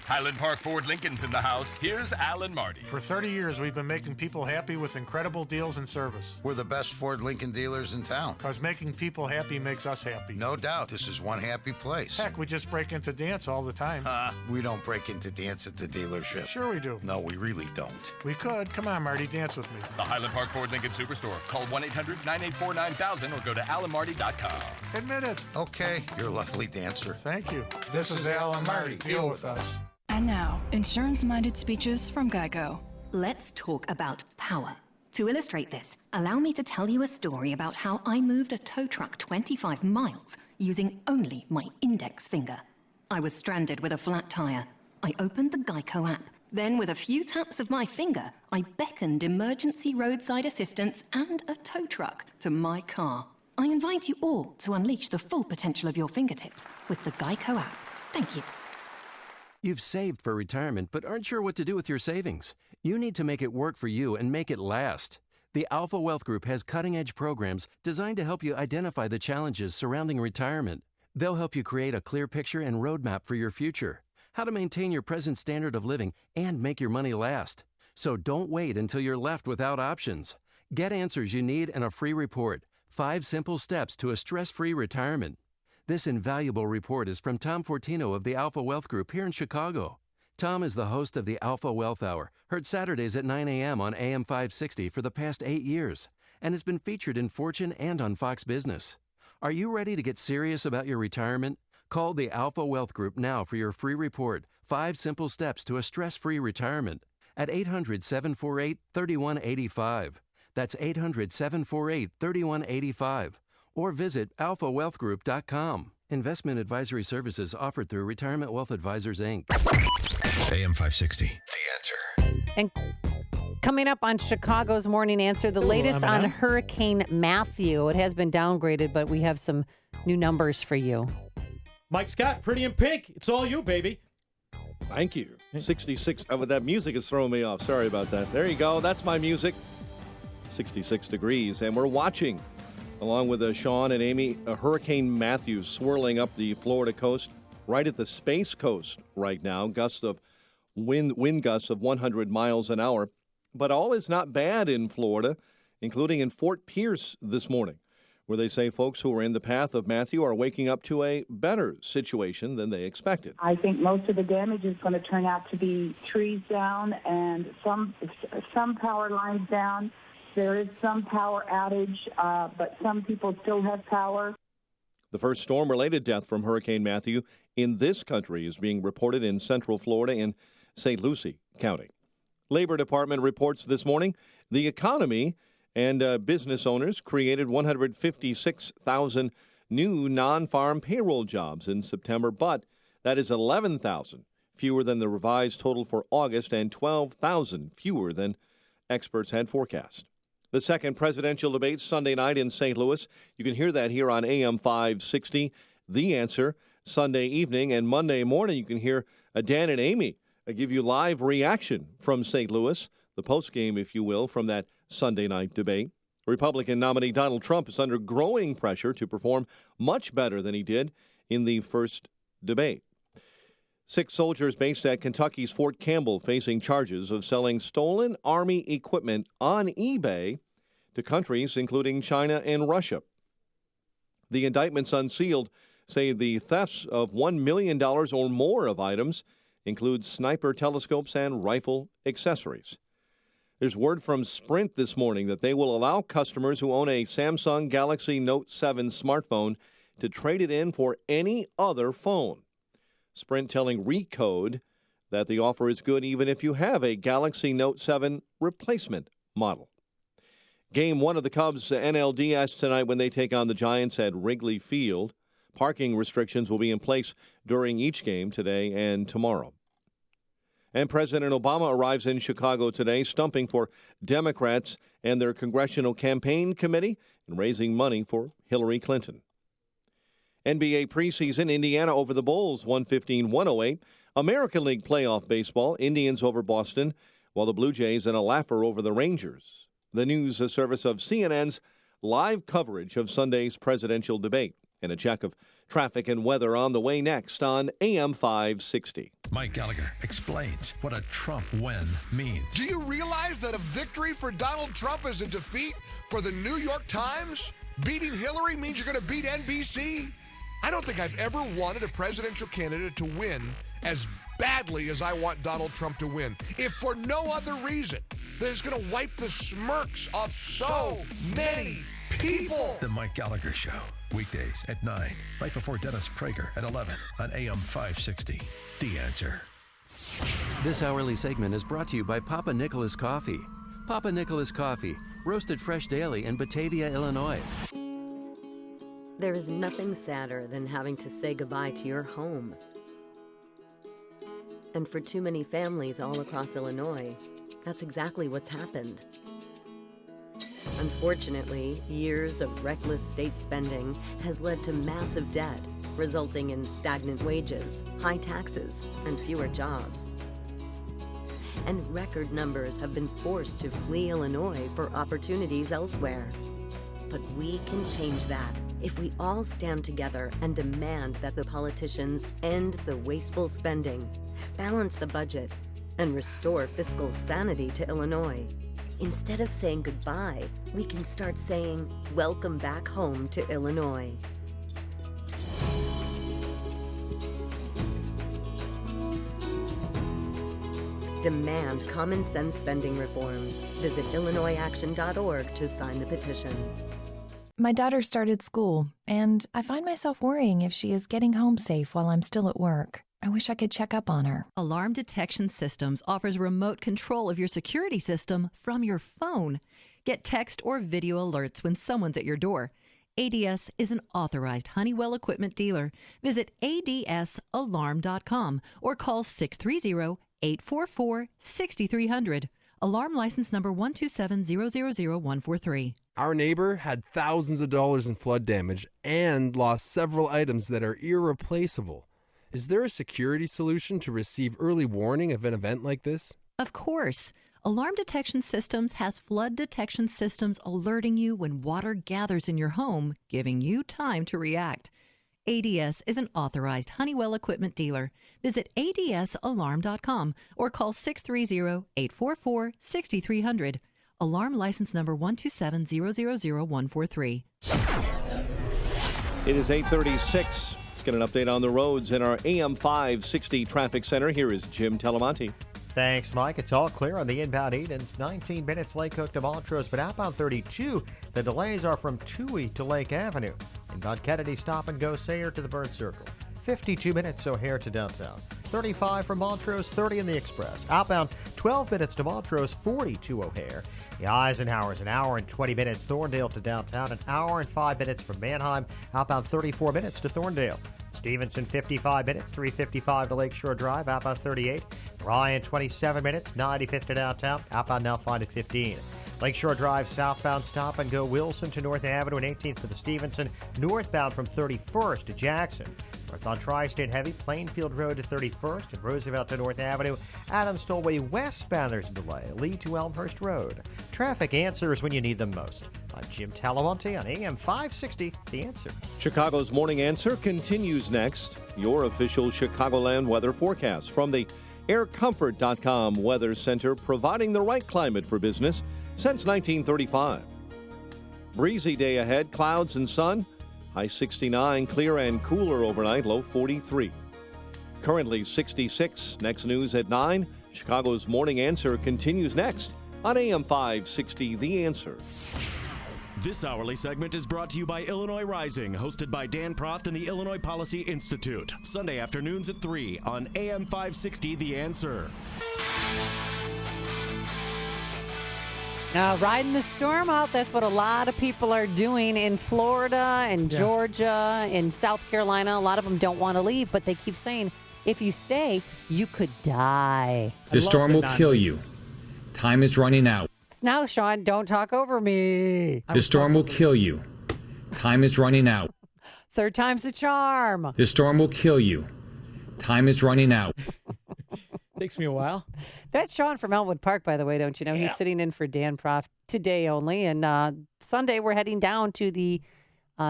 Highland Park Ford Lincoln's in the house. Here's Alan Marty. For 30 years, we've been making people happy with incredible deals and service. We're the best Ford Lincoln dealers in town. Because making people happy makes us happy. No doubt. This is one happy place. Heck, we just break into dance all the time. We don't break into dance at the dealership. Sure we do. No, we really don't. We could. Come on, Marty, dance with me. The Highland Park Ford Lincoln Superstore. Call 1-800-984-9000 or go to alanmarty.com. Admit it. Okay, you're a lovely dancer. Thank you. This is Alan Marty. Deal with us. And now, insurance-minded speeches from Geico. Let's talk about power. To illustrate this, allow me to tell you a story about how I moved a tow truck 25 miles using only my index finger. I was stranded with a flat tire. I opened the Geico app. Then, with a few taps of my finger, I beckoned emergency roadside assistance and a tow truck to my car. I invite you all to unleash the full potential of your fingertips with the Geico app. Thank you. You've saved for retirement but aren't sure what to do with your savings. You need to make it work for you and make it last. The Alpha Wealth Group has cutting-edge programs designed to help you identify the challenges surrounding retirement. They'll help you create a clear picture and roadmap for your future, how to maintain your present standard of living and make your money last. So don't wait until you're left without options. Get answers you need in a free report, 5 simple steps to a stress-free retirement. This invaluable report is from Tom Fortino of the Alpha Wealth Group here in Chicago. Tom is the host of the Alpha Wealth Hour, heard Saturdays at 9 a.m. on AM 560 for the past 8 years, and has been featured in Fortune and on Fox Business. Are you ready to get serious about your retirement? Call the Alpha Wealth Group now for your free report, 5 simple steps to a stress-free retirement, at 800-748-3185. That's 800-748-3185. Or visit alphawealthgroup.com. Investment advisory services offered through Retirement Wealth Advisors, Inc. AM 560, The Answer. And coming up on Chicago's Morning Answer, the latest on Hurricane Matthew. It has been downgraded, but we have some new numbers for you. Mike Scott, Pretty in Pink. It's all you, baby. Thank you. 66. That music is throwing me off. Sorry about that. There you go. That's my music. 66 degrees. And we're watching, along with Sean and Amy, Hurricane Matthew swirling up the Florida coast, right at the Space Coast right now. Gusts of wind gusts of 100 miles an hour. But all is not bad in Florida, including in Fort Pierce this morning, where they say folks who are in the path of Matthew are waking up to a better situation than they expected. I think most of the damage is going to turn out to be trees down and some power lines down. There is some power outage, but some people still have power. The first storm-related death from Hurricane Matthew in this country is being reported in central Florida in St. Lucie County. Labor Department reports this morning the economy and business owners created 156,000 new non-farm payroll jobs in September, but that is 11,000 fewer than the revised total for August and 12,000 fewer than experts had forecast. The second presidential debate Sunday night in St. Louis. You can hear that here on AM 560, The Answer, Sunday evening. And Monday morning, you can hear Dan and Amy give you live reaction from St. Louis, the postgame, if you will, from that Sunday night debate. Republican nominee Donald Trump is under growing pressure to perform much better than he did in the first debate. 6 soldiers based at Kentucky's Fort Campbell facing charges of selling stolen Army equipment on eBay to countries including China and Russia. The indictments unsealed say the thefts of $1 million or more of items include sniper telescopes and rifle accessories. There's word from Sprint this morning that they will allow customers who own a Samsung Galaxy Note 7 smartphone to trade it in for any other phone. Sprint telling Recode that the offer is good even if you have a Galaxy Note 7 replacement model. Game 1 of the Cubs NLDS tonight when they take on the Giants at Wrigley Field. Parking restrictions will be in place during each game today and tomorrow. And President Obama arrives in Chicago today, stumping for Democrats and their Congressional Campaign Committee and raising money for Hillary Clinton. NBA preseason, Indiana over the Bulls, 115-108. American League playoff baseball, Indians over Boston, while the Blue Jays in a laugher over the Rangers. The news service of CNN's live coverage of Sunday's presidential debate and a check of Traffic and weather on the way next on AM 560. Mike Gallagher explains what a Trump win means. Do you realize that a victory for Donald Trump is a defeat for the New York Times? Beating Hillary means you're going to beat NBC? I don't think I've ever wanted a presidential candidate to win as badly as I want Donald Trump to win, if for no other reason that it's going to wipe the smirks off so many people. The Mike Gallagher Show, weekdays at 9, right before Dennis Prager at 11 on AM 560. The Answer. This hourly segment is brought to you by Papa Nicholas Coffee. Papa Nicholas Coffee, roasted fresh daily in Batavia, Illinois. There is nothing sadder than having to say goodbye to your home. And for too many families all across Illinois, that's exactly what's happened. Unfortunately, years of reckless state spending has led to massive debt, resulting in stagnant wages, high taxes, and fewer jobs. And record numbers have been forced to flee Illinois for opportunities elsewhere. But we can change that if we all stand together and demand that the politicians end the wasteful spending, balance the budget, and restore fiscal sanity to Illinois. Instead of saying goodbye, we can start saying, welcome back home to Illinois. Demand common sense spending reforms. Visit IllinoisAction.org to sign the petition. My daughter started school, and I find myself worrying if she is getting home safe while I'm still at work. I wish I could check up on her. Alarm Detection Systems offers remote control of your security system from your phone. Get text or video alerts when someone's at your door. ADS is an authorized Honeywell equipment dealer. Visit adsalarm.com or call 630-844-6300. Alarm license number 127000143. Our neighbor had thousands of dollars in flood damage and lost several items that are irreplaceable. Is there a security solution to receive early warning of an event like this? Of course. Alarm Detection Systems has flood detection systems alerting you when water gathers in your home, giving you time to react. ADS is an authorized Honeywell equipment dealer. Visit adsalarm.com or call 630-844-6300. Alarm license number 127000143. It is 8:36. Let's get an update on the roads in our AM 560 traffic center. Here is Jim Telemonte. Thanks, Mike. It's all clear on the inbound Edens. 19 minutes Lake Hook to Montrose, but outbound 32, the delays are from Toohey to Lake Avenue. Inbound Kennedy, stop and go Sayre to the Bird Circle. 52 minutes O'Hare to downtown. 35 from Montrose, 30 in the Express. Outbound 12 minutes to Montrose, 40 to O'Hare. The Eisenhower's an hour and 20 minutes Thorndale to downtown, an hour and 5 minutes from Manheim. Outbound 34 minutes to Thorndale. Stevenson 55 minutes, 355 to Lakeshore Drive, outbound 38. Ryan 27 minutes, 95th to downtown, outbound now fine at 15. Lakeshore Drive southbound stop and go Wilson to North Avenue and 18th for the Stevenson, northbound from 31st to Jackson. North on Tri-State heavy, Plainfield Road to 31st and Roosevelt to North Avenue. Adams Tollway westbound there's a delay, Lee to Elmhurst Road. Traffic answers when you need them most. I'm Jim Talamonte on AM 560, The Answer. Chicago's Morning Answer continues next. Your official Chicagoland weather forecast from the aircomfort.com Weather Center, providing the right climate for business since 1935. Breezy day ahead, clouds and sun. High 69, clear and cooler overnight, low 43. Currently 66. Next news at 9. Chicago's Morning Answer continues next on AM 560, The Answer. This hourly segment is brought to you by Illinois Rising, hosted by Dan Proft and the Illinois Policy Institute. Sunday afternoons at 3 on AM 560, The Answer. Riding the storm out, that's what a lot of people are doing in Florida and Georgia and South Carolina. A lot of them don't want to leave, but they keep saying, if you stay, you could die. The storm will kill you. Time is running out. Now, Sean, don't talk over me. The storm will kill you. Time is running out. Third time's a charm. The storm will kill you. Time is running out. Takes me a while. That's Sean from Elmwood Park, by the way, don't you know? Yeah. He's sitting in for Dan Proft today only. And Sunday, we're heading down to the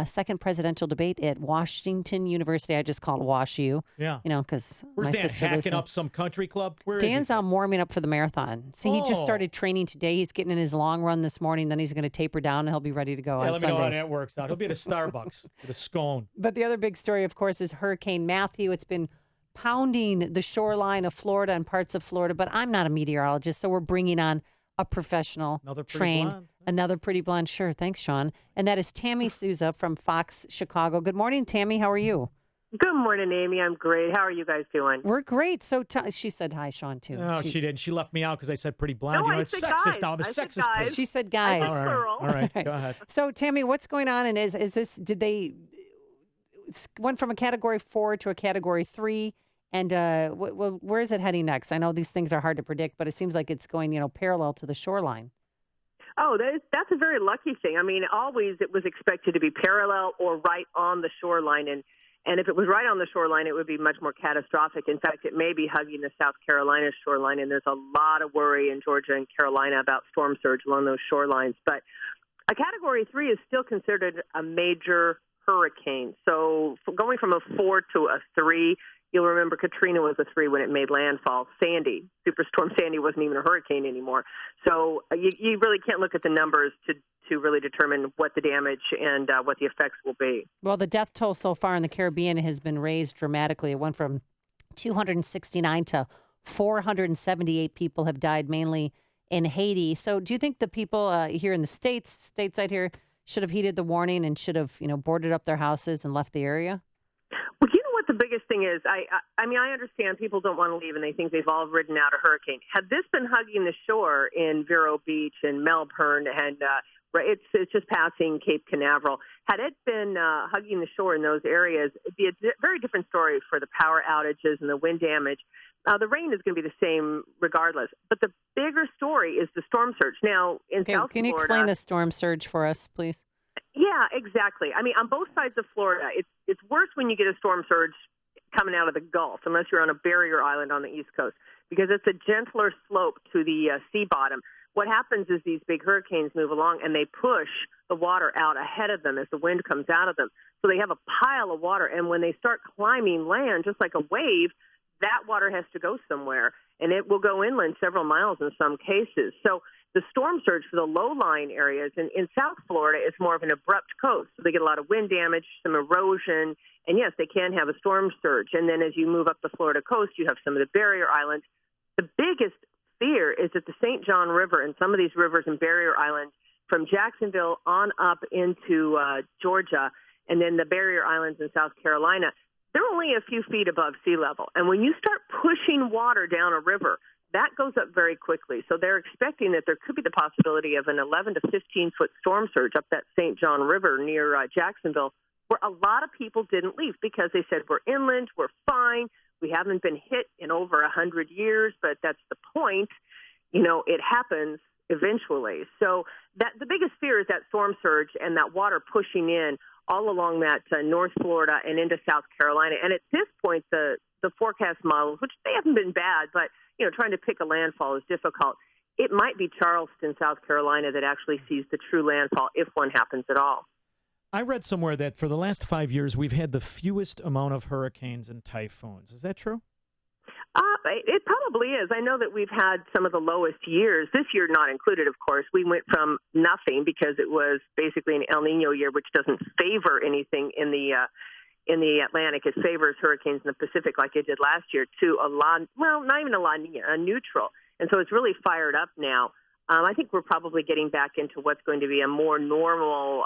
second presidential debate at Washington University. I just call it WashU. Yeah. Because Where's my Dan sister hacking lives in- up some country club? Where is Dan's he? warming up for the marathon. See, he just Oh. started training today. He's getting in his long run this morning. Then he's going to taper down and he'll be ready to go Yeah, on let me know how Sunday. that works out. He'll be at a Starbucks with a scone. But the other big story, of course, is Hurricane Matthew. It's been pounding the shoreline of Florida and parts of Florida, but I'm not a meteorologist, so we're bringing on a professional, Another pretty trained, blonde. another pretty blonde. Sure, thanks, Sean. And that is Tammy Souza from Fox Chicago. Good morning, Tammy. How are you? Good morning, Amy. I'm great. How are you guys doing? We're great. So she said hi, Sean, too. No, she didn't. She left me out because I said pretty blonde. No, you know, I it's said sexist guys. now. I'm a I said sexist. guys. person. She said guys. I said plural. All right, go ahead. So, Tammy, what's going on? And is this, did they, it's went from a category 4 to a category 3? And where is it heading next? I know these things are hard to predict, but it seems like it's going, parallel to the shoreline. Oh, that's a very lucky thing. I mean, always it was expected to be parallel or right on the shoreline. And if it was right on the shoreline, it would be much more catastrophic. In fact, it may be hugging the South Carolina shoreline. And there's a lot of worry in Georgia and Carolina about storm surge along those shorelines. But a category 3 is still considered a major hurricane. So going from a 4 to a 3, you'll remember Katrina was a 3 when it made landfall. Sandy, Superstorm Sandy, wasn't even a hurricane anymore. So you really can't look at the numbers to really determine what the damage and what the effects will be. Well, the death toll so far in the Caribbean has been raised dramatically. It went from 269 to 478 people have died, mainly in Haiti. So do you think the people here in the stateside here, should have heeded the warning and should have, boarded up their houses and left the area? Well, you know what the biggest thing is? I mean, I understand people don't want to leave and they think they've all ridden out a hurricane. Had this been hugging the shore in Vero Beach and Melbourne and it's just passing Cape Canaveral, had it been hugging the shore in those areas, it'd be a very different story for the power outages and the wind damage. The rain is going to be the same regardless. But the bigger story is the storm surge. Now, in South Can you Florida, explain the storm surge for us, please? Yeah, exactly. I mean, on both sides of Florida, it's worse when you get a storm surge coming out of the Gulf, unless you're on a barrier island on the East Coast, because it's a gentler slope to the sea bottom. What happens is these big hurricanes move along and they push the water out ahead of them as the wind comes out of them. So they have a pile of water, and when they start climbing land, just like a wave, that water has to go somewhere, and it will go inland several miles in some cases. So the storm surge for the low-lying areas in South Florida is more of an abrupt coast. So they get a lot of wind damage, some erosion, and yes, they can have a storm surge. And then as you move up the Florida coast, you have some of the barrier islands. The biggest fear is that the St. John River and some of these rivers and barrier islands from Jacksonville on up into Georgia and then the barrier islands in South Carolina, they're only a few feet above sea level. And when you start pushing water down a river, that goes up very quickly. So they're expecting that there could be the possibility of an 11 to 15-foot storm surge up that St. John River near Jacksonville, where a lot of people didn't leave because they said, we're inland, we're fine, we haven't been hit in over 100 years, but that's the point. It happens eventually. So that the biggest fear is that storm surge and that water pushing in all along that North Florida and into South Carolina. And at this point, the forecast models, which they haven't been bad, but trying to pick a landfall is difficult. It might be Charleston, South Carolina, that actually sees the true landfall if one happens at all. I read somewhere that for the last 5 years, we've had the fewest amount of hurricanes and typhoons. Is that true? It probably is. I know that we've had some of the lowest years, this year not included, of course. We went from nothing because it was basically an El Nino year, which doesn't favor anything in the Atlantic. It favors hurricanes in the Pacific like it did last year, to not even a La Nina, a neutral. And so it's really fired up now. I think we're probably getting back into what's going to be a more normal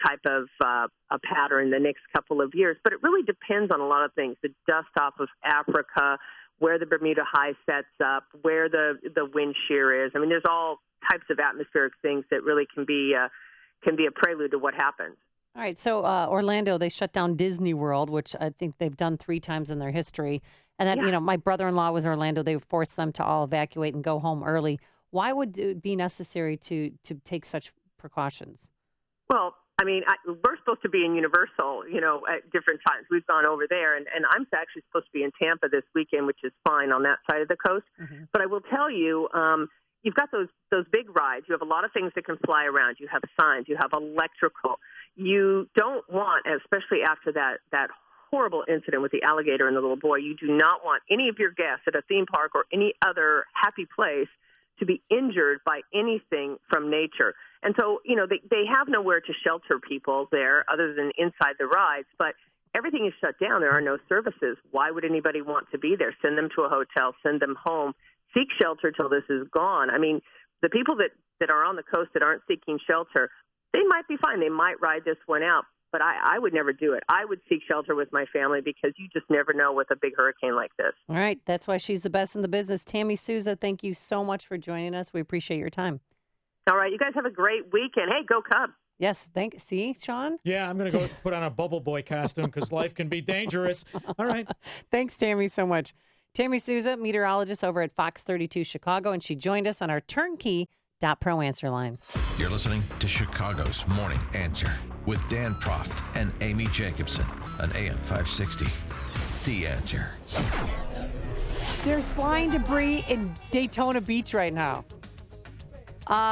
type of a pattern the next couple of years. But it really depends on a lot of things. The dust off of Africa, where the Bermuda High sets up, where the wind shear is. I mean, there's all types of atmospheric things that really can be a prelude to what happens. All right, so Orlando, they shut down Disney World, which I think they've done 3 times in their history. And then, my brother-in-law was in Orlando. They forced them to all evacuate and go home early. Why would it be necessary to take such precautions? Well, I mean, we're supposed to be in Universal, at different times. We've gone over there, and I'm actually supposed to be in Tampa this weekend, which is fine on that side of the coast. Mm-hmm. But I will tell you, you've got those big rides. You have a lot of things that can fly around. You have signs. You have electrical. You don't want, especially after that horrible incident with the alligator and the little boy, you do not want any of your guests at a theme park or any other happy place to be injured by anything from nature. And so, they have nowhere to shelter people there other than inside the rides, but everything is shut down. There are no services. Why would anybody want to be there? Send them to a hotel, send them home, seek shelter till this is gone. I mean, the people that are on the coast that aren't seeking shelter, they might be fine. They might ride this one out, but I would never do it. I would seek shelter with my family because you just never know with a big hurricane like this. All right. That's why she's the best in the business. Tammy Souza, thank you so much for joining us. We appreciate your time. All right. You guys have a great weekend. Hey, go Cubs. Yes. See, Sean? Yeah, I'm going to go put on a Bubble Boy costume because life can be dangerous. All right. Thanks, Tammy, so much. Tammy Souza, meteorologist over at Fox 32 Chicago, and she joined us on our turnkey.pro answer line. You're listening to Chicago's Morning Answer with Dan Proft and Amy Jacobson on AM 560. The Answer. There's flying debris in Daytona Beach right now.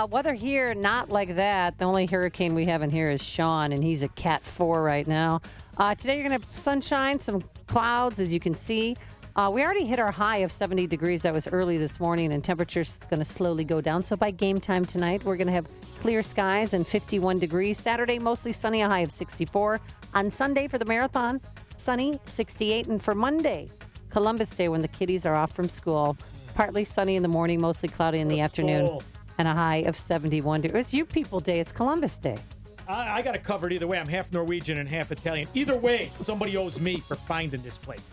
Weather here, not like that. The only hurricane we have in here is Sean, and he's a Cat 4 right now. Today you're going to have sunshine, some clouds, as you can see. We already hit our high of 70 degrees. That was early this morning, and temperature's going to slowly go down. So by game time tonight, we're going to have clear skies and 51 degrees. Saturday, mostly sunny, a high of 64. On Sunday for the marathon, sunny, 68. And for Monday, Columbus Day, when the kiddies are off from school, partly sunny in the morning, mostly cloudy in the afternoon, and a high of 71 degrees. It's you people day. It's Columbus Day. I got it covered either way. I'm half Norwegian and half Italian. Either way, somebody owes me for finding this place.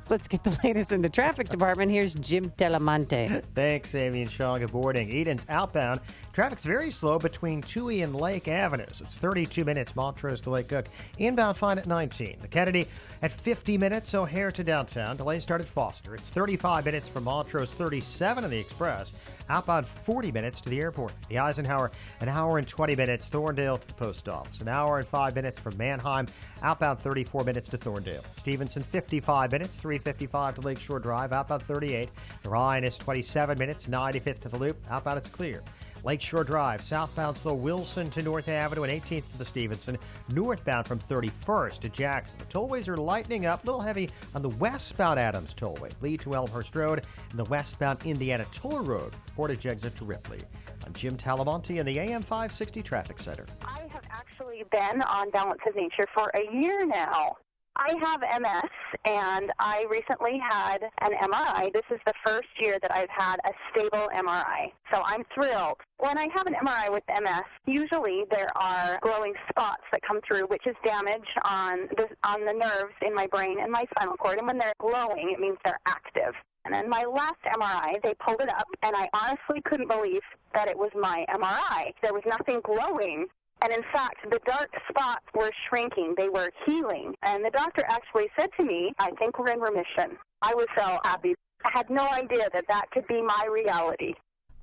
Let's get the latest in the traffic department. Here's Jim Delamonte. Thanks, Amy and Sean. Good morning. Eden's outbound. Traffic's very slow between Toohey and Lake Avenues. It's 32 minutes, Montrose to Lake Cook. Inbound fine at 19. The Kennedy at 50 minutes, O'Hare to downtown. Delay start at Foster. It's 35 minutes from Montrose, 37 on the Express. Outbound 40 minutes to the airport. The Eisenhower, an hour and 20 minutes. Thorndale to the post office. An hour and 5 minutes from Manheim. Outbound 34 minutes to Thorndale. Stevenson 55 minutes. 355 to Lakeshore Drive. Outbound 38. The Rhine is 27 minutes. 95th to the Loop. Outbound it's clear. Lakeshore Drive, southbound slow Wilson to North Avenue and 18th to the Stevenson. Northbound from 31st to Jackson. The tollways are lightening up, a little heavy on the westbound Adams Tollway. Lee to Elmhurst Road and the westbound Indiana Toll Road. Portage exit to Ripley. I'm Jim Talamonte in the AM 560 Traffic Center. I have actually been on Balance of Nature for a year now. I have MS, and I recently had an MRI. This is the first year that I've had a stable MRI, so I'm thrilled. When I have an MRI with MS, usually there are glowing spots that come through, which is damage on the nerves in my brain and my spinal cord, and when they're glowing, it means they're active. And then my last MRI, they pulled it up, and I honestly couldn't believe that it was my MRI. There was nothing glowing. And in fact, the dark spots were shrinking. They were healing. And the doctor actually said to me, I think we're in remission. I was so happy. I had no idea that that could be my reality.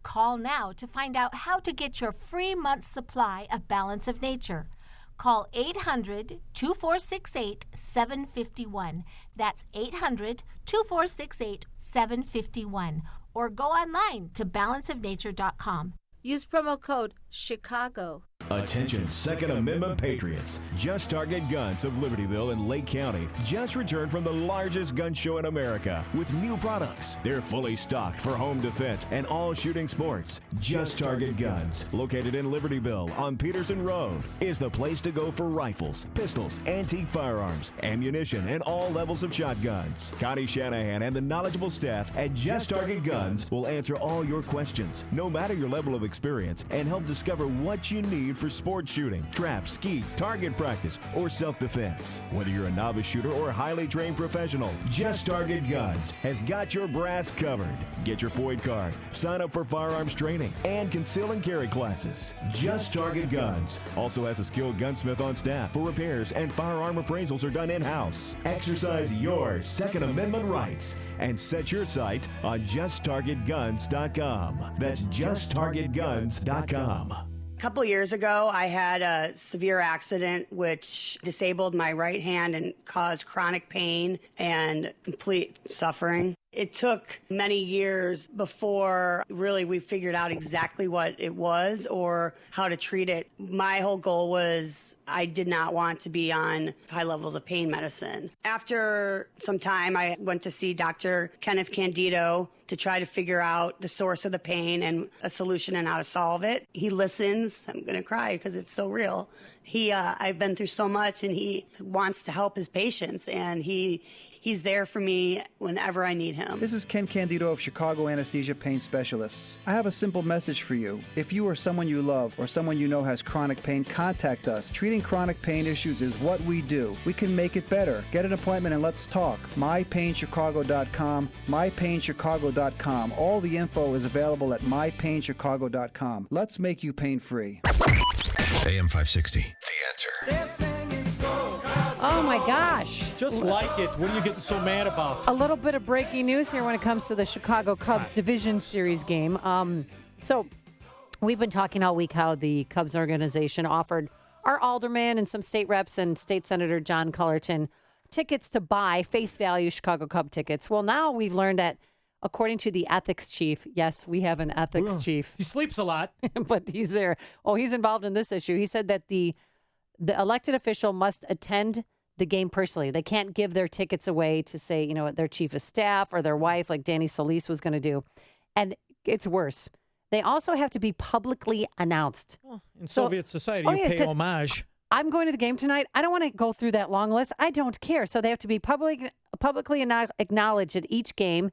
Call now to find out how to get your free month's supply of Balance of Nature. Call 800-2468-751. That's 800-2468-751. Or go online to balanceofnature.com. Use promo code CHICAGO. Attention Second Amendment patriots. Just Target Guns of Libertyville and Lake County just returned from the largest gun show in America with new products. They're fully stocked for home defense and all shooting sports. Just Target Guns, located in Libertyville on Peterson Road, is the place to go for rifles, pistols, antique firearms, ammunition, and all levels of shotguns. Connie Shanahan and the knowledgeable staff at Just Target Guns will answer all your questions, no matter your level of experience, and help discover what you need for sports shooting, trap, skeet, target practice, or self-defense. Whether you're a novice shooter or a highly trained professional, Just Target Guns has got your brass covered. Get your FOID card, sign up for firearms training, and conceal and carry classes. Just Target Guns also has a skilled gunsmith on staff for repairs, and firearm appraisals are done in-house. Exercise your Second Amendment rights and set your sight on JustTargetGuns.com. That's JustTargetGuns.com. A couple years ago, I had a severe accident which disabled my right hand and caused chronic pain and complete suffering. It took many years before really we figured out exactly what it was or how to treat it. My whole goal was I did not want to be on high levels of pain medicine. After some time, I went to see Dr. Kenneth Candido to try to figure out the source of the pain and a solution and how to solve it. He listens. I'm going to cry because it's so real. I've been through so much, and he wants to help his patients, and he's there for me whenever I need him. This is Ken Candido of Chicago Anesthesia Pain Specialists. I have a simple message for you. If you or someone you love or someone you know has chronic pain, contact us. Treating chronic pain issues is what we do. We can make it better. Get an appointment and let's talk. MyPainChicago.com, MyPainChicago.com. All the info is available at MyPainChicago.com. Let's make you pain-free. AM 560, The Answer. Oh my gosh. Just like it. What are you getting so mad about? A little bit of breaking news here when it comes to the Chicago Cubs Division Series game. So we've been talking all week how the Cubs organization offered our alderman and some state reps and State Senator John Cullerton tickets to buy face value Chicago Cub tickets. Well, now we've learned that according to the ethics chief, yes, we have an ethics chief. He sleeps a lot. But he's there. Oh, he's involved in this issue. He said that the elected official must attend the game personally. They can't give their tickets away to, say, their chief of staff or their wife, like Danny Solis was going to do. And it's worse. They also have to be publicly announced. In Soviet society, you pay homage. I'm going to the game tonight. I don't want to go through that long list. I don't care. So they have to be publicly acknowledged at each game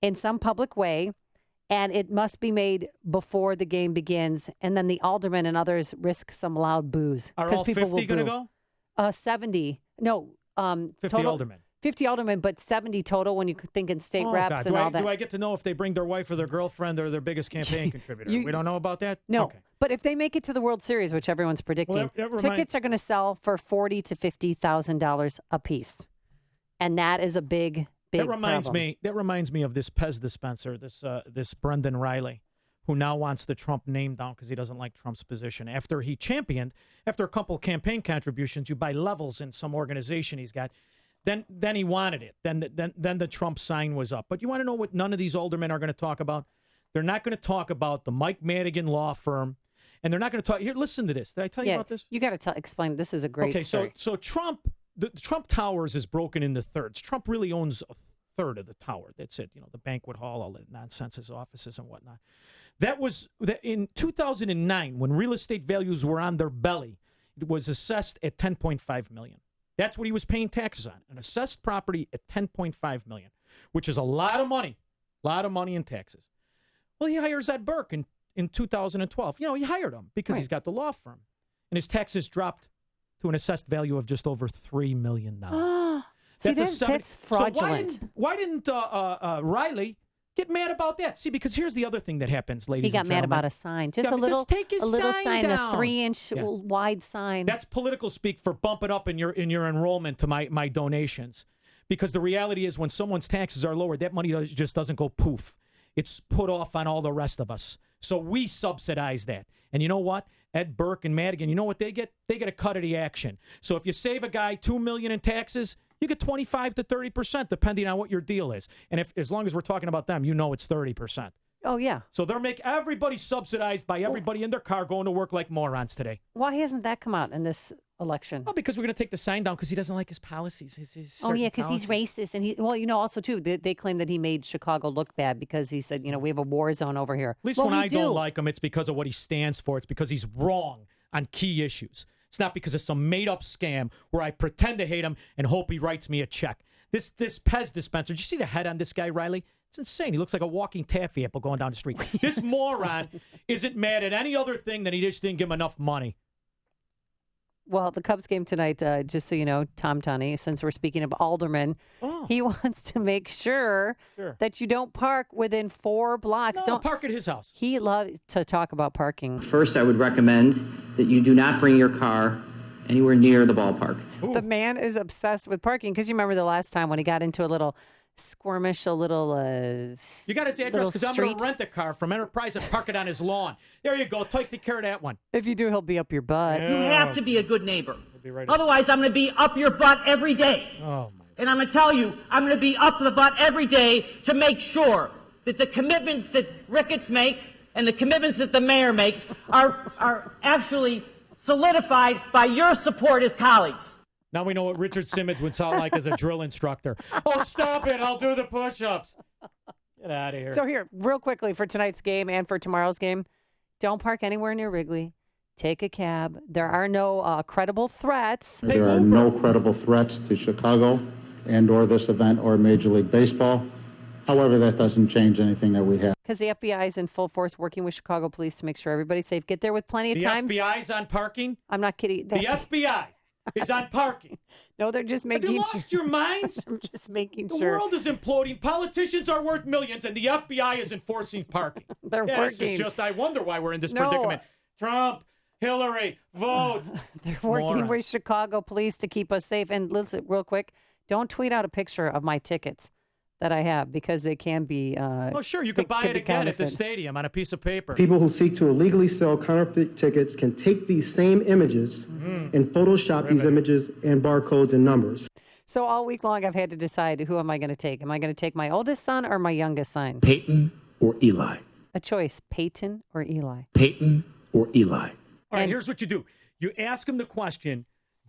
in some public way, and it must be made before the game begins. And then the aldermen and others risk some loud boos. Are all 50 going to go? 70. No. 50 total, aldermen. 50 aldermen, but 70 total when you think in state reps and all that. Do I get to know if they bring their wife or their girlfriend or their biggest campaign contributor? We don't know about that? No. Okay. But if they make it to the World Series, which everyone's predicting, tickets are going to sell for $40,000 to $50,000 a piece. And that is a big problem. That reminds me of this Pez dispenser, this Brendan Riley, who now wants the Trump name down because he doesn't like Trump's position. After a couple campaign contributions, you buy levels in some organization he's got. Then he wanted it. Then the Trump sign was up. But you want to know what none of these aldermen are going to talk about? They're not going to talk about the Mike Madigan law firm, and they're not going to talk. Here, listen to this. Did I tell you about this? You got to explain. This is a great story. So Trump. The Trump Towers is broken into thirds. Trump really owns a third of the tower. That's it. The banquet hall, all the nonsense, his offices and whatnot. That was in 2009 when real estate values were on their belly. It was assessed at $10.5 million. That's what he was paying taxes on. An assessed property at $10.5 million, which is a lot of money. A lot of money in taxes. Well, he hires Ed Burke in 2012. He hired him because he's got the law firm. And his taxes dropped to an assessed value of just over $3 million. That's fraudulent. So why didn't Riley get mad about that? See, because here's the other thing that happens, ladies and gentlemen. He got mad about a sign. Just a little sign, a 3-inch wide sign. That's political speak for bumping up in your enrollment to my donations. Because the reality is when someone's taxes are lower, that money just doesn't go poof. It's put off on all the rest of us. So we subsidize that. And you know what? Ed Burke and Madigan, you know what they get? They get a cut of the action. So if you save a guy $2 million in taxes, you get 25 to 30%, depending on what your deal is. And as long as we're talking about them, it's 30%. Oh, yeah. So everybody subsidized by everybody in their car going to work like morons today. Why hasn't that come out in this election? Well, because we're going to take the sign down because he doesn't like his policies. Because he's racist. And also, too, they claim that he made Chicago look bad because he said, we have a war zone over here. At least when I don't like him, it's because of what he stands for. It's because he's wrong on key issues. It's not because it's some made-up scam where I pretend to hate him and hope he writes me a check. This Pez dispenser, did you see the head on this guy, Riley? It's insane. He looks like a walking taffy apple going down the street. This moron isn't mad at any other thing than he just didn't give him enough money. Well, the Cubs game tonight, just so you know, Tom Tunney, since we're speaking of aldermen, he wants to make sure that you don't park within 4 blocks. No, don't park at his house. He loves to talk about parking. First, I would recommend that you do not bring your car anywhere near the ballpark. The man is obsessed with parking because you remember the last time when he got into a little squirmish, a little. You got his address because I'm going to rent a car from Enterprise and park it on his lawn. There you go. Take care of that one. If you do, he'll be up your butt. You have to be a good neighbor. Right Otherwise, I'm going to be up your butt every day. Oh, my. And I'm going to tell you, I'm going to be up the butt every day to make sure that the commitments that Ricketts make and the commitments that the mayor makes are actually solidified by your support as colleagues. Now we know what Richard Simmons would sound like as a drill instructor. Oh, stop it. I'll do the push-ups. Get out of here. So here, real quickly, for tonight's game and for tomorrow's game, don't park anywhere near Wrigley. Take a cab. There are no credible threats. There are no credible threats to Chicago and or this event or Major League Baseball. However, that doesn't change anything that we have. Because the FBI is in full force working with Chicago police to make sure everybody's safe. Get there with plenty of time. The FBI's on parking? I'm not kidding. The FBI is on parking. No, they're just making sure. Have you lost your minds? I'm just making sure. The world is imploding. Politicians are worth millions, and the FBI is enforcing parking. They're working. This is just, I wonder why we're in this predicament. Trump, Hillary, vote. They're working with Chicago police to keep us safe. And listen, real quick, don't tweet out a picture of my tickets that I have because they can be. Oh, sure. You can buy it again at the stadium on a piece of paper. People who seek to illegally sell counterfeit tickets can take these same images and Photoshop these images and barcodes and numbers. So all week long, I've had to decide who am I going to take? Am I going to take my oldest son or my youngest son? Peyton or Eli? A choice, Peyton or Eli? Peyton or Eli? All right, here's what you do. You ask him the question,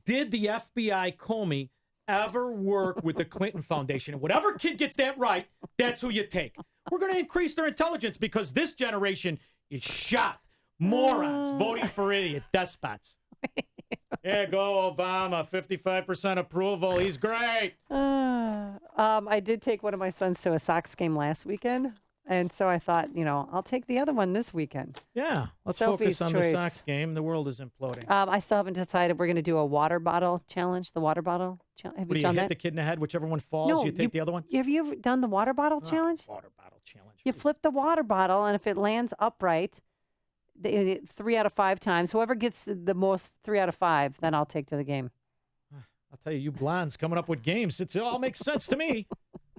did the FBI Comey ever work with the Clinton Foundation? And whatever kid gets that right, that's who you take. We're going to increase their intelligence because this generation is shot. Morons voting for idiot despots. Yeah, go Obama. 55% approval. He's great. I did take one of my sons to a Sox game last weekend. And so I thought, I'll take the other one this weekend. Yeah, let's Sophie's focus on choice. the Sox game. The world is imploding. I still haven't decided. We're going to do a water bottle challenge. The water bottle challenge. Have What, you do you done hit that? the kid in the head? Whichever one falls, No, you take the other one? Have you ever done the water bottle challenge? Water bottle challenge. You flip the water bottle, and if it lands upright, 3 out of 5 times, whoever gets the most 3 out of 5, then I'll take to the game. I'll tell you blondes coming up with games. It all makes sense to me.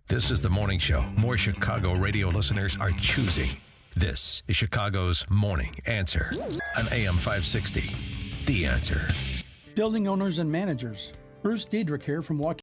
This is the morning show more Chicago radio listeners are choosing. This is Chicago's Morning Answer on AM 560. The Answer. Building owners and managers. Bruce Diedrich here from Waukegan.